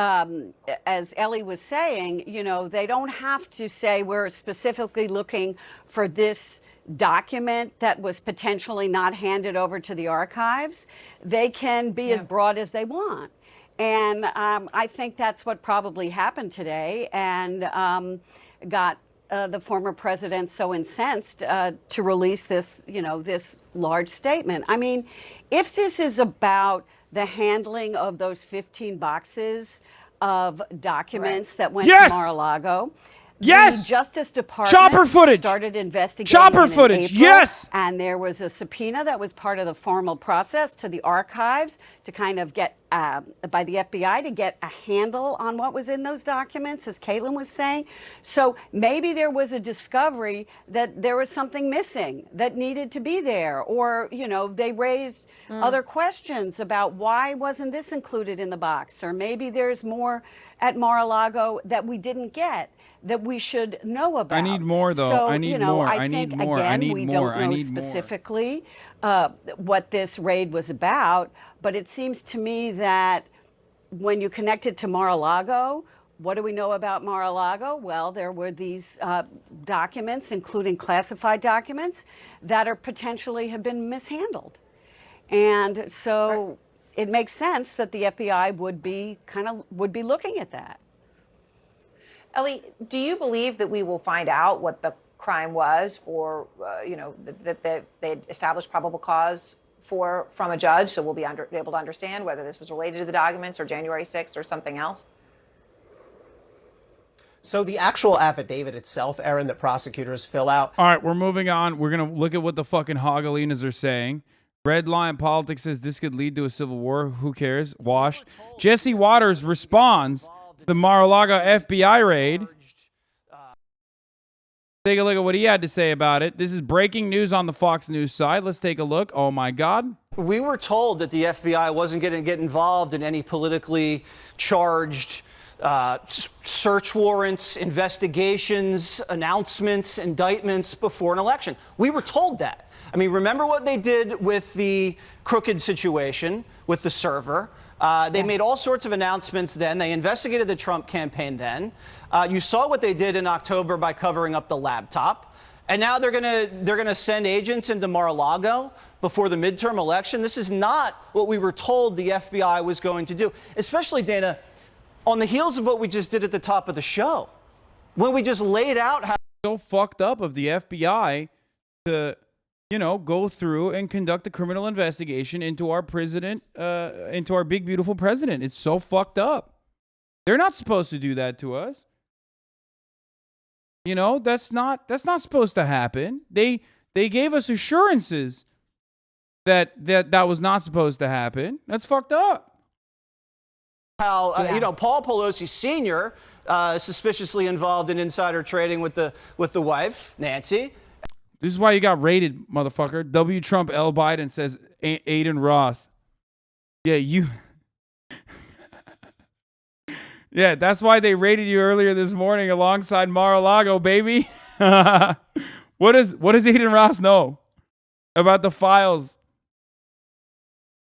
as Ellie was saying, you know, they don't have to say we're specifically looking for this document that was potentially not handed over to the archives. They can be as broad as they want. And I think that's what probably happened today and got the former president so incensed to release this, you know, this large statement. I mean, if this is about the handling of those 15 boxes of documents that went to Mar-a-Lago, the Justice Department started investigating in April, and there was a subpoena that was part of the formal process to the archives to kind of get, by the FBI, to get a handle on what was in those documents, as Caitlin was saying. So maybe there was a discovery that there was something missing that needed to be there, or, you know, they raised other questions about why wasn't this included in the box, or maybe there's more at Mar-a-Lago that we didn't get, that we should know about. I need more, though. So, I need you know, more. I need think, more. again, I need we more. don't know I need specifically what this raid was about, but it seems to me that when you connect it to Mar-a-Lago, what do we know about Mar-a-Lago? Well, there were these documents, including classified documents, that are potentially have been mishandled. And so it makes sense that the FBI would be looking at that. Ellie, do you believe that we will find out what the crime was for, you know, that they established probable cause from a judge, so we'll be able to understand whether this was related to the documents or January 6th or something else? So the actual affidavit itself, Aaron, that prosecutors fill out. All right, we're moving on. We're going to look at what the fucking hogalinas are saying. Red Line Politics says this could lead to a civil war. Who cares? Washed. Jesse Waters responds to the Mar-a-Lago FBI raid. Take a look at what he had to say about it. This is breaking news on the Fox News side. Let's take a look. Oh, my God. We were told that the FBI wasn't going to get involved in any politically charged search warrants, investigations, announcements, indictments before an election. We were told that. I mean, remember what they did with the crooked situation with the server. They made all sorts of announcements then. They investigated the Trump campaign then. You saw what they did in October by covering up the laptop. And now they're gonna send agents into Mar-a-Lago before the midterm election. This is not what we were told the FBI was going to do, especially, Dana, on the heels of what we just did at the top of the show, when we just laid out how so fucked up of the FBI to, you know, go through and conduct a criminal investigation into our president, into our big, beautiful president. It's so fucked up. They're not supposed to do that to us. You know, that's not supposed to happen. They gave us assurances that was not supposed to happen. That's fucked up. how you know, Paul Pelosi Sr. Suspiciously involved in insider trading with the wife, Nancy. This is why you got raided, motherfucker. W. Trump L. Biden says Adin Ross. Yeah, you. Yeah, that's why they raided you earlier this morning alongside Mar-a-Lago, baby. What does Adin Ross know about the files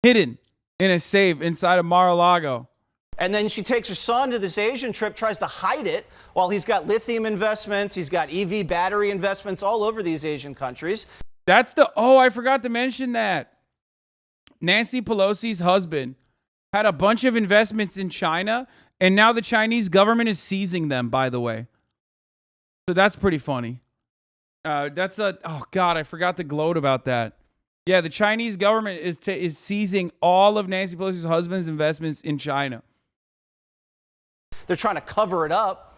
hidden in a safe inside of Mar-a-Lago? And then she takes her son to this Asian trip, tries to hide it while he's got lithium investments. He's got EV battery investments all over these Asian countries. I forgot to mention that. Nancy Pelosi's husband had a bunch of investments in China, and now the Chinese government is seizing them, by the way. So that's pretty funny. Oh God, I forgot to gloat about that. Yeah, the Chinese government is seizing all of Nancy Pelosi's husband's investments in China. They're trying to cover it up.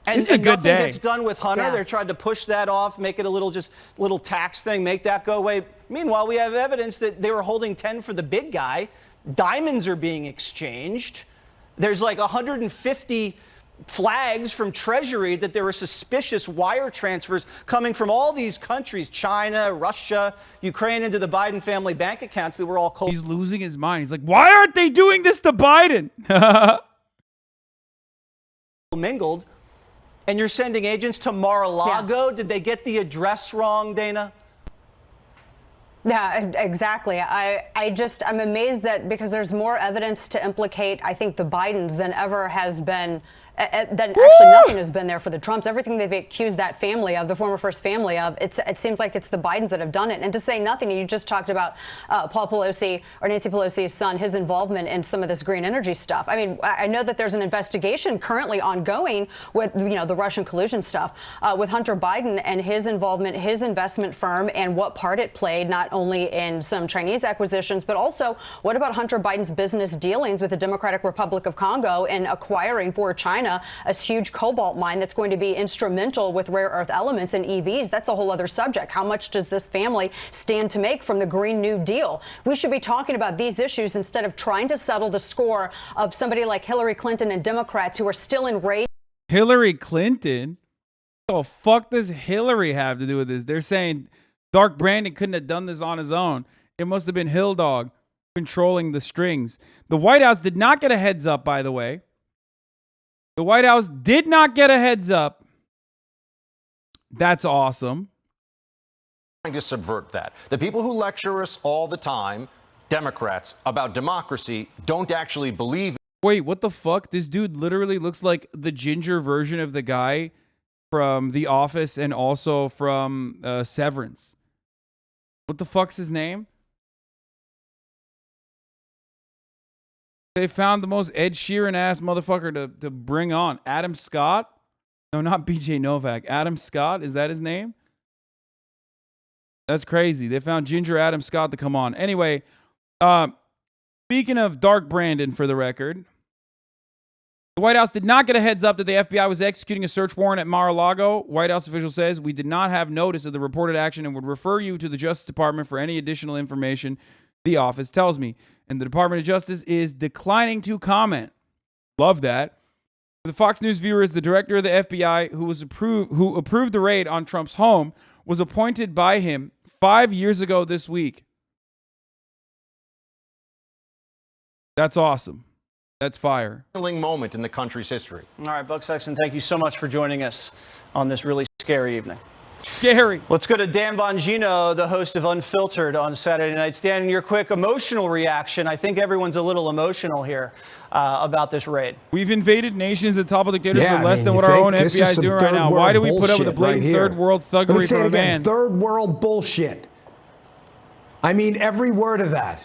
And, this is a good nothing day. gets done with Hunter. Yeah. They're trying to push that off, make it a little tax thing, make that go away. Meanwhile, we have evidence that they were holding 10 for the big guy. Diamonds are being exchanged. There's like 150 flags from Treasury that there were suspicious wire transfers coming from all these countries, China, Russia, Ukraine, into the Biden family bank accounts that were all cold. He's losing his mind. He's like, why aren't they doing this to Biden? Mingled, and you're sending agents to Mar-a-Lago. Yeah. Did they get the address wrong, Dana? Yeah, exactly. I'm amazed that because there's more evidence to implicate, I think, the Bidens than ever has been. Then actually nothing has been there for the Trumps. Everything they've accused that family of, the former first family of, it seems like it's the Bidens that have done it. And to say nothing, you just talked about Paul Pelosi or Nancy Pelosi's son, his involvement in some of this green energy stuff. I mean, I know that there's an investigation currently ongoing with, you know, the Russian collusion stuff with Hunter Biden and his involvement, his investment firm, and what part it played, not only in some Chinese acquisitions, but also what about Hunter Biden's business dealings with the Democratic Republic of Congo in acquiring for China a huge cobalt mine that's going to be instrumental with rare earth elements and EVs. That's a whole other subject. How much does this family stand to make from the Green New Deal? We should be talking about these issues instead of trying to settle the score of somebody like Hillary Clinton and Democrats who are still enraged. Hillary Clinton? What the fuck does Hillary have to do with this? They're saying Dark Brandon couldn't have done this on his own. It must have been Hill Dog controlling the strings. The White House did not get a heads up, by the way. The White House did not get a heads up. That's awesome. Trying to subvert that. The people who lecture us all the time, Democrats, about democracy, don't actually believe. Wait, what the fuck? This dude literally looks like the ginger version of the guy from The Office and also from Severance. What the fuck's his name? They found the most Ed Sheeran ass motherfucker to bring on. Adam Scott? No, not BJ Novak. Adam Scott? Is that his name? That's crazy. They found Ginger Adam Scott to come on. Anyway, speaking of Dark Brandon, for the record, the White House did not get a heads up that the FBI was executing a search warrant at Mar-a-Lago. White House official says, we did not have notice of the reported action and would refer you to the Justice Department for any additional information, the office tells me. And the Department of Justice is declining to comment. Love that. The Fox News viewers, the director of the FBI who approved the raid on Trump's home was appointed by him 5 years ago this week. That's awesome. That's fire. Moment in the country's history. All right, Buck Sexton, thank you so much for joining us on this really scary evening. Scary. Let's go to Dan Bongino, the host of Unfiltered on Saturday nights. Dan, your quick emotional reaction. I think everyone's a little emotional here about this raid. We've invaded nations and toppled dictators for less than what our own FBI is doing right now. Why do we put up with the blatant third world thuggery for a man? Third world bullshit. I mean every word of that.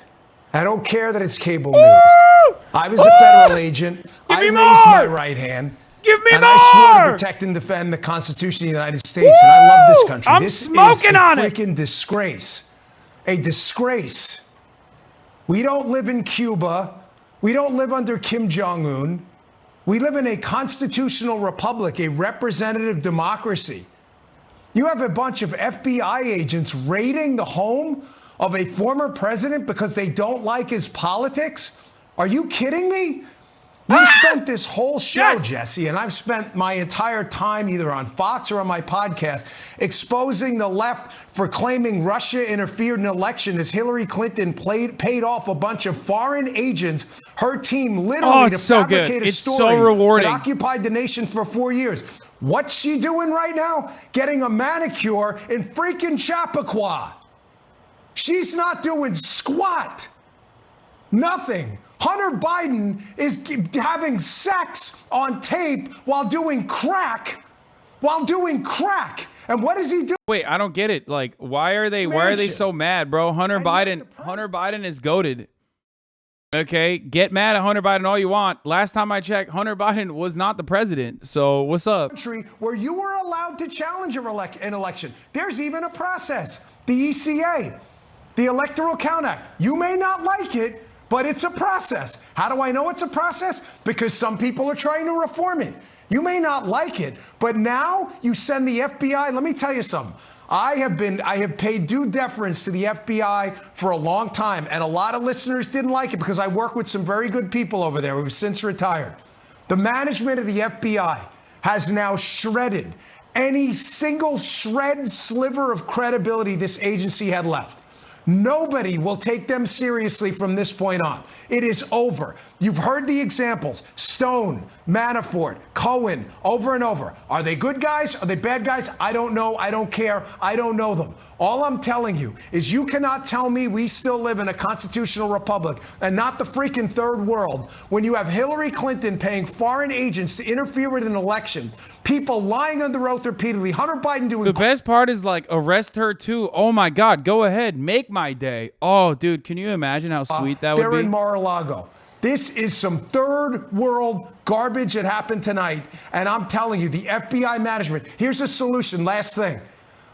I don't care that it's cable news. I was a federal agent. I raised my right hand. Give me and more! I swore to protect and defend the Constitution of the United States. And I love this country. I'm this smoking is a on it. freaking disgrace. A disgrace. We don't live in Cuba. We don't live under Kim Jong-un. We live in a constitutional republic, a representative democracy. You have a bunch of FBI agents raiding the home of a former president because they don't like his politics? Are you kidding me? You spent this whole show, Jesse, and I've spent my entire time either on Fox or on my podcast exposing the left for claiming Russia interfered in an election as Hillary Clinton paid off a bunch of foreign agents, her team literally to fabricate a story that occupied the nation for 4 years. What's she doing right now? Getting a manicure in freaking Chappaqua. She's not doing squat. Nothing. Hunter Biden is having sex on tape while doing crack. And what does he do? Wait, I don't get it. Like, why are they so mad, bro? Hunter Biden is goated. Okay, get mad at Hunter Biden all you want. Last time I checked, Hunter Biden was not the president. So what's up? Where you were allowed to challenge an election. There's even a process. The ECA, the Electoral Count Act. You may not like it, but it's a process. How do I know it's a process? Because some people are trying to reform it. You may not like it, but now you send the FBI. Let me tell you something. I have paid due deference to the FBI for a long time, and a lot of listeners didn't like it because I work with some very good people over there who have since retired. The management of the FBI has now shredded any single sliver of credibility this agency had left. Nobody will take them seriously from this point on. It is over. You've heard the examples. Stone, Manafort, Cohen, over and over. Are they good guys? Are they bad guys? I don't know. I don't care. I don't know them. All I'm telling you is you cannot tell me we still live in a constitutional republic and not the freaking third world when you have Hillary Clinton paying foreign agents to interfere with an election, people lying under oath repeatedly, Hunter Biden doing... The best part is, like, arrest her too. Oh my God, go ahead, make my day. Oh, dude, can you imagine how sweet that would be? They're in Mar-A-Lago. This is some third world garbage that happened tonight. And I'm telling you, the FBI management, here's a solution. Last thing.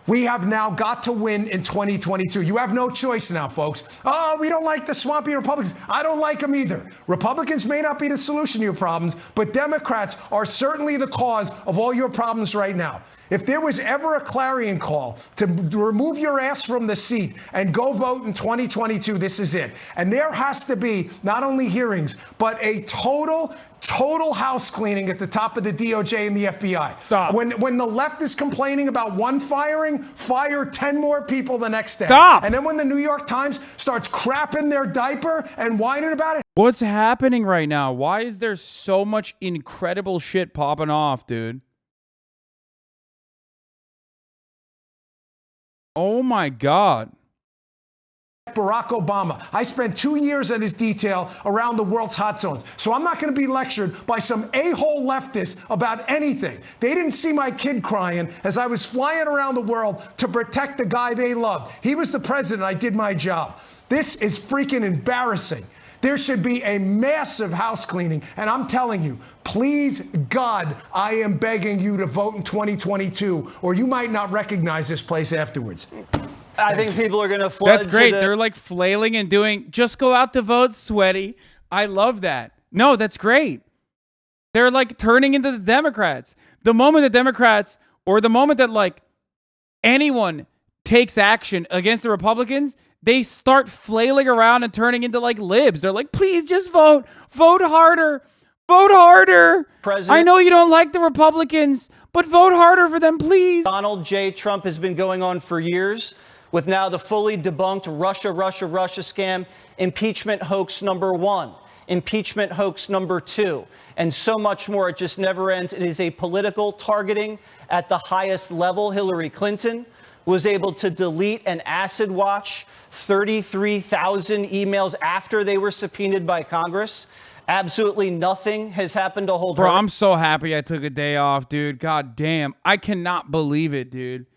We have now got to win in 2022. You have no choice now, folks. Oh, we don't like the swampy Republicans. I don't like them either. Republicans may not be the solution to your problems, but Democrats are certainly the cause of all your problems right now. If there was ever a clarion call to remove your ass from the seat and go vote in 2022, this is it. And there has to be not only hearings, but a total house cleaning at the top of the DOJ and the FBI. Stop. When the left is complaining about one firing, fire 10 more people the next day. Stop. And then when the New York Times starts crapping their diaper and whining about it. What's happening right now? Why is there so much incredible shit popping off, dude? Oh my God. Barack Obama. I spent 2 years on his detail around the world's hot zones. So I'm not going to be lectured by some a-hole leftist about anything. They didn't see my kid crying as I was flying around the world to protect the guy they loved. He was the president. I did my job. This is freaking embarrassing. There should be a massive house cleaning. And I'm telling you, please, God, I am begging you to vote in 2022, or you might not recognize this place afterwards. I think people are going to flood. That's great. They're like flailing and doing, just go out to vote, sweaty. I love that. No, that's great. They're like turning into the Democrats. The moment the Democrats, or the moment that like anyone takes action against the Republicans, they start flailing around and turning into like libs. They're like, please just vote. Vote harder. Vote harder. President, I know you don't like the Republicans, but vote harder for them, please. Donald J. Trump has been going on for years with now the fully debunked Russia scam, impeachment hoax #1. impeachment hoax number 2, and so much more. It just never ends. It is a political targeting at the highest level. Hillary Clinton was able to delete and acid watch 33,000 emails after they were subpoenaed by Congress. Absolutely nothing has happened to hold her. Bro, I'm so happy I took a day off, dude. God damn. I cannot believe it, dude.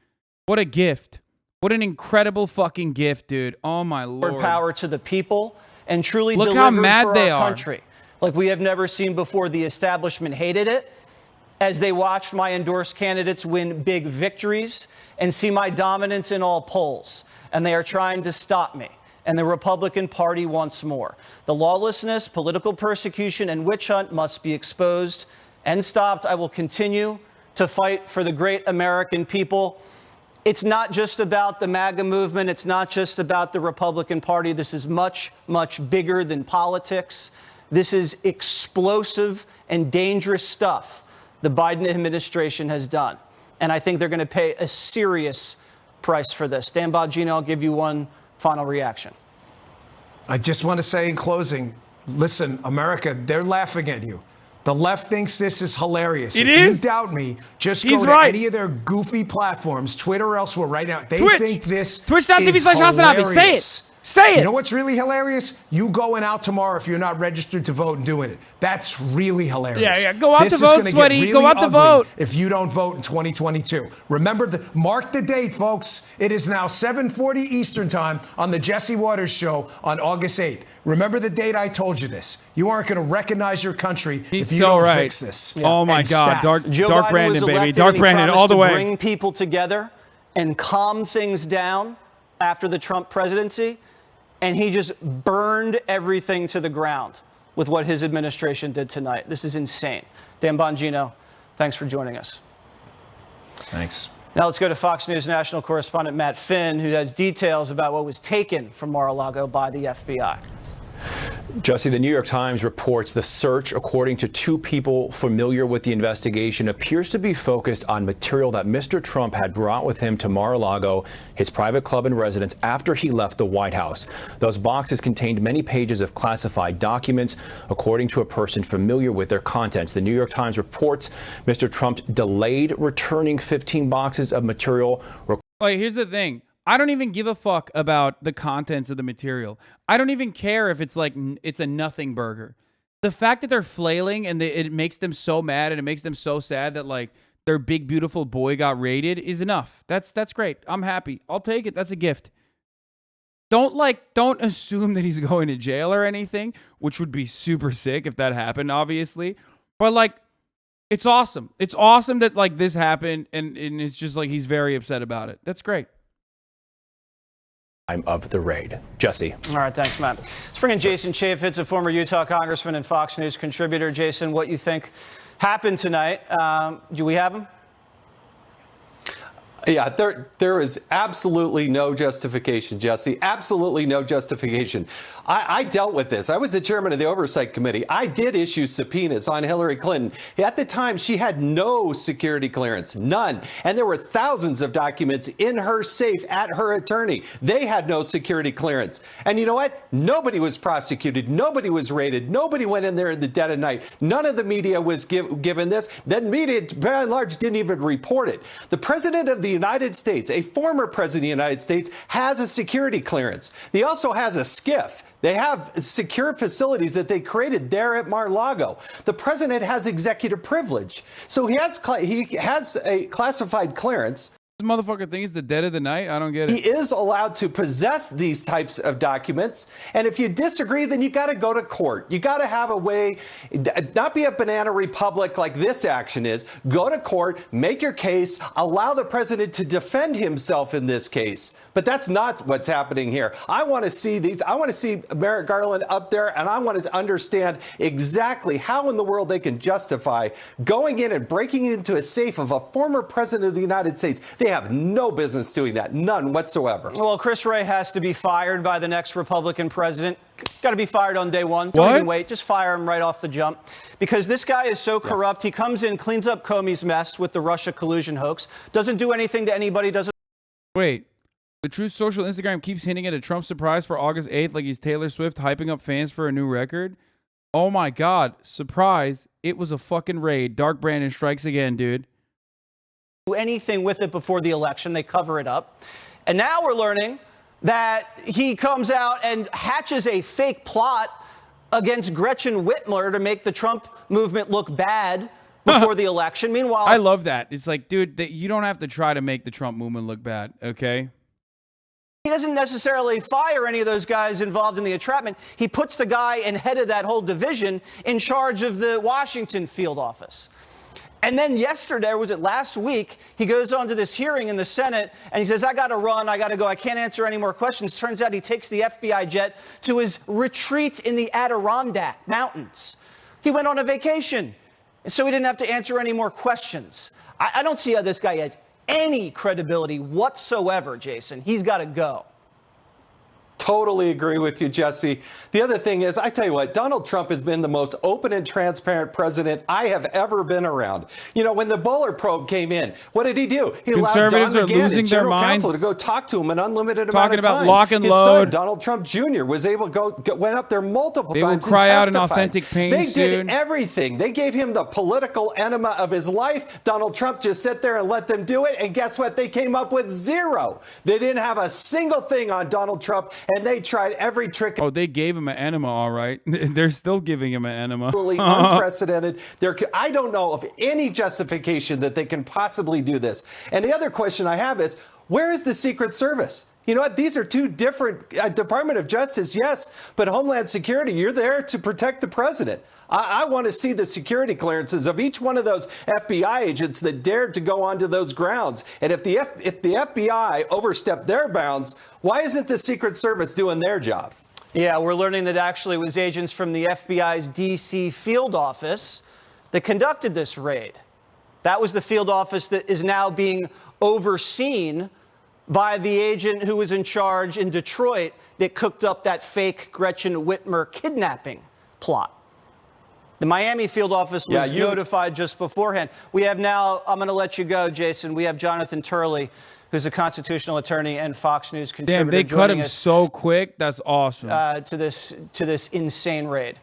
What a gift. What an incredible fucking gift, dude. Oh, my Lord. Power to the people and truly Look delivered how mad for they our are. country like we have never seen before. The establishment hated it as they watched my endorsed candidates win big victories and see my dominance in all polls. And they are trying to stop me and the Republican Party once more. The lawlessness, political persecution, and witch hunt must be exposed and stopped. I will continue to fight for the great American people. It's not just about the MAGA movement. It's not just about the Republican Party. This is much, much bigger than politics. This is explosive and dangerous stuff the Biden administration has done. And I think they're going to pay a serious price for this. Dan Bongino, I'll give you one final reaction. I just want to say in closing, listen, America, they're laughing at you. The left thinks this is hilarious. It if is. you doubt me, just He's go to right. any of their goofy platforms, Twitter or elsewhere right now. They Twitch. think this Twitch.tv is /HasanAbi. Say it. hilarious. Say it. You know what's really hilarious? You going out tomorrow if you're not registered to vote and doing it. That's really hilarious. Yeah. Go out This to is vote, gonna get sweaty. really Go out to ugly vote. if you don't vote in 2022. Remember, mark the date, folks. It is now 7:40 Eastern Time on the Jesse Waters Show on August 8th. Remember the date I told you this. You aren't going to recognize your country He's if you so don't right. fix this. Oh, my And God. staff. Joe Dark Biden Brandon, was baby. elected Dark and he Brandon promised all the to way. bring people together and calm things down after the Trump presidency. And he just burned everything to the ground with what his administration did tonight. This is insane. Dan Bongino, thanks for joining us. Thanks. Now let's go to Fox News national correspondent Matt Finn, who has details about what was taken from Mar-A-Lago by the FBI. Jesse, the New York Times reports the search, according to 2 people familiar with the investigation, appears to be focused on material that Mr. Trump had brought with him to Mar-a-Lago, his private club and residence, after he left the White House. Those boxes contained many pages of classified documents, according to a person familiar with their contents. The New York Times reports Mr. Trump delayed returning 15 boxes of material. Like, here's the thing. I don't even give a fuck about the contents of the material. I don't even care if it's like it's a nothing burger. The fact that they're flailing and it makes them so mad and it makes them so sad that like their big beautiful boy got raided is enough. That's great. I'm happy. I'll take it. That's a gift. Don't assume that he's going to jail or anything, which would be super sick if that happened, obviously. But like, it's awesome. It's awesome that like this happened and it's just like he's very upset about it. That's great. Of the raid. Jesse. All right, thanks, Matt. Let's bring in Jason Chaffetz, a former Utah congressman and Fox News contributor. Jason, what you think happened tonight? Do we have him? Yeah, there is absolutely no justification, Jesse. Absolutely no justification. I dealt with this. I was the chairman of the Oversight Committee. I did issue subpoenas on Hillary Clinton. At the time, she had no security clearance, none. And there were thousands of documents in her safe at her attorney. They had no security clearance. And you know what? Nobody was prosecuted. Nobody was raided. Nobody went in there in the dead of night. None of the media was given this. Then media, by and large, didn't even report it. The president of the United States, a former president of the United States, has a security clearance. He also has a SCIF. They have secure facilities that they created there at Mar-a-Lago. The president has executive privilege. So he has a classified clearance. This motherfucker thinks the dead of the night? I don't get it. He is allowed to possess these types of documents. And if you disagree, then you got to go to court. You got to have a way, not be a banana republic like this action is. Go to court, make your case, allow the president to defend himself in this case. But that's not what's happening here. I want to see these. I want to see Merrick Garland up there, and I want to understand exactly how in the world they can justify going in and breaking into a safe of a former president of the United States. They have no business doing that, none whatsoever. Well, Chris Wray has to be fired by the next Republican president. Got to be fired on day one. Don't even wait. Just fire him right off the jump. Because this guy is so corrupt. He comes in, cleans up Comey's mess with the Russia collusion hoax, doesn't do anything to anybody, doesn't. Wait. The Truth Social Instagram keeps hinting at a Trump surprise for August 8th like he's Taylor Swift hyping up fans for a new record. Oh my God. Surprise. It was a fucking raid. Dark Brandon strikes again, dude. Do anything with it before the election. They cover it up. And now we're learning that he comes out and hatches a fake plot against Gretchen Whitmer to make the Trump movement look bad before the election. Meanwhile, I love that. It's like, dude, you don't have to try to make the Trump movement look bad, okay? he doesn't necessarily fire any of those guys involved in the entrapment. He puts the guy and head of that whole division in charge of the Washington field office. And then yesterday, or was it last week, he goes on to this hearing in the Senate and he says, I got to run, I got to go, I can't answer any more questions. Turns out he takes the FBI jet to his retreat in the Adirondack Mountains. He went on a vacation, and so he didn't have to answer any more questions. I don't see how this guy has any credibility whatsoever, Jason. He's got to go. Totally agree with you, Jesse. The other thing is, I tell you what, Donald Trump has been the most open and transparent president I have ever been around. You know, when the Mueller probe came in, what did he do? He allowed Don Conservatives are McGahn, losing his their general minds. counsel, to go talk to him an unlimited amount Talking of about time. lock and His load. son, Donald Trump Jr., was able to went up there multiple They will times cry and out in testified. authentic pain They soon. did everything. They gave him the political enema of his life. Donald Trump just sat there and let them do it. And guess what? They came up with zero. They didn't have a single thing on Donald Trump, and they tried every trick. Oh, they gave him an enema, all right. They're still giving him an enema. Absolutely unprecedented. I don't know of any justification that they can possibly do this. And the other question I have is, where is the Secret Service? You know what? These are two different Department of Justice, yes, but Homeland Security, you're there to protect the president. I want to see the security clearances of each one of those FBI agents that dared to go onto those grounds. And if the FBI overstepped their bounds, why isn't the Secret Service doing their job? Yeah, we're learning that actually it was agents from the FBI's D.C. field office that conducted this raid. That was the field office that is now being overseen by the agent who was in charge in Detroit that cooked up that fake Gretchen Whitmer kidnapping plot. The Miami field office was notified just beforehand. We have now, I'm going to let you go, Jason. We have Jonathan Turley, who's a constitutional attorney and Fox News contributor. Damn, they cut him us, so quick. That's awesome. To this insane raid.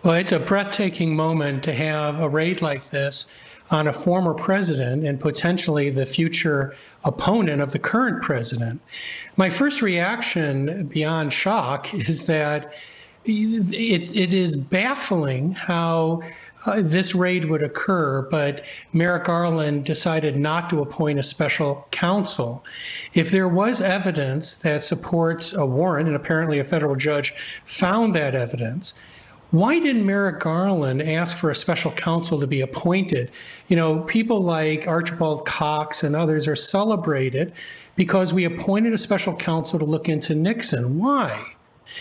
Well, it's a breathtaking moment to have a raid like this on a former president and potentially the future opponent of the current president. My first reaction, beyond shock, is that it is baffling how this raid would occur, but Merrick Garland decided not to appoint a special counsel. If there was evidence that supports a warrant, and apparently a federal judge found that evidence, why didn't Merrick Garland ask for a special counsel to be appointed? You know, people like Archibald Cox and others are celebrated because we appointed a special counsel to look into Nixon. Why?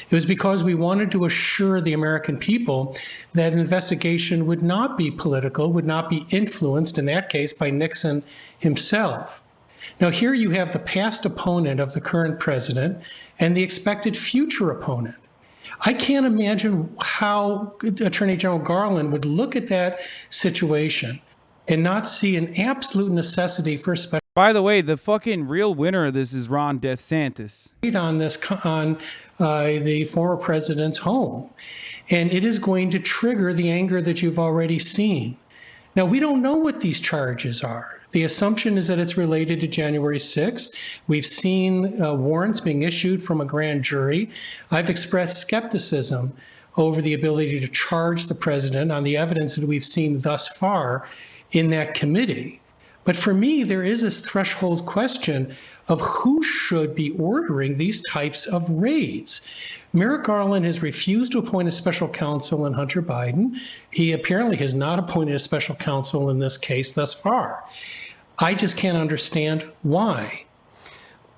It was because we wanted to assure the American people that an investigation would not be political, would not be influenced, in that case, by Nixon himself. Now, here you have the past opponent of the current president and the expected future opponent. I can't imagine how Attorney General Garland would look at that situation and not see an absolute necessity for a special. By the way, the fucking real winner of this is Ron DeSantis. On the former president's home. And it is going to trigger the anger that you've already seen. Now, we don't know what these charges are. The assumption is that it's related to January 6th. We've seen warrants being issued from a grand jury. I've expressed skepticism over the ability to charge the president on the evidence that we've seen thus far in that committee. But for me, there is this threshold question of who should be ordering these types of raids. Merrick Garland has refused to appoint a special counsel in Hunter Biden. He apparently has not appointed a special counsel in this case thus far. I just can't understand why.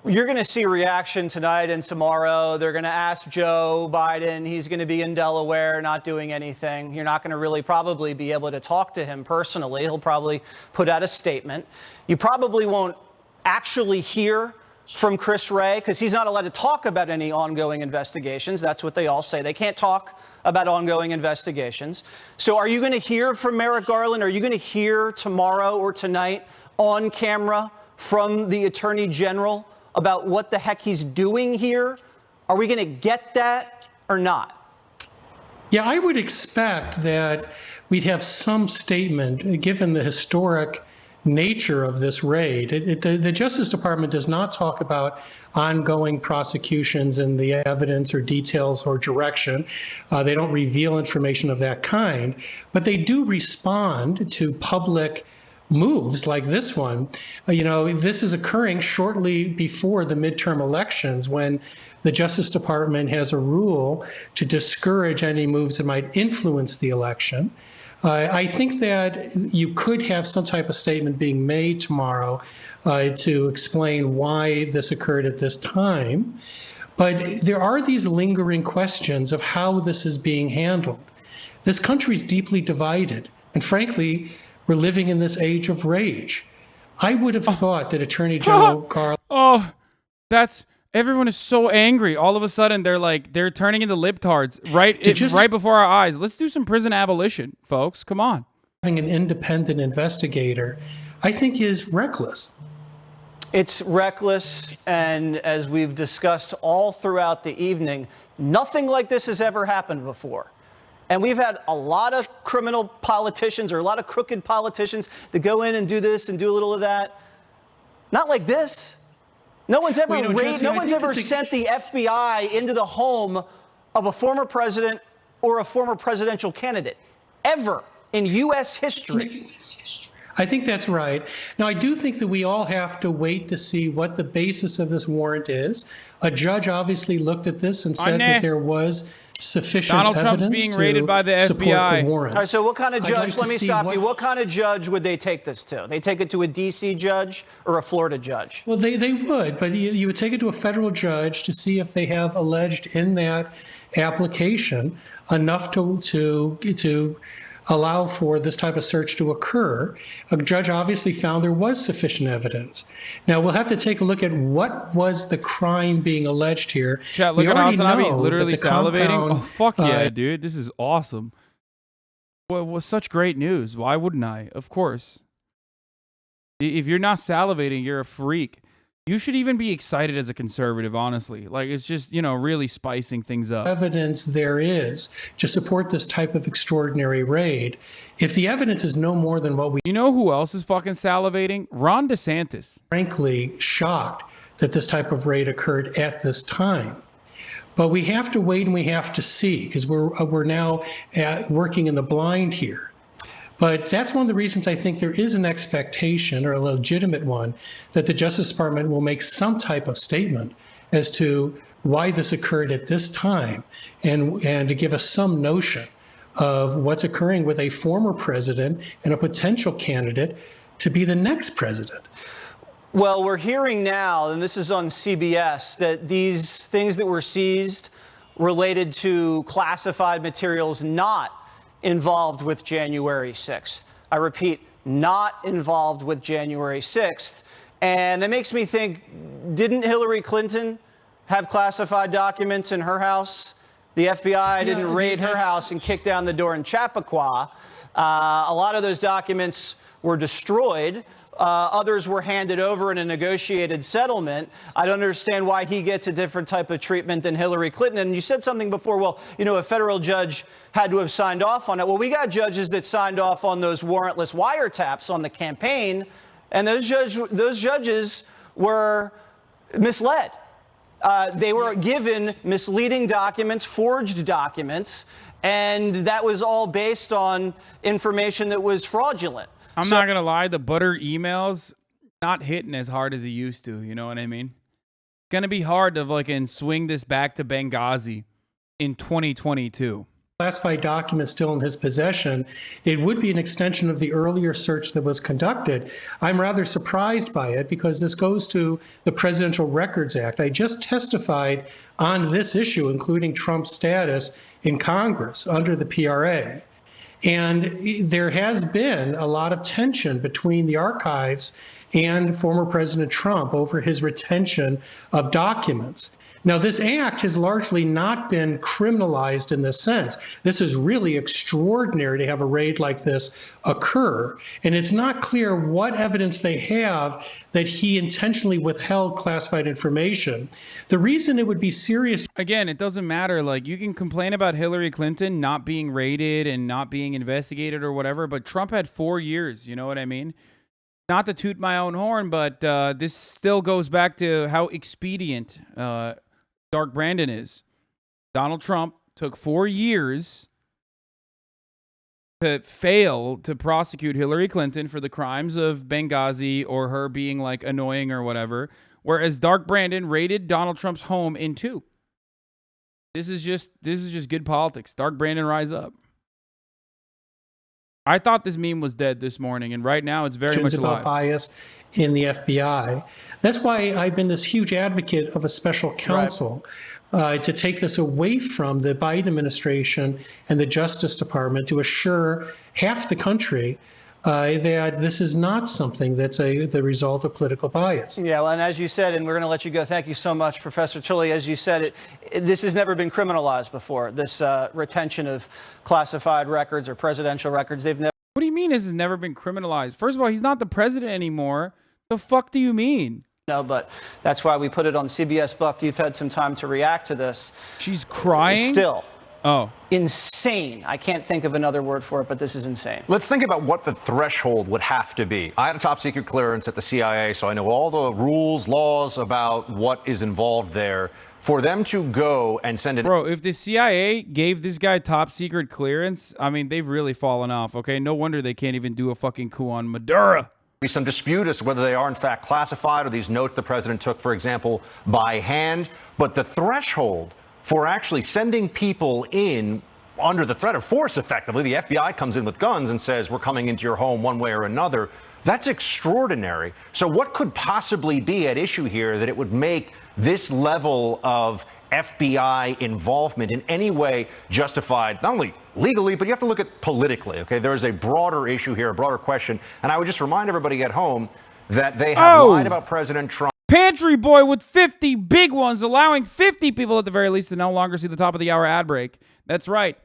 You're going to see reaction tonight and tomorrow. They're going to ask Joe Biden. He's going to be in Delaware, not doing anything. You're not going to really probably be able to talk to him personally. He'll probably put out a statement. You probably won't actually hear from Chris Wray because he's not allowed to talk about any ongoing investigations. That's what they all say. They can't talk about ongoing investigations. So are you going to hear from Merrick Garland? Are you going to hear tomorrow or tonight on camera from the Attorney General about what the heck he's doing here? Are we going to get that or not? Yeah, I would expect that we'd have some statement, given the historic nature of this raid. The Justice Department does not talk about ongoing prosecutions and the evidence or details or direction. They don't reveal information of that kind, but they do respond to public moves like this one. This is occurring shortly before the midterm elections, when the Justice Department has a rule to discourage any moves that might influence the election. I think that you could have some type of statement being made tomorrow to explain why this occurred at this time. But there are these lingering questions of how this is being handled. This country is deeply divided, and frankly, we're living in this age of rage. I would have thought that Attorney General Garland... Everyone is so angry. All of a sudden, they're turning into libtards right before our eyes. Let's do some prison abolition, folks. Come on. Having an independent investigator, I think, is reckless. It's reckless, and as we've discussed all throughout the evening, nothing like this has ever happened before. And we've had a lot of criminal politicians or a lot of crooked politicians that go in and do this and do a little of that. Not like this. No one's ever sent the FBI into the home of a former president or a former presidential candidate, ever in U.S. history. I think that's right. Now, I do think that we all have to wait to see what the basis of this warrant is. A judge obviously looked at this and said that there was sufficient evidence Trump's being raided by the support FBI. the warrant. All right, so what kind of judge, let me stop you, what kind of judge would they take this to? They take it to a D.C. judge or a Florida judge? Well, they would, but you would take it to a federal judge to see if they have alleged in that application enough to allow for this type of search to occur. A judge obviously found there was sufficient evidence. Now, we'll have to take a look at what was the crime being alleged here. Chat, look at HasanAbi. He's literally salivating. Oh, fuck yeah, dude. This is awesome. Well, was such great news. Why wouldn't I? Of course. If you're not salivating, you're a freak. You should even be excited as a conservative, honestly. Like, it's just, really spicing things up. Evidence there is to support this type of extraordinary raid. If the evidence is no more than what we... You know who else is fucking salivating? Ron DeSantis. Frankly, shocked that this type of raid occurred at this time. But we have to wait and we have to see, because we're now working in the blind here. But that's one of the reasons I think there is an expectation, or a legitimate one, that the Justice Department will make some type of statement as to why this occurred at this time, and to give us some notion of what's occurring with a former president and a potential candidate to be the next president. Well, we're hearing now, and this is on CBS, that these things that were seized related to classified materials not involved with January 6th. I repeat, not involved with January 6th. And that makes me think, didn't Hillary Clinton have classified documents in her house? The FBI didn't raid her house and kick down the door in Chappaqua. A lot of those documents were destroyed. Others were handed over in a negotiated settlement. I don't understand why he gets a different type of treatment than Hillary Clinton. And you said something before, well, a federal judge had to have signed off on it. Well, we got judges that signed off on those warrantless wiretaps on the campaign, and those judges were misled. They were given misleading documents, forged documents, and that was all based on information that was fraudulent. I'm not going to lie, the butter emails not hitting as hard as it used to, you know what I mean? It's going to be hard to swing this back to Benghazi in 2022. Classified documents still in his possession, it would be an extension of the earlier search that was conducted. I'm rather surprised by it because this goes to the Presidential Records Act. I just testified on this issue, including Trump's status in Congress under the PRA. And there has been a lot of tension between the archives and former President Trump over his retention of documents. Now, this act has largely not been criminalized in this sense. This is really extraordinary to have a raid like this occur. And it's not clear what evidence they have that he intentionally withheld classified information. The reason it would be serious. Again, it doesn't matter. Like, you can complain about Hillary Clinton not being raided and not being investigated or whatever, but Trump had 4 years. You know what I mean? Not to toot my own horn, but this still goes back to how expedient Dark Brandon is. Donald Trump took 4 years to fail to prosecute Hillary Clinton for the crimes of Benghazi or her being like annoying or whatever, whereas Dark Brandon raided Donald Trump's home in 2. This is just good politics. Dark Brandon, rise up. I thought this meme was dead this morning, and right now it's very much alive. About bias in the FBI. That's why I've been this huge advocate of a special counsel to take this away from the Biden administration and the Justice Department to assure half the country that this is not something that's the result of political bias. Yeah, well, and as you said, and we're going to let you go. Thank you so much, Professor Tully. As you said, this has never been criminalized before. This retention of classified records or presidential records. They've never. What do you mean this has never been criminalized? First of all, he's not the president anymore. The fuck do you mean? No, but that's why we put it on CBS Buck. You've had some time to react to this. She's crying? Still. Oh. Insane. I can't think of another word for it, but this is insane. Let's think about what the threshold would have to be. I had a top secret clearance at the CIA, so I know all the rules, laws about what is involved there. For them to go and send it. Bro, if the CIA gave this guy top secret clearance, I mean, they've really fallen off, okay? No wonder they can't even do a fucking coup on Maduro. Be some dispute as to whether they are in fact classified or these notes the president took, for example, by hand. But the threshold for actually sending people in under the threat of force, effectively, the FBI comes in with guns and says, we're coming into your home one way or another. That's extraordinary. So what could possibly be at issue here that it would make this level of FBI involvement in any way justified, not only legally, but you have to look at politically, okay? There is a broader issue here, a broader question. And I would just remind everybody at home that they have lied about President Trump. Pantry boy with 50 big ones, allowing 50 people at the very least to no longer see the top of the hour ad break. That's right.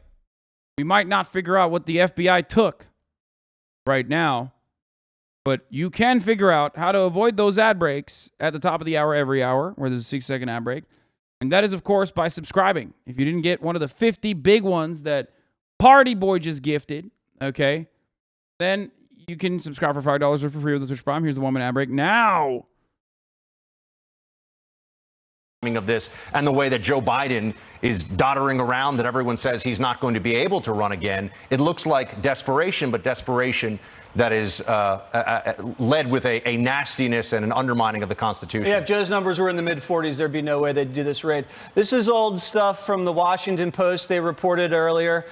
We might not figure out what the FBI took right now, but you can figure out how to avoid those ad breaks at the top of the hour every hour, where there's a 6-second ad break. And that is, of course, by subscribing. If you didn't get one of the 50 big ones that Party Boy just gifted, okay, then you can subscribe for $5 or for free with the Twitch Prime. Here's the 1-minute ad break now. Of this and the way that Joe Biden is doddering around, that everyone says he's not going to be able to run again. It looks like desperation, but desperation that is led with a nastiness and an undermining of the Constitution. Yeah, if Joe's numbers were in the mid-40s, there'd be no way they'd do this raid. This is old stuff from the Washington Post. They reported earlier.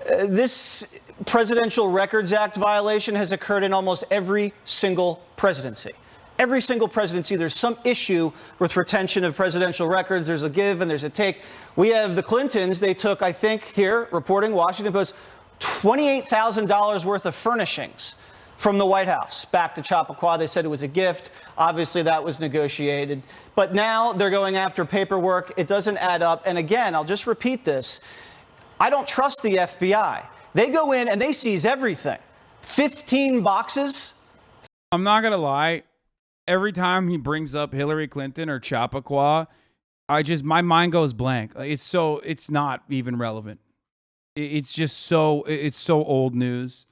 This Presidential Records Act violation has occurred in almost every single presidency. Every single presidency, there's some issue with retention of presidential records. There's a give and there's a take. We have the Clintons. They took, I think, here, reporting Washington Post, $28,000 worth of furnishings from the White House back to Chappaqua. They said it was a gift. Obviously, that was negotiated. But now they're going after paperwork. It doesn't add up. And again, I'll just repeat this. I don't trust the FBI. They go in and they seize everything. 15 boxes. I'm not going to lie. Every time he brings up Hillary Clinton or Chappaqua, my mind goes blank. It's not even relevant. It's so old news.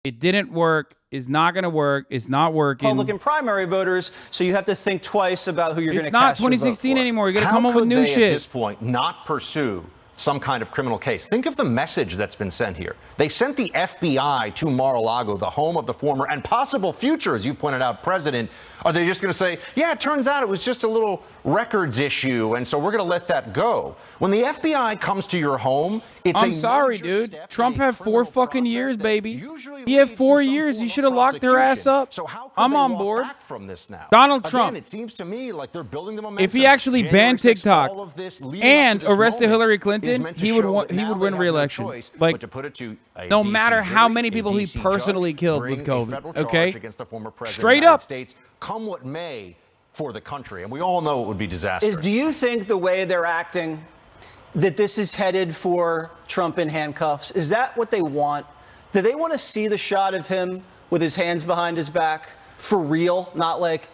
It didn't work. It's not going to work. It's not working. Republican primary voters, so you have to think twice about who you're going to cast your vote for. It's not 2016 anymore. You're going to come up with new shit. How could they at this point not pursue some kind of criminal case? Think of the message that's been sent here. They sent the FBI to Mar-A-Lago, the home of the former and possible future, as you pointed out, president. Are they just going to say, yeah, it turns out it was just a little records issue, and so we're going to let that go? When the FBI comes to your home, it's I'm sorry, dude. Trump had 4 fucking years, baby. He had 4 years. He should have locked their ass up. So how I'm on walk board. back from this now? Donald Again, Trump. It seems to me like they're building the momentum. If he actually banned January 6th, TikTok all of this leading and up to this arrested moment Hillary is Clinton, meant to he would show that he now would they win have no re-election. choice Like, but to put it to a no DC matter how jury, many a people he DC personally judge, killed bring with a COVID, federal okay? charge against the former president Straight of the up. United States, come what may. for the country. And we all know it would be disastrous. Do you think the way they're acting, that this is headed for Trump in handcuffs? Is that what they want? Do they want to see the shot of him with his hands behind his back for real? Not like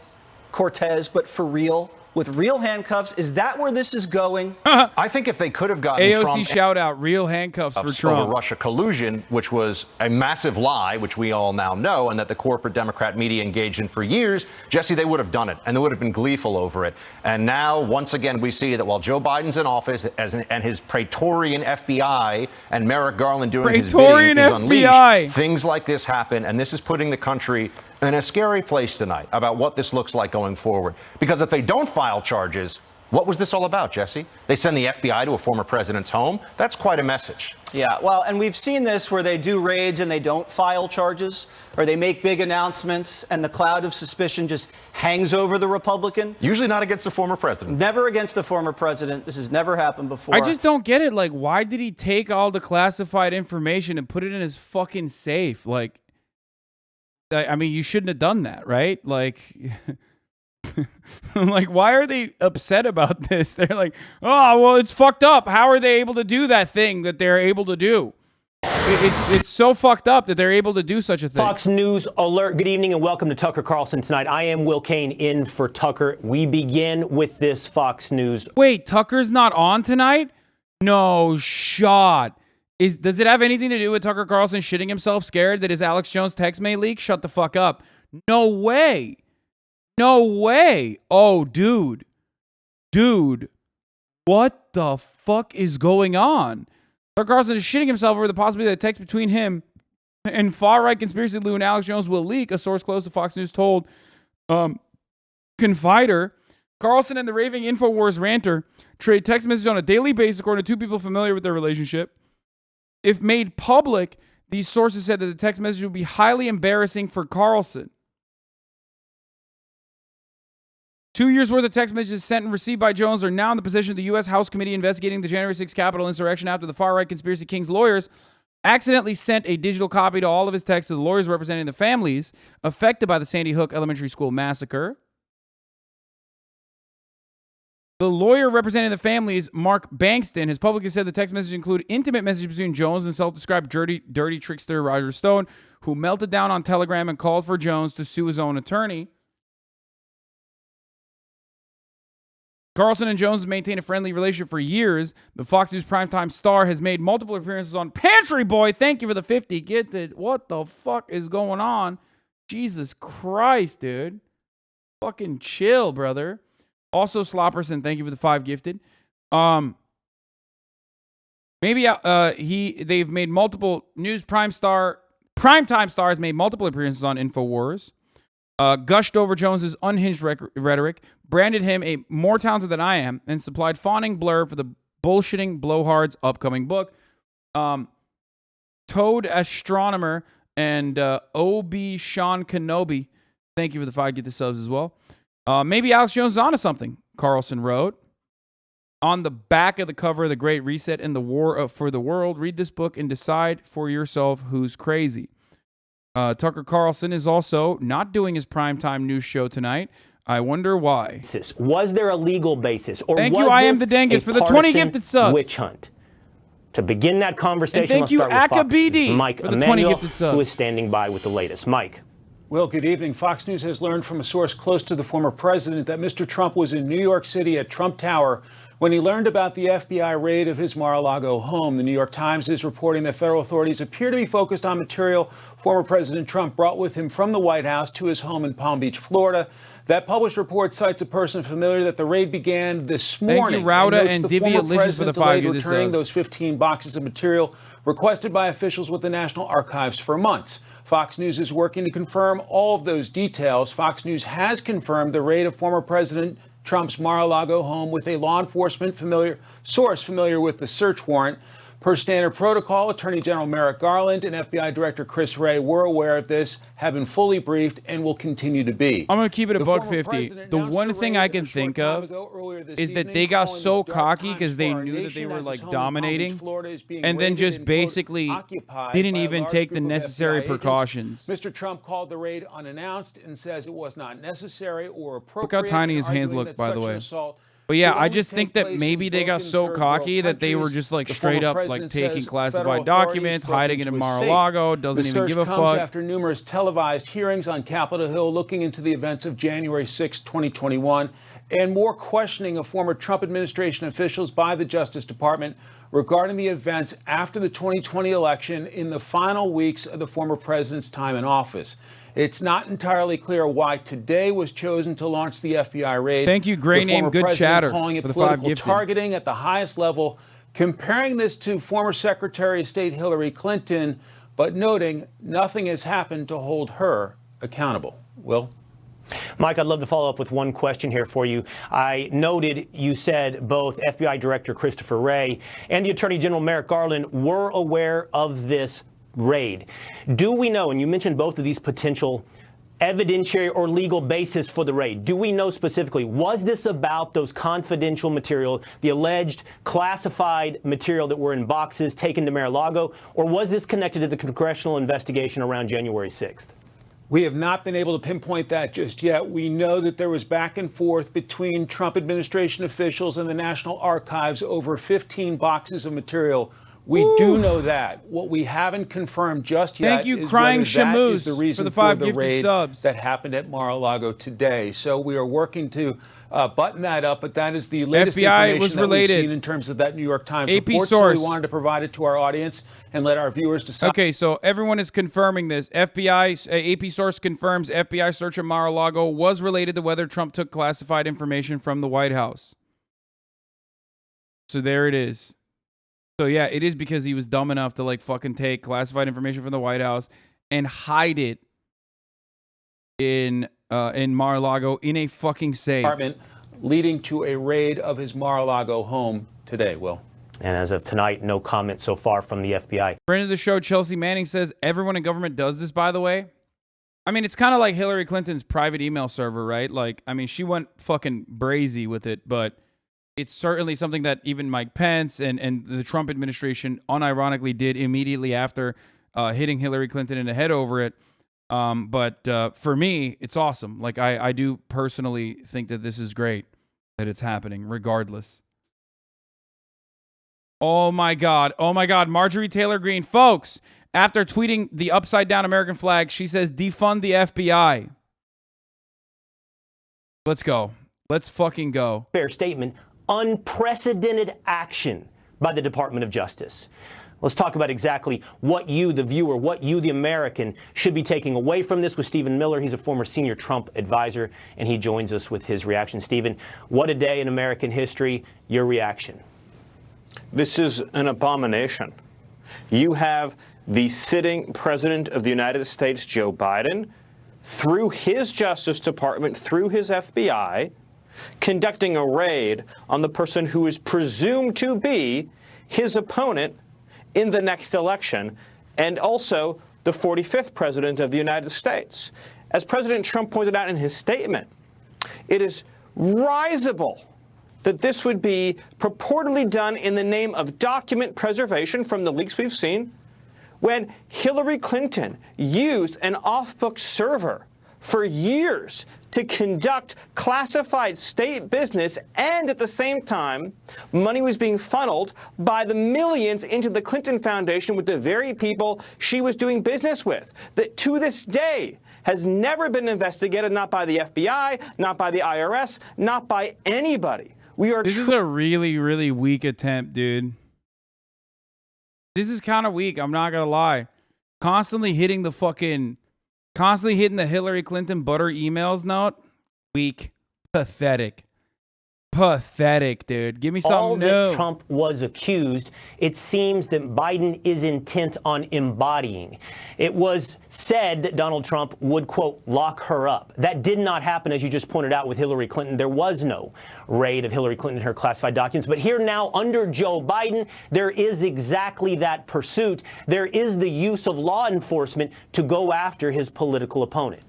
Cortez, but for real? With real handcuffs? Is that where this is going? I think if they could have gotten AOC Trump shout out, real handcuffs for Trump. over Russia collusion, which was a massive lie, which we all now know, and that the corporate Democrat media engaged in for years, Jesse, they would have done it, and they would have been gleeful over it. And now, once again, we see that while Joe Biden's in office and his Praetorian FBI and Merrick Garland doing his bidding is unleashed, things like this happen, and this is putting the country in a scary place tonight about what this looks like going forward. Because if they don't file charges, what was this all about, Jesse? They send the FBI to a former president's home? That's quite a message. Yeah, well, and we've seen this where they do raids and they don't file charges, or they make big announcements and the cloud of suspicion just hangs over the Republican. Usually not against the former president. Never against the former president. This has never happened before. I just don't get it. Like, why did he take all the classified information and put it in his fucking safe? Like, I mean, you shouldn't have done that, right? Like, like, why are they upset about this? They're like, oh, well, it's fucked up. How are they able to do that thing that they're able to do? It's so fucked up that they're able to do such a thing. Fox News alert. Good evening and welcome to Tucker Carlson tonight. I am Will Kane in for Tucker. We begin with this Fox News. Wait, Tucker's not on tonight? No shot. Does it have anything to do with Tucker Carlson shitting himself scared that his Alex Jones text may leak? Shut the fuck up. No way. No way. Oh, dude. Dude. What the fuck is going on? Tucker Carlson is shitting himself over the possibility that text between him and far-right conspiracy Lou and Alex Jones will leak, a source close to Fox News told Confider. Carlson and the raving InfoWars ranter trade text messages on a daily basis according to two people familiar with their relationship. If made public, these sources said that the text message would be highly embarrassing for Carlson. 2 years' worth of text messages sent and received by Jones are now in the possession of the U.S. House Committee investigating the January 6th Capitol insurrection after the far-right conspiracy king's lawyers accidentally sent a digital copy to all of his texts to the lawyers representing the families affected by the Sandy Hook Elementary School massacre. The lawyer representing the families, Mark Bankston, has publicly said the text messages include intimate messages between Jones and self-described dirty trickster Rodgers Stone, who melted down on Telegram and called for Jones to sue his own attorney. Carlson and Jones have maintained a friendly relationship for years. The Fox News primetime star has made multiple appearances on Pantry Boy. Thank you for the 50. Get it? What the fuck is going on? Jesus Christ, dude. Fucking chill, brother. Also, Slopperson, thank you for the 5 gifted. They've made multiple primetime stars made multiple appearances on InfoWars. Gushed over Jones's unhinged rhetoric, branded him a more talented than I am, and supplied fawning blur for the bullshitting blowhard's upcoming book. Toad Astronomer and OB Sean Kenobi, thank you for the 5 get the subs as well. Maybe Alex Jones is onto something, Carlson wrote. On the back of the cover of The Great Reset and the War for the World, read this book and decide for yourself who's crazy. Tucker Carlson is also not doing his primetime news show tonight. I wonder why. Was there a legal basis? Or thank was you, I am this the Dengus, a for the 20 gifted subs. Witch hunt. To begin that conversation, and thank let's you, start with Fox's BD, Mike for the Emanuel, 20 gifted subs. who is standing by with the latest. Mike. Well, good evening. Fox News has learned from a source close to the former president that Mr. Trump was in New York City at Trump Tower when he learned about the FBI raid of his Mar-a-Lago home. The New York Times is reporting that federal authorities appear to be focused on material former President Trump brought with him from the White House to his home in Palm Beach, Florida. That published report cites a person familiar that the raid began this morning. Thank you, Rauda and Divya Licious for the 5 delayed returning those 15 boxes of material requested by officials with the National Archives for months. Fox News is working to confirm all of those details. Fox News has confirmed the raid of former President Trump's Mar-a-Lago home with a law enforcement source familiar with the search warrant. Per standard protocol, Attorney General Merrick Garland and FBI Director Chris Wray were aware of this, have been fully briefed, and will continue to be. I'm going to keep it a The buck former 50. president The announced one the thing raid I a can short think time of ago, earlier this is that evening, they got calling so this dark cocky times because they for our knew that they nation were as like his home in Palm Beach, dominating Florida is being and then raided just and, quote, basically occupied didn't by a even large take the group of necessary FBI agents. precautions. Mr. Trump called the raid unannounced and says it was not necessary or appropriate. Look how tiny his hands arguing look, that by the such an way. assault But yeah, could I only just take think that place maybe in they got broken so third cocky world that they were countries. just like The straight former up like president taking says classified federal authorities documents, broke hiding it into in his safe. Mar-a-Lago, doesn't The even search give a comes fuck. after numerous televised hearings on Capitol Hill looking into the events of January 6, 2021, and more questioning of former Trump administration officials by the Justice Department regarding the events after the 2020 election in the final weeks of the former president's time in office. It's not entirely clear why today was chosen to launch the FBI raid. Thank you, Gray The Name former Good president Chatter, calling it for the 5 political gifted. targeting at the highest level, comparing this to former Secretary of State Hillary Clinton, but noting nothing has happened to hold her accountable. Will? Mike, I'd love to follow up with one question here for you. I noted you said both FBI Director Christopher Wray and the Attorney General Merrick Garland were aware of this raid. Do we know, and you mentioned both of these potential evidentiary or legal basis for the raid, do we know specifically, was this about those confidential material, the alleged classified material that were in boxes taken to Mar-a-Lago, or was this connected to the congressional investigation around January 6th? We have not been able to pinpoint that just yet. We know that there was back and forth between Trump administration officials and the National Archives over 15 boxes of material. We do know that. What we haven't confirmed just yet Thank you, is Crying whether that Shamoose, is the reason for the 5 gifted raid subs. that happened at Mar-a-Lago today. So we are working to button that up, but that is the latest FBI information was that we've related. seen in terms of that New York Times AP report. source. So we wanted to provide it to our audience and let our viewers decide. Okay, so everyone is confirming this. AP source confirms FBI search at Mar-a-Lago was related to whether Trump took classified information from the White House. So there it is. So yeah, it is because he was dumb enough to like fucking take classified information from the White House and hide it in Mar-a-Lago in a fucking safe. Department, leading to a raid of his Mar-a-Lago home today, Will. And as of tonight, no comment so far from the FBI. Friend of the show, Chelsea Manning, says everyone in government does this, by the way. I mean, it's kind of like Hillary Clinton's private email server, right? Like, I mean, she went fucking brazy with it, but it's certainly something that even Mike Pence and the Trump administration unironically did immediately after hitting Hillary Clinton in the head over it. But for me, it's awesome. Like, I do personally think that this is great that it's happening regardless. Oh my God. Oh my God. Marjorie Taylor Greene. Folks, after tweeting the upside down American flag, she says, defund the FBI. Let's go. Let's fucking go. Fair statement. Unprecedented action by the Department of Justice. Let's talk about exactly what you, the viewer, what you, the American, should be taking away from this with Stephen Miller. He's a former senior Trump advisor, and he joins us with his reaction. Stephen, what a day in American history. Your reaction? This is an abomination. You have the sitting president of the United States, Joe Biden, through his Justice Department, through his FBI, conducting a raid on the person who is presumed to be his opponent in the next election, and also the 45th president of the United States. As President Trump pointed out in his statement, it is risible that this would be purportedly done in the name of document preservation from the leaks we've seen, when Hillary Clinton used an off-book server for years to conduct classified state business, and at the same time, money was being funneled by the millions into the Clinton Foundation with the very people she was doing business with, that to this day has never been investigated, not by the FBI, not by the IRS, not by anybody. This is a really, really weak attempt, dude. This is kind of weak, I'm not gonna lie. Constantly hitting the Hillary Clinton butter emails note. Weak. Pathetic. pathetic, dude. Give me all something that new. Trump was accused, it seems that Biden is intent on embodying. It was said that Donald Trump would, quote, lock her up. That did not happen, as you just pointed out, with Hillary Clinton. There was no raid of Hillary Clinton and her classified documents. But here now, under Joe Biden, there is exactly that pursuit. There is the use of law enforcement to go after his political opponent.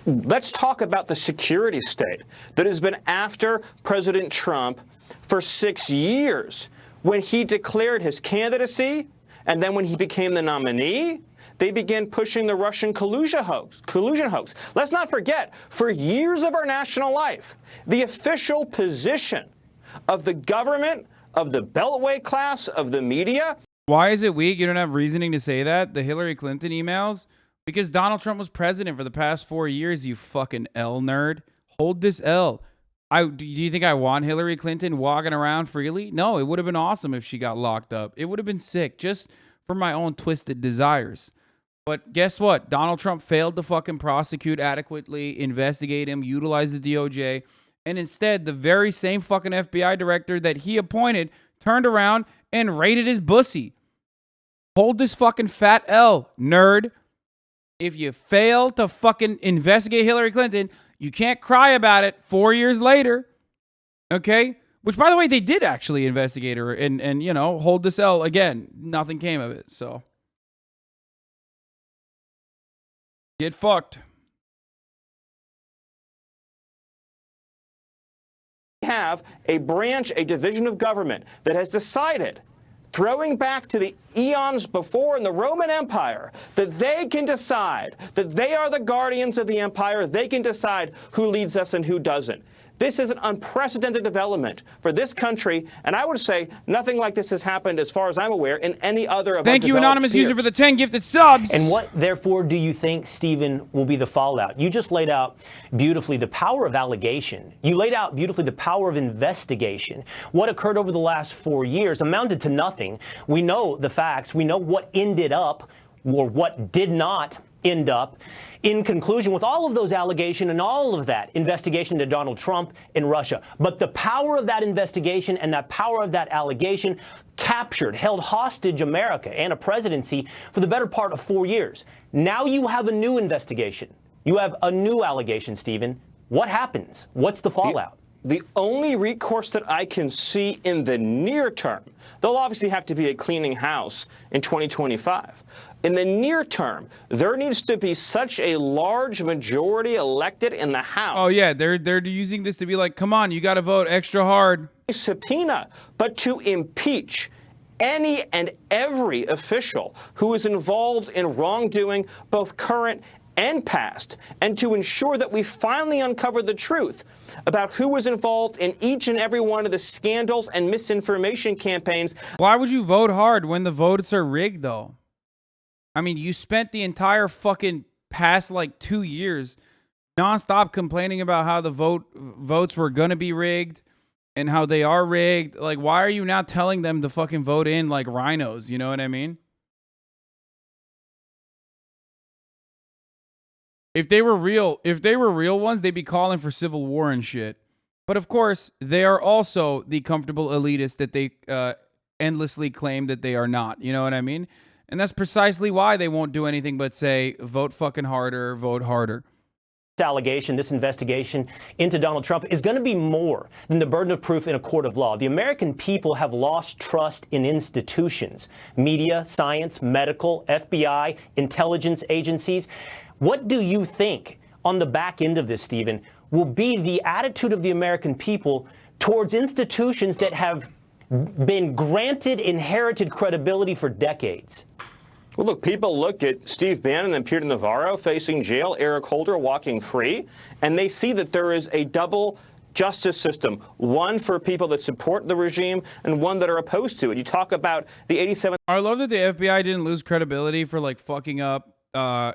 Let's talk about the security state that has been after President Trump for 6 years. When he declared his candidacy, and then when he became the nominee, they began pushing the Russian collusion hoax. Let's not forget, for years of our national life, the official position of the government, of the Beltway class, of the media. Why is it weak? You don't have reasoning to say that? The Hillary Clinton emails? Because Donald Trump was president for the past 4 years, you fucking L nerd. Hold this L. Do you think I want Hillary Clinton walking around freely? No, it would have been awesome if she got locked up. It would have been sick just for my own twisted desires. But guess what? Donald Trump failed to fucking prosecute adequately, investigate him, utilize the DOJ. And instead, the very same fucking FBI director that he appointed turned around and raided his bussy. Hold this fucking fat L, nerd. If you fail to fucking investigate Hillary Clinton, you can't cry about it 4 years later. Okay? Which, by the way, they did actually investigate her and you know, hold this L again. Nothing came of it, so. Get fucked. We have a branch, a division of government that has decided, throwing back to the eons before in the Roman Empire, that they can decide, that they are the guardians of the empire, they can decide who leads us and who doesn't. This is an unprecedented development for this country, and I would say nothing like this has happened, as far as I'm aware, in any other of our Thank you, developed anonymous peers. user, for the 10 gifted subs. And what, therefore, do you think, Stephen, will be the fallout? You just laid out beautifully the power of allegation. You laid out beautifully the power of investigation. What occurred over the last 4 years amounted to nothing. We know the facts. We know what ended up, or what did not end up. In conclusion, with all of those allegations and all of that investigation into Donald Trump and Russia. But the power of that investigation and that power of that allegation captured, held hostage America and a presidency for the better part of 4 years. Now you have a new investigation. You have a new allegation, Stephen. What happens? What's the fallout? The only recourse that I can see in the near term, there'll obviously have to be a cleaning house in 2025. In the near term, there needs to be such a large majority elected in the House. Oh, yeah, they're using this to be like, come on, you got to vote extra hard. Subpoena, but to impeach any and every official who is involved in wrongdoing, both current and past, and to ensure that we finally uncover the truth about who was involved in each and every one of the scandals and misinformation campaigns. Why would you vote hard when the votes are rigged, though? I mean, you spent the entire fucking past, like, 2 years nonstop complaining about how the votes were going to be rigged and how they are rigged. Like, why are you now telling them to fucking vote in like rhinos? You know what I mean? If they were real ones, they'd be calling for civil war and shit. But of course, they are also the comfortable elitists that they endlessly claim that they are not. You know what I mean? And that's precisely why they won't do anything but say, vote fucking harder, vote harder. This allegation, this investigation into Donald Trump is going to be more than the burden of proof in a court of law. The American people have lost trust in institutions, media, science, medical, FBI, intelligence agencies. What do you think on the back end of this, Stephen, will be the attitude of the American people towards institutions that have been granted inherited credibility for decades? Well, look, people look at Steve Bannon and Peter Navarro facing jail, Eric Holder walking free, and they see that there is a double justice system, one for people that support the regime and one that are opposed to it. You talk about the 87. I love that the FBI didn't lose credibility for like fucking up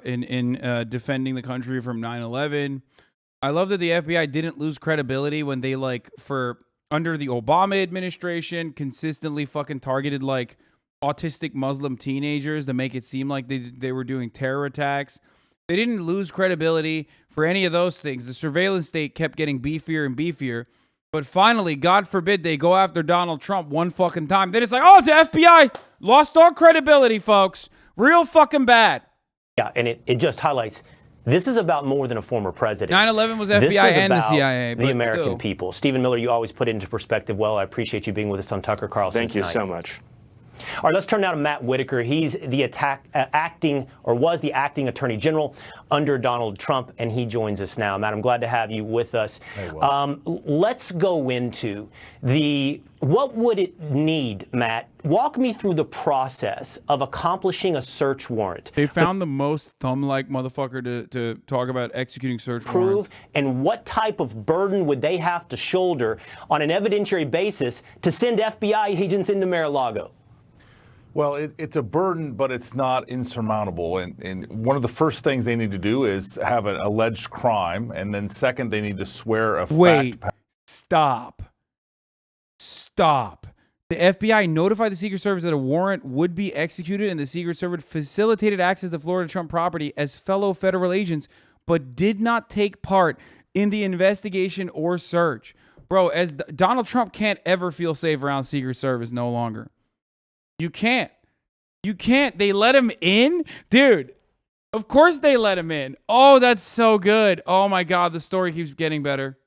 in defending the country from 9/11. I love that the FBI didn't lose credibility when they under the Obama administration consistently fucking targeted like autistic Muslim teenagers to make it seem like they were doing terror attacks. They didn't lose credibility for any of those things. The surveillance state kept getting beefier and beefier. But finally, God forbid they go after Donald Trump one fucking time. Then it's like, oh, the FBI lost all credibility, folks. Real fucking bad. Yeah, and it just highlights this is about more than a former president. 9/11 was FBI and the CIA. The American people. Stephen Miller, you always put it into perspective well. I appreciate you being with us on Tucker Carlson Thank you tonight. so much. All right, let's turn now to Matt Whitaker. He's the was the acting attorney general under Donald Trump, and he joins us now. Matt, I'm glad to have you with us. Let's go into what would it need, Matt? Walk me through the process of accomplishing a search warrant. They found the most thumb-like motherfucker to talk about executing search warrants. And what type of burden would they have to shoulder on an evidentiary basis to send FBI agents into Mar-A-Lago? Well, it's a burden, but it's not insurmountable. And one of the first things they need to do is have an alleged crime. And then second, they need to swear a Wait, stop. The FBI notified the Secret Service that a warrant would be executed, and the Secret Service facilitated access to Florida Trump property as fellow federal agents, but did not take part in the investigation or search. Bro, as Donald Trump can't ever feel safe around Secret Service no longer. You can't. They let him in? Dude, of course they let him in. Oh, that's so good. Oh, my God. The story keeps getting better.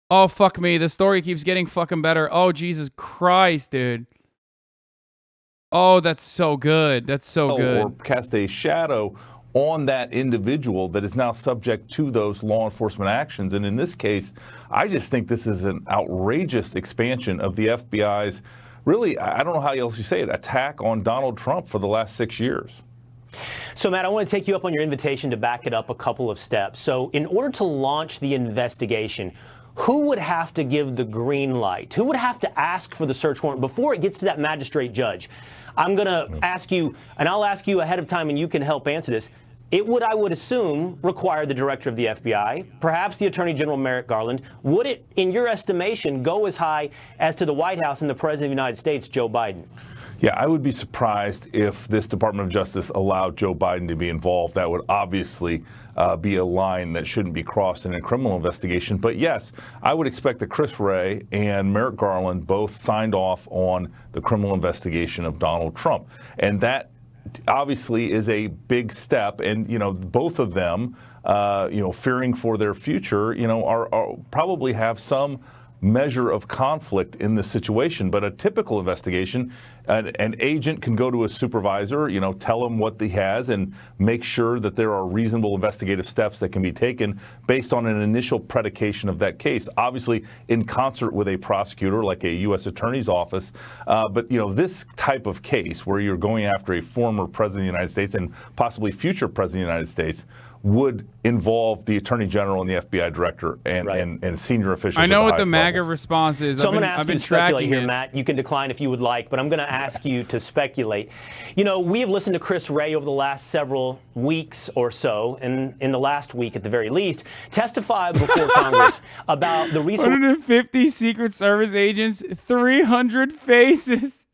Oh, fuck me. The story keeps getting fucking better. Oh, Jesus Christ, dude. Oh, that's so good. That's so good. Or cast a shadow on that individual that is now subject to those law enforcement actions. And in this case, I just think this is an outrageous expansion of the FBI's really, I don't know how else you say it, attack on Donald Trump for the last 6 years. So, Matt, I want to take you up on your invitation to back it up a couple of steps. So in order to launch the investigation, who would have to give the green light? Who would have to ask for the search warrant before it gets to that magistrate judge? I'm going to ask you, and I'll ask you ahead of time, and you can help answer this. It would, I would assume, require the director of the FBI, perhaps the Attorney General Merrick Garland. Would it, in your estimation, go as high as to the White House and the President of the United States, Joe Biden? Yeah, I would be surprised if this Department of Justice allowed Joe Biden to be involved. That would obviously be a line that shouldn't be crossed in a criminal investigation. But yes, I would expect that Chris Wray and Merrick Garland both signed off on the criminal investigation of Donald Trump. And that obviously is a big step. And, you know, both of them, fearing for their future, are probably have some measure of conflict in this situation. But a typical investigation, an agent can go to a supervisor, tell him what he has and make sure that there are reasonable investigative steps that can be taken based on an initial predication of that case, obviously in concert with a prosecutor like a U.S. Attorney's Office. But this type of case where you're going after a former president of the United States and possibly future president of the United States would involve the Attorney General and the FBI Director and senior officials. I know at what the MAGA levels. response is. So I'm going to ask you to speculate here, Matt. You can decline if you would like, but I'm going to ask you to speculate. We have listened to Chris Wray over the last several weeks or so, and in the last week at the very least, testify before Congress about the resources. 150 Secret Service agents, 300 faces.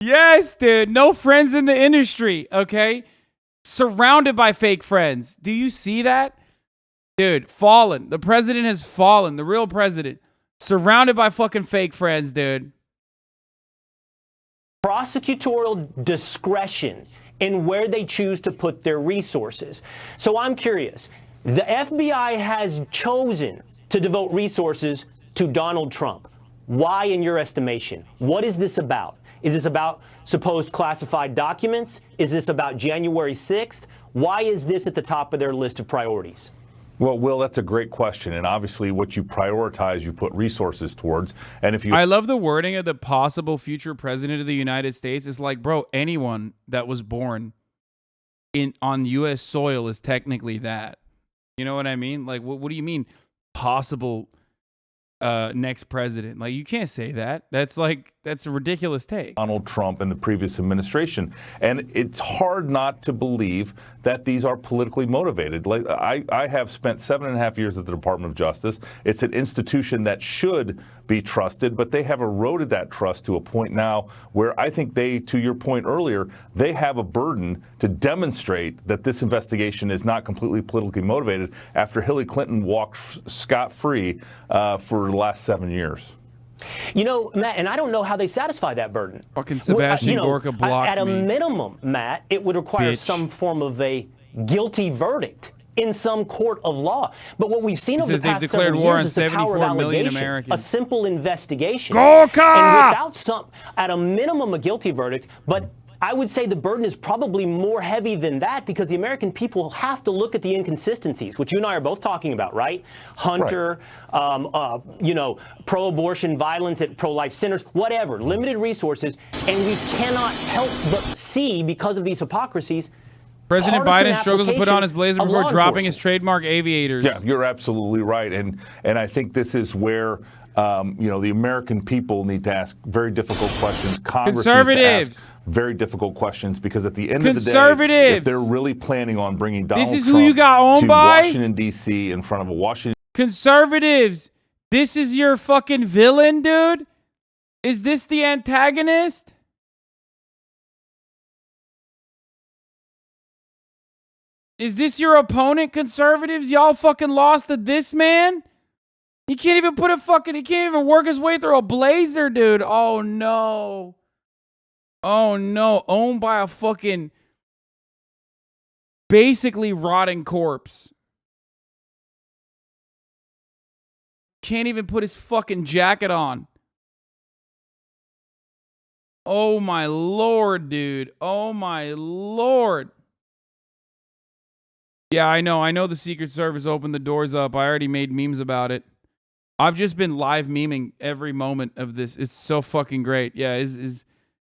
Yes, dude. No friends in the industry, okay? Surrounded by fake friends. Do you see that? Dude, fallen. The president has fallen. The real president. Surrounded by fucking fake friends, dude. Prosecutorial discretion in where they choose to put their resources. So I'm curious. The FBI has chosen to devote resources to Donald Trump. Why, in your estimation? What is this about? Is this about supposed classified documents? Is this about January 6th? Why is this at the top of their list of priorities? Well, Will, that's a great question. And obviously what you prioritize, you put resources towards. And if you I love the wording of the possible future president of the United States. It's like, bro, anyone that was born on U.S. soil is technically that. You know what I mean? Like, what do you mean possible next president? Like, you can't say that. That's a ridiculous take. Donald Trump and the previous administration. And it's hard not to believe that these are politically motivated. Like, I have spent 7.5 years at the Department of Justice. It's an institution that should be trusted, but they have eroded that trust to a point now where I think they, to your point earlier, they have a burden to demonstrate that this investigation is not completely politically motivated after Hillary Clinton walked scot-free for the last 7 years. You know, Matt, and I don't know how they satisfy that burden. Fucking Sebastian Gorka blocked At a me. minimum, Matt, it would require Bitch. some form of a guilty verdict in some court of law. But what we've seen over the says they've past declared several war years on is the power of 74 million allegation, Americans. a simple investigation. Gorka! And without some, at a minimum, a guilty verdict, but I would say the burden is probably more heavy than that because the American people have to look at the inconsistencies, which you and I are both talking about, right? Hunter, you know, pro-abortion violence at pro-life centers, whatever, limited resources, and we cannot help but see, because of these hypocrisies, President partisan Biden struggles to put on his blazer application of before law dropping his enforcement. trademark aviators. Yeah, you're absolutely right. And I think this is where, you know, the American people need to ask very difficult questions. Congress needs to Conservatives. ask very difficult questions because at the end of the day, Conservatives. if they're really planning on bringing Donald This is Trump who you got owned to by? Washington, D.C. in front of a Washington Conservatives, this is your fucking villain, dude? Is this the antagonist? Is this your opponent, conservatives? Y'all fucking lost to this man? He can't even put a fucking, he can't even work his way through a blazer, dude. Oh no. Oh no. Owned by a fucking basically rotting corpse. Can't even put his fucking jacket on. Oh my lord, dude. Oh my lord. Yeah, I know the Secret Service opened the doors up. I already made memes about it. I've just been live memeing every moment of this. It's so fucking great. Yeah, can't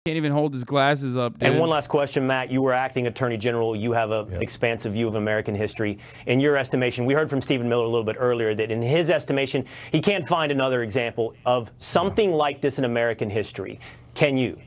even hold his glasses up, dude. And one last question, Matt. You were acting attorney general. You have an expansive view of American history. In your estimation, we heard from Stephen Miller a little bit earlier that in his estimation, he can't find another example of something like this in American history. Can you?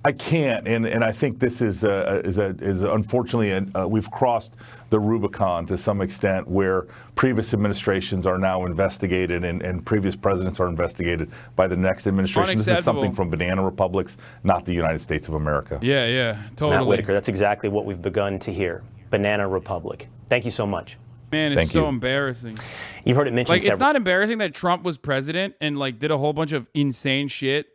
I can't, and I think this is unfortunately we've crossed the Rubicon to some extent, where previous administrations are now investigated and previous presidents are investigated by the next administration. This is something from banana republics, not the United States of America. Yeah, totally. Matt Whitaker, that's exactly what we've begun to hear. Banana republic. Thank you so much. Man, it's so embarrassing. You've heard it mentioned Like, it's not embarrassing that Trump was president and like did a whole bunch of insane shit.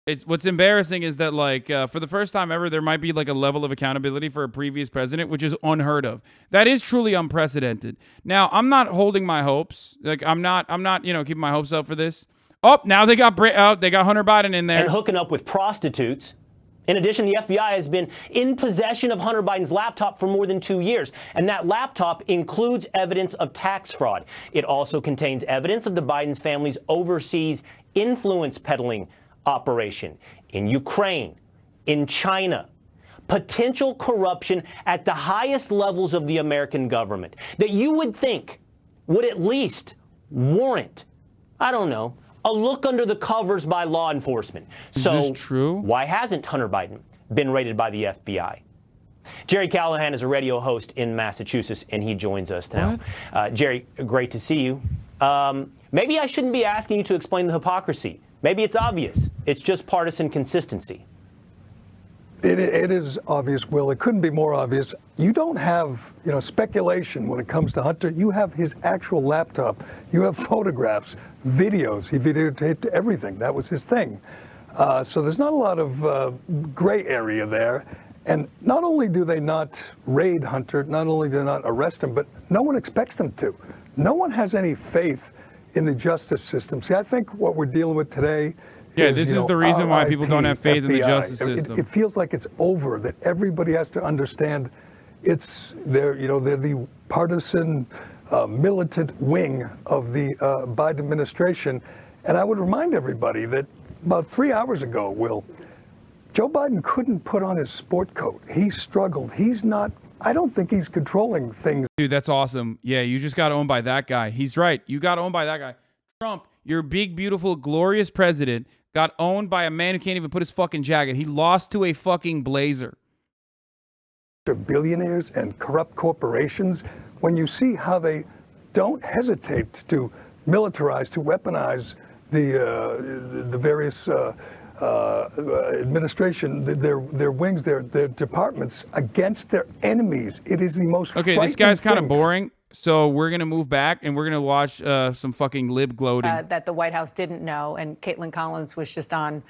It's what's embarrassing is that like for the first time ever, there might be like a level of accountability for a previous president, which is unheard of. That is truly unprecedented. Now, I'm not holding my hopes. Like I'm not keeping my hopes up for this. Oh, now they got Hunter Biden in there and hooking up with prostitutes. In addition, the FBI has been in possession of Hunter Biden's laptop for more than 2 years, and that laptop includes evidence of tax fraud. It also contains evidence of the Biden's family's overseas influence peddling operation in Ukraine, in China, potential corruption at the highest levels of the American government that you would think would at least warrant, I don't know, a look under the covers by law enforcement. So, is this true? Why hasn't Hunter Biden been raided by the FBI? Jerry Callahan is a radio host in Massachusetts, and he joins us now. Jerry, great to see you. Maybe I shouldn't be asking you to explain the hypocrisy. Maybe it's obvious. It's just partisan consistency. It is obvious, Will. It couldn't be more obvious. You don't have, speculation when it comes to Hunter. You have his actual laptop. You have photographs, videos. He videotaped everything. That was his thing. So there's not a lot of gray area there. And not only do they not raid Hunter, not only do they not arrest him, but no one expects them to. No one has any faith in the justice system. See, I think what we're dealing with today this is the reason why people don't have faith in the justice system. It feels like it's over, that everybody has to understand they're the partisan, militant wing of the Biden administration. And I would remind everybody that about 3 hours ago, Will, Joe Biden couldn't put on his sport coat. He struggled. I don't think he's controlling things. Dude, that's awesome. Yeah, you just got owned by that guy. He's right. You got owned by that guy. Trump, your big, beautiful, glorious president, got owned by a man who can't even put his fucking jacket. He lost to a fucking blazer. Billionaires and corrupt corporations, when you see how they don't hesitate to militarize, to weaponize the various administration, their wings, their departments against their enemies. It is the most Okay, this guy's kind of boring, so we're going to move back and we're going to watch some fucking lib gloating. That the White House didn't know, and Caitlin Collins was just on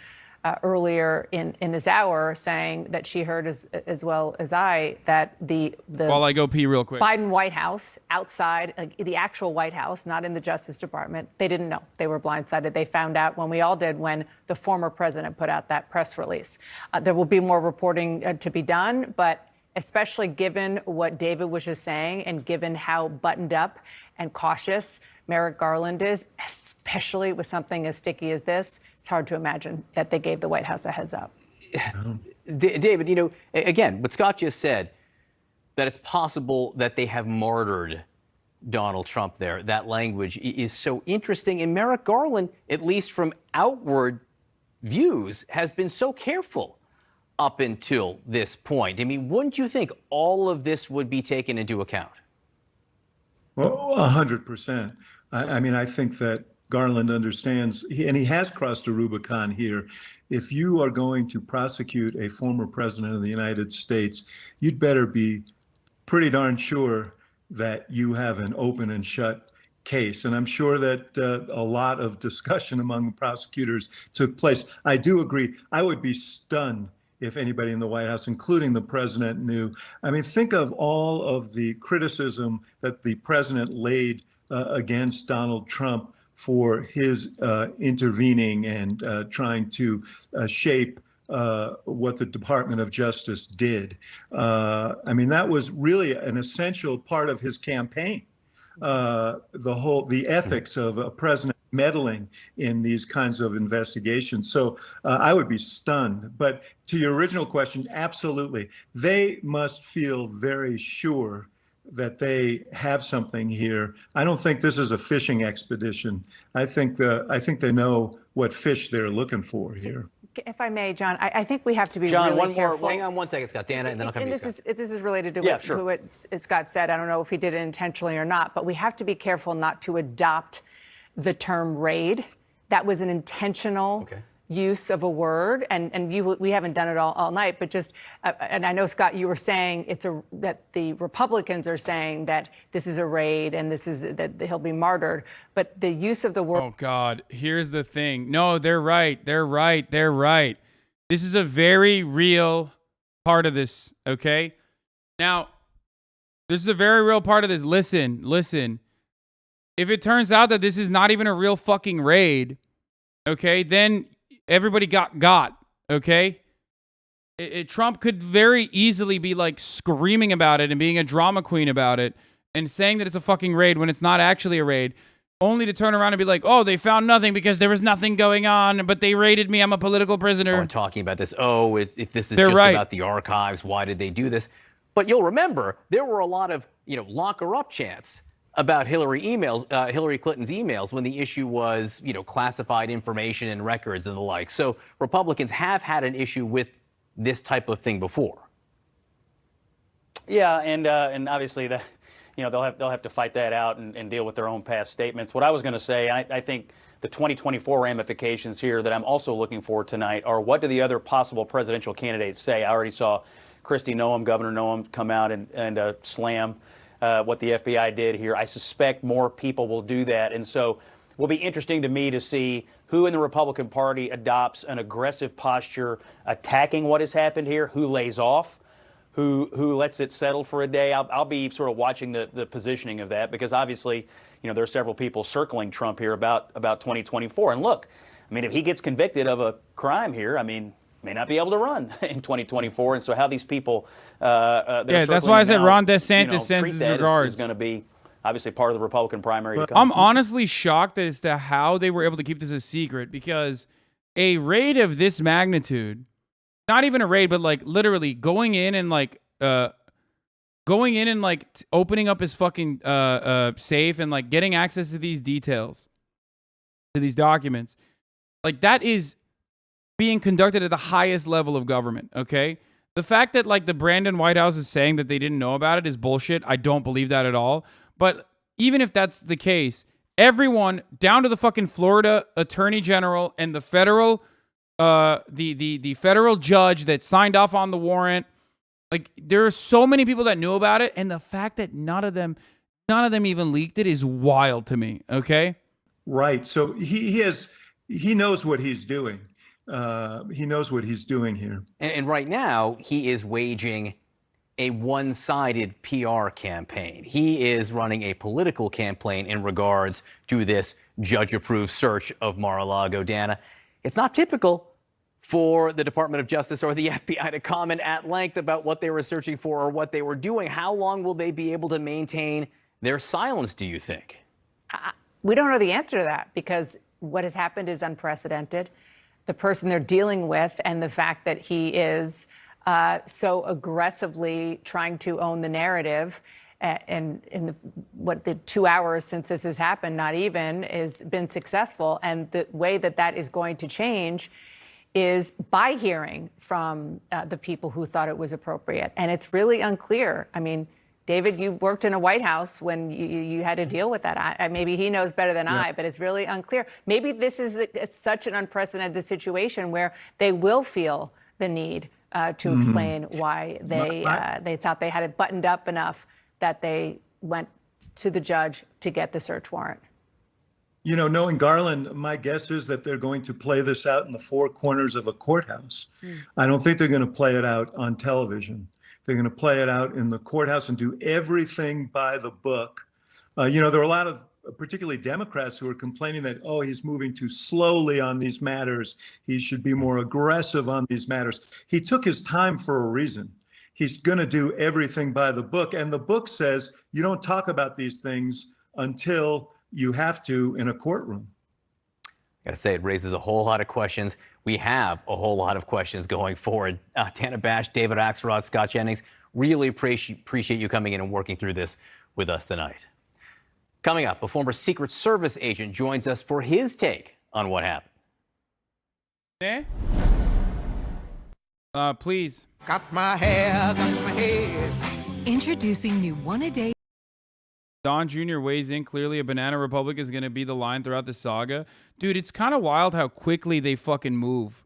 earlier in this hour saying that she heard as well as I that the While I go pee real quick. Biden White House outside, the actual White House, not in the Justice Department, they didn't know. They were blindsided. They found out when we all did when the former president put out that press release. There will be more reporting to be done, but especially given what David was just saying and given how buttoned up and cautious Merrick Garland is, especially with something as sticky as this, it's hard to imagine that they gave the White House a heads up. David, you know, again, what Scott just said, that it's possible that they have martyred Donald Trump there. That language is so interesting. And Merrick Garland, at least from outward views, has been so careful up until this point. I mean, wouldn't you think all of this would be taken into account? Well, 100%. I mean, I think that Garland understands, and he has crossed a Rubicon here. If you are going to prosecute a former president of the United States, you'd better be pretty darn sure that you have an open and shut case. And I'm sure that a lot of discussion among the prosecutors took place. I do agree. I would be stunned if anybody in the White House, including the president, knew. I mean, think of all of the criticism that the president laid against Donald Trump for his intervening and trying to shape what the Department of Justice did. I mean, that was really an essential part of his campaign. The ethics of a president meddling in these kinds of investigations. So I would be stunned. But to your original question, absolutely. They must feel very sure that they have something here. I don't think this is a fishing expedition. I think they know what fish they're looking for here. If I may, John, I think we have to be John, really one careful. more. Hang on one second, Scott. Dana, and then I'll come to you, Scott. This is related to what Scott said. I don't know if he did it intentionally or not, but we have to be careful not to adopt the term raid. That was an intentional use of a word, and we haven't done it all night, but just, and I know, Scott, you were saying that the Republicans are saying that this is a raid and that he'll be martyred, but the use of the word. Oh, God, here's the thing. No, they're right. They're right. They're right. This is a very real part of this, okay? Now, this is a very real part of this. Listen. If it turns out that this is not even a real fucking raid, okay, then everybody got, okay? Trump could very easily be like screaming about it and being a drama queen about it and saying that it's a fucking raid when it's not actually a raid, only to turn around and be like, oh, they found nothing because there was nothing going on, but they raided me. I'm a political prisoner. We're talking about this. Oh, if this is just about the archives, why did they do this? But you'll remember there were a lot of, lock her up chants about Hillary Clinton's emails when the issue was, classified information and records and the like. So Republicans have had an issue with this type of thing before. Yeah, and obviously that, they'll have to fight that out and deal with their own past statements. What I was going to say, I think the 2024 ramifications here that I'm also looking for tonight are what do the other possible presidential candidates say? I already saw Kristi Noem, Governor Noem, come out and slam what the FBI did here. I suspect more people will do that. And so it will be interesting to me to see who in the Republican Party adopts an aggressive posture attacking what has happened here, who lays off, who lets it settle for a day. I'll be sort of watching the positioning of that because obviously, there are several people circling Trump here about 2024. And look, I mean, if he gets convicted of a crime here, may not be able to run in 2024. And so how these people that's why I said Ron DeSantis sends his regards. Is going to be obviously part of the Republican primary. I'm honestly shocked as to how they were able to keep this a secret because a raid of this magnitude, not even a raid, but like literally going in and opening up his fucking safe and like getting access to these details, to these documents, like that is being conducted at the highest level of government, okay? The fact that like the Brandon White House is saying that they didn't know about it is bullshit. I don't believe that at all. But even if that's the case, Everyone, down to the fucking Florida Attorney General and the federal, the federal judge that signed off on the warrant. Like, there are so many people that knew about it, and the fact that none of them even leaked it is wild to me. Okay. Right. So he knows what he's doing. He knows what he's doing here. And right now, he is waging a one-sided PR campaign. He is running a political campaign in regards to this judge-approved search of Mar-A-Lago. Dana, it's not typical for the Department of Justice or the FBI to comment at length about what they were searching for or what they were doing. How long will they be able to maintain their silence, do you think? We don't know the answer to that because what has happened is unprecedented. The person they're dealing with and the fact that he is so aggressively trying to own the narrative and in the 2 hours since this has happened, not even, has been successful. And the way that that is going to change is by hearing from the people who thought it was appropriate. And it's really unclear. I mean, David, you worked in a White House when you had to deal with that. Maybe he knows better than I, but it's really unclear. Maybe this is such an unprecedented situation where they will feel the need to explain why they thought they had it buttoned up enough that they went to the judge to get the search warrant. You know, knowing Garland, my guess is that they're going to play this out in the four corners of a courthouse. I don't think they're going to play it out on television. They're going to play it out in the courthouse and do everything by the book. You know, there are a lot of particularly Democrats who are complaining that, oh, he's moving too slowly on these matters. He should be more aggressive on these matters. He took his time for a reason. He's going to do everything by the book. And the book says you don't talk about these things until you have to in a courtroom. I gotta say, it raises a whole lot of questions. We have a whole lot of questions going forward. Dana Bash, David Axelrod, Scott Jennings, really appreciate you coming in and working through this with us tonight. Coming up, a former Secret Service agent joins us for his take on what happened. Please. Got my hair, got my head. Introducing new one-a-day. Don Jr. weighs in. Clearly, a banana republic is going to be the line throughout the saga. Dude, it's kind of wild how quickly they fucking move.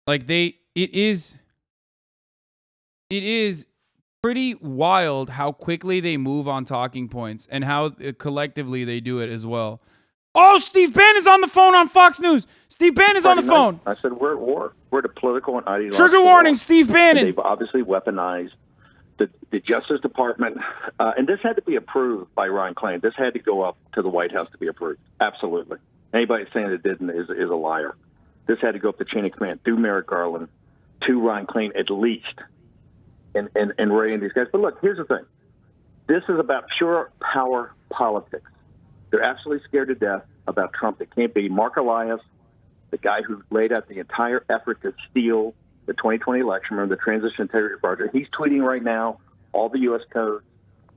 Like, it is pretty wild how quickly they move on talking points and how collectively they do it as well. Oh, Steve Bannon is on the phone on Fox News. Steve Bannon is on the phone. I said, we're at war. We're at a political and ideological Trigger warning, Steve Bannon. They've obviously weaponized the Justice Department. And this had to be approved by Ron Klain. This had to go up to the White House to be approved. Absolutely. Anybody saying it didn't is a liar. This had to go up the chain of command through Merrick Garland to Ron Klain at least. And Ray and these guys. But look, here's the thing. This is about pure power politics. They're absolutely scared to death about Trump. It can't be. Mark Elias, the guy who laid out the entire effort to steal the 2020 election, remember the Transition Integrity Project, he's tweeting right now all the U.S. codes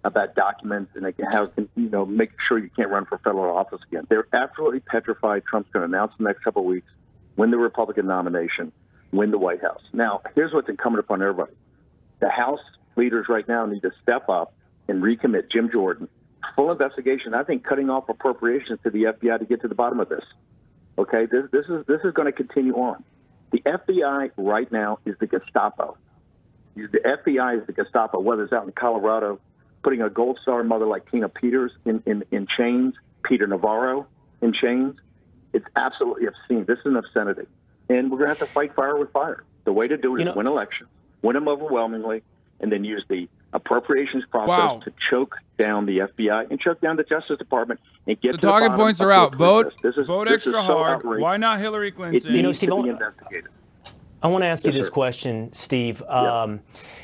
about documents and how, you know, make sure you can't run for federal office again. They're absolutely petrified Trump's going to announce in the next couple of weeks, win the Republican nomination, win the White House. Now, here's what's incumbent upon everybody. The House leaders right now need to step up and recommit Jim Jordan. Full investigation. I think cutting off appropriations to the FBI to get to the bottom of this. Okay, this is going to continue on. The FBI right now is the Gestapo. The FBI is the Gestapo, whether it's out in Colorado, putting a Gold Star mother like Tina Peters in chains, Peter Navarro in chains. It's absolutely obscene. This is an obscenity. And we're going to have to fight fire with fire. The way to do it is win elections, win them overwhelmingly, and then use the appropriations process to choke down the FBI and choke down the Justice Department and get the to the talking bottom points of are out. vote Vote extra hard. Why not Hillary Clinton? It needs to be investigated. I want to ask you this question, Steve.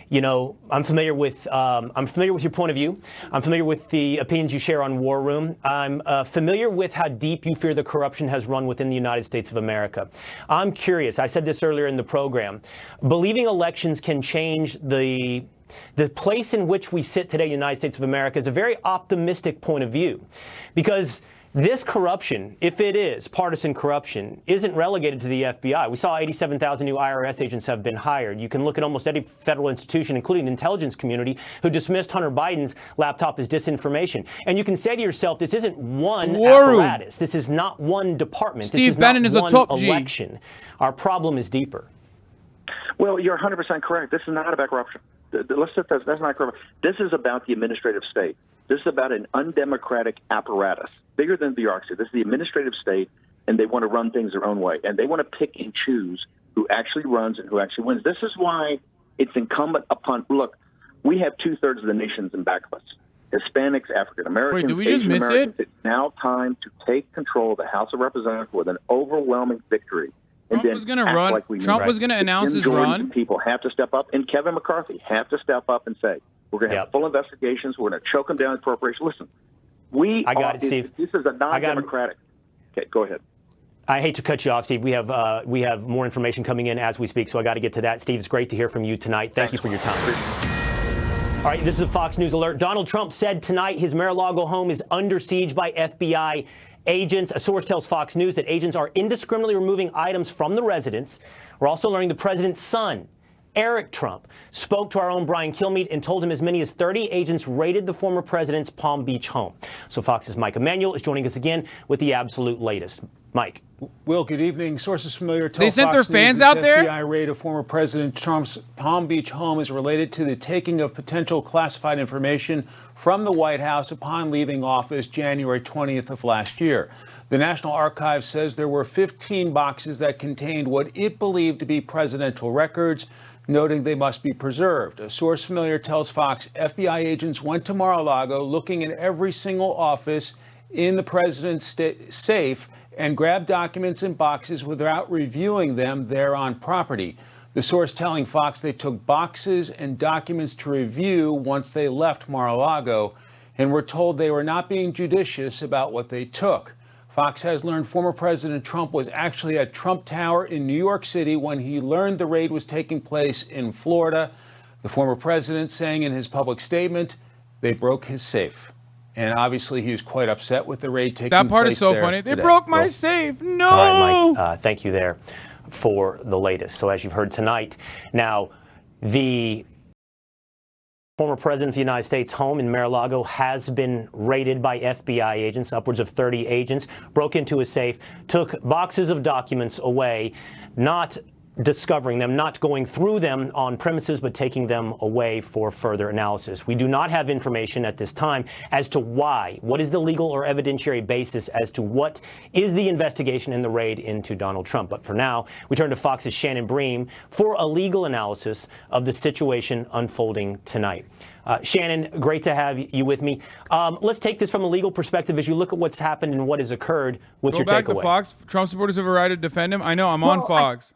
You know, I'm familiar with your point of view. I'm familiar with the opinions you share on War Room. I'm familiar with how deep you fear the corruption has run within the United States of America. I'm curious. I said this earlier in the program. Believing elections can change the place in which we sit today in the United States of America is a very optimistic point of view, because This corruption, if it is partisan corruption, isn't relegated to the FBI. We saw 87,000 new IRS agents have been hired. You can look at almost every federal institution, including the intelligence community, who dismissed Hunter Biden's laptop as disinformation. And you can say to yourself, this isn't one apparatus. This is not one department. Steve Bannon is a top G. Election. Our problem is deeper. Well, you're 100% correct. This is not about corruption. That's not corruption. This is about the administrative state. This is about an undemocratic apparatus, bigger than bureaucracy. This is the administrative state, and they want to run things their own way. And they want to pick and choose who actually runs and who actually wins. This is why it's incumbent upon, look, we have 2/3 of the nations in back of us. Hispanics, African Americans, Wait, did we just Asian miss Americans. it? It's now time to take control of the House of Representatives with an overwhelming victory. Trump was going to run. Trump was going to announce his run. People have to step up, and Kevin McCarthy have to step up and say, we're going to have full investigations. We're going to choke them down in appropriation. Listen, I got it, Steve. This is a non-democratic. Okay, go ahead. I hate to cut you off, Steve. We have more information coming in as we speak, so I got to get to that. Steve, it's great to hear from you tonight. Thank you for your time. All right, this is a Fox News alert. Donald Trump said tonight his Mar-A-Lago home is under siege by FBI agents. A source tells Fox News that agents are indiscriminately removing items from the residence. We're also learning the president's son, Eric Trump, spoke to our own Brian Kilmeade and told him as many as 30 agents raided the former president's Palm Beach home. So Fox's Mike Emanuel is joining us again with the absolute latest. Mike. Will, good evening. Sources familiar tell They sent Fox their fans News out this there? FBI raid of former President Trump's Palm Beach home is related to the taking of potential classified information from the White House upon leaving office January 20th of last year. The National Archives says there were 15 boxes that contained what it believed to be presidential records, noting they must be preserved. A source familiar tells Fox FBI agents went to Mar-a-Lago looking in every single office in the president's safe and grabbed documents in boxes without reviewing them there on property. The source telling Fox they took boxes and documents to review once they left Mar-a-Lago and were told they were not being judicious about what they took. Fox has learned former President Trump was actually at Trump Tower in New York City when he learned the raid was taking place in Florida. The former president saying in his public statement, they broke his safe. And obviously he was quite upset with the raid taking place. That part is so funny. They broke my safe. No. All right, Mike, thank you there for the latest. So as you've heard tonight, now the former president of the United States home in Mar-a-Lago has been raided by FBI agents. Upwards of 30 agents broke into his safe, took boxes of documents away, not discovering them, not going through them on premises, but taking them away for further analysis. We do not have information at this time as to why. What is the legal or evidentiary basis as to what is the investigation in the raid into Donald Trump? But for now, we turn to Fox's Shannon Bream for a legal analysis of the situation unfolding tonight. Shannon, great to have you with me. Let's take this from a legal perspective as you look at what's happened and what has occurred. What's your takeaway? Go back to Fox. Trump supporters have a right to defend him. I know. I'm on Fox.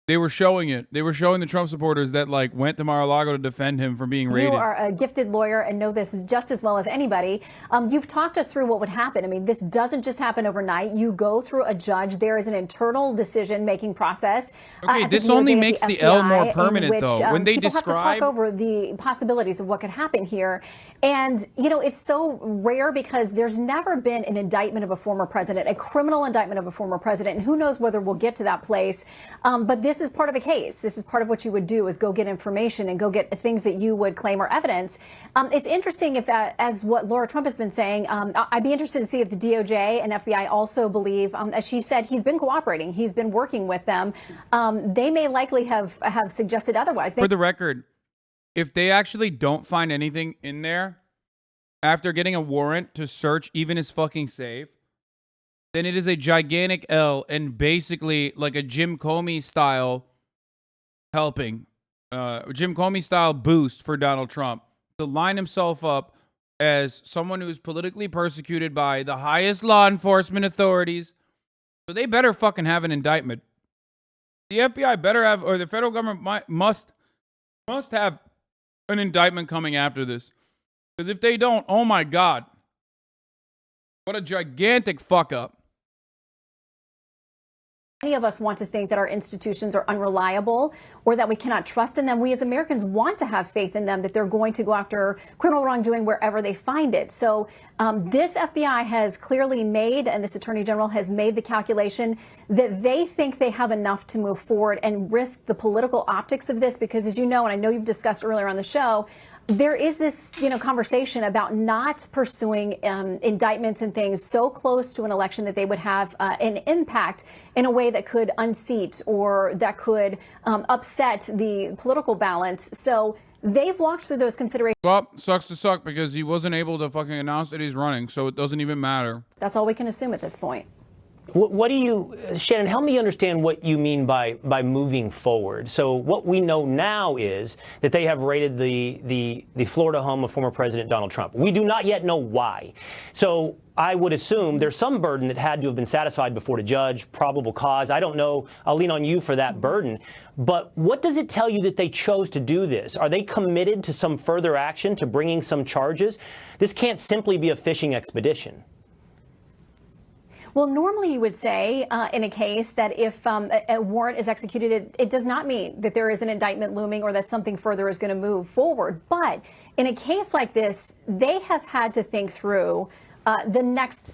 They were showing it. They were showing the Trump supporters that went to Mar-a-Lago to defend him from being raided. You are a gifted lawyer and know this just as well as anybody. You've talked us through what would happen. I mean, this doesn't just happen overnight. You go through a judge. There is an internal decision-making process. Okay, this only makes the L more permanent, though. When they people have to talk over the possibilities of what could happen here. And, it's so rare because there's never been an indictment of a former president, a criminal indictment of a former president. And who knows whether we'll get to that place. But this is part of a case. This is part of what you would do is go get information and go get things that you would claim are evidence. It's interesting if, as what Laura Trump has been saying, I'd be interested to see if the DOJ and FBI also believe, as she said, he's been cooperating. He's been working with them. They may likely have suggested otherwise. For the record, if they actually don't find anything in there after getting a warrant to search even his fucking safe, then it is a gigantic L and basically like a Jim Comey style helping, Jim Comey style boost for Donald Trump to line himself up as someone who's politically persecuted by the highest law enforcement authorities. So they better fucking have an indictment. The FBI better have, or the federal government must have an indictment coming after this. Because if they don't, oh my God, what a gigantic fuck up. Many of us want to think that our institutions are unreliable or that we cannot trust in them. We as Americans want to have faith in them, that they're going to go after criminal wrongdoing wherever they find it. So this FBI has clearly made, and this Attorney General has made the calculation that they think they have enough to move forward and risk the political optics of this, because as you know, and I know you've discussed earlier on the show, there is this, conversation about not pursuing indictments and things so close to an election that they would have an impact in a way that could unseat or that could upset the political balance. So they've walked through those considerations. Well, sucks to suck because he wasn't able to fucking announce that he's running, so it doesn't even matter. That's all we can assume at this point. What do you, Shannon, help me understand what you mean by moving forward. So what we know now is that they have raided the Florida home of former President Donald Trump. We do not yet know why. So I would assume there's some burden that had to have been satisfied before the judge, probable cause. I don't know. I'll lean on you for that burden. But what does it tell you that they chose to do this? Are they committed to some further action, to bringing some charges? This can't simply be a fishing expedition. Well, normally you would say in a case that if a warrant is executed, it does not mean that there is an indictment looming or that something further is going to move forward. But in a case like this, they have had to think through the next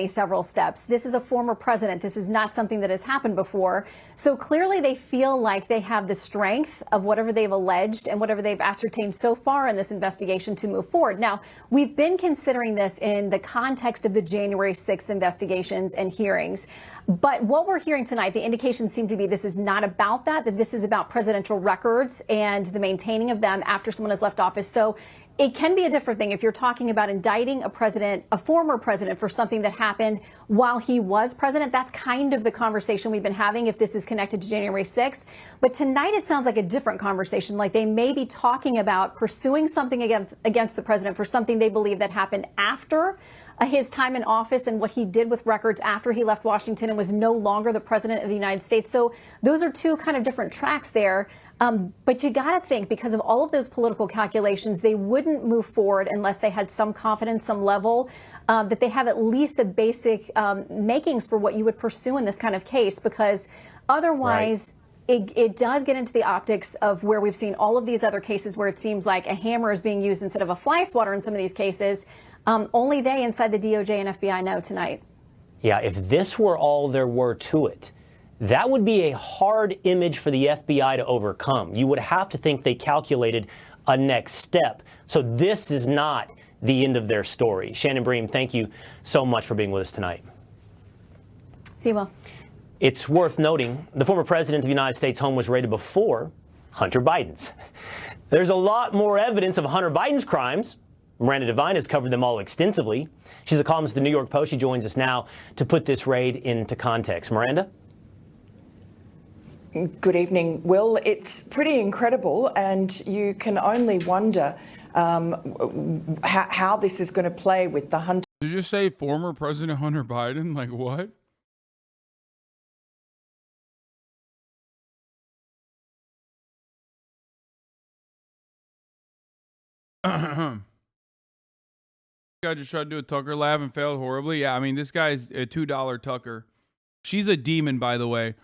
several steps. This is a former president. This is not something that has happened before. So clearly they feel like they have the strength of whatever they've alleged and whatever they've ascertained so far in this investigation to move forward. Now, we've been considering this in the context of the January 6th investigations and hearings. But what we're hearing tonight, the indications seem to be this is not about that this is about presidential records and the maintaining of them after someone has left office. So it can be a different thing if you're talking about indicting a former president for something that happened while he was president. That's kind of the conversation we've been having if this is connected to January 6th. But tonight it sounds like a different conversation, like they may be talking about pursuing something against the president for something they believe that happened after his time in office and what he did with records after he left Washington and was no longer the president of the United States. So those are two kind of different tracks there. But you got to think, because of all of those political calculations, they wouldn't move forward unless they had some confidence, some level, that they have at least the basic makings for what you would pursue in this kind of case, because otherwise it does get into the optics of where we've seen all of these other cases where it seems like a hammer is being used instead of a fly swatter in some of these cases. Only they inside the DOJ and FBI know tonight. Yeah, if this were all there were to it, that would be a hard image for the FBI to overcome. You would have to think they calculated a next step. So this is not the end of their story. Shannon Bream, thank you so much for being with us tonight. See you well. It's worth noting the former president of the United States home was raided before Hunter Biden's. There's a lot more evidence of Hunter Biden's crimes. Miranda Devine has covered them all extensively. She's a columnist at the New York Post. She joins us now to put this raid into context. Miranda? Good evening, Will. It's pretty incredible, and you can only wonder how this is going to play with the Hunter. Did you just say former President Hunter Biden? Like what? Guy just tried to do a Tucker laugh and failed horribly. Yeah, I mean, this guy's a $2 Tucker. She's a demon, by the way.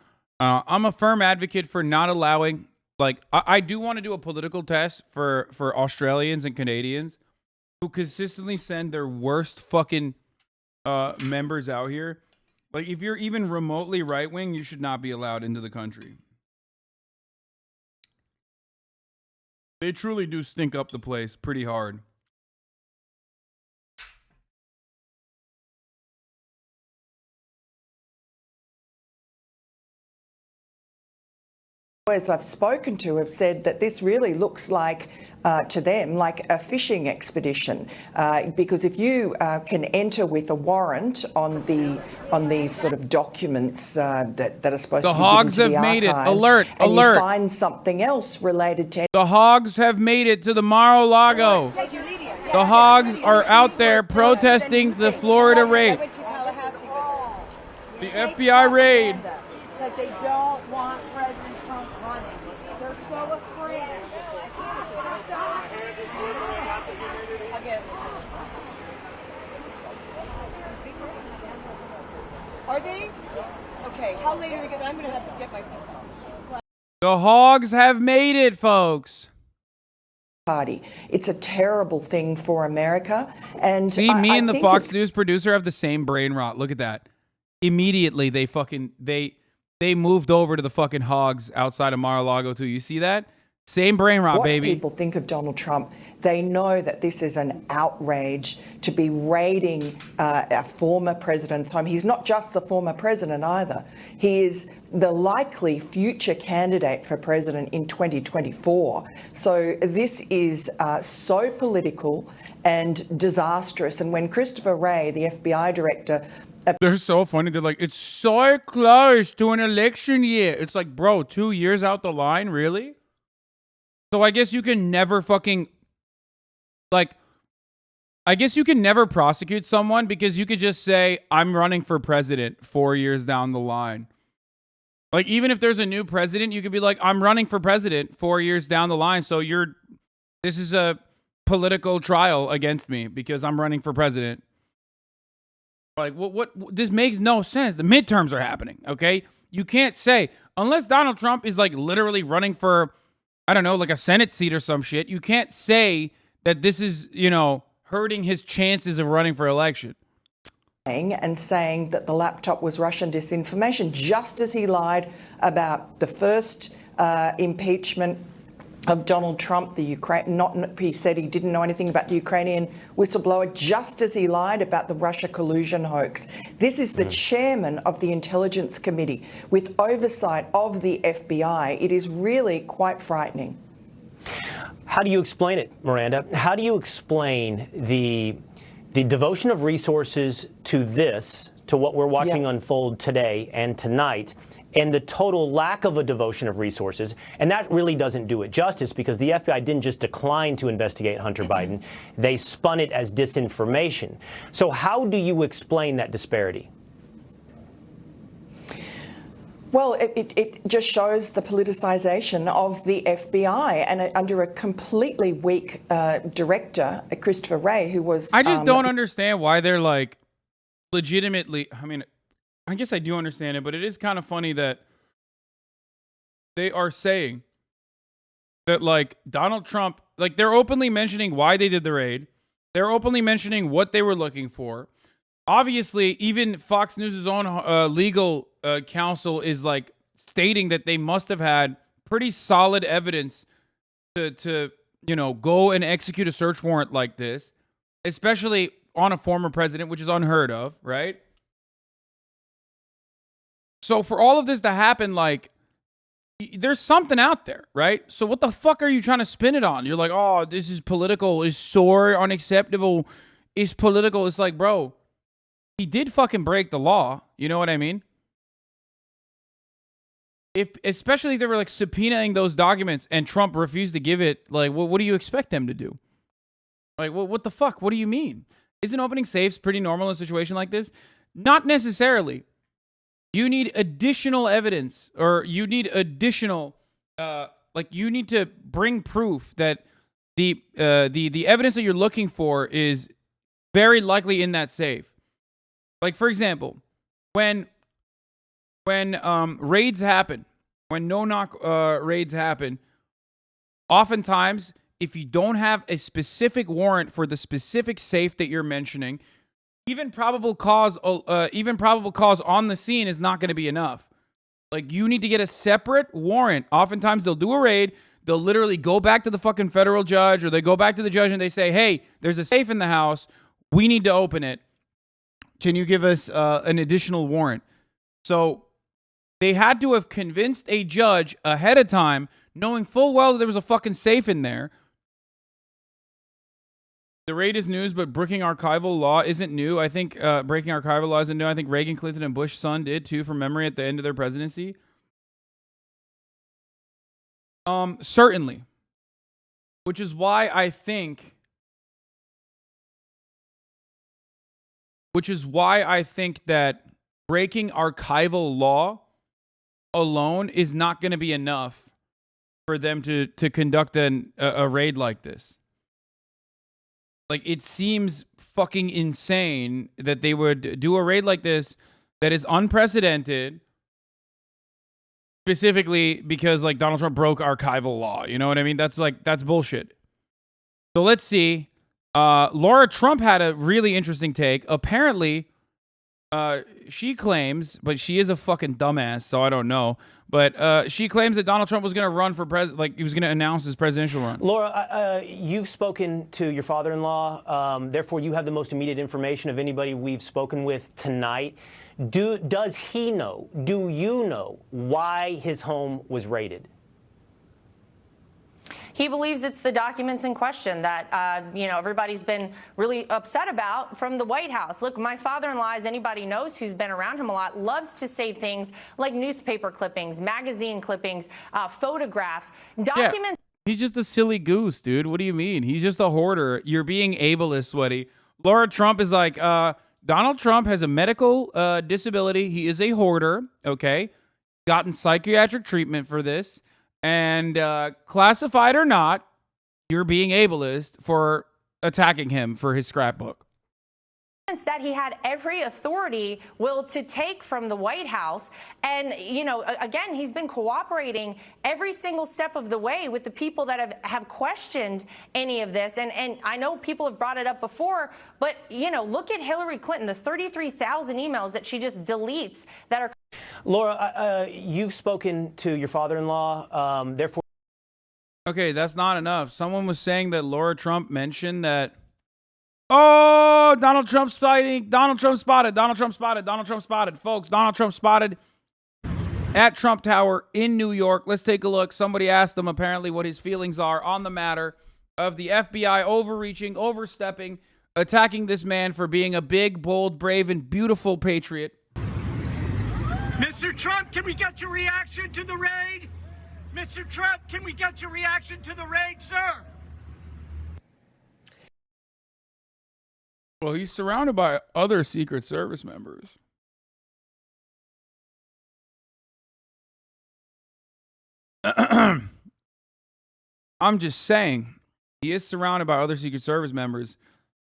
I'm a firm advocate for not allowing, like, I do want to do a political test for Australians and Canadians who consistently send their worst fucking members out here. Like, if you're even remotely right-wing, you should not be allowed into the country. They truly do stink up the place pretty hard. I've spoken to have said that this really looks like, to them, like a fishing expedition, because if you can enter with a warrant on these sort of documents that are supposed to be given to the archives, made it. Alert! And Alert! you find something else related to the hogs have made it to the Mar-A-Lago. The hogs are out there protesting the Florida raid. The FBI raid. Because they don't want President Trump running. They're so afraid. Are they? Okay, how late are we going? I'm going to have to get my... The hogs have made it, folks. Party. It's a terrible thing for America. And see, me and the think Fox News producer have the same brain rot. Look at that. Immediately, they moved over to the fucking hogs outside of Mar-A-Lago too. You see that? Same brain rot, what baby. People think of Donald Trump, they know that this is an outrage to be raiding a former president's home. He's not just the former president either. He is the likely future candidate for president in 2024. So this is so political and disastrous. And when Christopher Wray, the FBI director, they're so funny. They're like, it's so close to an election year. It's like, bro, 2 years out the line, really? So I guess you can never fucking, like, I guess you can never prosecute someone because you could just say, I'm running for president 4 years down the line. Like, even if there's a new president, you could be like, I'm running for president 4 years down the line. So this is a political trial against me because I'm running for president. Like, what this makes no sense. The midterms are happening, okay? You can't say, unless Donald Trump is like literally running for, I don't know, like a Senate seat or some shit, you can't say that this is, hurting his chances of running for election. And saying that the laptop was Russian disinformation, just as he lied about the first impeachment of Donald Trump, he said he didn't know anything about the Ukrainian whistleblower, just as he lied about the Russia collusion hoax. This is the chairman of the Intelligence Committee with oversight of the FBI. It is really quite frightening. How do you explain it, Miranda? How do you explain the devotion of resources to this, to what we're watching unfold today and tonight, and the total lack of a devotion of resources? And that really doesn't do it justice, because the FBI didn't just decline to investigate Hunter Biden. They spun it as disinformation. So how do you explain that disparity? Well, it just shows the politicization of the FBI, and under a completely weak director, Christopher Wray, who was... I just don't understand why they're like legitimately... I mean, I guess I do understand it, but it is kind of funny that they are saying that, like, Donald Trump, like, they're openly mentioning why they did the raid. They're openly mentioning what they were looking for. Obviously, even Fox News' own legal counsel is, like, stating that they must have had pretty solid evidence to go and execute a search warrant like this, especially on a former president, which is unheard of, right? So for all of this to happen, like, there's something out there, right? So what the fuck are you trying to spin it on? You're like, oh, this is political. It's so unacceptable. It's political. It's like, bro, he did fucking break the law. You know what I mean? Especially if they were like subpoenaing those documents and Trump refused to give it, like, what do you expect them to do? Like, what the fuck? What do you mean? Isn't opening safes pretty normal in a situation like this? Not necessarily. You need additional evidence, or you need additional, you need to bring proof that the evidence that you're looking for is very likely in that safe. Like, for example, when raids happen, when no-knock raids happen, oftentimes, if you don't have a specific warrant for the specific safe that you're mentioning, even probable cause on the scene is not going to be enough. Like, you need to get a separate warrant. Oftentimes, they'll do a raid. They'll literally go back to the fucking federal judge, or they go back to the judge and they say, hey, there's a safe in the house. We need to open it. Can you give us an additional warrant? So they had to have convinced a judge ahead of time, knowing full well that there was a fucking safe in there. The raid is news, but breaking archival law isn't new. I think breaking archival law isn't new. I think Reagan, Clinton, and Bush's son did too, from memory, at the end of their presidency. Certainly. Which is why I think that breaking archival law alone is not going to be enough for them to conduct a raid like this. Like, it seems fucking insane that they would do a raid like this that is unprecedented, specifically because like Donald Trump broke archival law. You know what I mean? That's bullshit. So let's see. Laura Trump had a really interesting take. Apparently, she claims, but she is a fucking dumbass, so I don't know. But she claims that Donald Trump was going to run for president, like he was going to announce his presidential run. Laura, you've spoken to your father-in-law. Therefore, you have the most immediate information of anybody we've spoken with tonight. Does he know? Do you know why his home was raided? He believes it's the documents in question that, everybody's been really upset about from the White House. Look, my father-in-law, as anybody knows who's been around him a lot, loves to save things like newspaper clippings, magazine clippings, photographs, documents. Yeah, he's just a silly goose, dude. What do you mean? He's just a hoarder. You're being ableist, Sweaty. Laura Trump is like, Donald Trump has a medical disability. He is a hoarder, okay? Gotten psychiatric treatment for this. And classified or not, you're being ableist for attacking him for his scrapbook. That he had every authority to take from the White House. And, again, he's been cooperating every single step of the way with the people that have questioned any of this. And I know people have brought it up before, but, look at Hillary Clinton, the 33,000 emails that she just deletes that are. Laura, you've spoken to your father-in-law, therefore. Okay, that's not enough. Someone was saying that Laura Trump mentioned that, oh, Donald Trump spotting, Donald Trump spotted, Donald Trump spotted, Donald Trump spotted. Folks, Donald Trump spotted at Trump Tower in New York. Let's take a look. Somebody asked him apparently what his feelings are on the matter of the FBI overreaching, overstepping, attacking this man for being a big, bold, brave, and beautiful patriot. Mr. Trump, can we get your reaction to the raid? Mr. Trump, can we get your reaction to the raid, sir? Well, he's surrounded by other Secret Service members. I'm just saying, he is surrounded by other Secret Service members,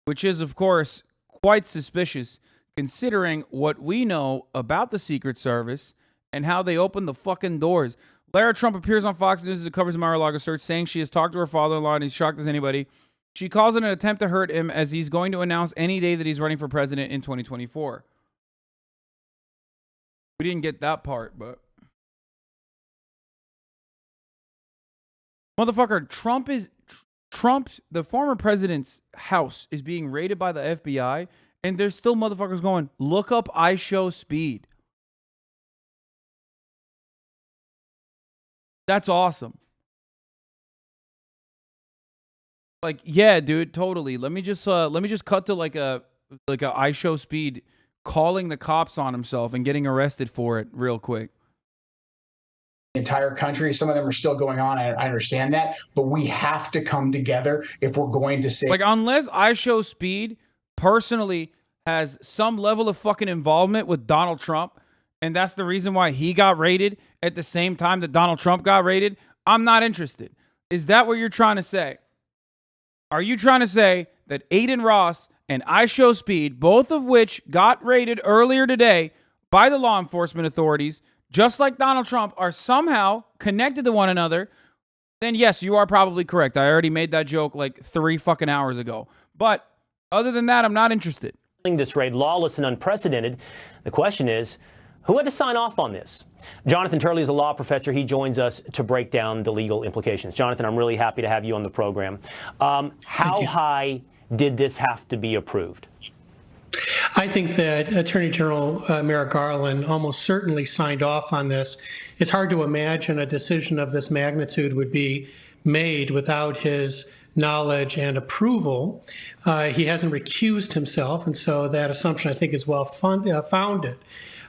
which is, of course, quite suspicious considering what we know about the Secret Service and how they open the fucking doors. Lara Trump appears on Fox News as it covers the Mar-A-Lago search, saying she has talked to her father-in-law and he's shocked as anybody. She calls it an attempt to hurt him as he's going to announce any day that he's running for president in 2024. We didn't get that part, but... Motherfucker, Trump, the former president's house is being raided by the FBI, and there's still motherfuckers going, look up I show speed. That's awesome. Like, yeah, dude, totally. Let me just cut to like a I show speed calling the cops on himself and getting arrested for it real quick. Entire country. Some of them are still going on. I understand that, but we have to come together if we're going to say, like, unless I show speed personally has some level of fucking involvement with Donald Trump, and that's the reason why he got raided at the same time that Donald Trump got raided, I'm not interested. Is that what you're trying to say? Are you trying to say that Adin Ross and I Show Speed, both of which got raided earlier today by the law enforcement authorities, just like Donald Trump, are somehow connected to one another? Then yes, you are probably correct. I already made that joke like 3 fucking hours ago. But other than that, I'm not interested. This raid lawless and unprecedented. The question is, who had to sign off on this? Jonathan Turley is a law professor. He joins us to break down the legal implications. Jonathan, I'm really happy to have you on the program. How high did this have to be approved? I think that Attorney General Merrick Garland almost certainly signed off on this. It's hard to imagine a decision of this magnitude would be made without his knowledge and approval. He hasn't recused himself, and so that assumption, I think, is well founded.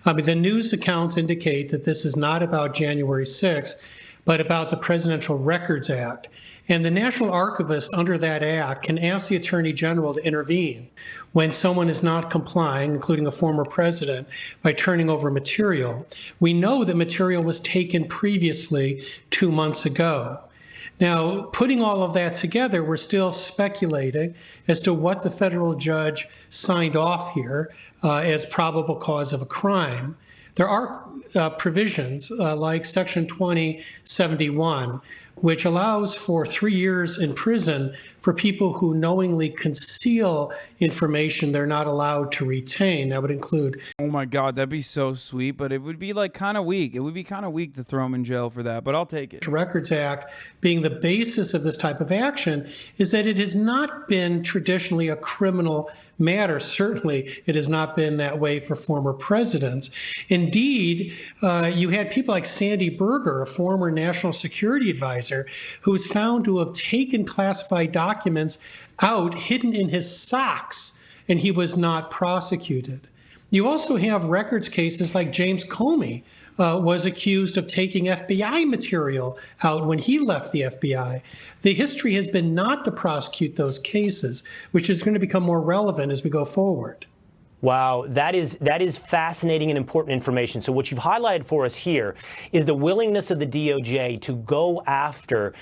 The news accounts indicate that this is not about January 6th, but about the Presidential Records Act. And the National Archivist under that act can ask the Attorney General to intervene when someone is not complying, including a former president, by turning over material. We know that material was taken previously 2 months ago. Now, putting all of that together, we're still speculating as to what the federal judge signed off here as probable cause of a crime. There are provisions like Section 2071, which allows for 3 years in prison for people who knowingly conceal information they're not allowed to retain. That would include... Oh my God, that'd be so sweet, but it would be like kind of weak. It would be kind of weak to throw him in jail for that, but I'll take it. Records Act being the basis of this type of action is that it has not been traditionally a criminal matter. Certainly, it has not been that way for former presidents. Indeed, you had people like Sandy Berger, a former national security advisor, who was found to have taken classified documents out, hidden in his socks, and he was not prosecuted. You also have records cases like James Comey was accused of taking FBI material out when he left the FBI. The history has been not to prosecute those cases, which is going to become more relevant as we go forward. Wow, that is fascinating and important information. So what you've highlighted for us here is the willingness of the DOJ to go after,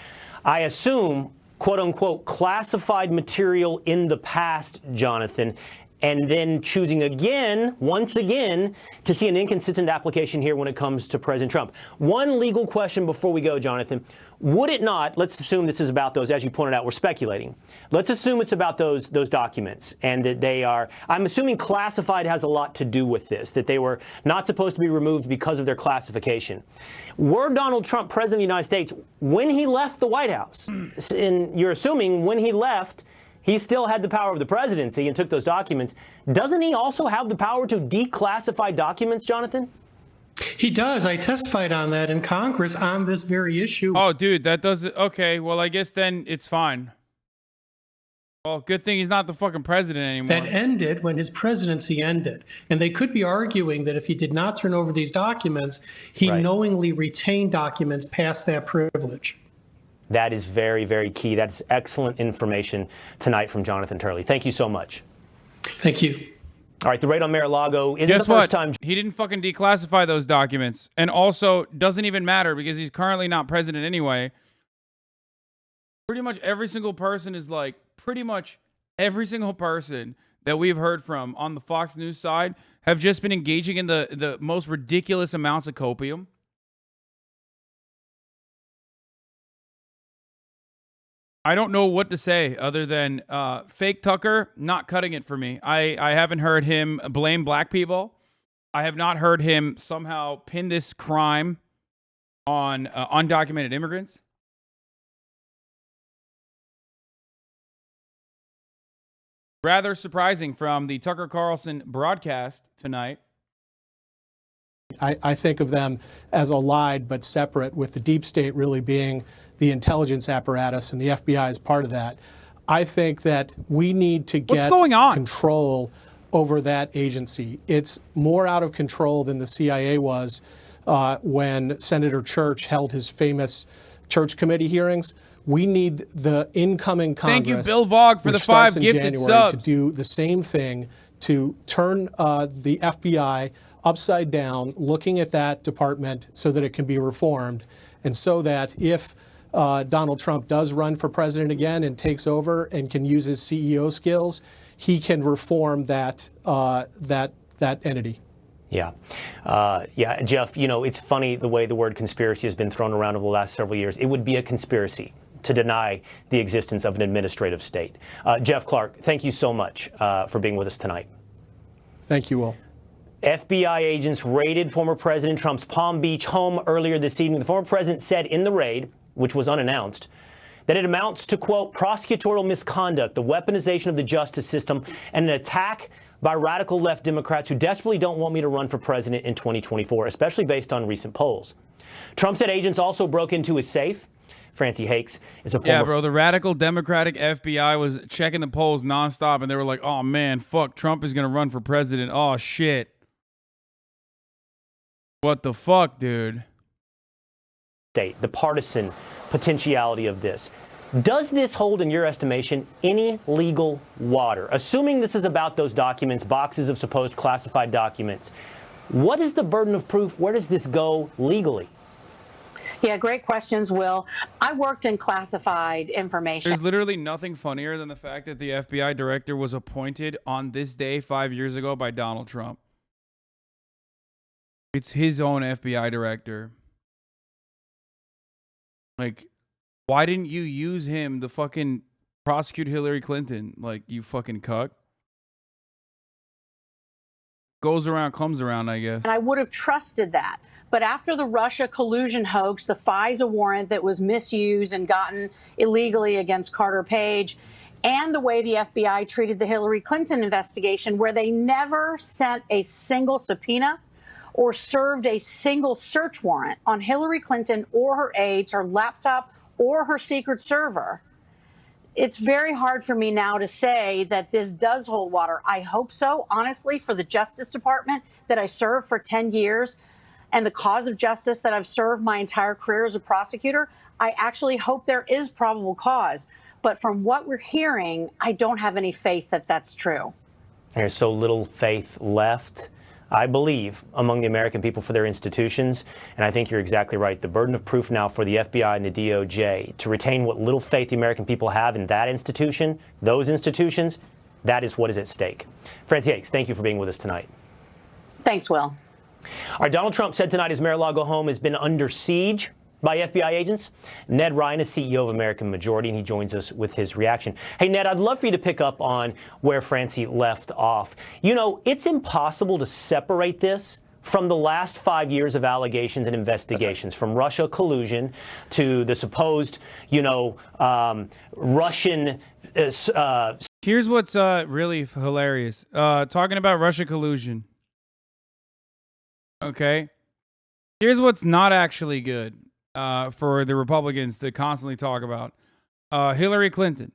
I assume, quote unquote, classified material in the past, Jonathan, and then choosing again, once again, to see an inconsistent application here when it comes to President Trump. One legal question before we go, Jonathan. Would it not, let's assume this is about those, as you pointed out, we're speculating. Let's assume it's about those documents and that they are, I'm assuming classified has a lot to do with this, that they were not supposed to be removed because of their classification. Were Donald Trump president of the United States when he left the White House, and you're assuming when he left, he still had the power of the presidency and took those documents. Doesn't he also have the power to declassify documents, Jonathan? He does. I testified on that in Congress on this very issue. Oh, dude, that doesn't... Okay, well, I guess then it's fine. Well, good thing he's not the fucking president anymore. That ended when his presidency ended. And they could be arguing that if he did not turn over these documents, he knowingly retained documents past that privilege. That is very, very key. That's excellent information tonight from Jonathan Turley. Thank you so much. Thank you. All right, the raid on Mar-a-Lago isn't Guess the first time. He didn't fucking declassify those documents. And also, doesn't even matter because he's currently not president anyway. Pretty much every single person is like, pretty much every single person that we've heard from on the Fox News side have just been engaging in the most ridiculous amounts of copium. I don't know what to say other than fake Tucker, not cutting it for me. I haven't heard him blame black people. I have not heard him somehow pin this crime on undocumented immigrants. Rather surprising from the Tucker Carlson broadcast tonight. I think of them as allied but separate, with the deep state really being the intelligence apparatus and the FBI is part of that. I think that we need to get control over that agency. It's more out of control than the CIA was when Senator Church held his famous Church Committee hearings. We need the incoming Congress, thank you, Bill Vog, for the 5 gifted subs, to do the same thing, to turn the FBI upside down, looking at that department so that it can be reformed, and so that if Donald Trump does run for president again and takes over and can use his CEO skills, he can reform that entity. Yeah. Yeah, Jeff, you know, it's funny the way the word conspiracy has been thrown around over the last several years. It would be a conspiracy to deny the existence of an administrative state. Jeff Clark, thank you so much for being with us tonight. Thank you, Will. FBI agents raided former President Trump's Palm Beach home earlier this evening. The former president said in the raid, which was unannounced, that it amounts to, quote, prosecutorial misconduct, the weaponization of the justice system, and an attack by radical left Democrats who desperately don't want me to run for president in 2024, especially based on recent polls. Trump said agents also broke into his safe. Francie Hakes is a former... Yeah, bro, the radical Democratic FBI was checking the polls nonstop, and they were like, oh, man, fuck, Trump is going to run for president. Oh, shit. What the fuck, dude? The partisan potentiality of this. Does this hold, in your estimation, any legal water? Assuming this is about those documents, boxes of supposed classified documents, what is the burden of proof? Where does this go legally? Yeah, great questions, Will. I worked in classified information. There's literally nothing funnier than the fact that the FBI director was appointed on this day 5 years ago by Donald Trump. It's his own FBI director. Like, why didn't you use him to fucking prosecute Hillary Clinton? Like, you fucking cuck. Goes around, comes around, I guess. And I would have trusted that. But after the Russia collusion hoax, the FISA warrant that was misused and gotten illegally against Carter Page, and the way the FBI treated the Hillary Clinton investigation, where they never sent a single subpoena or served a single search warrant on Hillary Clinton or her aides, her laptop or her secret server, it's very hard for me now to say that this does hold water. I hope so, honestly, for the Justice Department that I served for 10 years and the cause of justice that I've served my entire career as a prosecutor. I actually hope there is probable cause. But from what we're hearing, I don't have any faith that that's true. There's so little faith left, I believe, among the American people for their institutions. And I think you're exactly right. The burden of proof now for the FBI and the DOJ to retain what little faith the American people have in that institution, those institutions, that is what is at stake. Francie Hakes, thank you for being with us tonight. Thanks, Will. All right, Donald Trump said tonight his Mar-a-Lago home has been under siege by FBI agents. Ned Ryan is CEO of American Majority, and he joins us with his reaction. Hey, Ned, I'd love for you to pick up on where Francie left off. You know, it's impossible to separate this from the last 5 years of allegations and investigations, from Russia collusion to the supposed, Russian... Here's what's really hilarious. Talking about Russia collusion. Okay. Here's what's not actually good for the Republicans to constantly talk about. Hillary Clinton.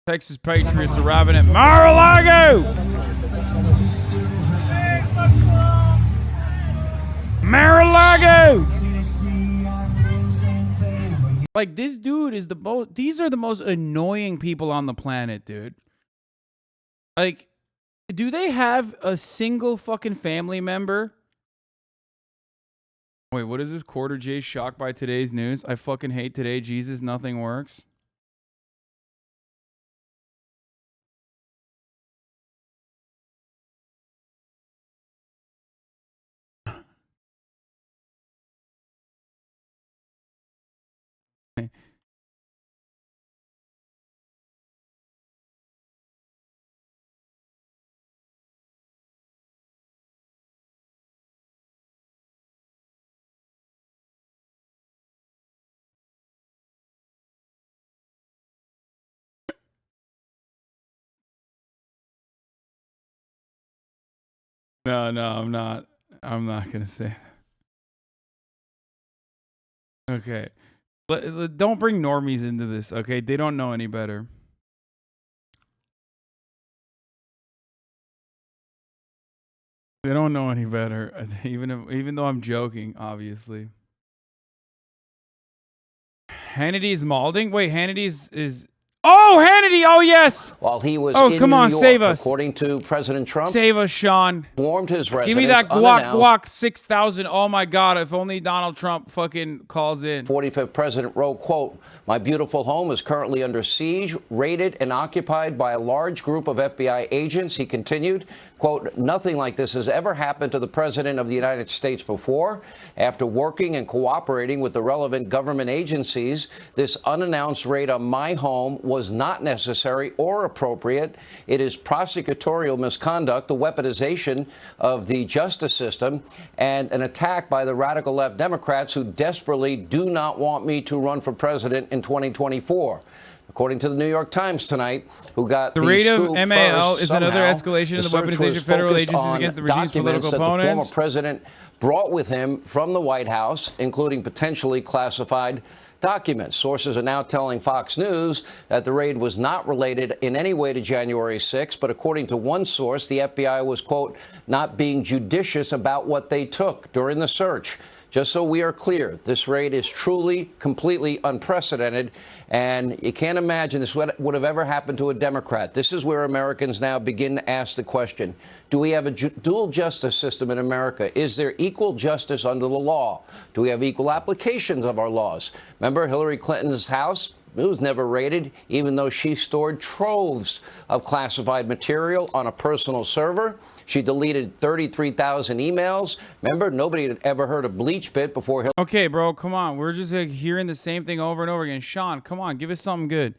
Texas Patriots arriving at Mar-A-Lago. Mar-A-Lago. Like, this dude is the most... These are the most annoying people on the planet, dude. Like, do they have a single fucking family member? Wait, what is this? Quarter J shocked by today's news. I fucking hate today. Jesus, nothing works. No, I'm not. I'm not going to say that. Okay. Don't bring normies into this, okay? They don't know any better. They don't know any better, even though I'm joking, obviously. Hannity's Malding? Wait, Hannity's is... Oh, Hannity! Oh, yes! While he was in New York, save us. according to President Trump, save us, Sean. Warmed his residence. Give me that guac 6,000. Oh my God! If only Donald Trump fucking calls in. 45th president wrote, "Quote: My beautiful home is currently under siege, raided, and occupied by a large group of FBI agents." He continued, "Quote: Nothing like this has ever happened to the president of the United States before. After working and cooperating with the relevant government agencies, this unannounced raid on my home was not necessary or appropriate. It is prosecutorial misconduct, the weaponization of the justice system, and an attack by the radical left Democrats who desperately do not want me to run for president in 2024. According to the New York Times tonight, who got the raid of MAL is another escalation of the weaponization of federal agencies against the regime's political opponents. The former president brought with him from the White House, including potentially classified documents. Sources are now telling Fox News that the raid was not related in any way to January 6, but according to one source, the FBI was, quote, not being judicious about what they took during the search. Just so we are clear, this raid is truly, completely unprecedented, and you can't imagine this would have ever happened to a Democrat. This is where Americans now begin to ask the question, do we have a dual justice system in America? Is there equal justice under the law? Do we have equal applications of our laws? Remember Hillary Clinton's house? It was never raided, even though she stored troves of classified material on a personal server. She deleted 33,000 emails. Remember, nobody had ever heard of Bleach Pit before. Okay, bro, come on. We're just like hearing the same thing over and over again. Sean, come on, give us something good.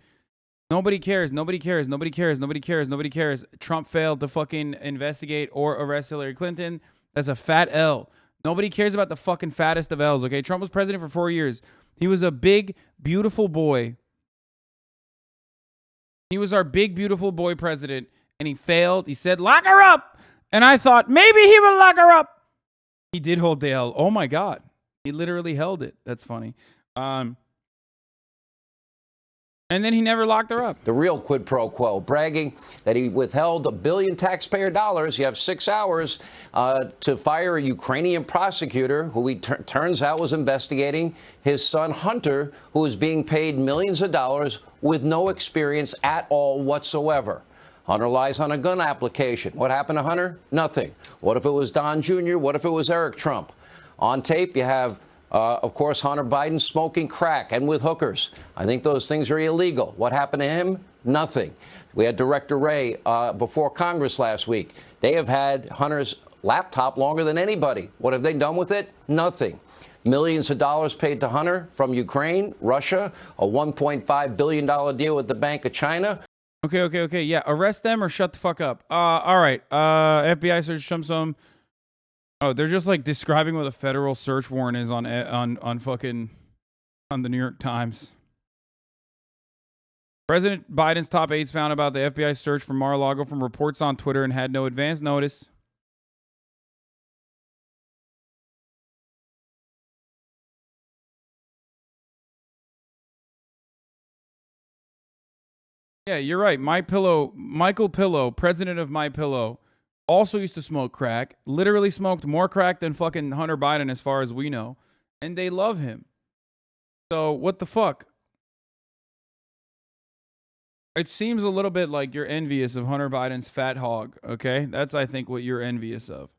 Nobody cares. Nobody cares. Nobody cares. Nobody cares. Nobody cares. Trump failed to fucking investigate or arrest Hillary Clinton. That's a fat L. Nobody cares about the fucking fattest of L's, okay? Trump was president for 4 years. He was a big, beautiful boy. He was our big, beautiful boy president, and he failed. He said, lock her up. And I thought, maybe he will lock her up. He did hold the L. Oh, my God. He literally held it. That's funny. And then he never locked her up. The real quid pro quo, bragging that he withheld $1 billion taxpayer dollars. You have 6 hours to fire a Ukrainian prosecutor who he turns out was investigating his son Hunter, who was being paid millions of dollars with no experience at all whatsoever. Hunter lies on a gun application. What happened to Hunter? Nothing. What if it was Don Jr.? What if it was Eric Trump? On tape, you have of course, Hunter Biden smoking crack and with hookers. I think those things are illegal. What happened to him? Nothing. We had Director Wray before Congress last week. They have had Hunter's laptop longer than anybody. What have they done with it? Nothing. Millions of dollars paid to Hunter from Ukraine, Russia, a $1.5 billion deal with the Bank of China. Okay. Yeah, arrest them or shut the fuck up. All right. FBI search some. Oh, they're just like describing what a federal search warrant is on the New York Times. President Biden's top aides found about the FBI search for Mar-A-Lago from reports on Twitter and had no advance notice. Yeah, you're right. Michael Pillow, president of MyPillow, also used to smoke crack, literally smoked more crack than fucking Hunter Biden as far as we know. And they love him. So what the fuck? It seems a little bit like you're envious of Hunter Biden's fat hog, okay? That's, I think, what you're envious of.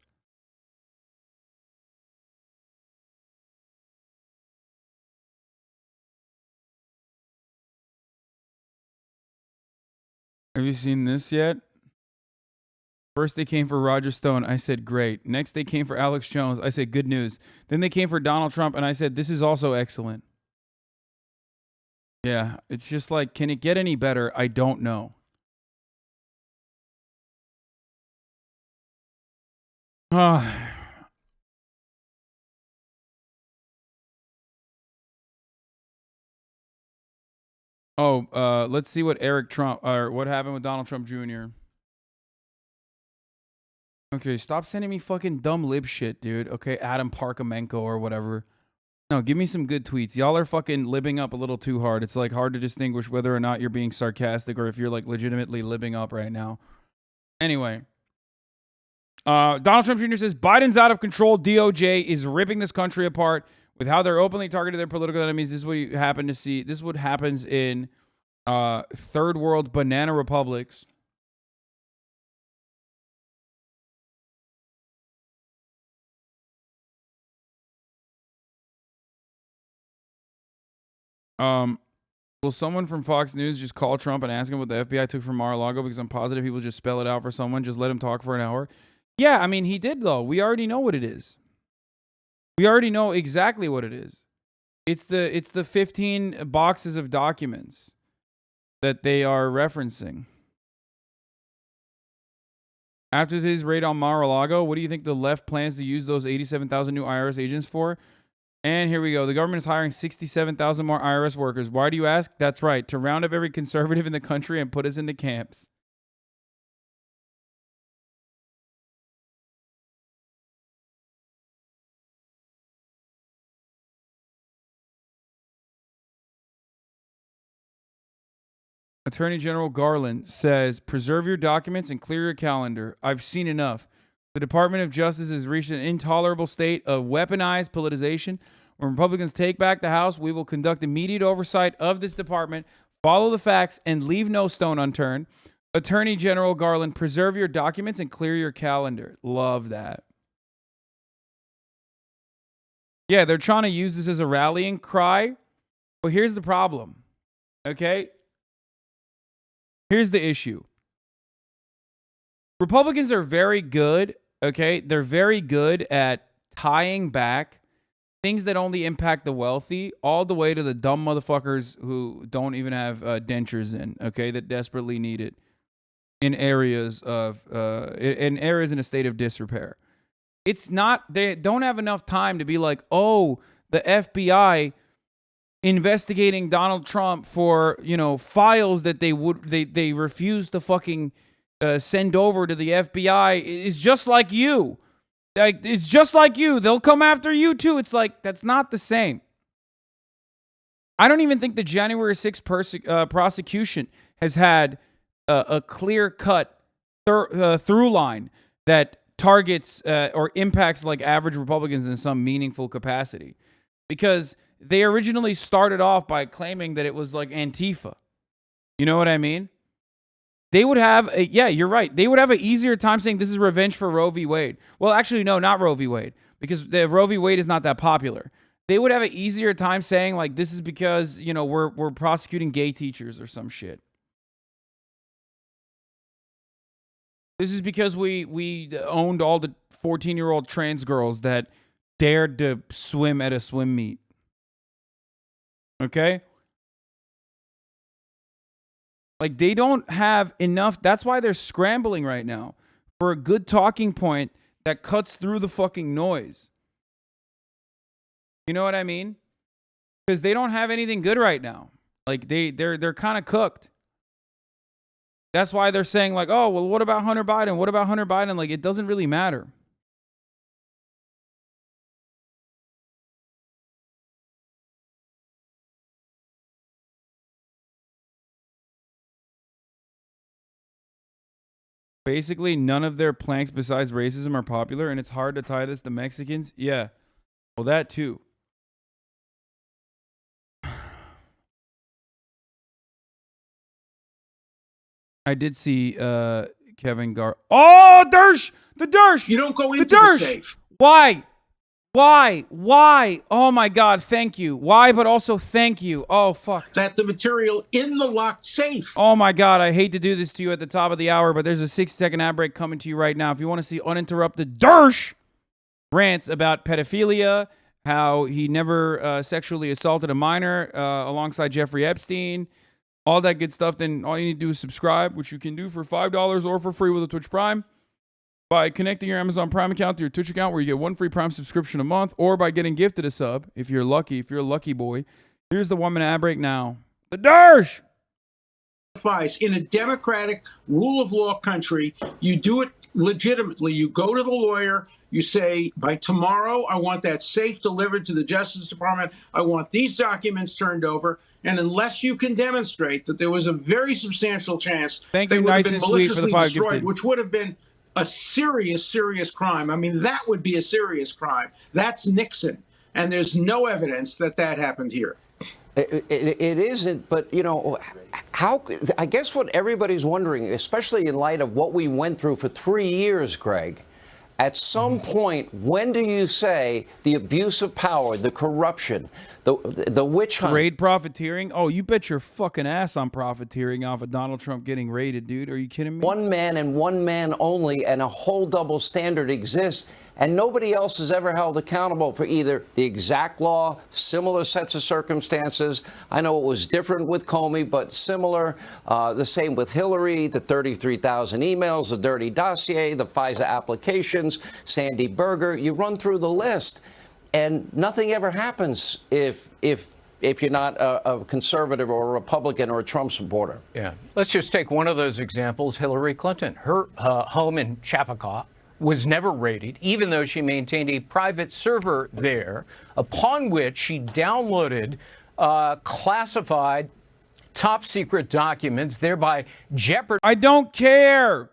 Have you seen this yet? First they came for Roger Stone. I said, great. Next they came for Alex Jones. I said, good news. Then they came for Donald Trump, and I said, this is also excellent. Yeah, it's just like, can it get any better? I don't know. Let's see what what happened with Donald Trump Jr. Okay, stop sending me fucking dumb lib shit, dude. Okay, Adam Parkamenko or whatever. No, give me some good tweets. Y'all are fucking libbing up a little too hard. It's like hard to distinguish whether or not you're being sarcastic or if you're like legitimately libbing up right now. Anyway. Donald Trump Jr. says Biden's out of control. DOJ is ripping this country apart with how they're openly targeting their political enemies. This is what you happen to see. This is what happens in third world banana republics. Will someone from Fox News just call Trump and ask him what the FBI took from Mar-a-Lago? Because I'm positive he will just spell it out for someone. Just let him talk for an hour. Yeah, I mean, he did, though. We already know what it is. We already know exactly what it is. It's the 15 boxes of documents that they are referencing. After today's raid on Mar-a-Lago, what do you think the left plans to use those 87,000 new IRS agents for? And here we go. The government is hiring 67,000 more IRS workers. Why do you ask? That's right. To round up every conservative in the country and put us into camps. Attorney General Garland says, preserve your documents and clear your calendar. I've seen enough. The Department of Justice has reached an intolerable state of weaponized politicization. When Republicans take back the House, we will conduct immediate oversight of this department, follow the facts, and leave no stone unturned. Attorney General Garland, preserve your documents and clear your calendar. Love that. Yeah, they're trying to use this as a rallying cry, but here's the problem, okay? Here's the issue. Republicans are very good, okay? They're very good at tying back things that only impact the wealthy all the way to the dumb motherfuckers who don't even have dentures in, okay, that desperately need it in areas in a state of disrepair. It's not, they don't have enough time to be like, oh, the FBI investigating Donald Trump for, you know, files that they refused to fucking send over to the FBI is just like you. Like, it's just like you. They'll come after you too. It's like, that's not the same. I don't even think the January 6th prosecution has had a clear-cut through line that targets or impacts like average Republicans in some meaningful capacity, because they originally started off by claiming that it was like Antifa. You know what I mean? They would have yeah, you're right. They would have an easier time saying this is revenge for Roe v. Wade. Well, actually, no, not Roe v. Wade, because the Roe v. Wade is not that popular. They would have an easier time saying like this is because, you know, we're prosecuting gay teachers or some shit. This is because we owned all the 14-year-old trans girls that dared to swim at a swim meet. Okay? Like, they don't have enough. That's why they're scrambling right now for a good talking point that cuts through the fucking noise. You know what I mean? Because they don't have anything good right now. Like, they're kind of cooked. That's why they're saying like, oh, well, what about Hunter Biden? What about Hunter Biden? Like, it doesn't really matter. Basically, none of their planks besides racism are popular, and it's hard to tie this to Mexicans. Yeah. Well, that too. I did see Kevin Oh, Dersh! The Dersh! You don't go into the safe. Why? Why? Oh my God, thank you. Why, but also thank you. Oh, fuck. That the material in the locked safe. Oh my God, I hate to do this to you at the top of the hour, but there's a 60-second ad break coming to you right now. If you want to see uninterrupted Dersh rants about pedophilia, how he never sexually assaulted a minor alongside Jeffrey Epstein, all that good stuff, then all you need to do is subscribe, which you can do for $5 or for free with a Twitch Prime by connecting your Amazon Prime account to your Twitch account, where you get one free Prime subscription a month, or by getting gifted a sub if you're lucky, if you're a lucky boy. Here's the 1 minute ad break now. The Dersh! In a democratic rule of law country, you do it legitimately. You go to the lawyer, you say, by tomorrow, I want that safe delivered to the Justice Department. I want these documents turned over. And unless you can demonstrate that there was a very substantial chance they would have been maliciously destroyed, which would have been a serious crime. I mean, that would be a serious crime. That's Nixon. And there's no evidence that that happened here. It isn't, but, you know, how, I guess what everybody's wondering, especially in light of what we went through for 3 years, Greg, at some point, when do you say the abuse of power, the corruption, the witch hunt? Raid profiteering? Oh, you bet your fucking ass I'm profiteering off of Donald Trump getting raided, dude. Are you kidding me? One man and one man only, and a whole double standard exists, and nobody else is ever held accountable for either the exact law, similar sets of circumstances. I know it was different with Comey, but similar. The same with Hillary, the 33,000 emails, the dirty dossier, the FISA applications, Sandy Berger. You run through the list, and nothing ever happens if you're not a conservative or a Republican or a Trump supporter. Yeah. Let's just take one of those examples, Hillary Clinton. Her home in Chappaqua was never raided, even though she maintained a private server there, upon which she downloaded classified top secret documents, thereby jeopardizing. I don't care.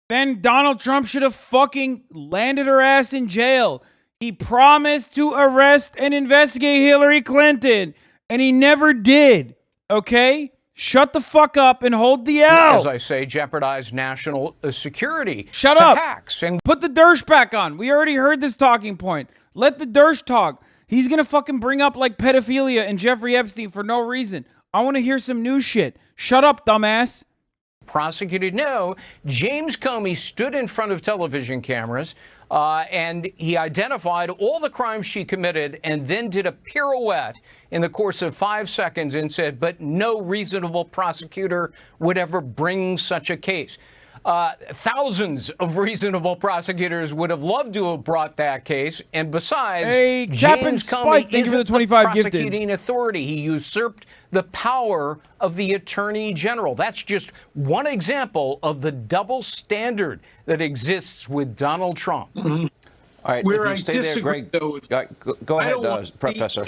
Then Donald Trump should have fucking landed her ass in jail. He promised to arrest and investigate Hillary Clinton, and he never did. Okay? Shut the fuck up and hold the L. As I say, jeopardize national security. Shut to up. hacks and put the Dersh back on. We already heard this talking point. Let the Dersh talk. He's going to fucking bring up like pedophilia and Jeffrey Epstein for no reason. I want to hear some new shit. Shut up, dumbass. prosecuted. No, James Comey stood in front of television cameras and he identified all the crimes she committed and then did a pirouette in the course of 5 seconds and said, but no reasonable prosecutor would ever bring such a case. Thousands of reasonable prosecutors would have loved to have brought that case. And besides, hey, James Comey isn't the 25 prosecuting authority. He usurped the power of the attorney general. That's just one example of the double standard that exists with Donald Trump. Mm-hmm. All right, Where if you I stay there, disagree, Greg, though, go ahead, Professor.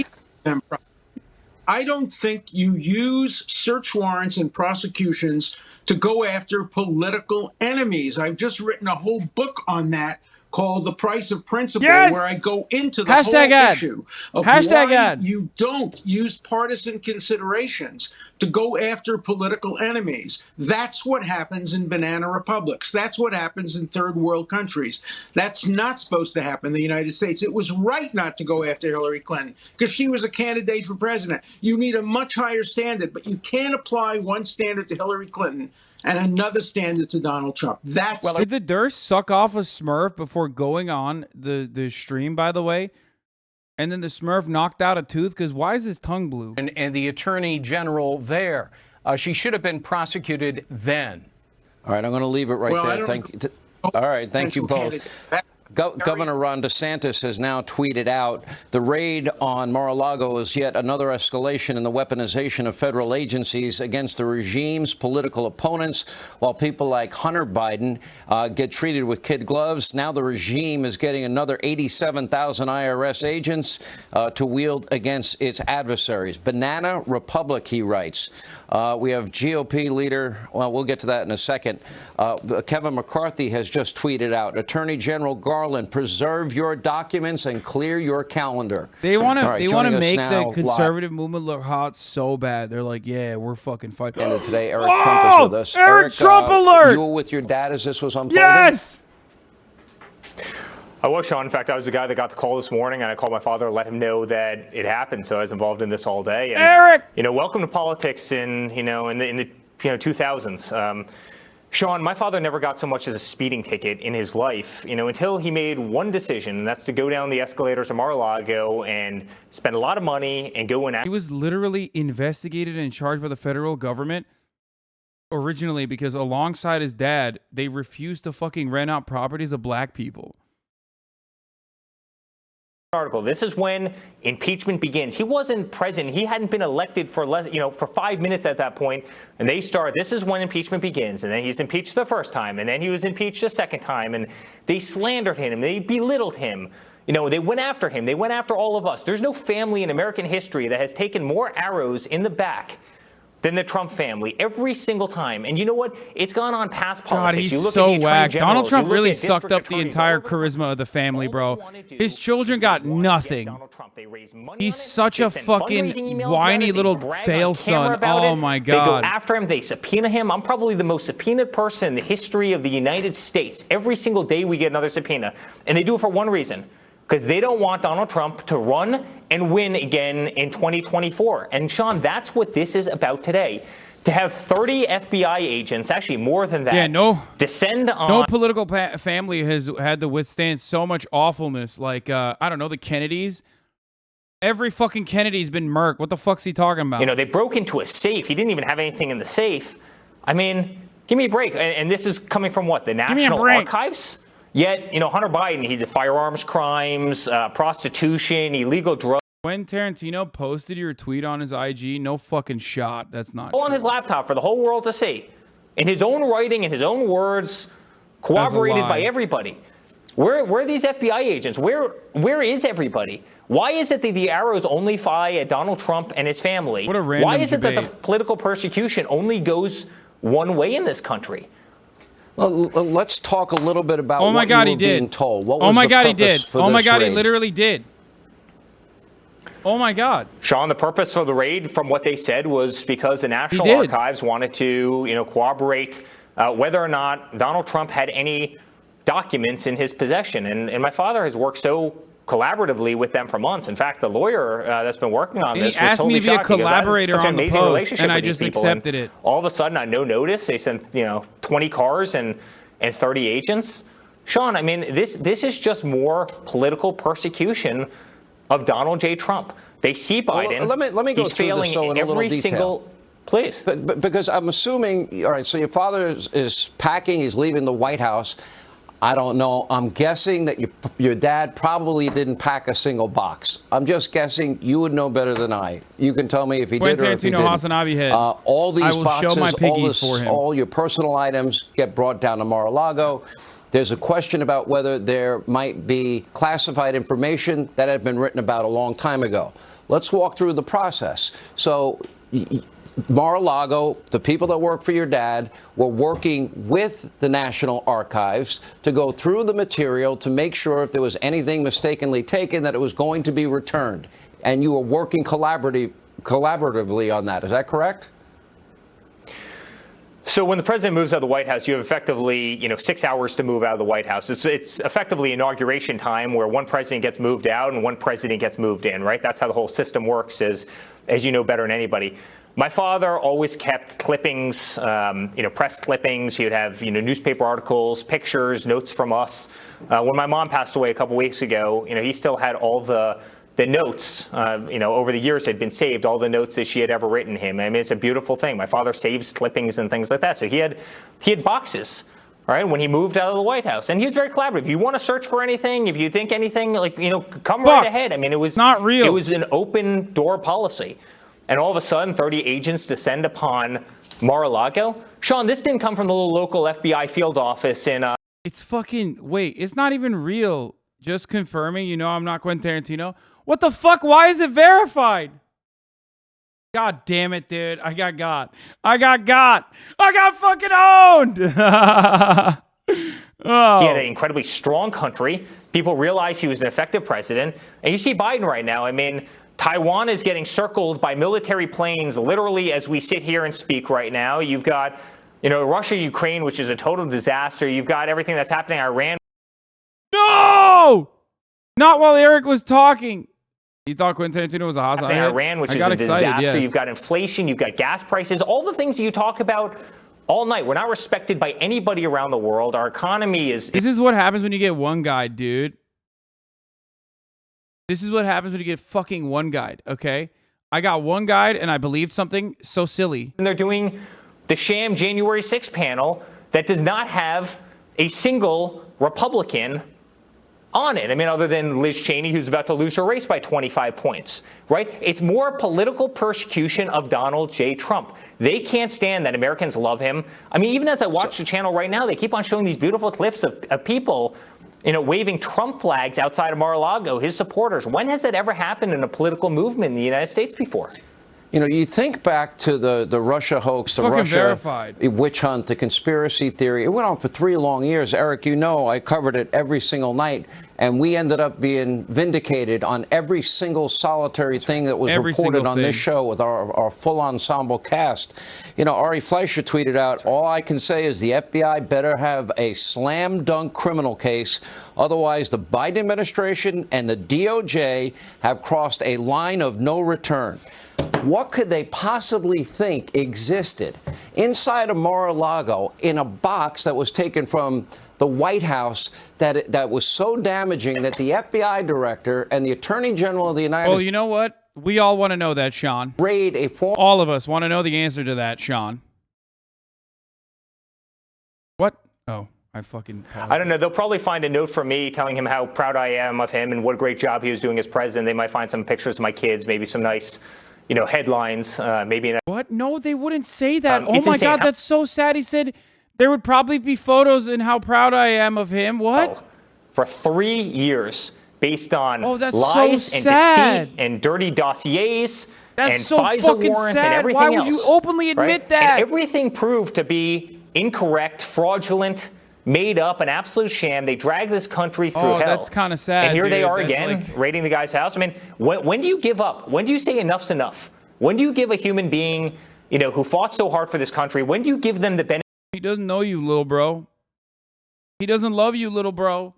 I don't think you use search warrants and prosecutions to go after political enemies. I've just written a whole book on that called The Price of Principle, yes! where I go into the Hashtag whole ad. issue of Hashtag why ad. you don't use partisan considerations to go after political enemies. That's what happens in banana republics. That's what happens in third world countries. That's not supposed to happen in the United States. It was right not to go after Hillary Clinton because she was a candidate for president. You need a much higher standard, but you can't apply one standard to Hillary Clinton and another standard to Donald Trump. That's did the Dersh suck off a Smurf before going on the stream, by the way? And then the Smurf knocked out a tooth? Because why is his tongue blue? And the attorney general there. She should have been prosecuted then. All right, I'm going to leave it right there. All right, thank you both. Governor Ron DeSantis has now tweeted out the raid on Mar-A-Lago is yet another escalation in the weaponization of federal agencies against the regime's political opponents. While people like Hunter Biden get treated with kid gloves, now the regime is getting another 87,000 IRS agents to wield against its adversaries. Banana Republic, he writes. We have GOP leader, well, we'll get to that in a second. Kevin McCarthy has just tweeted out, Attorney General Garland, preserve your documents and clear your calendar. They want All right, to make the conservative movement look hot so bad. They're like, yeah, we're fucking fighting. And today, Eric Trump is with us. Eric Trump alert! You were with your dad as this was unfolding? Yes! I was, Sean. In fact, I was the guy that got the call this morning, and I called my father to let him know that it happened. So I was involved in this all day. And, Eric! Welcome to politics in the 2000s. Sean, my father never got so much as a speeding ticket in his life, until he made one decision, and that's to go down the escalators of Mar-a-Lago and spend a lot of money and go in. He was literally investigated and charged by the federal government originally because alongside his dad, they refused to fucking rent out properties to black people. Article. This is when impeachment begins. He wasn't president. He hadn't been elected for for 5 minutes at that point. And they start. This is when impeachment begins. And then he's impeached the first time, and then he was impeached a second time. And they slandered him. They belittled him. They went after him. They went after all of us. There's no family in American history that has taken more arrows in the back than the Trump family every single time. And you know what? It's gone on past politics. God, he's you look so at the whack. Donald Trump you look really at sucked up the attorneys, entire charisma of the family, bro. His children got nothing. He's such a fucking whiny little fail son. Oh my They go God. after him. They subpoena him. I'm probably the most subpoenaed person in the history of the United States. Every single day we get another subpoena. And they do it for one reason. Because they don't want Donald Trump to run and win again in 2024. And Sean, that's what this is about today. To have 30 FBI agents, actually more than that, descend on... No political family has had to withstand so much awfulness. Like, I don't know, the Kennedys. Every fucking Kennedy's been murked. What the fuck's he talking about? They broke into a safe. He didn't even have anything in the safe. I mean, give me a break. And this is coming from what? The National Archives? Yet, Hunter Biden, he's a firearms crimes, prostitution, illegal drugs. When Tarantino posted your tweet on his IG, no fucking shot. That's not on his laptop for the whole world to see. In his own writing, in his own words, corroborated by everybody. Where are these FBI agents? Where is everybody? Why is it that the arrows only fly at Donald Trump and his family? What a random Why is it that the debate. political persecution only goes one way in this country? Well, let's talk a little bit about Oh my what God, you he were did. being told. What Oh was my the God, he purpose did. for Oh my this God, he raid? literally did. Oh my God. Sean, the purpose of the raid, from what they said, was because the National did. Archives wanted to, corroborate whether or not Donald Trump had any documents in his possession. And my father has worked so collaboratively with them for months. In fact, the lawyer that's been working on And this he was asked totally me to be a shocked. He goes, "I have collaborator such an on the amazing post, relationship and I with these just people." accepted And it. all of a sudden, on no notice, they sent 20 cars and 30 agents. Sean, I mean, this is just more political persecution of Donald J. Trump. They see Biden. Well, let me go He's through failing this, though, in a little every detail. single. Please. Because I'm assuming, all right, so your father is packing, he's leaving the White House. I don't know. I'm guessing that your dad probably didn't pack a single box. I'm just guessing. You would know better than I. You can tell me if he did or if he didn't. HasanAbi hit. All these I will boxes, show my piggies for him. all your personal items get brought down to Mar-a-Lago. There's a question about whether there might be classified information that had been written about a long time ago. Let's walk through the process. So Mar-a-Lago, the people that work for your dad, were working with the National Archives to go through the material to make sure if there was anything mistakenly taken that it was going to be returned. And you were working collaboratively on that. Is that correct? So when the president moves out of the White House, you have effectively, 6 hours to move out of the White House. It's effectively inauguration time where one president gets moved out and one president gets moved in, right? That's how the whole system works, as you know better than anybody. My father always kept clippings, press clippings. He would have, newspaper articles, pictures, notes from us. When my mom passed away a couple weeks ago, he still had all the notes, over the years had been saved, all the notes that she had ever written him. I mean, it's a beautiful thing. My father saves clippings and things like that. So he had boxes, right, when he moved out of the White House. And he was very collaborative. If you want to search for anything, if you think anything, come right ahead. I mean, it was not real. It was an open door policy. And all of a sudden, 30 agents descend upon Mar-a-Lago. Sean, this didn't come from the little local FBI field office in... It's fucking... Wait, it's not even real. Just confirming, I'm not Quentin Tarantino. What the fuck? Why is it verified? God damn it, dude. I got got. I got fucking owned. Oh. He had an incredibly strong country. People realized he was an effective president. And you see Biden right now. I mean, Taiwan is getting circled by military planes literally as we sit here and speak right now. You've got, Russia, Ukraine, which is a total disaster. You've got everything that's happening in Iran. No! Not while Eric was talking. You thought Quentin Tarantino was a Hasan? Iran, which is a disaster. Yes. You've got inflation. You've got gas prices. All the things that you talk about all night. We're not respected by anybody around the world. Our economy is... This is what happens when you get one guide, dude. This is what happens when you get fucking one guide, okay? I got one guide and I believed something so silly. And they're doing the sham January 6th panel that does not have a single Republican on it. I mean, other than Liz Cheney, who's about to lose her race by 25 points, right? It's more political persecution of Donald J. Trump. They can't stand that Americans love him. I mean, even as I watch the channel right now, they keep on showing these beautiful clips of people, waving Trump flags outside of Mar-a-Lago, his supporters. When has that ever happened in a political movement in the United States before? You think back to the Russia hoax, the Russia witch hunt, the conspiracy theory. It went on for 3 long years. Eric, I covered it every single night, and we ended up being vindicated on every single solitary thing that was reported on this show with our full ensemble cast. Ari Fleischer tweeted out, "All I can say is the FBI better have a slam dunk criminal case. Otherwise, the Biden administration and the DOJ have crossed a line of no return." What could they possibly think existed inside of Mar-a-Lago in a box that was taken from the White House that was so damaging that the FBI director and the Attorney General of the United States... Well, you know what? We all want to know that, Sean. All of us want to know the answer to that, Sean. What? Oh, I fucking... I don't know. They'll probably find a note from me telling him how proud I am of him and what a great job he was doing as president. They might find some pictures of my kids, maybe some nice... headlines, maybe. What? No, they wouldn't say that. Oh my insane. God, that's so sad. He said there would probably be photos and how proud I am of him. What? for 3 years based on that's lies so and sad. deceit and dirty dossiers That's and so FISA fucking warrants sad. and everything Why would else. you openly admit right? that? And everything proved to be incorrect, fraudulent, made up, an absolute sham. They dragged this country through hell. That's kind of sad. And here they dude. are That's again, like... raiding the guy's house. I mean, when do you give up? When do you say enough's enough? When do you give a human being, who fought so hard for this country, when do you give them the benefit? He doesn't know you, little bro. He doesn't love you, little bro.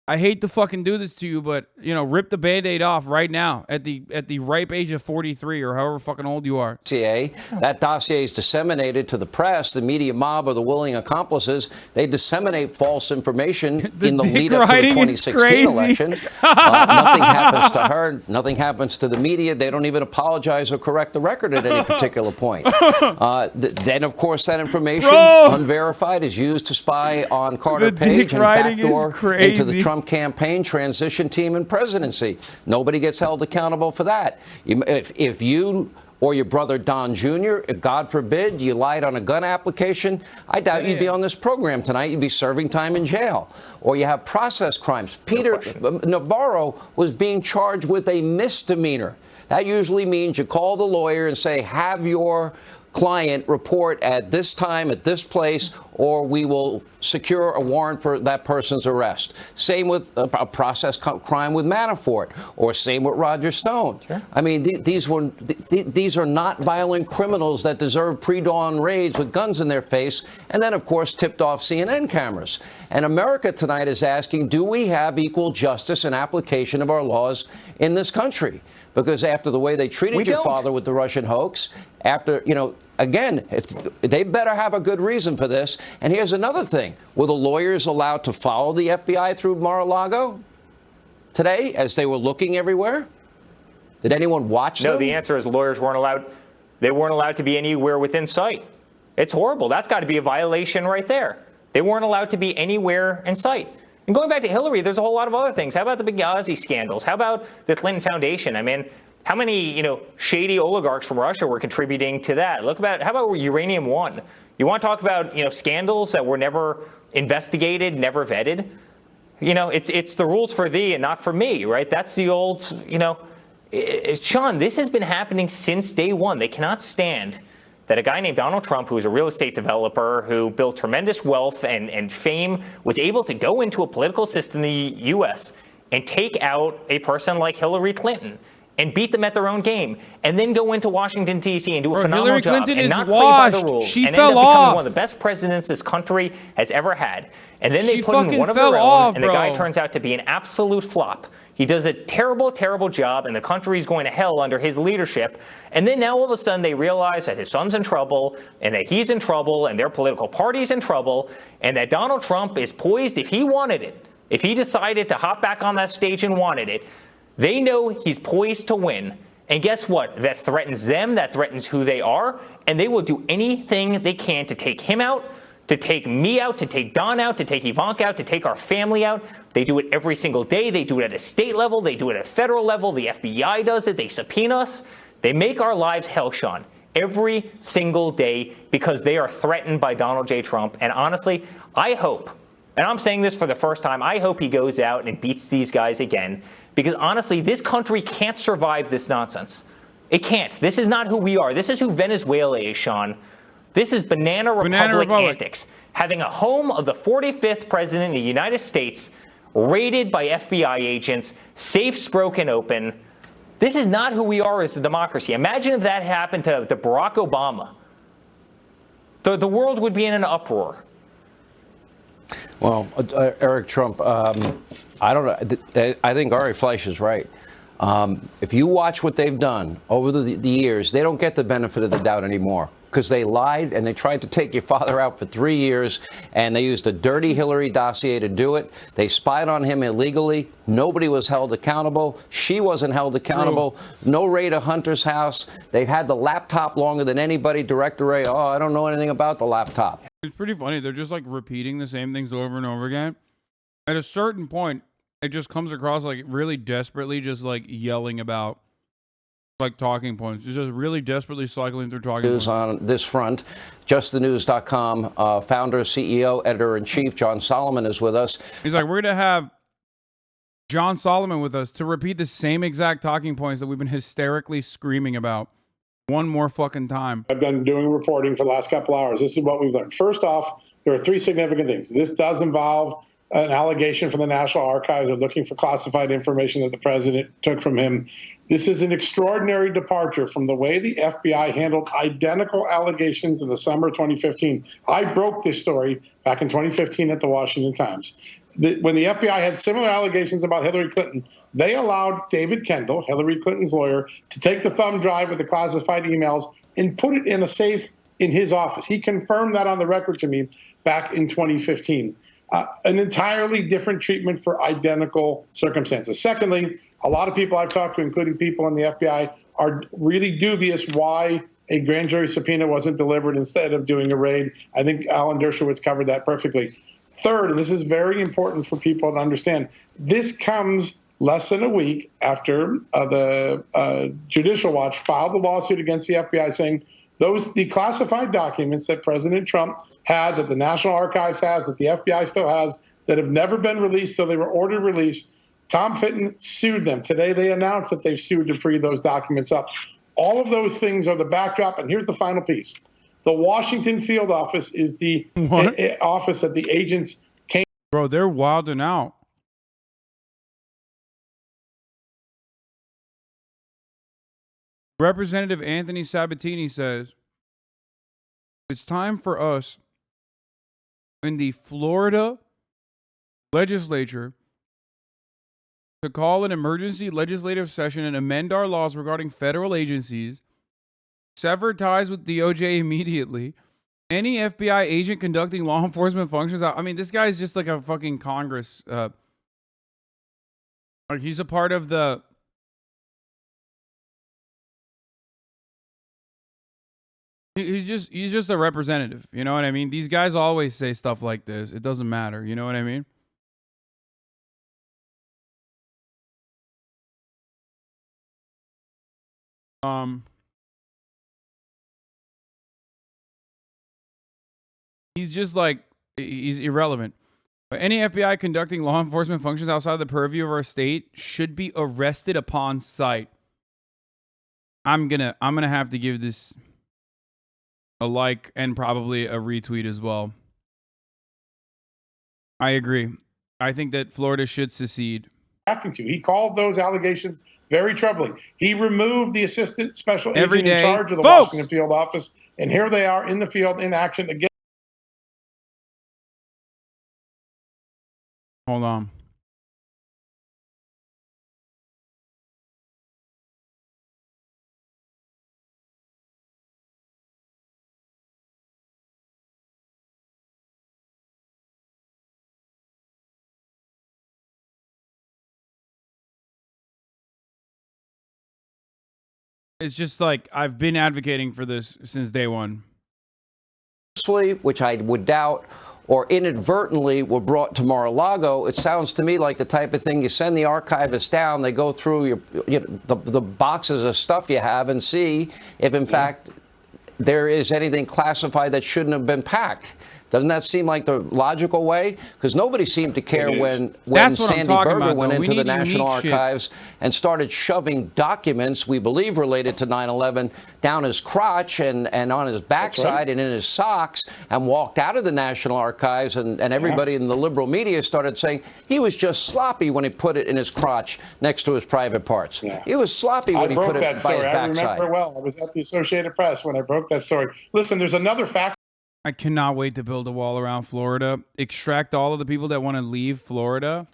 I hate to fucking do this to you, but, rip the Band-Aid off right now at the ripe age of 43 or however fucking old you are. That dossier is disseminated to the press, the media mob, or the willing accomplices. They disseminate false information in the lead up to the 2016 election. Nothing happens to her. Nothing happens to the media. They don't even apologize or correct the record at any particular point. Then, of course, that information, unverified, is used to spy on Carter Page and backdoor into the Trump campaign, transition team, and presidency. Nobody gets held accountable for that. If you or your brother Don Jr., God forbid, you lied on a gun application, I doubt you'd be on this program tonight. You'd be serving time in jail. Or you have process crimes. Peter Navarro was being charged with a misdemeanor. That usually means you call the lawyer and say, have your client report at this time, at this place, or we will secure a warrant for that person's arrest. Same with a process crime with Manafort, or same with Roger Stone. Sure. I mean, these are not violent criminals that deserve pre-dawn raids with guns in their face, and then, of course, tipped off CNN cameras. And America tonight is asking, do we have equal justice and application of our laws in this country? Because after the way they treated your father with the Russian hoax, after, again, they better have a good reason for this. And here's another thing. Were the lawyers allowed to follow the FBI through Mar-a-Lago today as they were looking everywhere? Did anyone watch them? No, the answer is lawyers weren't allowed. They weren't allowed to be anywhere within sight. It's horrible. That's got to be a violation right there. They weren't allowed to be anywhere in sight. And going back to Hillary, there's a whole lot of other things. How about the Benghazi scandals? How about the Clinton Foundation? I mean, how many, shady oligarchs from Russia were contributing to that? How about Uranium One? You want to talk about, scandals that were never investigated, never vetted? It's the rules for thee and not for me, right? That's the old, Sean, this has been happening since day one. They cannot stand that a guy named Donald Trump, who is a real estate developer, who built tremendous wealth and fame, was able to go into a political system in the U.S. and take out a person like Hillary Clinton and beat them at their own game, and then go into Washington, D.C. and do a phenomenal job and not play by the rules She and fell end up becoming off. one of the best presidents this country has ever had. And then they She put in fucking one of fell their own, off, and the guy bro. turns out to be an absolute flop. He does a terrible, terrible job, and the country is going to hell under his leadership. And then now all of a sudden they realize that his son's in trouble, and that he's in trouble, and their political party's in trouble, and that Donald Trump is poised, if he wanted it, if he decided to hop back on that stage and wanted it, they know he's poised to win. And guess what? That threatens them, that threatens who they are, and they will do anything they can to take him out, to take me out, to take Don out, to take Ivanka out, to take our family out. They do it every single day. They do it at a state level. They do it at a federal level. The FBI does it. They subpoena us. They make our lives hell, Sean, every single day because they are threatened by Donald J. Trump. And honestly, I hope, and I'm saying this for the first time, I hope he goes out and beats these guys again. Because honestly, this country can't survive this nonsense. It can't. This is not who we are. This is who Venezuela is, Sean. This is Banana Republic antics. Having a home of the 45th president of the United States raided by FBI agents, safes broken open. This is not who we are as a democracy. Imagine if that happened to Barack Obama. The world would be in an uproar. Well, Eric Trump, I don't know. I think Ari Fleisch is right. If you watch what they've done over the years, they don't get the benefit of the doubt anymore because they lied and they tried to take your father out for 3 years, and they used a dirty Hillary dossier to do it. They spied on him illegally. Nobody was held accountable. She wasn't held accountable. No raid of Hunter's house. They've had the laptop longer than anybody. Director Ray, I don't know anything about the laptop. It's pretty funny. They're just like repeating the same things over and over again. At a certain point, it just comes across like really desperately just like yelling about like talking points. It's just really desperately cycling through talking points. On this front, justthenews.com founder, CEO, editor-in-chief John Solomon is with us. He's like, we're going to have John Solomon with us to repeat the same exact talking points that we've been hysterically screaming about one more fucking time. I've been doing reporting for the last couple hours. This is what we've learned. First off, there are three significant things. This does involve an allegation from the National Archives of looking for classified information that the president took from him. This is an extraordinary departure from the way the FBI handled identical allegations in the summer of 2015. I broke this story back in 2015 at the Washington Times. When the FBI had similar allegations about Hillary Clinton, they allowed David Kendall, Hillary Clinton's lawyer, to take the thumb drive with the classified emails and put it in a safe in his office. He confirmed that on the record to me back in 2015. An entirely different treatment for identical circumstances. Secondly, a lot of people I've talked to, including people in the FBI, are really dubious why a grand jury subpoena wasn't delivered instead of doing a raid. I think Alan Dershowitz covered that perfectly. Third, and this is very important for people to understand, this comes less than a week after the Judicial Watch filed a lawsuit against the FBI saying those declassified documents that President Trump had, that the National Archives has, that the FBI still has, that have never been released till they were ordered released, Tom Fitton sued them. Today they announced that they've sued to free those documents up. All of those things are the backdrop, and here's the final piece. The Washington field office is the office that the agents came. Bro, they're wilding out. Representative Anthony Sabatini says, it's time for us in the Florida legislature to call an emergency legislative session and amend our laws regarding federal agencies, sever ties with DOJ immediately. Any FBI agent conducting law enforcement functions. I mean, this guy's just like a fucking Congress. Like he's a part of the. He's just a representative. You know what I mean? These guys always say stuff like this. It doesn't matter. You know what I mean? He's just like, he's irrelevant. But any FBI conducting law enforcement functions outside the purview of our state should be arrested upon sight. I'm gonna have to give this a like and probably a retweet as well. I agree. I think that Florida should secede. He called those allegations very troubling. He removed the assistant special agent in charge of the Washington field office, and here they are in the field in action again. Hold on. It's just like I've been advocating for this since day one. Which I would doubt, or inadvertently were brought to Mar-A-Lago, it sounds to me like the type of thing you send the archivists down, they go through the boxes of stuff you have and see if, in fact, there is anything classified that shouldn't have been packed. Doesn't that seem like the logical way? Because nobody seemed to care when Sandy Berger went into the National Archives and started shoving documents we believe related to 9/11 down his crotch and on his backside and in his socks and walked out of the National Archives. And everybody in the liberal media started saying he was just sloppy when he put it in his crotch next to his private parts. He was sloppy when he put it by his backside. I remember well. I was at the Associated Press when I broke that story. Listen, there's another fact. I cannot wait to build a wall around Florida. Extract all of the people that want to leave Florida.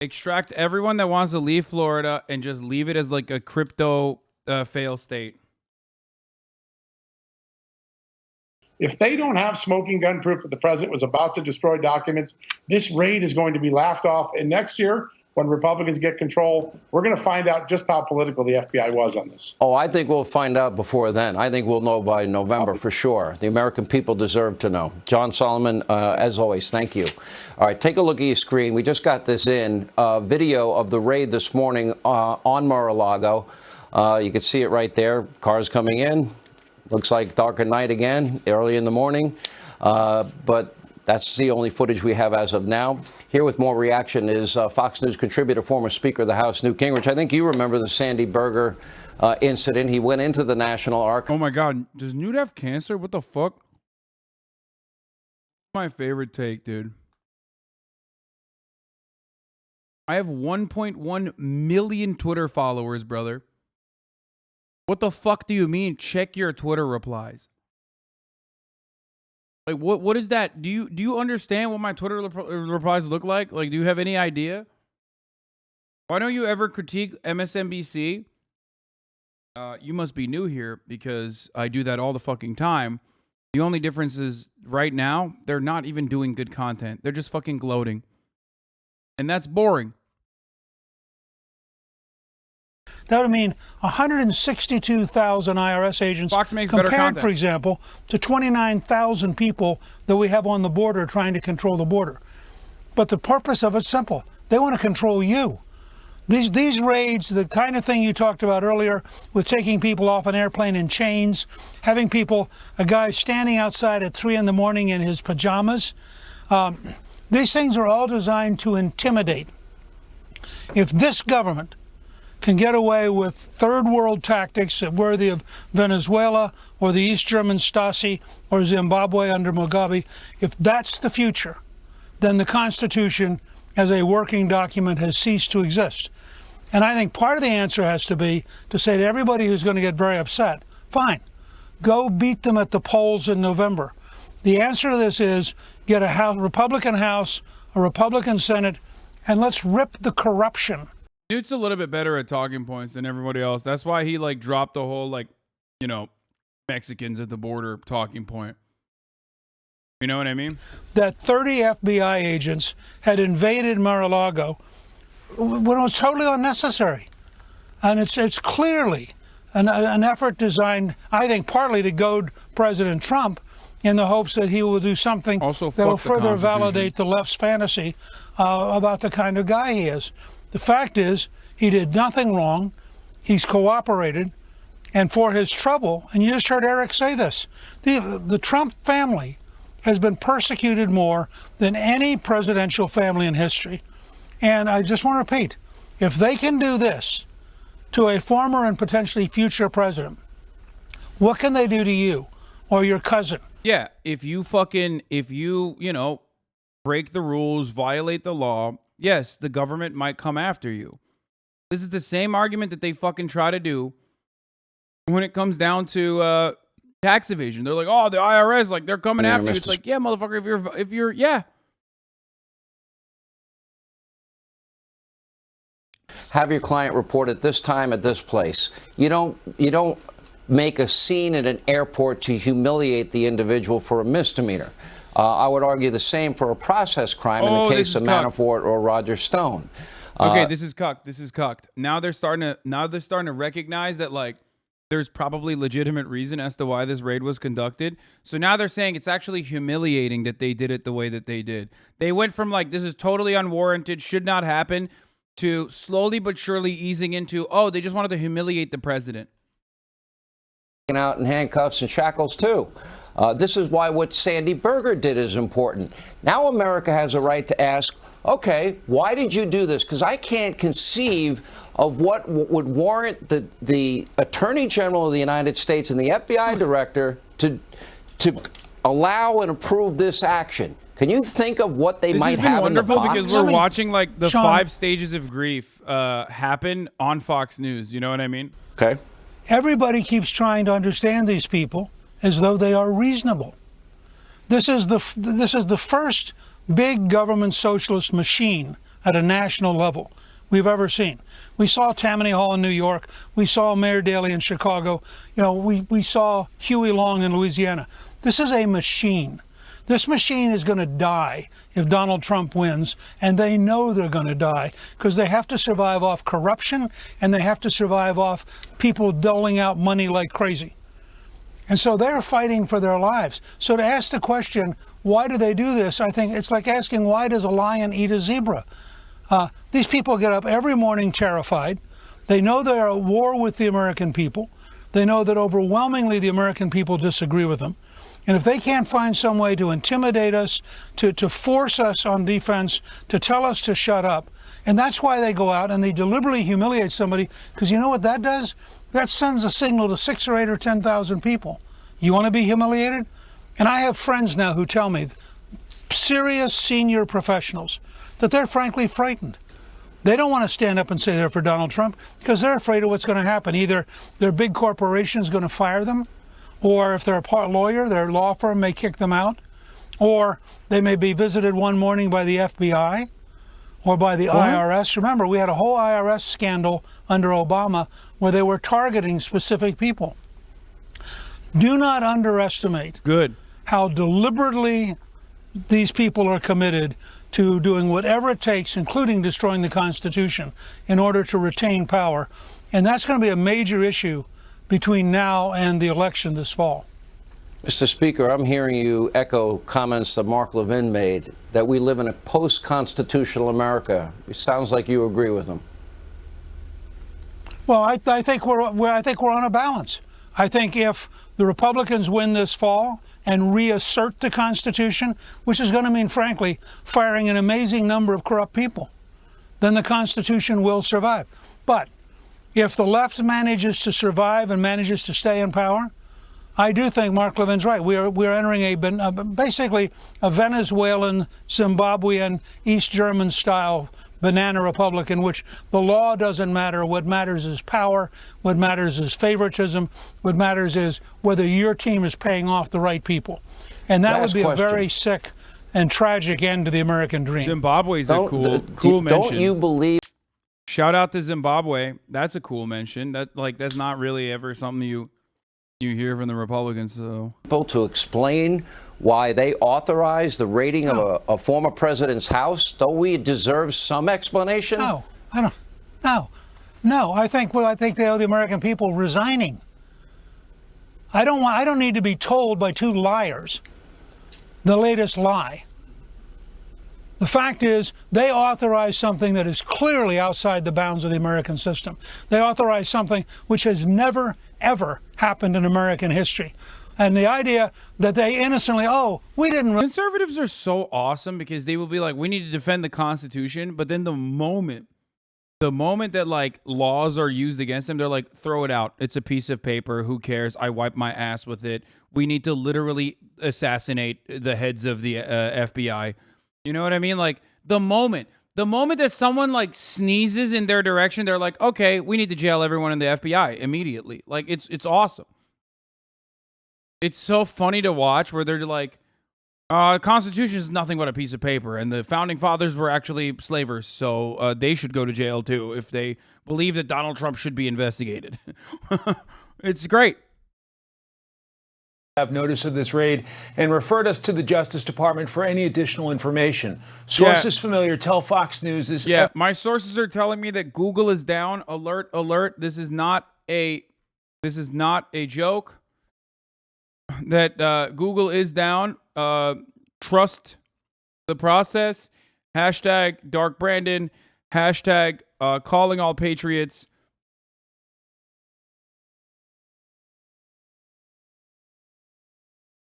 Extract everyone that wants to leave Florida and just leave it as like a crypto fail state. If they don't have smoking gun proof that the president was about to destroy documents, this raid is going to be laughed off. And next year, when Republicans get control, we're going to find out just how political the FBI was on this. Oh, I think we'll find out before then. I think we'll know by November for sure. The American people deserve to know. John Solomon, as always, thank you. All right, take a look at your screen. We just got this in, video of the raid this morning on Mar-A-Lago. You can see it right there. Cars coming in. Looks like dark at night again, early in the morning. But That's the only footage we have as of now. Here with more reaction is Fox News contributor, former Speaker of the House, Newt Gingrich. I think you remember the Sandy Berger incident. He went into the National Archives. Oh my God, does Newt have cancer? What the fuck? My favorite take, dude. I have 1.1 million Twitter followers, brother. What the fuck do you mean? Check your Twitter replies. Like, what is that? Do you understand what my Twitter replies look like? Like, do you have any idea? Why don't you ever critique MSNBC? You must be new here because I do that all the fucking time. The only difference is right now, they're not even doing good content. They're just fucking gloating. And that's boring. That would mean 162,000 IRS agents Fox makes better compared, content. for example, to 29,000 people that we have on the border trying to control the border. But the purpose of it's simple. They want to control you. These raids, the kind of thing you talked about earlier with taking people off an airplane in chains, having a guy standing outside at 3 in the morning in his pajamas, these things are all designed to intimidate. If this government can get away with third world tactics worthy of Venezuela or the East German Stasi or Zimbabwe under Mugabe, if that's the future, then the Constitution as a working document has ceased to exist. And I think part of the answer has to be to say to everybody who's going to get very upset, fine, go beat them at the polls in November. The answer to this is get a Republican House, a Republican Senate, and let's rip the corruption. Newt's a little bit better at talking points than everybody else. That's why he like dropped the whole like, you know, Mexicans at the border talking point. You know what I mean? That 30 FBI agents had invaded Mar-A-Lago when it was totally unnecessary. And it's clearly an effort designed, I think, partly to goad President Trump in the hopes that he will do something that will further validate the left's fantasy about the kind of guy he is. The fact is, he did nothing wrong. He's cooperated. And for his trouble, and you just heard Eric say this, the Trump family has been persecuted more than any presidential family in history. And I just want to repeat, if they can do this to a former and potentially future president, what can they do to you or your cousin? Yeah, if you, you know, break the rules, violate the law, yes, the government might come after you. This is the same argument that they fucking try to do when it comes down to tax evasion. They're like, oh, the IRS, like they're coming after you. It's like, yeah, motherfucker, if you're, yeah. Have your client report at this time at this place. You don't make a scene at an airport to humiliate the individual for a misdemeanor. I would argue the same for a process crime in the case of Manafort or Roger Stone. Okay, this is cucked. This is cucked. Now they're starting to recognize that like there's probably legitimate reason as to why this raid was conducted. So now they're saying it's actually humiliating that they did it the way that they did. They went from like this is totally unwarranted, should not happen, to slowly but surely easing into, oh, they just wanted to humiliate the president. Out in handcuffs and shackles too. This is why what Sandy Berger did is important. Now America has a right to ask, okay, why did you do this? Because I can't conceive of what would warrant the Attorney General of the United States and the FBI director to allow and approve this action. Can you think of what they might have in the box? This has been wonderful because we're watching like the 5 stages of grief happen on Fox News. You know what I mean? Okay. Everybody keeps trying to understand these people as though they are reasonable. This is the first big government socialist machine at a national level we've ever seen. We saw Tammany Hall in New York. We saw Mayor Daley in Chicago. You know, we saw Huey Long in Louisiana. This is a machine. This machine is going to die if Donald Trump wins, and they know they're going to die because they have to survive off corruption and they have to survive off people doling out money like crazy. And so they're fighting for their lives. So to ask the question, why do they do this? I think it's like asking, why does a lion eat a zebra? These people get up every morning terrified. They know they're at war with the American people. They know that overwhelmingly the American people disagree with them. And if they can't find some way to intimidate us, to force us on defense, to tell us to shut up, and that's why they go out and they deliberately humiliate somebody, because you know what that does? That sends a signal to 6 or 8 or 10,000 people. You want to be humiliated? And I have friends now who tell me, serious senior professionals, that they're frankly frightened. They don't want to stand up and say they're for Donald Trump because they're afraid of what's going to happen. Either their big corporation is going to fire them, or if they're a lawyer, their law firm may kick them out, or they may be visited one morning by the FBI or by the IRS. Remember, we had a whole IRS scandal under Obama where they were targeting specific people. Do not underestimate how deliberately these people are committed to doing whatever it takes, including destroying the Constitution, in order to retain power. And that's going to be a major issue between now and the election this fall. Mr. Speaker, I'm hearing you echo comments that Mark Levin made, that we live in a post-constitutional America. It sounds like you agree with him. Well, I think we're on a balance. I think if the Republicans win this fall and reassert the Constitution, which is going to mean, frankly, firing an amazing number of corrupt people, then the Constitution will survive. But if the left manages to survive and manages to stay in power, I do think Mark Levin's right. We're entering basically a Venezuelan, Zimbabwean, East German style banana republic in which the law doesn't matter. What matters is power. What matters is favoritism. What matters is whether your team is paying off the right people. And that would be a very sick and tragic end to the American dream. Zimbabwe's a cool mention. Don't you believe? Shout out to Zimbabwe. That's a cool mention. That's not really ever something you hear from the Republicans. So to explain why they authorized the raiding of a former president's house? Don't we deserve some explanation? No, I don't. No. I think they owe the American people resigning. I don't need to be told by 2 liars the latest lie. The fact is, they authorized something that is clearly outside the bounds of the American system. They authorized something which has never, ever happened in American history. And the idea that they innocently, we didn't. Conservatives are so awesome because they will be like, we need to defend the Constitution. But then the moment that like laws are used against them, they're like, throw it out. It's a piece of paper. Who cares? I wipe my ass with it. We need to literally assassinate the heads of the FBI. You know what I mean? Like the moment that someone like sneezes in their direction, they're like, okay, we need to jail everyone in the FBI immediately. Like it's awesome. It's so funny to watch where they're like, Constitution is nothing but a piece of paper, and the founding fathers were actually slavers, so they should go to jail too if they believe that Donald Trump should be investigated. It's great. Have notice of this raid and referred us to the Justice Department for any additional information. Sources familiar tell Fox News this. Yeah, my sources are telling me that Google is down. Alert, alert. This is not a joke. That Google is down. Trust the process. Hashtag Dark Brandon. Hashtag calling all patriots.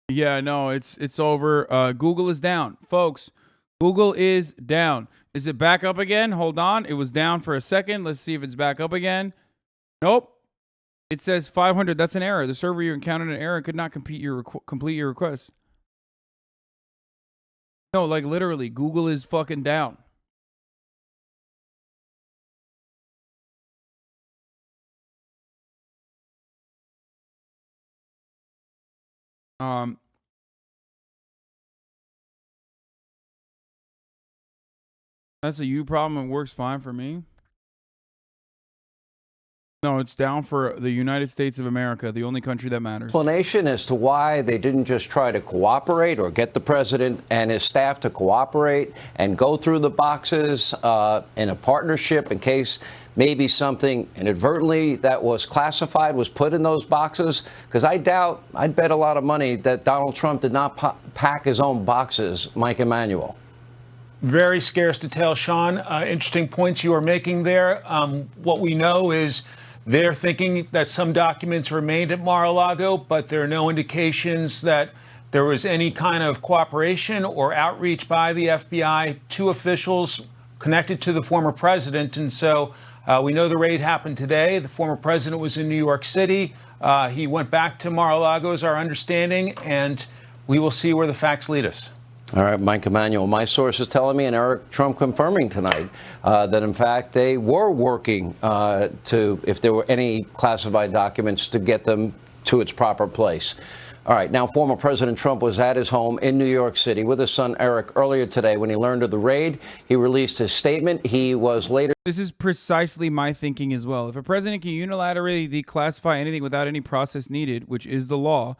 Yeah, no, it's over. Google is down, folks. Google is down. Is it back up again? Hold on. It was down for a second. Let's see if it's back up again. Nope. It says 500. That's an error. The server you encountered an error and could not complete your request. No, like literally, Google is fucking down. That's a you problem and works fine for me. No, it's down for the United States of America, the only country that matters. Explanation as to why they didn't just try to cooperate or get the president and his staff to cooperate and go through the boxes in a partnership in case maybe something inadvertently that was classified was put in those boxes? Because I'd bet a lot of money that Donald Trump did not pack his own boxes, Mike Emanuel. Very scarce detail, Sean. Interesting points you are making there. What we know is they're thinking that some documents remained at Mar-A-Lago, but there are no indications that there was any kind of cooperation or outreach by the FBI to officials connected to the former president. And so we know the raid happened today. The former president was in New York City. He went back to Mar-a-Lago, is our understanding, and we will see where the facts lead us. All right, Mike Emanuel, my source is telling me, and Eric Trump confirming tonight, that in fact they were working if there were any classified documents, to get them to its proper place. All right, now former President Trump was at his home in New York City with his son Eric earlier today. When he learned of the raid, he released his statement. He was later... This is precisely my thinking as well. If a president can unilaterally declassify anything without any process needed, which is the law,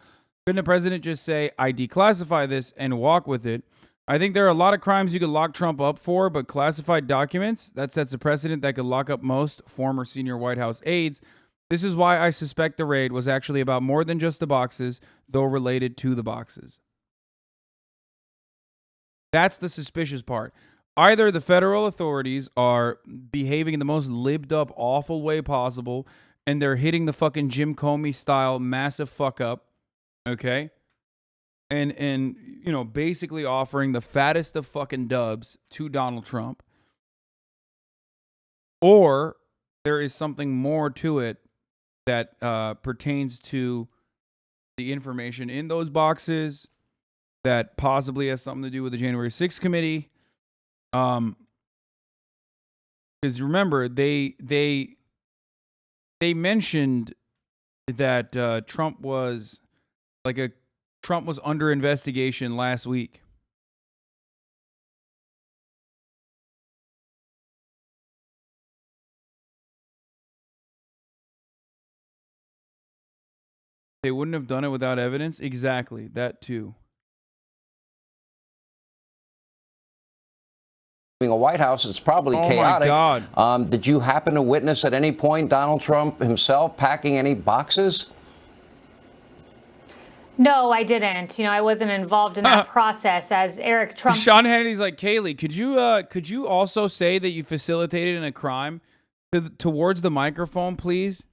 couldn't a president just say, I declassify this and walk with it? I think there are a lot of crimes you could lock Trump up for, but classified documents, that sets a precedent that could lock up most former senior White House aides. This is why I suspect the raid was actually about more than just the boxes, though related to the boxes. That's the suspicious part. Either the federal authorities are behaving in the most libbed up, awful way possible, and they're hitting the fucking Jim Comey style massive fuck up, okay? And you know, basically offering the fattest of fucking dubs to Donald Trump. Or there is something more to it that pertains to the information in those boxes that possibly has something to do with the January 6th committee. Because remember, they mentioned that Trump was under investigation last week. They wouldn't have done it without evidence. Exactly. That too. A White House, it's probably chaotic. My God. Did you happen to witness at any point Donald Trump himself packing any boxes? No, I didn't. You know, I wasn't involved in that process. As Eric Trump. Sean Hannity's like, Kaylee, could you also say that you facilitated in a crime towards the microphone, please?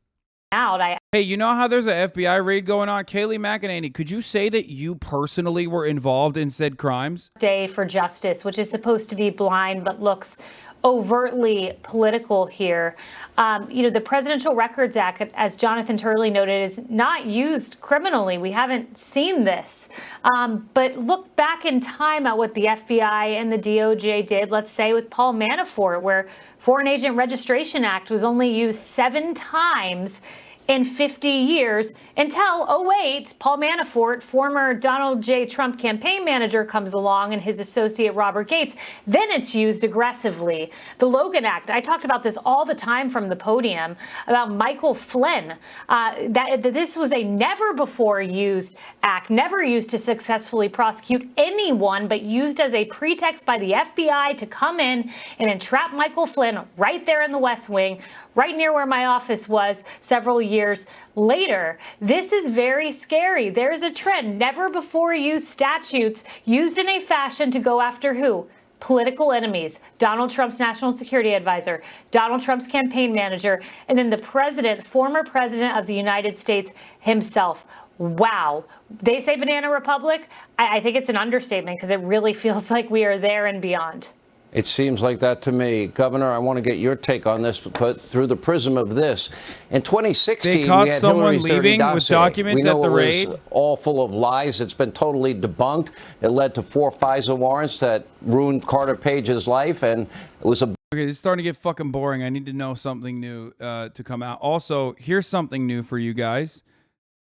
Hey, you know how there's an FBI raid going on? Kaylee McEnany, could you say that you personally were involved in said crimes? Day for Justice, which is supposed to be blind but looks overtly political here. You know, the Presidential Records Act, as Jonathan Turley noted, is not used criminally. We haven't seen this. But look back in time at what the FBI and the DOJ did, let's say with Paul Manafort, where Foreign Agent Registration Act was only used 7 times in 50 years until, oh wait, Paul Manafort, former Donald J. Trump campaign manager, comes along and his associate Robert Gates. Then it's used aggressively. The Logan Act, I talked about this all the time from the podium, about Michael Flynn. That this was a never before used act, never used to successfully prosecute anyone, but used as a pretext by the FBI to come in and entrap Michael Flynn right there in the West Wing, right near where my office was several years later. This is very scary. There's a trend. Never before used statutes used in a fashion to go after who? Political enemies. Donald Trump's national security advisor, Donald Trump's campaign manager, and then the president, former president of the United States himself. Wow. They say banana republic. I think it's an understatement because it really feels like we are there and beyond. It seems like that to me. Governor, I want to get your take on this, but through the prism of this. In 2016, they caught we had someone Hillary's dirty leaving with dossier. documents we know at the it raid. Was all full of lies. It's been totally debunked. It led to 4 FISA warrants that ruined Carter Page's life, and it was a... Okay, it's starting to get fucking boring. I need to know something new to come out. Also, here's something new for you guys.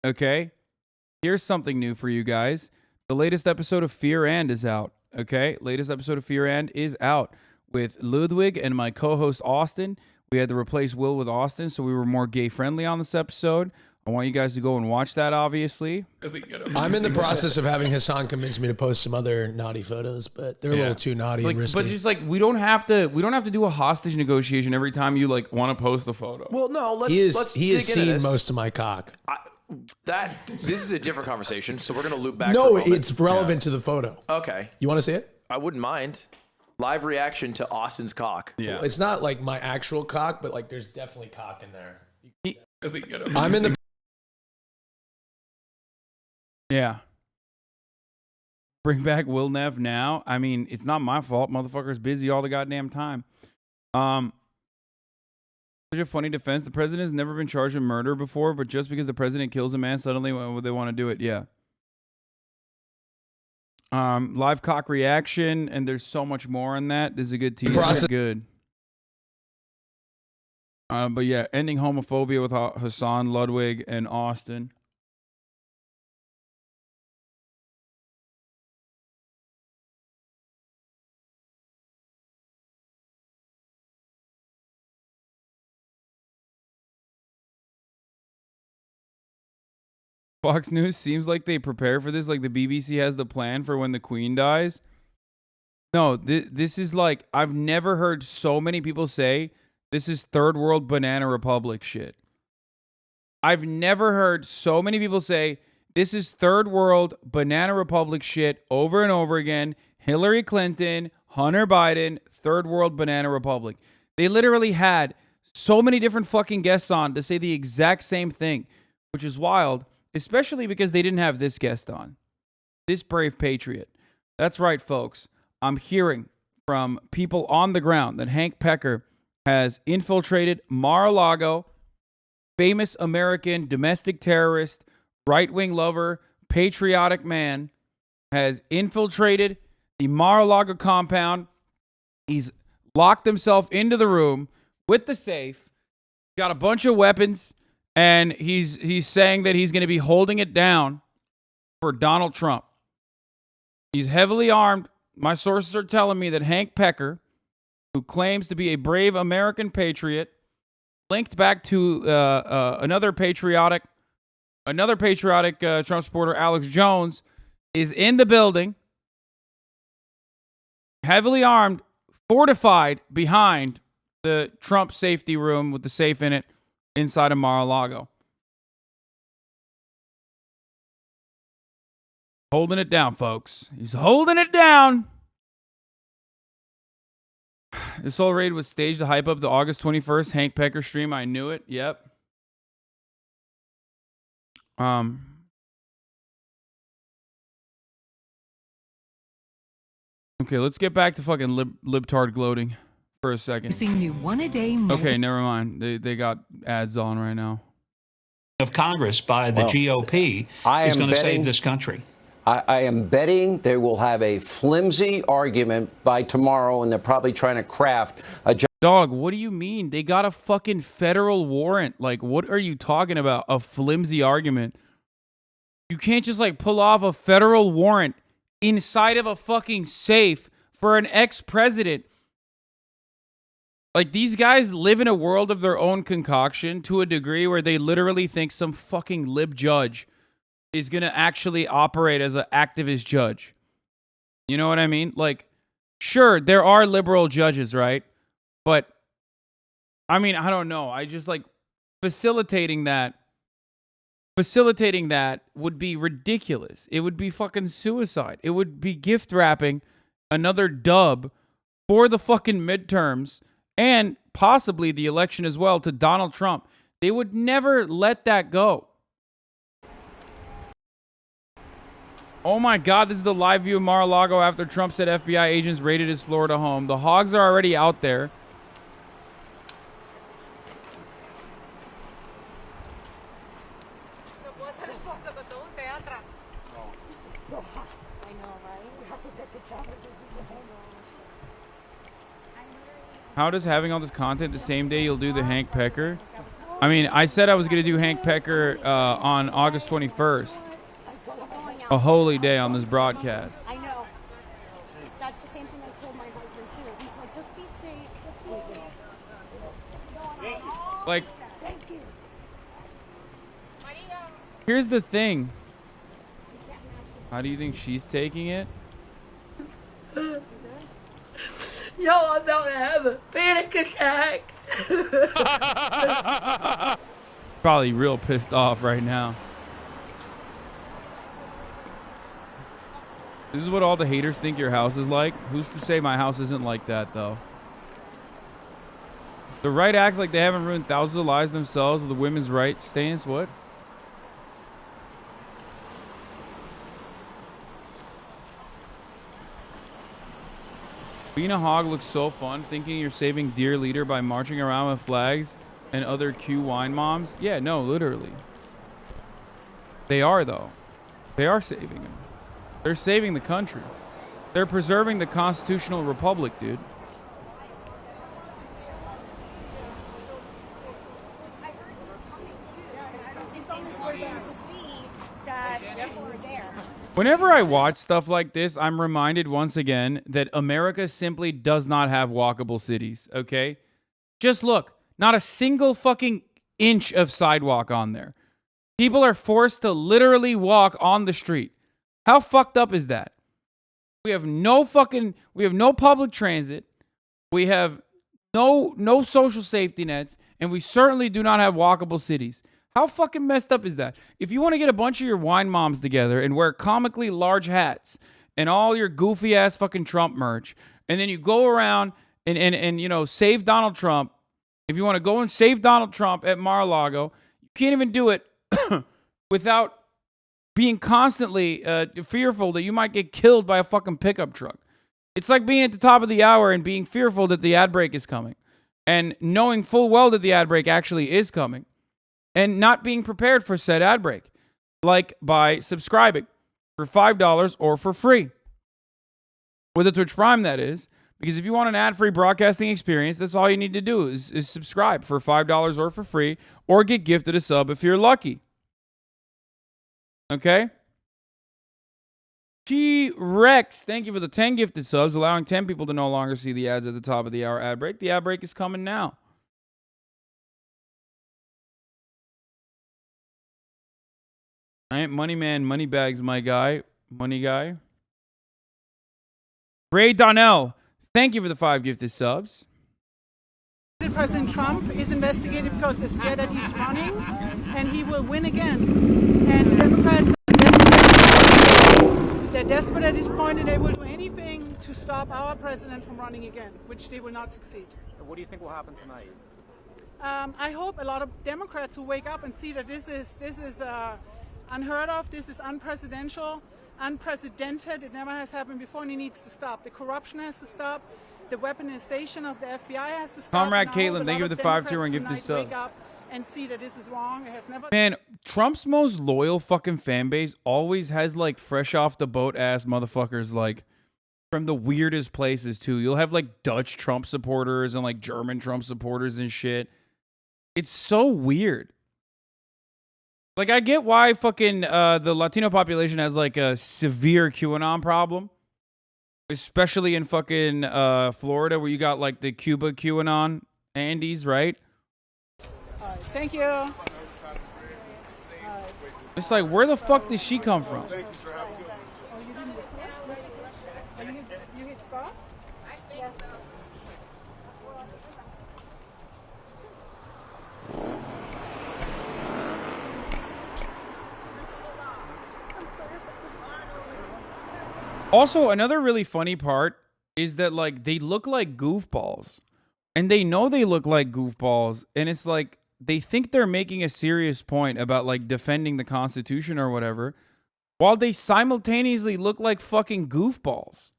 Okay? Here's something new for you guys. The latest episode of Fear and is out. Okay? Latest episode of Fear and is out with Ludwig and my co-host Austin. We had to replace Will with Austin, so we were more gay-friendly on this episode. I want you guys to go and watch that, obviously. I'm in the process of having Hasan convince me to post some other naughty photos, but they're a little too naughty and risky. But just like we don't have to do a hostage negotiation every time you like want to post a photo. Well, no, let's he has seen most of my cock. This is a different conversation, so we're gonna loop back. No, it's relevant to the photo. Okay. You want to see it? I wouldn't mind. Live reaction to Austin's cock. Yeah. Well, it's not like my actual cock, but like there's definitely cock in there. I'm in the... Yeah. Bring back Will Neff now. I mean, it's not my fault. Motherfucker's busy all the goddamn time. Such a funny defense. The president has never been charged with murder before, but just because the president kills a man, suddenly they want to do it. Yeah. Live cock reaction, and there's so much more on that. This is a good teaser. Good. But yeah, ending homophobia with Hasan, Ludwig, and Austin. Fox News seems like they prepare for this, like the BBC has the plan for when the Queen dies. No, this is like, I've never heard so many people say this is third world banana republic shit. I've never heard so many people say this is third world banana republic shit over and over again. Hillary Clinton, Hunter Biden, third world banana republic. They literally had so many different fucking guests on to say the exact same thing, which is wild. Especially because they didn't have this guest on. This brave patriot. That's right, folks. I'm hearing from people on the ground that Hank Pecker has infiltrated Mar-A-Lago, famous American domestic terrorist, right-wing lover, patriotic man, has infiltrated the Mar-A-Lago compound. He's locked himself into the room with the safe, got a bunch of weapons, and he's saying that he's going to be holding it down for Donald Trump. He's heavily armed. My sources are telling me that Hank Pecker, who claims to be a brave American patriot, linked back to another patriotic Trump supporter, Alex Jones, is in the building, heavily armed, fortified behind the Trump safety room with the safe in it, inside of Mar-A-Lago. Holding it down, folks. He's holding it down. This whole raid was staged to hype up the August 21st Hank Pecker stream. I knew it. Yep. Okay, let's get back to fucking libtard gloating for a second. New one a day. Okay, never mind. They got ads on right now. Of Congress by the GOP is going to save this country. I am betting they will have a flimsy argument by tomorrow, and they're probably trying to craft a. Dog, what do you mean? They got a fucking federal warrant. Like, what are you talking about? A flimsy argument? You can't just like pull off a federal warrant inside of a fucking safe for an ex-president. Like, these guys live in a world of their own concoction to a degree where they literally think some fucking lib judge is going to actually operate as an activist judge. You know what I mean? Like, sure, there are liberal judges, right? But, I mean, I don't know. I just, like, facilitating that would be ridiculous. It would be fucking suicide. It would be gift wrapping another dub for the fucking midterms and possibly the election as well to Donald Trump. They would never let that go. Oh my God, this is the live view of Mar-A-Lago after Trump said FBI agents raided his Florida home. The hogs are already out there. How does having all this content the same day you'll do the Hank Pecker? I mean, I said I was going to do Hank Pecker on August 21st. A holy day on this broadcast. I know. That's the same thing I told my husband too. He's like, just be safe. Just be safe. Like, thank you. here's the thing. How do you think she's taking it? Yo, I'm about to have a panic attack. Probably real pissed off right now. This is what all the haters think your house is like. Who's to say my house isn't like that, though? The right acts like they haven't ruined thousands of lives themselves with the women's rights stance. What? Being a hog looks so fun, thinking you're saving dear leader by marching around with flags and other Q wine moms. Yeah, no, literally. They are, though. They are saving him. They're saving the country. They're preserving the constitutional republic, dude. Whenever I watch stuff like this, I'm reminded once again that America simply does not have walkable cities, okay? Just look, not a single fucking inch of sidewalk on there. People are forced to literally walk on the street. How fucked up is that? We have no public transit. We have no social safety nets, and we certainly do not have walkable cities. How fucking messed up is that? If you want to get a bunch of your wine moms together and wear comically large hats and all your goofy ass fucking Trump merch, and then you go around and you know, save Donald Trump. If you want to go and save Donald Trump at Mar-a-Lago, you can't even do it without being constantly fearful that you might get killed by a fucking pickup truck. It's like being at the top of the hour and being fearful that the ad break is coming, and knowing full well that the ad break actually is coming, and not being prepared for said ad break, like by subscribing for $5 or for free. With a Twitch Prime, that is. Because if you want an ad-free broadcasting experience, that's all you need to do is subscribe for $5 or for free, or get gifted a sub if you're lucky. Okay? T-Rex, thank you for the 10 gifted subs, allowing 10 people to no longer see the ads at the top of the hour ad break. The ad break is coming now. I ain't money man, money bags, my guy. Money guy. Ray Donnell, thank you for the 5 gifted subs. President Trump is investigated because they're scared that he's running, and he will win again. And Democrats they're desperate at this point, and they will do anything to stop our president from running again, which they will not succeed. What do you think will happen tonight? I hope a lot of Democrats will wake up and see that this is unheard of. This is unprecedented. It never has happened before, and it needs to stop. The corruption has to stop. The weaponization of the FBI has to stop. Comrade Caitlin, thank you for the 5-tier and give this sub. Wake up and see that this is wrong. It has never. Man, Trump's most loyal fucking fan base always has like fresh off the boat ass motherfuckers, like from the weirdest places too. You'll have like Dutch Trump supporters and like German Trump supporters and shit. It's so weird. Like, I get why fucking the Latino population has like a severe QAnon problem, especially in fucking Florida, where you got like the Cuba QAnon Andes, right? Thank you. It's like, where the fuck did she come from? You hit stop? Yes. Also, another really funny part is that like they look like goofballs, and they know they look like goofballs, and it's like they think they're making a serious point about like defending the Constitution or whatever, while they simultaneously look like fucking goofballs.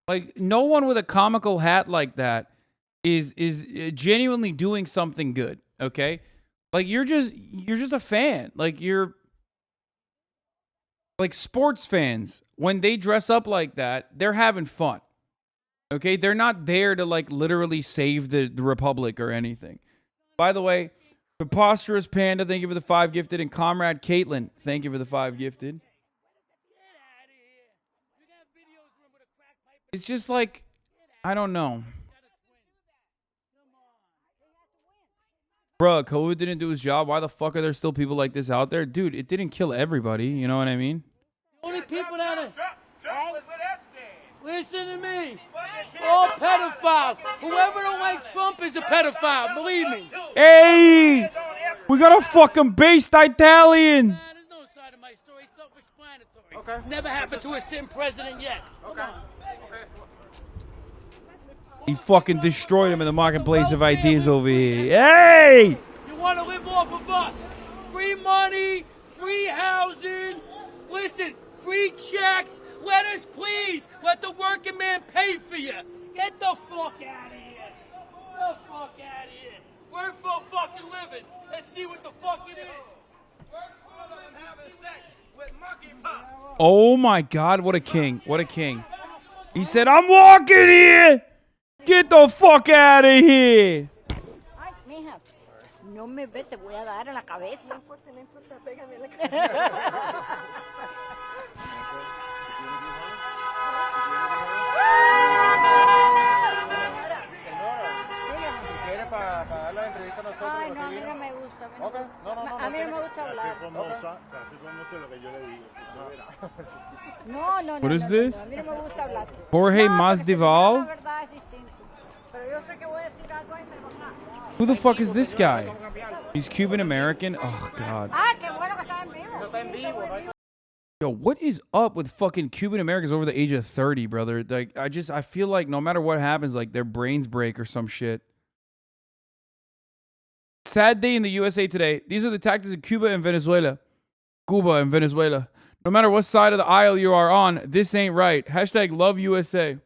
Like, no one with a comical hat like that is genuinely doing something good, okay? Like, you're just a fan. Like, you're like sports fans. When they dress up like that, they're having fun. Okay? They're not there to like literally save the republic or anything. By the way, Preposterous Panda, thank you for the 5 gifted, and Comrade Caitlin, thank you for the 5 gifted. It's just like, I don't know. Bruh, COVID didn't do his job. Why the fuck are there still people like this out there? Dude, it didn't kill everybody. You know what I mean? Only people that are... Listen to me. All pedophiles. Whoever don't like Trump is a pedophile. Believe me. Hey! We got a fucking based Italian. There's no side of my story. Self-explanatory. Okay. Never happened to a sitting president yet. Okay. He fucking destroyed him in the marketplace of ideas over here. Hey! You want to live off of us? Free money, free housing. Listen, free checks. Let us please let the working man pay for you. Oh my God, what a king. What a king. He said, I'm walking here. Get the fuck out of here. Ay, mija, no me ve, te voy a dar en la cabeza. No importa, pégame la Ay, no, a mí no me gusta. A mí no me gusta hablar. No, no, no. What is this? A mí no me gusta hablar. Jorge Masvidal? Who the fuck is this guy? He's Cuban American? Oh, God. Ah, qué bueno que está en vivo. Yo, what is up with fucking Cuban Americans over the age of 30, brother? Like, I feel like no matter what happens, like their brains break or some shit. Sad day in the USA today. These are the tactics of Cuba and Venezuela. Cuba and Venezuela. No matter what side of the aisle you are on, this ain't right. Hashtag love USA.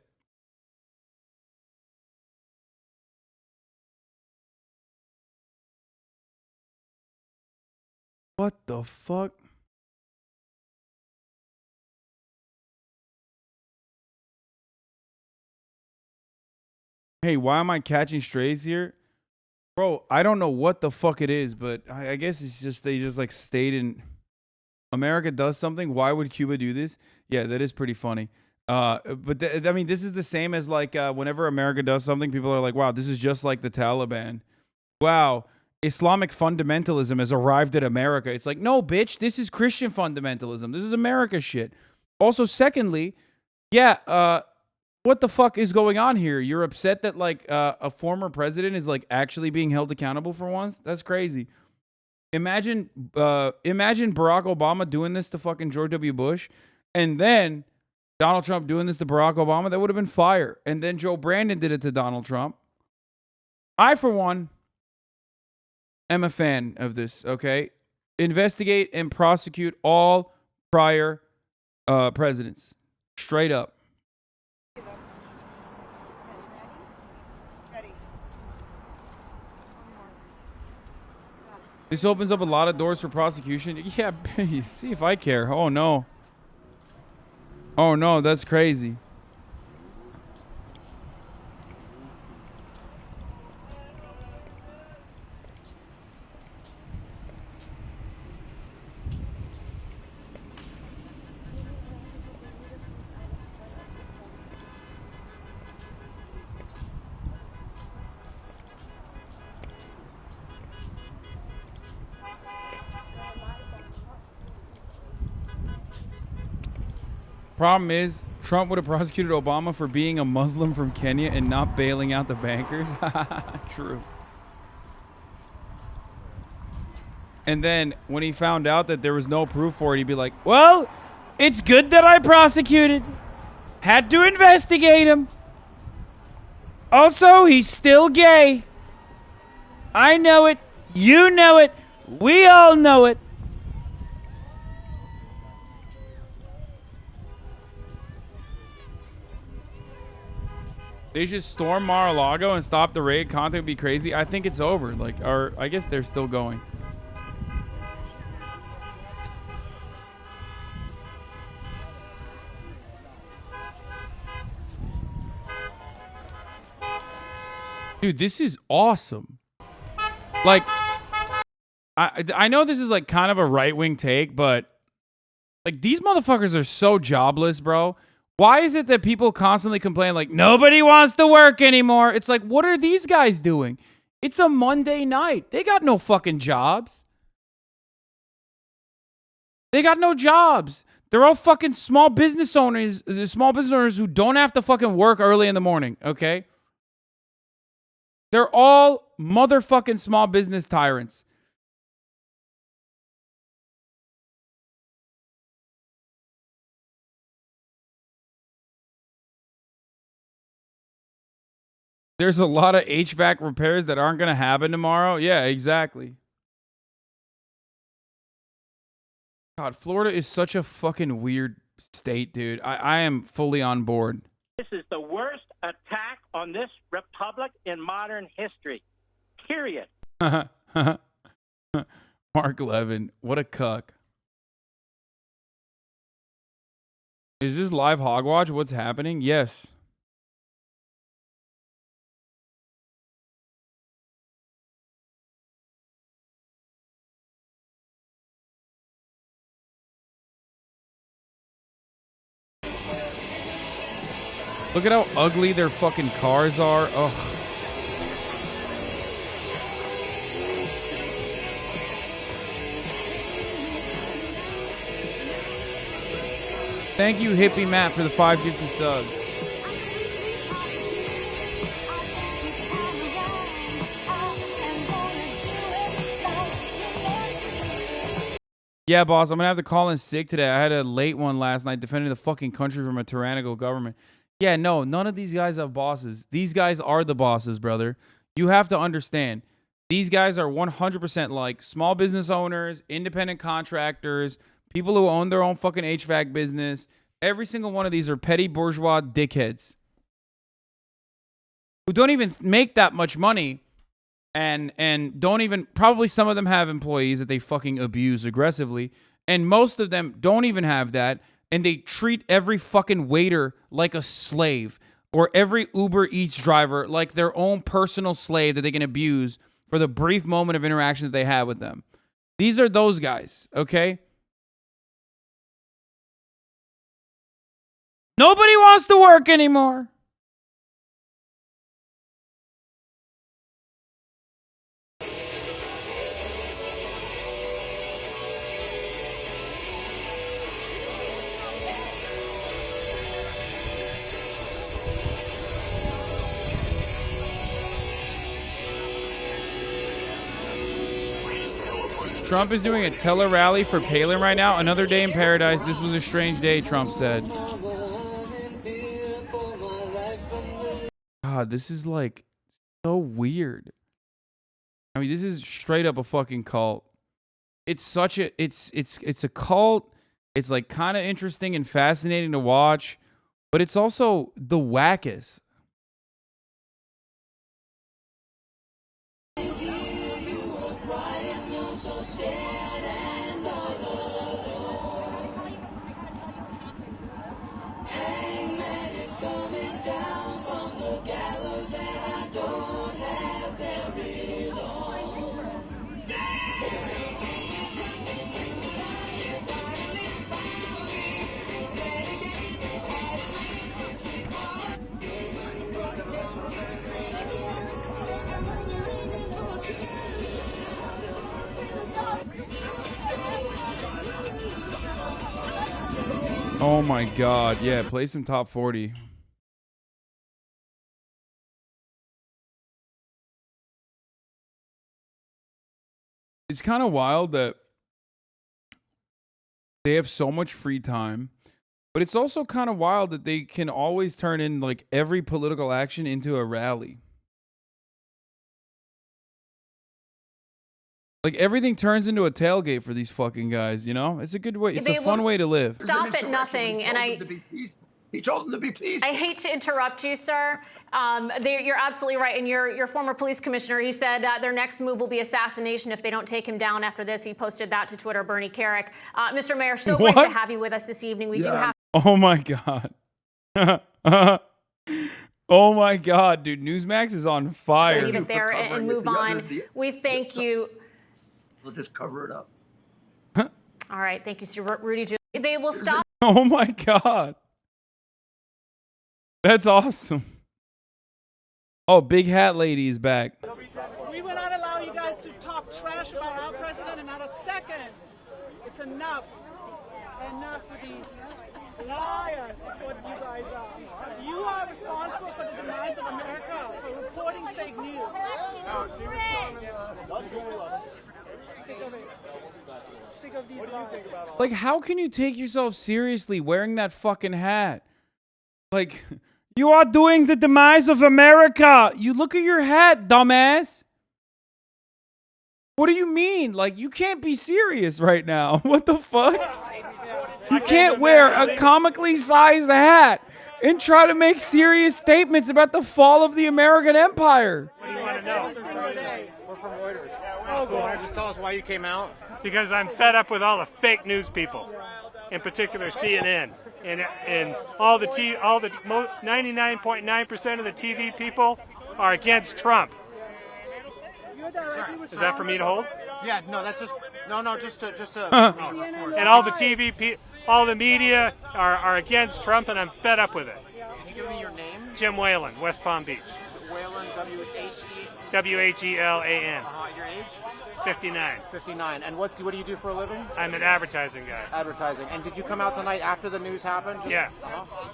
What the fuck? Hey, why am I catching strays here? Bro, I don't know what the fuck it is, but I guess it's just they just like stayed in America does something. Why would Cuba do this? Yeah, that is pretty funny. But I mean, this is the same as like whenever America does something, people are like, wow, this is just like the Taliban. Wow, Islamic fundamentalism has arrived at America. It's like, no, bitch, this is Christian fundamentalism. This is America shit. Also, secondly, yeah, what the fuck is going on here? You're upset that like a former president is like actually being held accountable for once? That's crazy. Imagine Barack Obama doing this to fucking George W. Bush, and then Donald Trump doing this to Barack Obama. That would have been fire. And then Joe Brandon did it to Donald Trump. I, for one, am a fan of this. Okay, investigate and prosecute all prior presidents, straight up. This opens up a lot of doors for prosecution. Yeah, see if I care. Oh, no. Oh, no, that's crazy. Problem is, Trump would have prosecuted Obama for being a Muslim from Kenya and not bailing out the bankers. True. And then when he found out that there was no proof for it, he'd be like, well, it's good that I prosecuted. Had to investigate him. Also, he's still gay. I know it. You know it. We all know it. They should storm Mar-A-Lago and stop the raid. Content would be crazy. I think it's over. Like, or I guess they're still going. Dude, this is awesome. Like, I know this is like kind of a right-wing take, but like these motherfuckers are so jobless, bro. Why is it that people constantly complain like nobody wants to work anymore? It's like, what are these guys doing? It's a Monday night. They got no fucking jobs. They got no jobs. They're all fucking small business owners who don't have to fucking work early in the morning, okay? They're all motherfucking small business tyrants. There's a lot of HVAC repairs that aren't going to happen tomorrow. Yeah, exactly. God, Florida is such a fucking weird state, dude. I am fully on board. This is the worst attack on this republic in modern history. Period. Mark Levin, what a cuck. Is this live Hogwatch? What's happening? Yes. Look at how ugly their fucking cars are. Ugh. Thank you, Hippie Matt, for the 550 subs. Yeah, boss, I'm gonna have to call in sick today. I had a late one last night defending the fucking country from a tyrannical government. Yeah, no, none of these guys have bosses. These guys are the bosses, brother. You have to understand. These guys are 100% like small business owners, independent contractors, people who own their own fucking HVAC business. Every single one of these are petty bourgeois dickheads who don't even make that much money and don't even, probably some of them have employees that they fucking abuse aggressively, and most of them don't even have that, and they treat every fucking waiter like a slave, or every Uber Eats driver like their own personal slave that they can abuse for the brief moment of interaction that they have with them. These are those guys, okay? Nobody wants to work anymore. Trump is doing a tele-rally for Palin right now. Another day in paradise. This was a strange day, Trump said. God, this is like so weird. I mean, this is straight up a fucking cult. It's such a it's a cult. It's like kind of interesting and fascinating to watch, but it's also the wackest. Oh my God. Yeah, play some top 40. It's kind of wild that they have so much free time, but it's also kind of wild that they can always turn in like every political action into a rally. Like everything turns into a tailgate for these fucking guys, you know? It's a good way. It's a fun way to live. Stop at nothing, and he told them to be peaceful. I hate to interrupt you, sir. You're absolutely right. And your former police commissioner, he said their next move will be assassination if they don't take him down after this. He posted that to Twitter, Bernie Carrick. Mr. Mayor, so great to have you with us this evening. We do have. Oh my God. Oh my God, dude. Newsmax is on fire. Leave it there and move on. We thank you. We'll just cover it up. All right. Thank you, Sir Rudy. They will stop. Oh my God. That's awesome. Oh, Big Hat Lady is back. We will not allow you guys to talk trash about our president in not a second. It's enough. Enough of these liars, is what you guys are. You are responsible for the demise of America, for reporting fake news. Sick of it. Sick of these lies. Like, how can you take yourself seriously wearing that fucking hat? Like, you are doing the demise of America. You look at your hat, dumbass. What do you mean? Like, you can't be serious right now. What the fuck? You can't wear a comically sized hat and try to make serious statements about the fall of the American empire. What do you want to know? We're from Reuters. Oh, go on. Just tell us why you came out. Because I'm fed up with all the fake news people, in particular CNN. and all the 99.9% of the TV people are against Trump. Is that for me to hold? Yeah, no, that's just just to and all the all the media are against Trump, and I'm fed up with it. Can you give me your name? Jim Whalen, West Palm Beach. Whalen, Whelan. Your age? 59. 59. And what do you do for a living? I'm an advertising guy. Advertising. And did you come out tonight after the news happened? Yeah.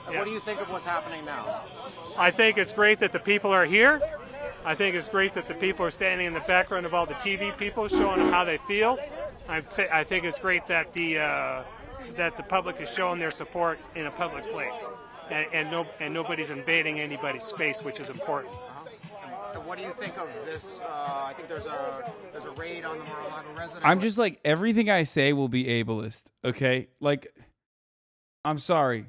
And what do you think of what's happening now? I think it's great that the people are here. I think it's great that the people are standing in the background of all the TV people, showing them how they feel. I think it's great that the public is showing their support in a public place, and nobody's invading anybody's space, which is important. And what do you think of this? I think there's a raid on the Mar-A-Lago residence. I'm just like, everything I say will be ableist, okay? Like, I'm sorry.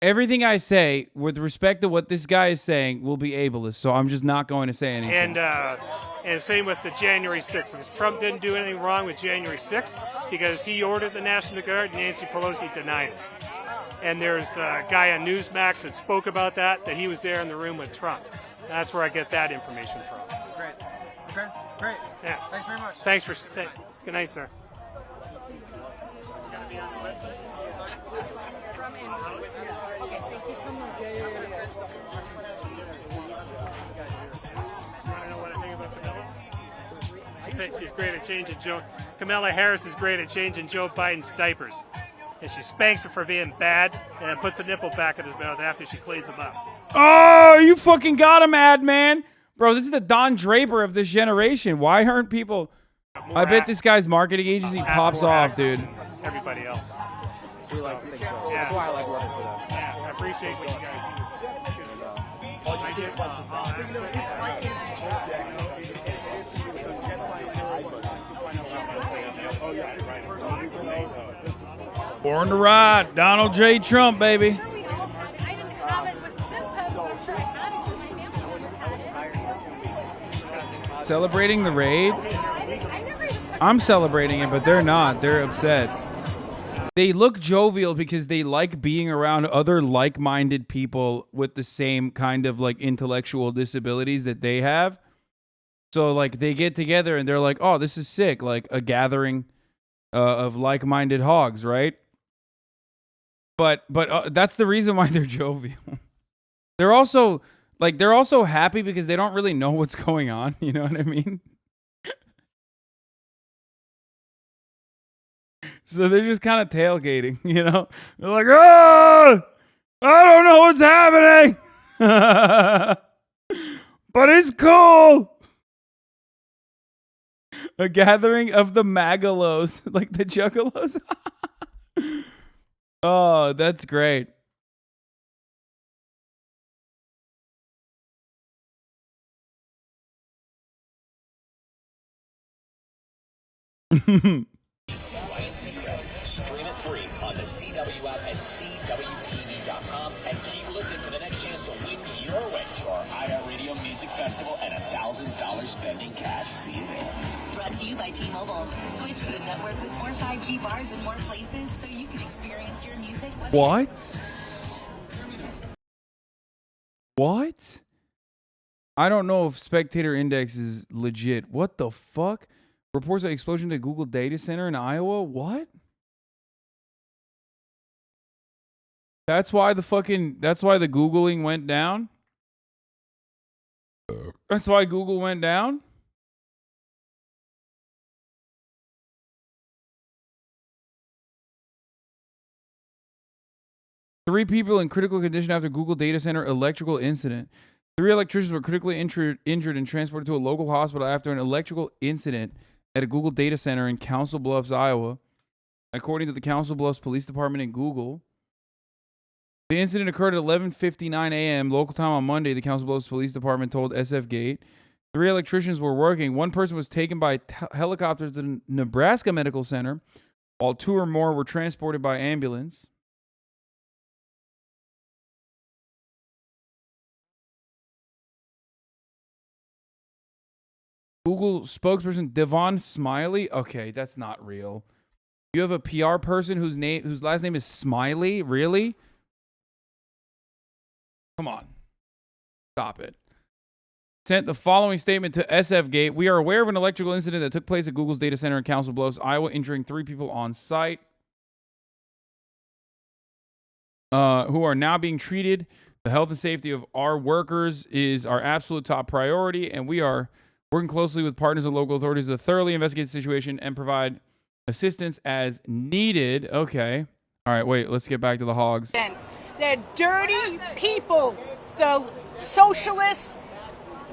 Everything I say, with respect to what this guy is saying, will be ableist, so I'm just not going to say anything. And same with the January 6th. Because Trump didn't do anything wrong with January 6th because he ordered the National Guard, and Nancy Pelosi denied it. And there's a guy on Newsmax that spoke about that he was there in the room with Trump. That's where I get that information from. Great. Okay, great. Yeah. Thanks very much. Thanks for... Good night, sir. She's great at changing Kamala Harris is great at changing Joe Biden's diapers. And she spanks him for being bad and then puts a nipple back in his mouth after she cleans him up. Oh, you fucking got him, ad man. Bro, this is the Don Draper of this generation. Why aren't people... I bet this guy's marketing agency pops off, dude. Everybody else. We like to think so. Yeah. That's why I like working for them. Yeah, I appreciate what you guys Born to ride. Donald J. Trump, baby. Celebrating the raid? I'm celebrating it, but they're not. They're upset. They look jovial because they like being around other like-minded people with the same kind of like intellectual disabilities that they have. So like they get together and they're like, oh, this is sick. Like a gathering of like-minded hogs, right? But that's the reason why they're jovial. They're also happy because they don't really know what's going on. You know what I mean? So they're just kind of tailgating, you know? They're like, oh, I don't know what's happening. But it's cool. A gathering of the Magalos, like the Juggalos. Oh, that's great. Stream it free on the CW app at CWTV.com and keep listening for the next chance to win your way to our AYAYA Radio Music Festival and $1,000 spending cash. See you there. Brought to you by T-Mobile. Switch to a network with more 5G bars in more places so you can experience your music. What? What? I don't know if Spectator Index is legit. What the fuck? Reports of explosion to Google data center in Iowa? What? That's why the Googling went down? That's why Google went down? Three people in critical condition after Google data center electrical incident. 3 electricians were critically injured and transported to a local hospital after an electrical incident at a Google data center in Council Bluffs, Iowa. According to the Council Bluffs Police Department and Google, the incident occurred at 11:59 a.m. local time on Monday, the Council Bluffs Police Department told SF Gate. 3 electricians were working. 1 person was taken by helicopter to the Nebraska Medical Center, while 2 or more were transported by ambulance. Google spokesperson Devon Smiley. Okay, that's not real. You have a PR person whose last name is Smiley? Really? Come on. Stop it. Sent the following statement to SFGate. We are aware of an electrical incident that took place at Google's data center in Council Bluffs, Iowa, injuring 3 people on site who are now being treated. The health and safety of our workers is our absolute top priority, and we are working closely with partners and local authorities to thoroughly investigate the situation and provide assistance as needed. Okay. All right, wait, let's get back to the hogs. They're dirty people. The socialists,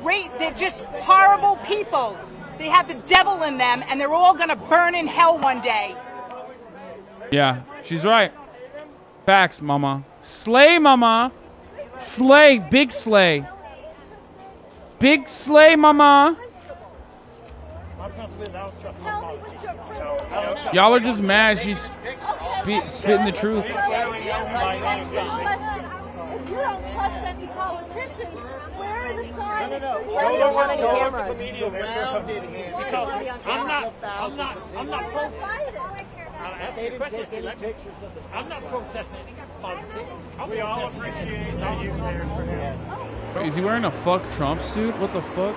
they're just horrible people. They have the devil in them, and they're all going to burn in hell one day. Yeah, she's right. Facts, mama. Slay, mama. Slay, big slay. Big slay, mama. Y'all are just mad. She's spitting the truth. If you don't trust any politicians, where are the signs? I don't want any cameras. I'm not I'm not protesting politics. We all appreciate that you're there for him. Wait, is he wearing a fuck Trump suit? What the fuck?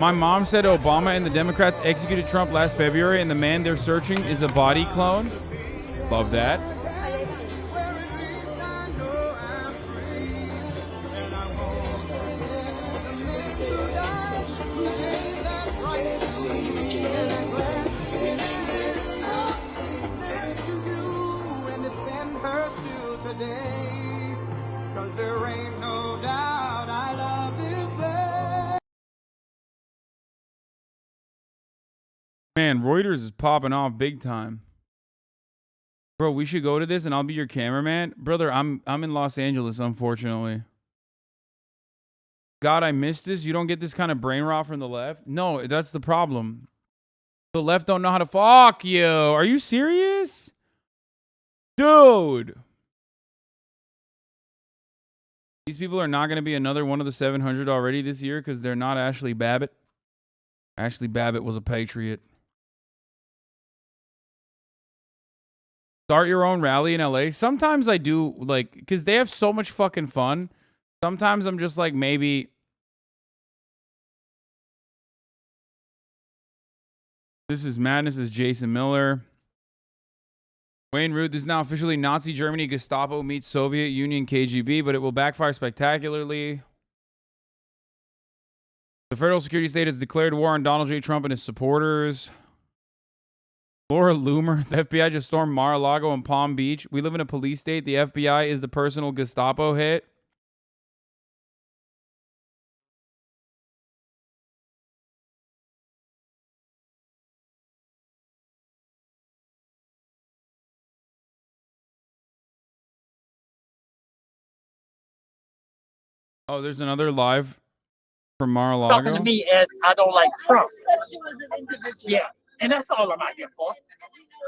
My mom said Obama and the Democrats executed Trump last February, and the man they're searching is a body clone. Love that. Man, Reuters is popping off big time. Bro, we should go to this and I'll be your cameraman. Brother, I'm in Los Angeles, unfortunately. God, I missed this. You don't get this kind of brain rot from the left? No, that's the problem. The left don't know how to fuck you. Are you serious? Dude. These people are not going to be another one of the 700 already this year because they're not Ashley Babbitt. Ashley Babbitt was a patriot. Start your own rally in LA. Sometimes I do, like, because they have so much fucking fun. Sometimes I'm just like, maybe. This is madness, is Jason Miller. Wayne Root, this is now officially Nazi Germany, Gestapo meets Soviet Union KGB, but it will backfire spectacularly. The federal security state has declared war on Donald J. Trump and his supporters. Laura Loomer, the FBI just stormed Mar-a-Lago and Palm Beach. We live in a police state. The FBI is the personal Gestapo hit. Oh, there's another live from Mar-a-Lago. Talking to me as I don't like Trump. Yeah, and that's all I'm out here for.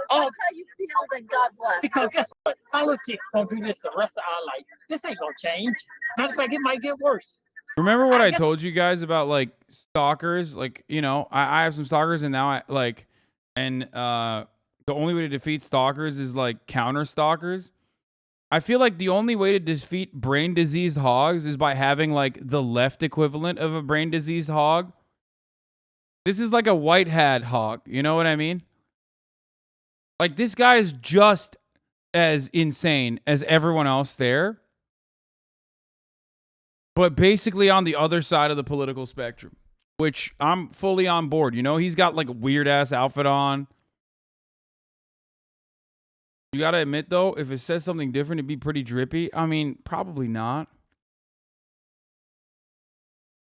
Oh, That's how you feel that God bless. because guess what? Politics gonna do this the rest of our life. This ain't gonna change. Matter of fact, it might get worse. Remember what I told you guys about, like, stalkers? Like, you know, I have some stalkers, and now I, like, and the only way to defeat stalkers is, like, counter stalkers. I feel like the only way to defeat brain diseased hogs is by having, like, the left equivalent of a brain diseased hog. This is like a white hat hog. You know what I mean? Like, this guy is just as insane as everyone else there, but basically on the other side of the political spectrum, which I'm fully on board. You know, he's got, like, a weird ass outfit on. You got to admit, though, if it says something different, it'd be pretty drippy. I mean, probably not.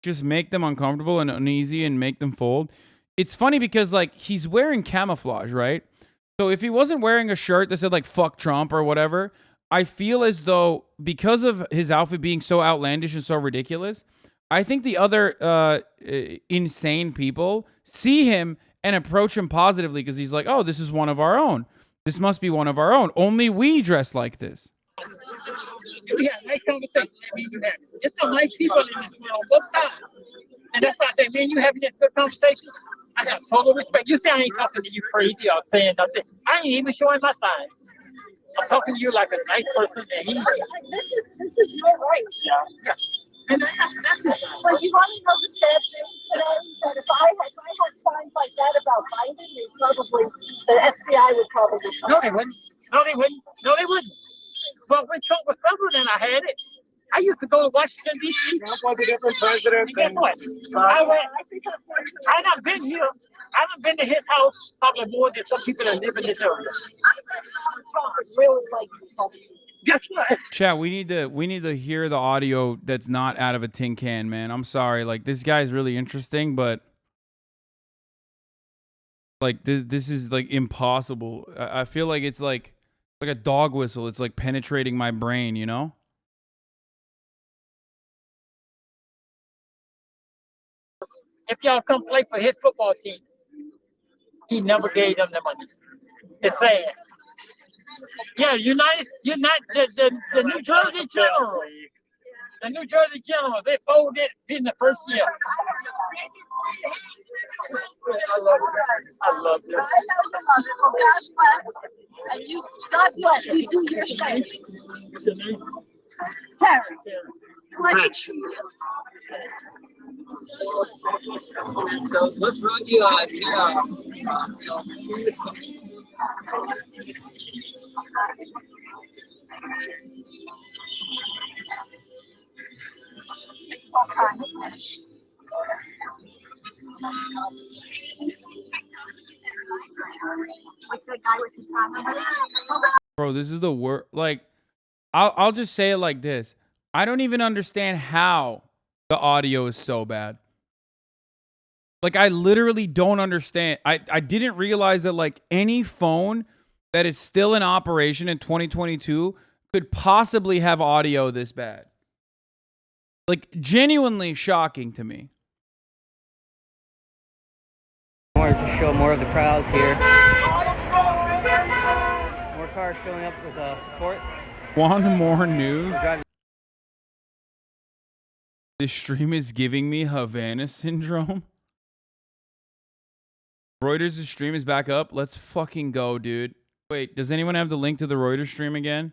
Just make them uncomfortable and uneasy and make them fold. It's funny because, like, he's wearing camouflage, right? So if he wasn't wearing a shirt that said, like, fuck Trump or whatever, I feel as though because of his outfit being so outlandish and so ridiculous, I think the other insane people see him and approach him positively because he's like, oh, this is one of our own. This must be one of our own. Only we dress like this. We had a nice conversation. Me and you had. There's some nice people in this world, both sides. And that's why I say, man, you having this good conversation. I got total respect. You say I ain't talking to you crazy or saying nothing. I ain't even showing my signs. I'm talking to you like a nice person. And This is your right. Yeah. And that's it. But you want to know the sad thing today? That if I had signs like that about Biden, the FBI would probably. No, they wouldn't. No, they wouldn't. No, they wouldn't. But when Trump was president, I had it. I used to go to Washington, D.C. Trump was a different president. And guess what? I done been here. I done been to his house probably more than some people that live in this area. Guess what? Chat, we need to hear the audio that's not out of a tin can, man. I'm sorry. Like, this guy's really interesting, but like this is like impossible. I feel like it's like a dog whistle. It's like penetrating my brain, you know? If y'all come play for his football team, he never gave them the money. It's sad. Yeah, the New Jersey Generals. The New Jersey Generals, they folded in the first year. I love this. And you, God bless, you do your thing. What's your name? Terry. Let's run you Bro, this is the worst. Like, I'll just say it like this. I don't even understand how the audio is so bad. Like, I literally don't understand. I didn't realize that, like, any phone that is still in operation in 2022 could possibly have audio this bad. Like, genuinely shocking to me. I wanted to show more of the crowds here. More cars showing up with support. Want more news? This stream is giving me Havana syndrome. Reuters' stream is back up. Let's fucking go, dude. Wait, does anyone have the link to the Reuters stream again?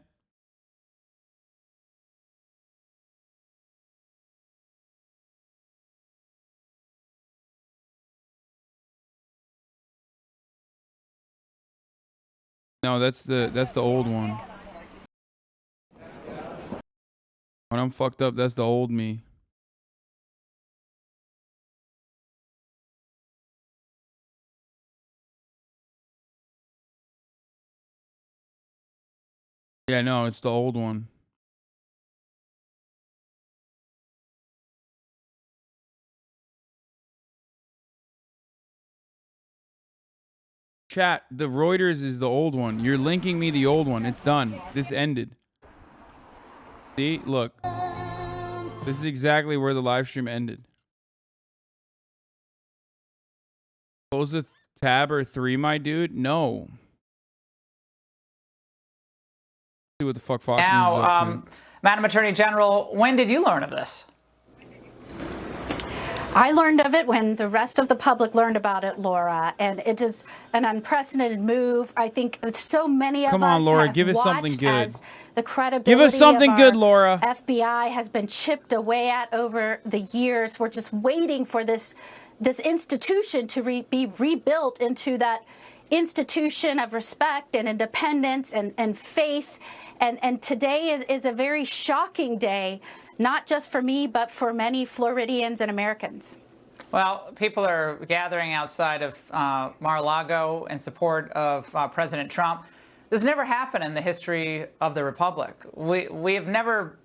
No, that's the old one. When I'm fucked up, that's the old me. Yeah, no, it's the old one. Chat, the Reuters is the old one. You're linking me the old one. It's done. This ended. See? Look. This is exactly where the live stream ended. Close the tab or 3, my dude? No. See what the fuck Fox News is up to. Madam Attorney General, when did you learn of this? I learned of it when the rest of the public learned about it, Laura, and it is an unprecedented move. I think so many of us Come on, Laura, have give us something watched good. as the credibility Give us something of good, our Laura. FBI has been chipped away at over the years. We're just waiting for this institution to be rebuilt into that institution of respect and independence and faith. And today is a very shocking day, not just for me, but for many Floridians and Americans. Well, people are gathering outside of Mar-a-Lago in support of President Trump. This never happened in the history of the Republic. We have never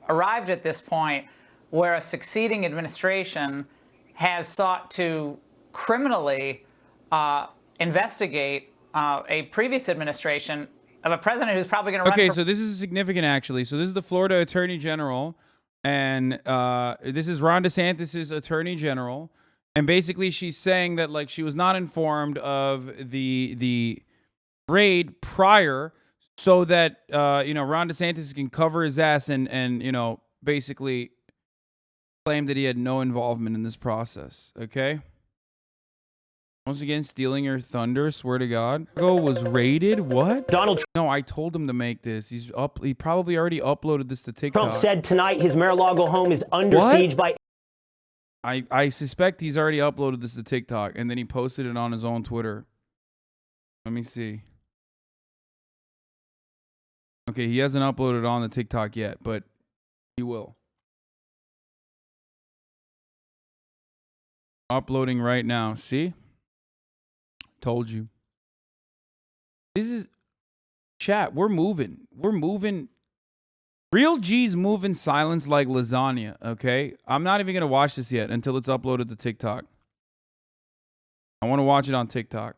arrived at this point where a succeeding administration has sought to criminally investigate a previous administration of a president who's probably going to run Okay, for so this is significant, actually. So this is the Florida Attorney General, and this is Ron DeSantis' Attorney General, and basically she's saying that, like, she was not informed of the raid prior, so that Ron DeSantis can cover his ass and basically claim that he had no involvement in this process. Okay. Once again, stealing your thunder. Swear to God. Was raided. What? Donald Trump. No, I told him to make this. He probably already uploaded this to TikTok. Trump said tonight his Mar-a-Lago home is under siege by. I suspect he's already uploaded this to TikTok and then he posted it on his own Twitter. Let me see. Okay, he hasn't uploaded on the TikTok yet, but he will. Uploading right now. See? Told you. This is chat. We're moving. We're moving. Real G's move in silence like lasagna. Okay. I'm not even going to watch this yet until it's uploaded to TikTok. I want to watch it on TikTok.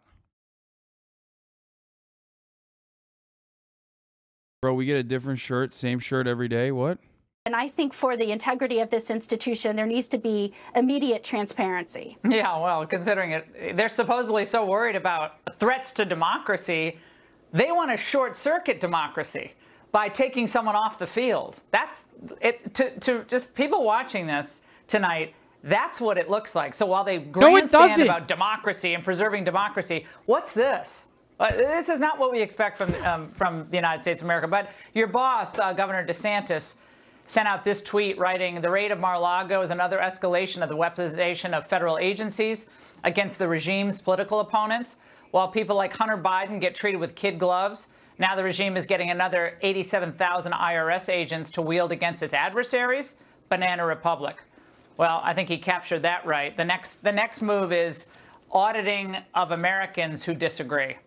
Bro, we get a different shirt, same shirt every day. What? And I think for the integrity of this institution, there needs to be immediate transparency. Yeah, well, considering it, they're supposedly so worried about threats to democracy, they want to short circuit democracy by taking someone off the field. That's it. To just people watching this tonight, that's what it looks like. So while they grandstand about democracy and preserving democracy, what's this? This is not what we expect from the United States of America. But your boss, Governor DeSantis, sent out this tweet writing, the raid of Mar-a-Lago is another escalation of the weaponization of federal agencies against the regime's political opponents. While people like Hunter Biden get treated with kid gloves, now the regime is getting another 87,000 IRS agents to wield against its adversaries. Banana Republic. Well, I think he captured that right. The next move is auditing of Americans who disagree.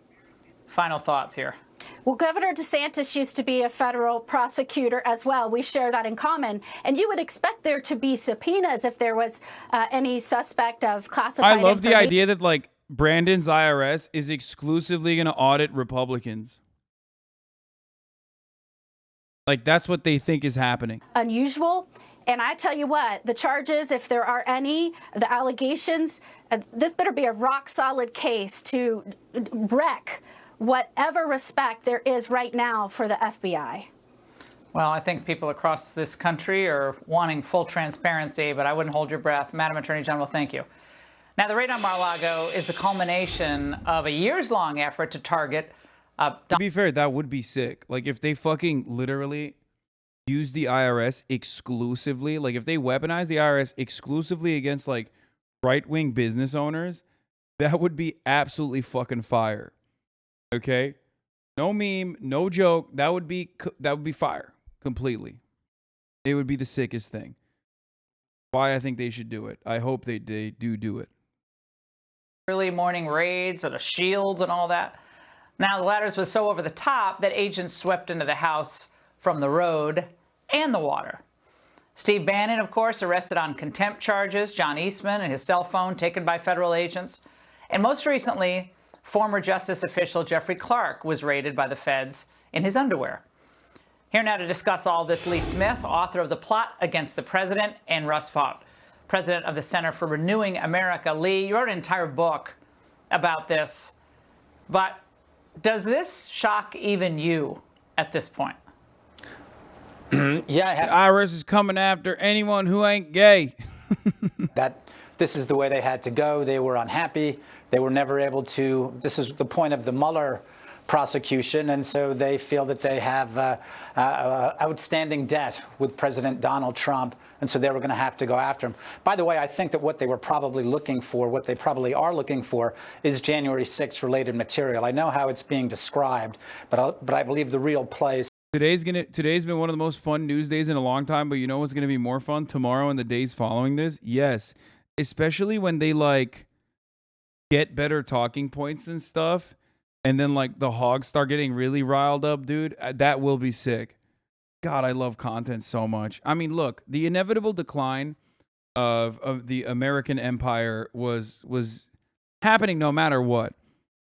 Final thoughts here. Well, Governor DeSantis used to be a federal prosecutor as well. We share that in common. And you would expect there to be subpoenas if there was any suspect of classified I love the idea that, like, Brandon's IRS is exclusively going to audit Republicans. Like, that's what they think is happening. Unusual. And I tell you what, the charges, if there are any, the allegations, this better be a rock-solid case to wreck whatever respect there is right now for the FBI. Well, I think people across this country are wanting full transparency, but I wouldn't hold your breath. Madam Attorney General, thank you. Now, the raid on Mar-a-Lago is the culmination of a years-long effort to target... to be fair, that would be sick. Like, if they fucking literally use the IRS exclusively, like, if they weaponize the IRS exclusively against, like, right-wing business owners, that would be absolutely fucking fire. Okay? No meme, no joke. That would be fire completely. It would be the sickest thing. Why I think they should do it. I hope they do it. Early morning raids with the shields and all that. Now, the latter was so over the top that agents swept into the house from the road and the water. Steve Bannon, of course, arrested on contempt charges. John Eastman and his cell phone taken by federal agents. And most recently, former Justice official Jeffrey Clark was raided by the feds in his underwear. Here now to discuss all this, Lee Smith, author of The Plot Against the President, and Russ Vought, president of the Center for Renewing America. Lee, you wrote an entire book about this, but does this shock even you at this point? Yeah, the IRS is coming after anyone who ain't gay. That this is the way they had to go. They were unhappy. They were never able to. This is the point of the Mueller prosecution, and so they feel that they have outstanding debt with President Donald Trump, and so they were going to have to go after him. By the way, I think that what they were probably looking for, what they probably are looking for, is January 6th related material. I know how it's being described, but I believe the real place. Today's been one of the most fun news days in a long time, but you know what's going to be more fun tomorrow and the days following this? Yes, especially when they like get better talking points and stuff, and then like the hogs start getting really riled up, dude. That will be sick. God, I love content so much. I mean, look, the inevitable decline of the American empire was happening no matter what.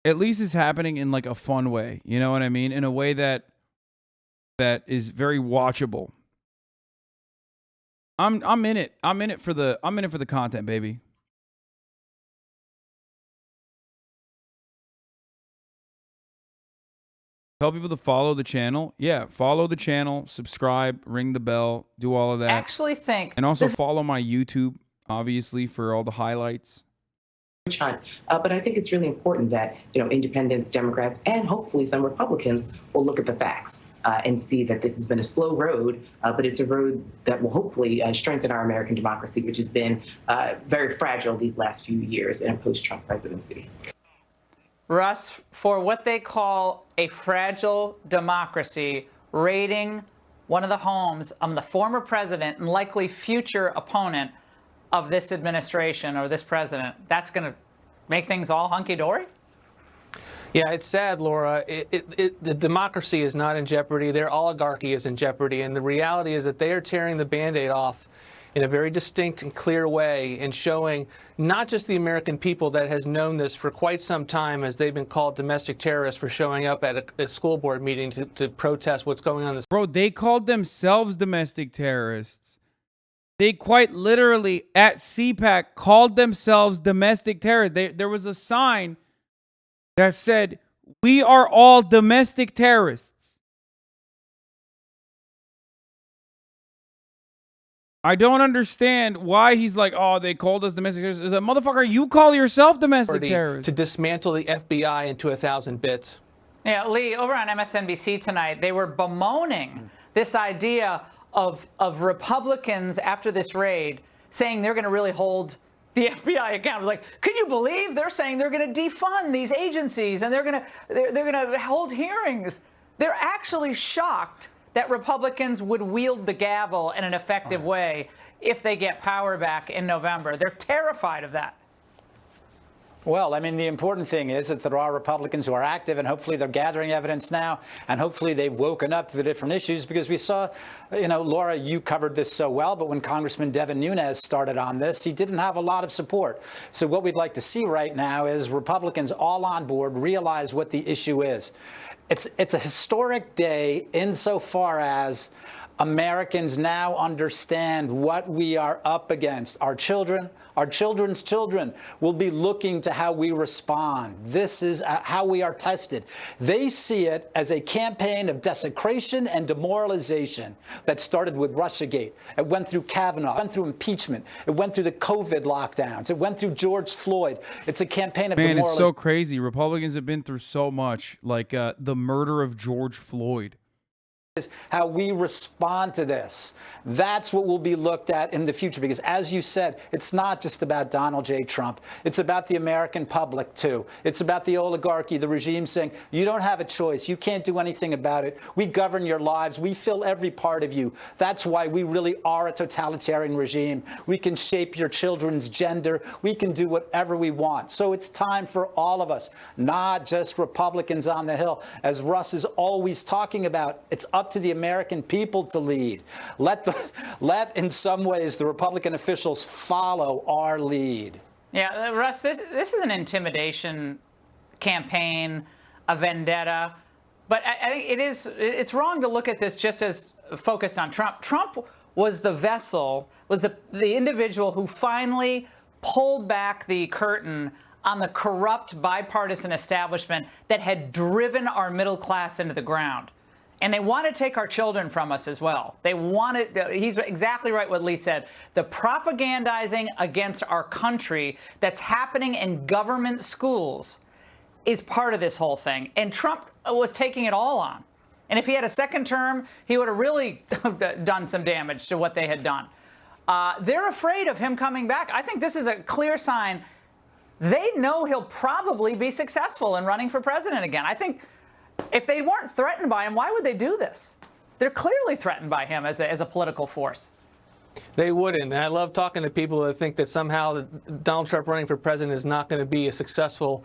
At least it's happening in like a fun way. You know what I mean? In a way that is very watchable. I'm in it. I'm in it for the content, baby. Tell people to follow the channel. Yeah, follow the channel, subscribe, ring the bell, do all of that. Actually think. And also follow my YouTube, obviously, for all the highlights. But I think it's really important that, independents, Democrats, and hopefully some Republicans will look at the facts and see that this has been a slow road, but it's a road that will hopefully strengthen our American democracy, which has been very fragile these last few years in a post-Trump presidency. Russ, for what they call a fragile democracy, raiding one of the homes of the former president and likely future opponent of this administration or this president, that's going to make things all hunky-dory? Yeah, it's sad, Laura. The democracy is not in jeopardy. Their oligarchy is in jeopardy. And the reality is that they are tearing the Band-Aid off in a very distinct and clear way and showing not just the American people that has known this for quite some time, as they've been called domestic terrorists for showing up at a school board meeting to protest what's going on. Bro, they called themselves domestic terrorists. They quite literally at CPAC called themselves domestic terrorists. There was a sign that said, "We are all domestic terrorists." I don't understand why he's like, oh, they called us domestic terrorists. Is a motherfucker, you call yourself domestic terrorist. To dismantle the FBI into 1,000 bits. Yeah, Lee, over on MSNBC tonight, they were bemoaning this idea of Republicans after this raid saying they're going to really hold the FBI accountable. Like, can you believe they're saying they're going to defund these agencies and they're going to hold hearings? They're actually shocked that Republicans would wield the gavel in an effective way if they get power back in November. They're terrified of that. Well, I mean, the important thing is that there are Republicans who are active, and hopefully they're gathering evidence now, and hopefully they've woken up to the different issues, because we saw, Laura, you covered this so well, but when Congressman Devin Nunes started on this, he didn't have a lot of support. So what we'd like to see right now is Republicans all on board realize what the issue is. It's a historic day insofar as Americans now understand what we are up against. Our children, our children's children will be looking to how we respond. This is how we are tested. They see it as a campaign of desecration and demoralization that started with Russiagate. It went through Kavanaugh, it went through impeachment, it went through the COVID lockdowns, it went through George Floyd. It's a campaign of demoralization. It's so crazy. Republicans have been through so much, like the murder of George Floyd. How we respond to this. That's what will be looked at in the future, because as you said, it's not just about Donald J. Trump. It's about the American public, too. It's about the oligarchy, the regime saying, you don't have a choice. You can't do anything about it. We govern your lives. We fill every part of you. That's why we really are a totalitarian regime. We can shape your children's gender. We can do whatever we want. So it's time for all of us, not just Republicans on the Hill. As Russ is always talking about, it's up to the American people to lead. Let in some ways the Republican officials follow our lead. Yeah, Russ, this is an intimidation campaign, a vendetta, but I think it's wrong to look at this just as focused on Trump. Trump was the vessel, was the individual who finally pulled back the curtain on the corrupt bipartisan establishment that had driven our middle class into the ground. And they want to take our children from us as well. They want it. He's exactly right what Lee said. The propagandizing against our country that's happening in government schools is part of this whole thing. And Trump was taking it all on. And if he had a second term, he would have really done some damage to what they had done. They're afraid of him coming back. I think this is a clear sign. They know he'll probably be successful in running for president again. I think if they weren't threatened by him, why would they do this? They're clearly threatened by him as a political force. They wouldn't. And I love talking to people that think that somehow Donald Trump running for president is not going to be a successful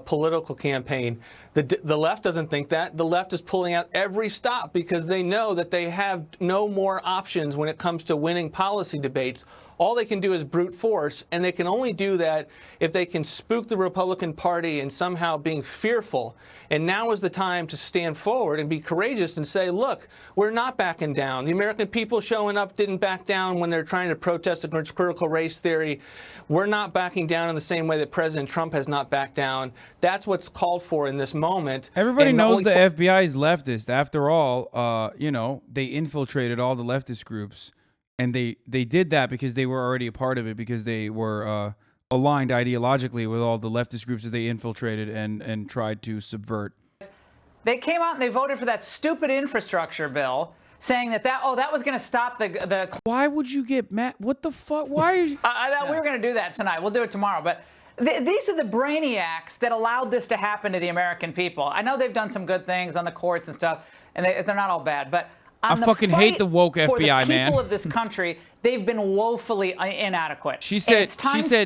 political campaign. The left doesn't think that. The left is pulling out every stop because they know that they have no more options when it comes to winning policy debates. All they can do is brute force, and they can only do that if they can spook the Republican Party and somehow being fearful. And now is the time to stand forward and be courageous and say, look, we're not backing down. The American people showing up didn't back down when they're trying to protest against critical race theory. We're not backing down in the same way that President Trump has not backed down. That's what's called for in this moment. moment. Everybody And knows the FBI is leftist. After all, you know, they infiltrated all the leftist groups, and they did that because they were already a part of it, because they were aligned ideologically with all the leftist groups that they infiltrated and tried to subvert. They came out and they voted for that stupid infrastructure bill, saying that was going to stop the. Why would you get mad? What the fuck? Why? I thought we were going to do that tonight. We'll do it tomorrow, but. These are the brainiacs that allowed this to happen to the American people. I know they've done some good things on the courts and stuff, and they're not all bad. But I fucking hate the woke FBI, for the man. people of this country, they've been woefully inadequate. She said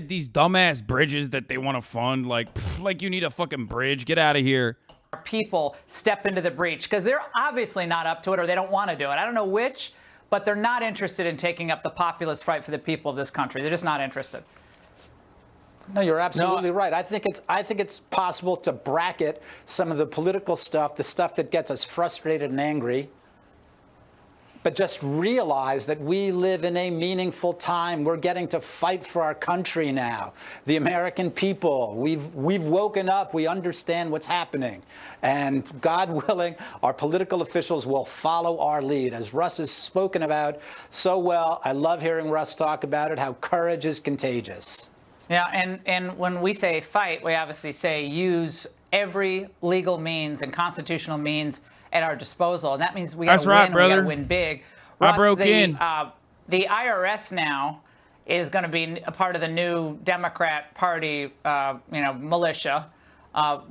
these dumbass bridges that they want to fund, like you need a fucking bridge. Get out of here. People step into the breach because they're obviously not up to it, or they don't want to do it. I don't know which, but they're not interested in taking up the populist fight for the people of this country. They're just not interested. No, you're absolutely right. I think it's possible to bracket some of the political stuff, the stuff that gets us frustrated and angry, but just realize that we live in a meaningful time. We're getting to fight for our country now. The American people, we've woken up. We understand what's happening. And God willing, our political officials will follow our lead. As Russ has spoken about so well, I love hearing Russ talk about it, how courage is contagious. Yeah, and when we say fight, we obviously say use every legal means and constitutional means at our disposal, and that means we got to win. We got to win big. I broke in. The IRS now is going to be a part of the new Democrat Party, militia,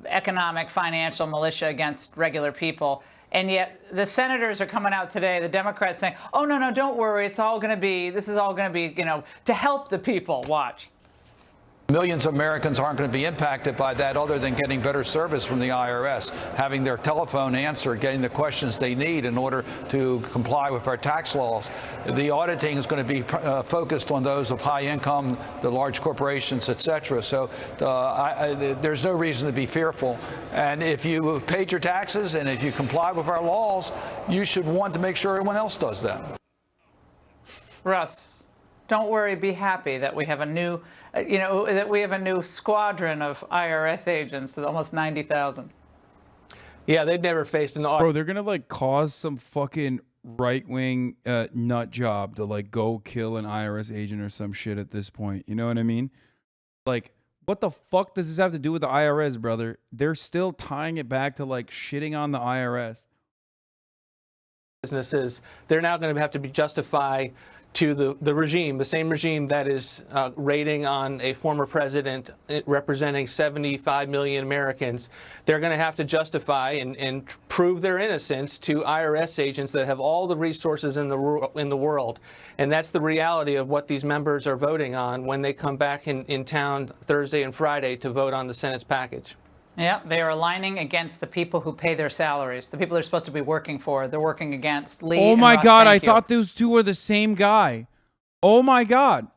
economic, financial militia against regular people. And yet the senators are coming out today, the Democrats saying, "Oh no, don't worry, this is all going to be, to help the people." Watch. Millions of Americans aren't going to be impacted by that other than getting better service from the IRS, having their telephone answered, getting the questions they need in order to comply with our tax laws. The auditing is going to be focused on those of high income, the large corporations, et cetera. So there's no reason to be fearful. And if you paid your taxes and if you comply with our laws, you should want to make sure everyone else does that. Russ, don't worry, be happy that we have a new that we have a new squadron of IRS agents, almost 90,000. Yeah, they've never faced an audit. Bro, they're gonna cause some fucking right-wing nut job to go kill an IRS agent or some shit at this point. You know what I mean? What the fuck does this have to do with the IRS, brother? They're still tying it back to shitting on the IRS. Businesses, they're now going to have to justify to the regime, the same regime that is raiding on a former president representing 75 million Americans. They're going to have to justify and prove their innocence to IRS agents that have all the resources in the world. And that's the reality of what these members are voting on when they come back in town Thursday and Friday to vote on the Senate's package. Yeah, they are aligning against the people who pay their salaries, the people they're supposed to be working for. They're working against Lee. Oh my God, I thought those two were the same guy. Oh my God.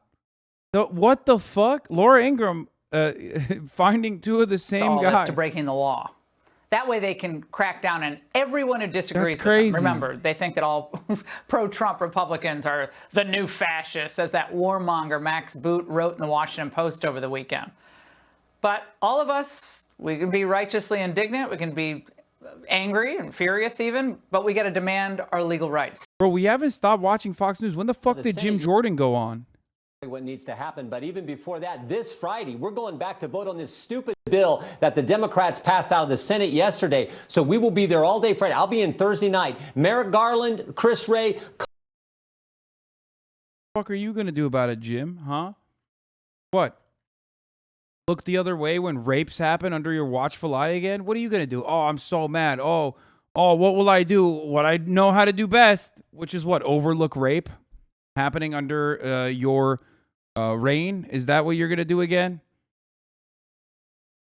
What the fuck? Laura Ingraham finding two of the same guy. To breaking the law. That way they can crack down on everyone who disagrees That's crazy. with them. Remember, they think that all pro-Trump Republicans are the new fascists, as that warmonger Max Boot wrote in the Washington Post over the weekend. But all of us, we can be righteously indignant, we can be angry and furious even, but we got to demand our legal rights. Bro, we haven't stopped watching Fox News. When the fuck did Jim Jordan go on? What needs to happen, but even before that, this Friday, we're going back to vote on this stupid bill that the Democrats passed out of the Senate yesterday. So we will be there all day Friday. I'll be in Thursday night. Merrick Garland, Chris Wray. What the fuck are you going to do about it, Jim? Huh? What? Look the other way when rapes happen under your watchful eye again? What are you going to do? Oh, I'm so mad. Oh, what will I do? What I know how to do best, which is what? Overlook rape happening under your reign? Is that what you're going to do again?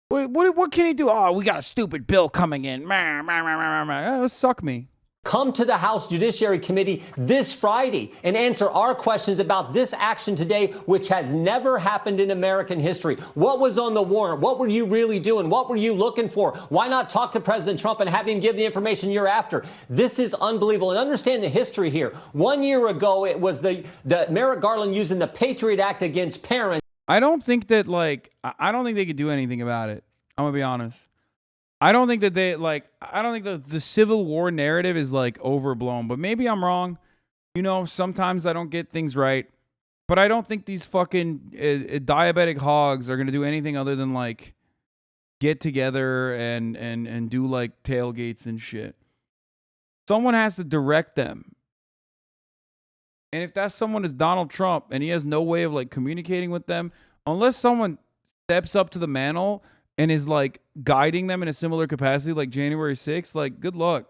What can he do? Oh, we got a stupid bill coming in. Oh, suck me. Come to the House Judiciary Committee this Friday and answer our questions about this action today, which has never happened in American history. What was on the warrant? What were you really doing? What were you looking for? Why not talk to President Trump and have him give the information you're after? This is unbelievable. And understand the history here. 1 year ago, it was the Merrick Garland using the Patriot Act against parents. I don't think that, I don't think they could do anything about it. I'm going to be honest. I don't think that I don't think the Civil War narrative is like overblown, but maybe I'm wrong. You know, sometimes I don't get things right, but I don't think these fucking diabetic hogs are going to do anything other than like get together and do like tailgates and shit. Someone has to direct them. And if that someone is Donald Trump and he has no way of like communicating with them, unless someone steps up to the mantle and is like guiding them in a similar capacity like January 6th, like good luck.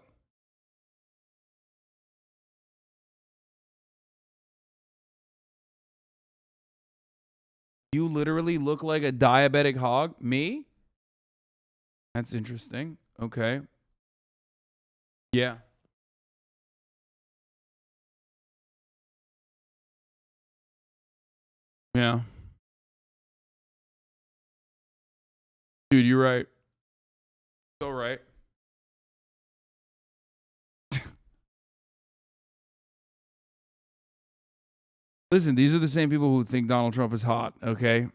You literally look like a diabetic hog? Me? That's interesting. Okay. Yeah. Yeah. Dude, you're right. So right. Listen, these are the same people who think Donald Trump is hot, okay?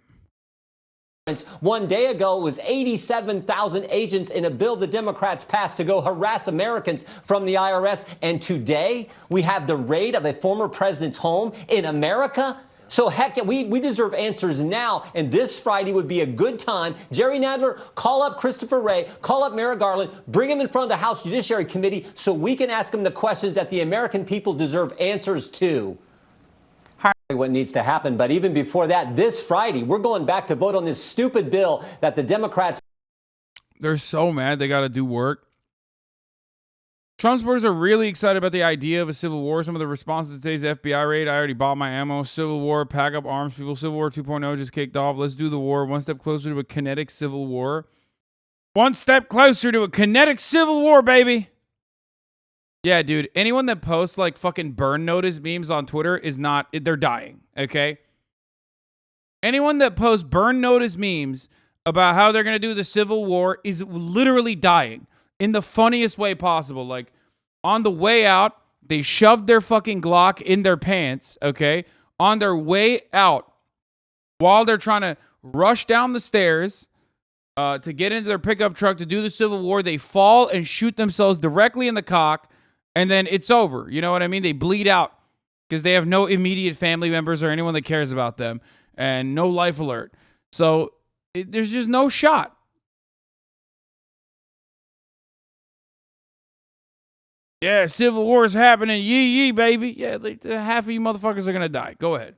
One day ago, it was 87,000 agents in a bill the Democrats passed to go harass Americans from the IRS. And today, we have the raid of a former president's home in America. So heck, we deserve answers now, and this Friday would be a good time. Jerry Nadler, call up Christopher Wray, call up Merrick Garland, bring him in front of the House Judiciary Committee so we can ask him the questions that the American people deserve answers to. What needs to happen. But even before that, this Friday, we're going back to vote on this stupid bill that the Democrats. They're so mad they got to do work. Trump supporters are really excited about the idea of a civil war. Some of the responses to today's FBI raid: I already bought my ammo. Civil war, pack up arms, people. Civil War 2.0 just kicked off. Let's do the war. One step closer to a kinetic civil war. One step closer to a kinetic civil war, baby. Yeah, dude. Anyone that posts like fucking burn notice memes on Twitter is not, they're dying, okay? Anyone that posts burn notice memes about how they're going to do the Civil War is literally dying in the funniest way possible. Like, on the way out, they shoved their fucking Glock in their pants, okay? On their way out, while they're trying to rush down the stairs to get into their pickup truck to do the Civil War, they fall and shoot themselves directly in the cock. And then it's over. You know what I mean? They bleed out because they have no immediate family members or anyone that cares about them and no life alert. So there's just no shot. Yeah, Civil War is happening. Yee, baby. Yeah, half of you motherfuckers are going to die. Go ahead.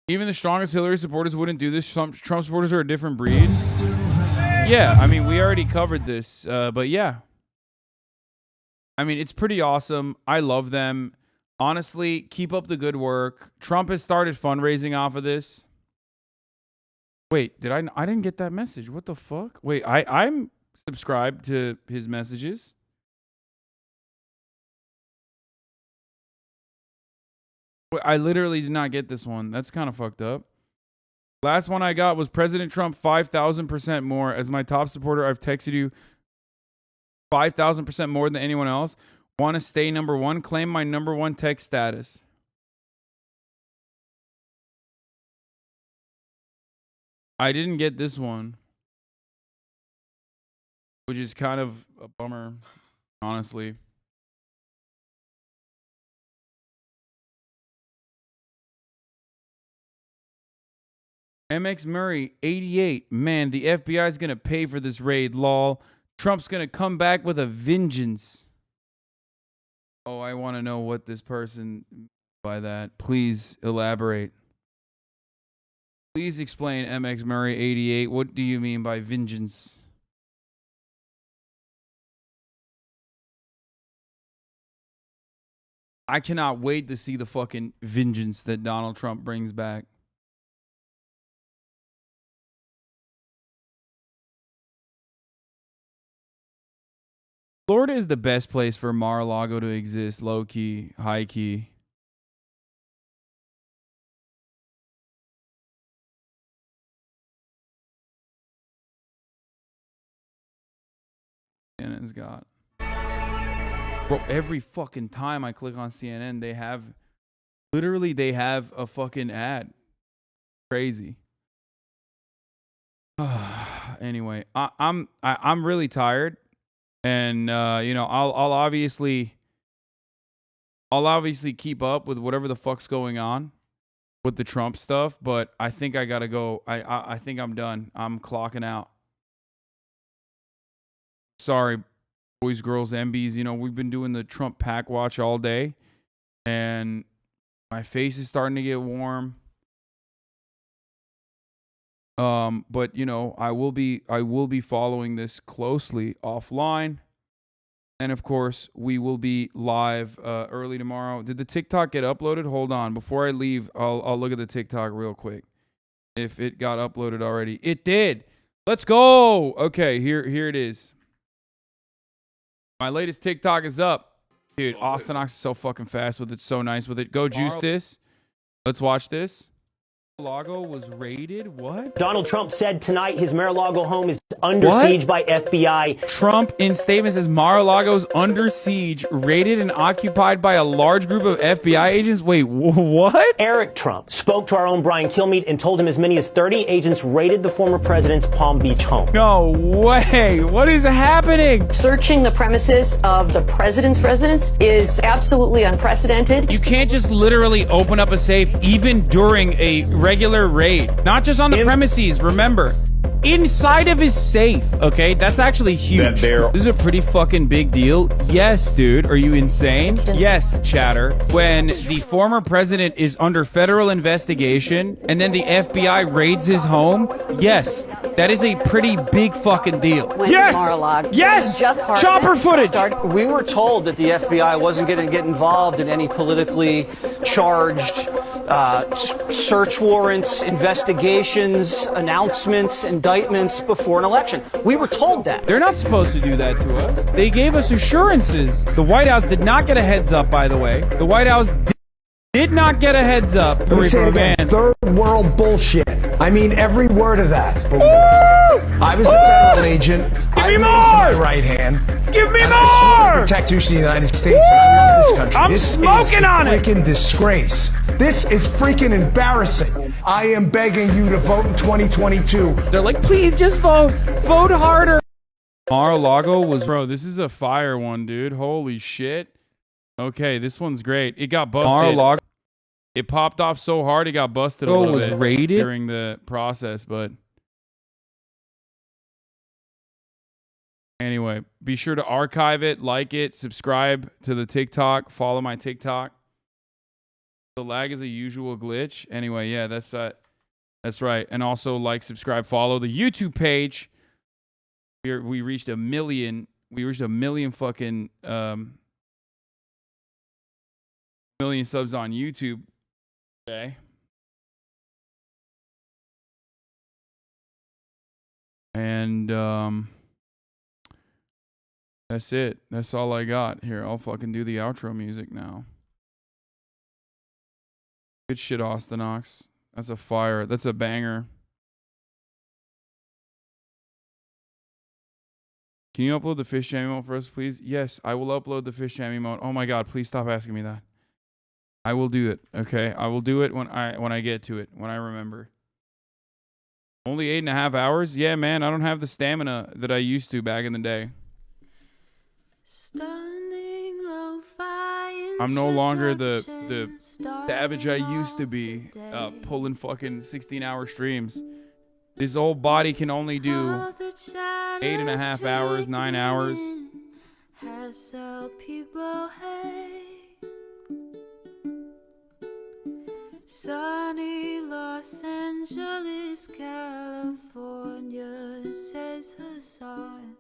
Even the strongest Hillary supporters wouldn't do this. Trump supporters are a different breed. Yeah, I mean, we already covered this, but yeah. I mean, it's pretty awesome. I love them. Honestly, keep up the good work. Trump has started fundraising off of this. Wait, I didn't get that message. What the fuck? Wait, I'm subscribed to his messages. I literally did not get this one. That's kind of fucked up. Last one I got was President Trump 5,000% more. As my top supporter, I've texted you 5,000% more than anyone else. Want to stay number one? Claim my number one text status. I didn't get this one, which is kind of a bummer, honestly. MX Murray, 88. Man, the FBI is going to pay for this raid, lol. Trump's going to come back with a vengeance. Oh, I want to know what this person by that. Please elaborate. Please explain, MX Murray, 88. What do you mean by vengeance? I cannot wait to see the fucking vengeance that Donald Trump brings back. Florida is the best place for Mar-a-Lago to exist, low-key, high-key. And it's got. Bro, every fucking time I click on CNN, they have a fucking ad. Crazy. Anyway, I'm really tired, and you know, I'll obviously keep up with whatever the fuck's going on with the Trump stuff, but I think I gotta go. I think I'm done. I'm clocking out. Sorry, boys, girls, MBs. You know, we've been doing the Trump pack watch all day, and my face is starting to get warm. But you know, I will be following this closely offline, and of course, we will be live early tomorrow. Did the TikTok get uploaded? Hold on, before I leave, I'll look at the TikTok real quick. If it got uploaded already, it did. Let's go. Okay, here it is. My latest TikTok is up, dude. Austin Ox is so fucking fast with it, so nice with it. Go juice this. Let's watch this. Mar-a-Lago was raided? What? Donald Trump said tonight his Mar-a-Lago home is under siege by FBI. Trump in statement says Mar-a-Lago's under siege, raided and occupied by a large group of FBI agents. Wait, what? Eric Trump spoke to our own Brian Kilmeade and told him as many as 30 agents raided the former president's Palm Beach home. No way. What is happening? Searching the premises of the president's residence is absolutely unprecedented. You can't just literally open up a safe even during a regular raid. Not just on the premises, remember. Inside of his safe, okay? That's actually huge. This is a pretty fucking big deal. Yes, dude. Are you insane? Yes, chatter. When the former president is under federal investigation and then the FBI raids his home, yes, that is a pretty big fucking deal. Yes! Yes! Chopper footage! We were told that the FBI wasn't going to get involved in any politically charged search warrants, investigations, announcements, indictments before an election. We were told that. They're not supposed to do that to us. They gave us assurances. The White House did not get a heads up, by the way. The White House did not get a heads up. Let me say it again. Third world bullshit. I mean every word of that. I was a federal agent. Give me more! My right hand. Give me more! I protect the United States. And I love this country. I'm this smoking on it. Freaking disgrace. This is freaking embarrassing. I am begging you to vote in 2022. They're like, please just vote. Vote harder. Mar-a-Lago was, bro, this is a fire one, dude. Holy shit. Okay, this one's great. It got busted. Mar-a-Lago. It popped off so hard it got busted a little bit raided during the process, but anyway, be sure to archive it, like it, subscribe to the TikTok, follow my TikTok. The lag is a usual glitch. Anyway, yeah, that's right. And also like, subscribe, follow the YouTube page. We reached 1 million. We reached 1 million fucking million subs on YouTube. Okay. And that's it. That's all I got. Here, I'll fucking do the outro music now. Good shit, Austin Ox. That's a fire. That's a banger. Can you upload the fish jam emote for us, please? Yes, I will upload the fish jam emote. Oh my god, please stop asking me that. I will do it. Okay, I will do it when I get to it, when I remember. Only 8.5 hours? Yeah, man, I don't have the stamina that I used to back in the day. I'm no longer the savage I used to be, pulling fucking 16-hour streams. This old body can only do 8.5 hours, 9 hours. Sunny Los Angeles, California, says Hasan.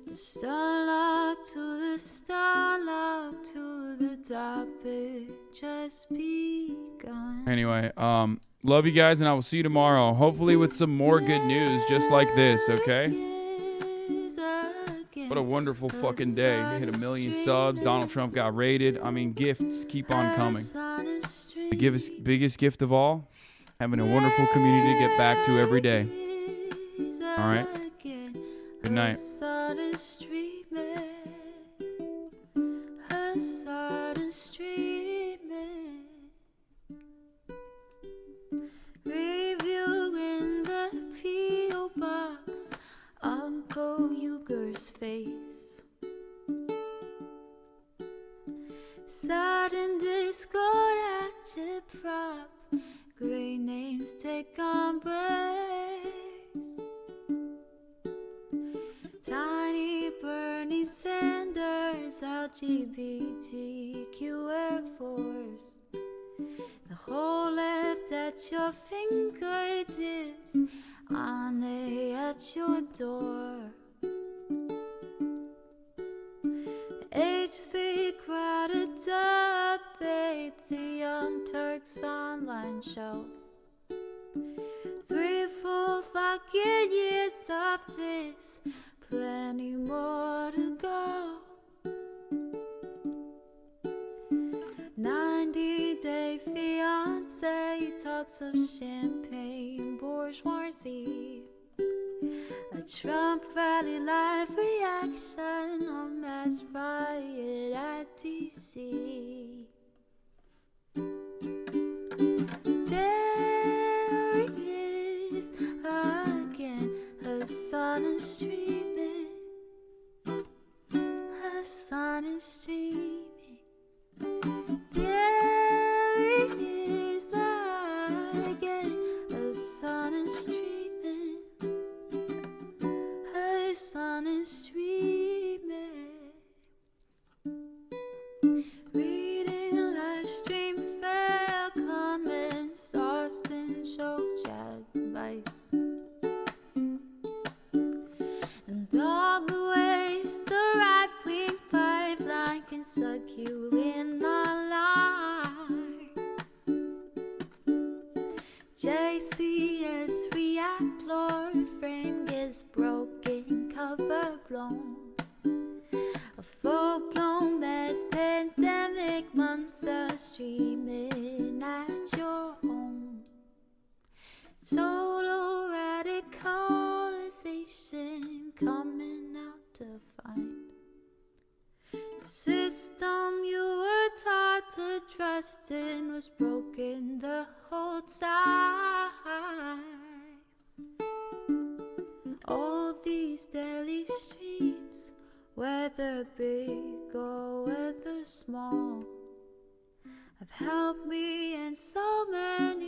The starlock to the starlock to the topic just begun. Anyway, love you guys, and I will see you tomorrow. Hopefully with some more good news, just like this, okay? What a wonderful fucking day. Hit 1 million subs. Donald Trump got raided. I mean, gifts keep on coming. The biggest gift of all, having a wonderful community to get back to every day. All right? Good night. discord at your prop. Great names take embrace. Tiny Bernie Sanders, LGBTQ Air Force. The whole left at your fingertips, Ane at your door. H3 crowded debate, the Young Turks online show. 3 full fucking years of this, plenty more to go. 90-day fiance talks of champagne bourgeoisie. A Trump rally live reaction, a mass riot at DC. There he is again, Hasan is streaming. Hasan is streaming. There he is again, Hasan is streaming. Hasan is streaming. Reading live stream fail comments, Austin show chat advice. And all the ways the right-wing pipeline can suck you in online. JCS react, Lord frame gets broken, cover blown. A full-blown mass pandemic, monster streaming at your home. Total radicalization coming out to find. The system you were taught to trust in was broken the whole time. All these daily streams, whether big or whether small, have helped me in so many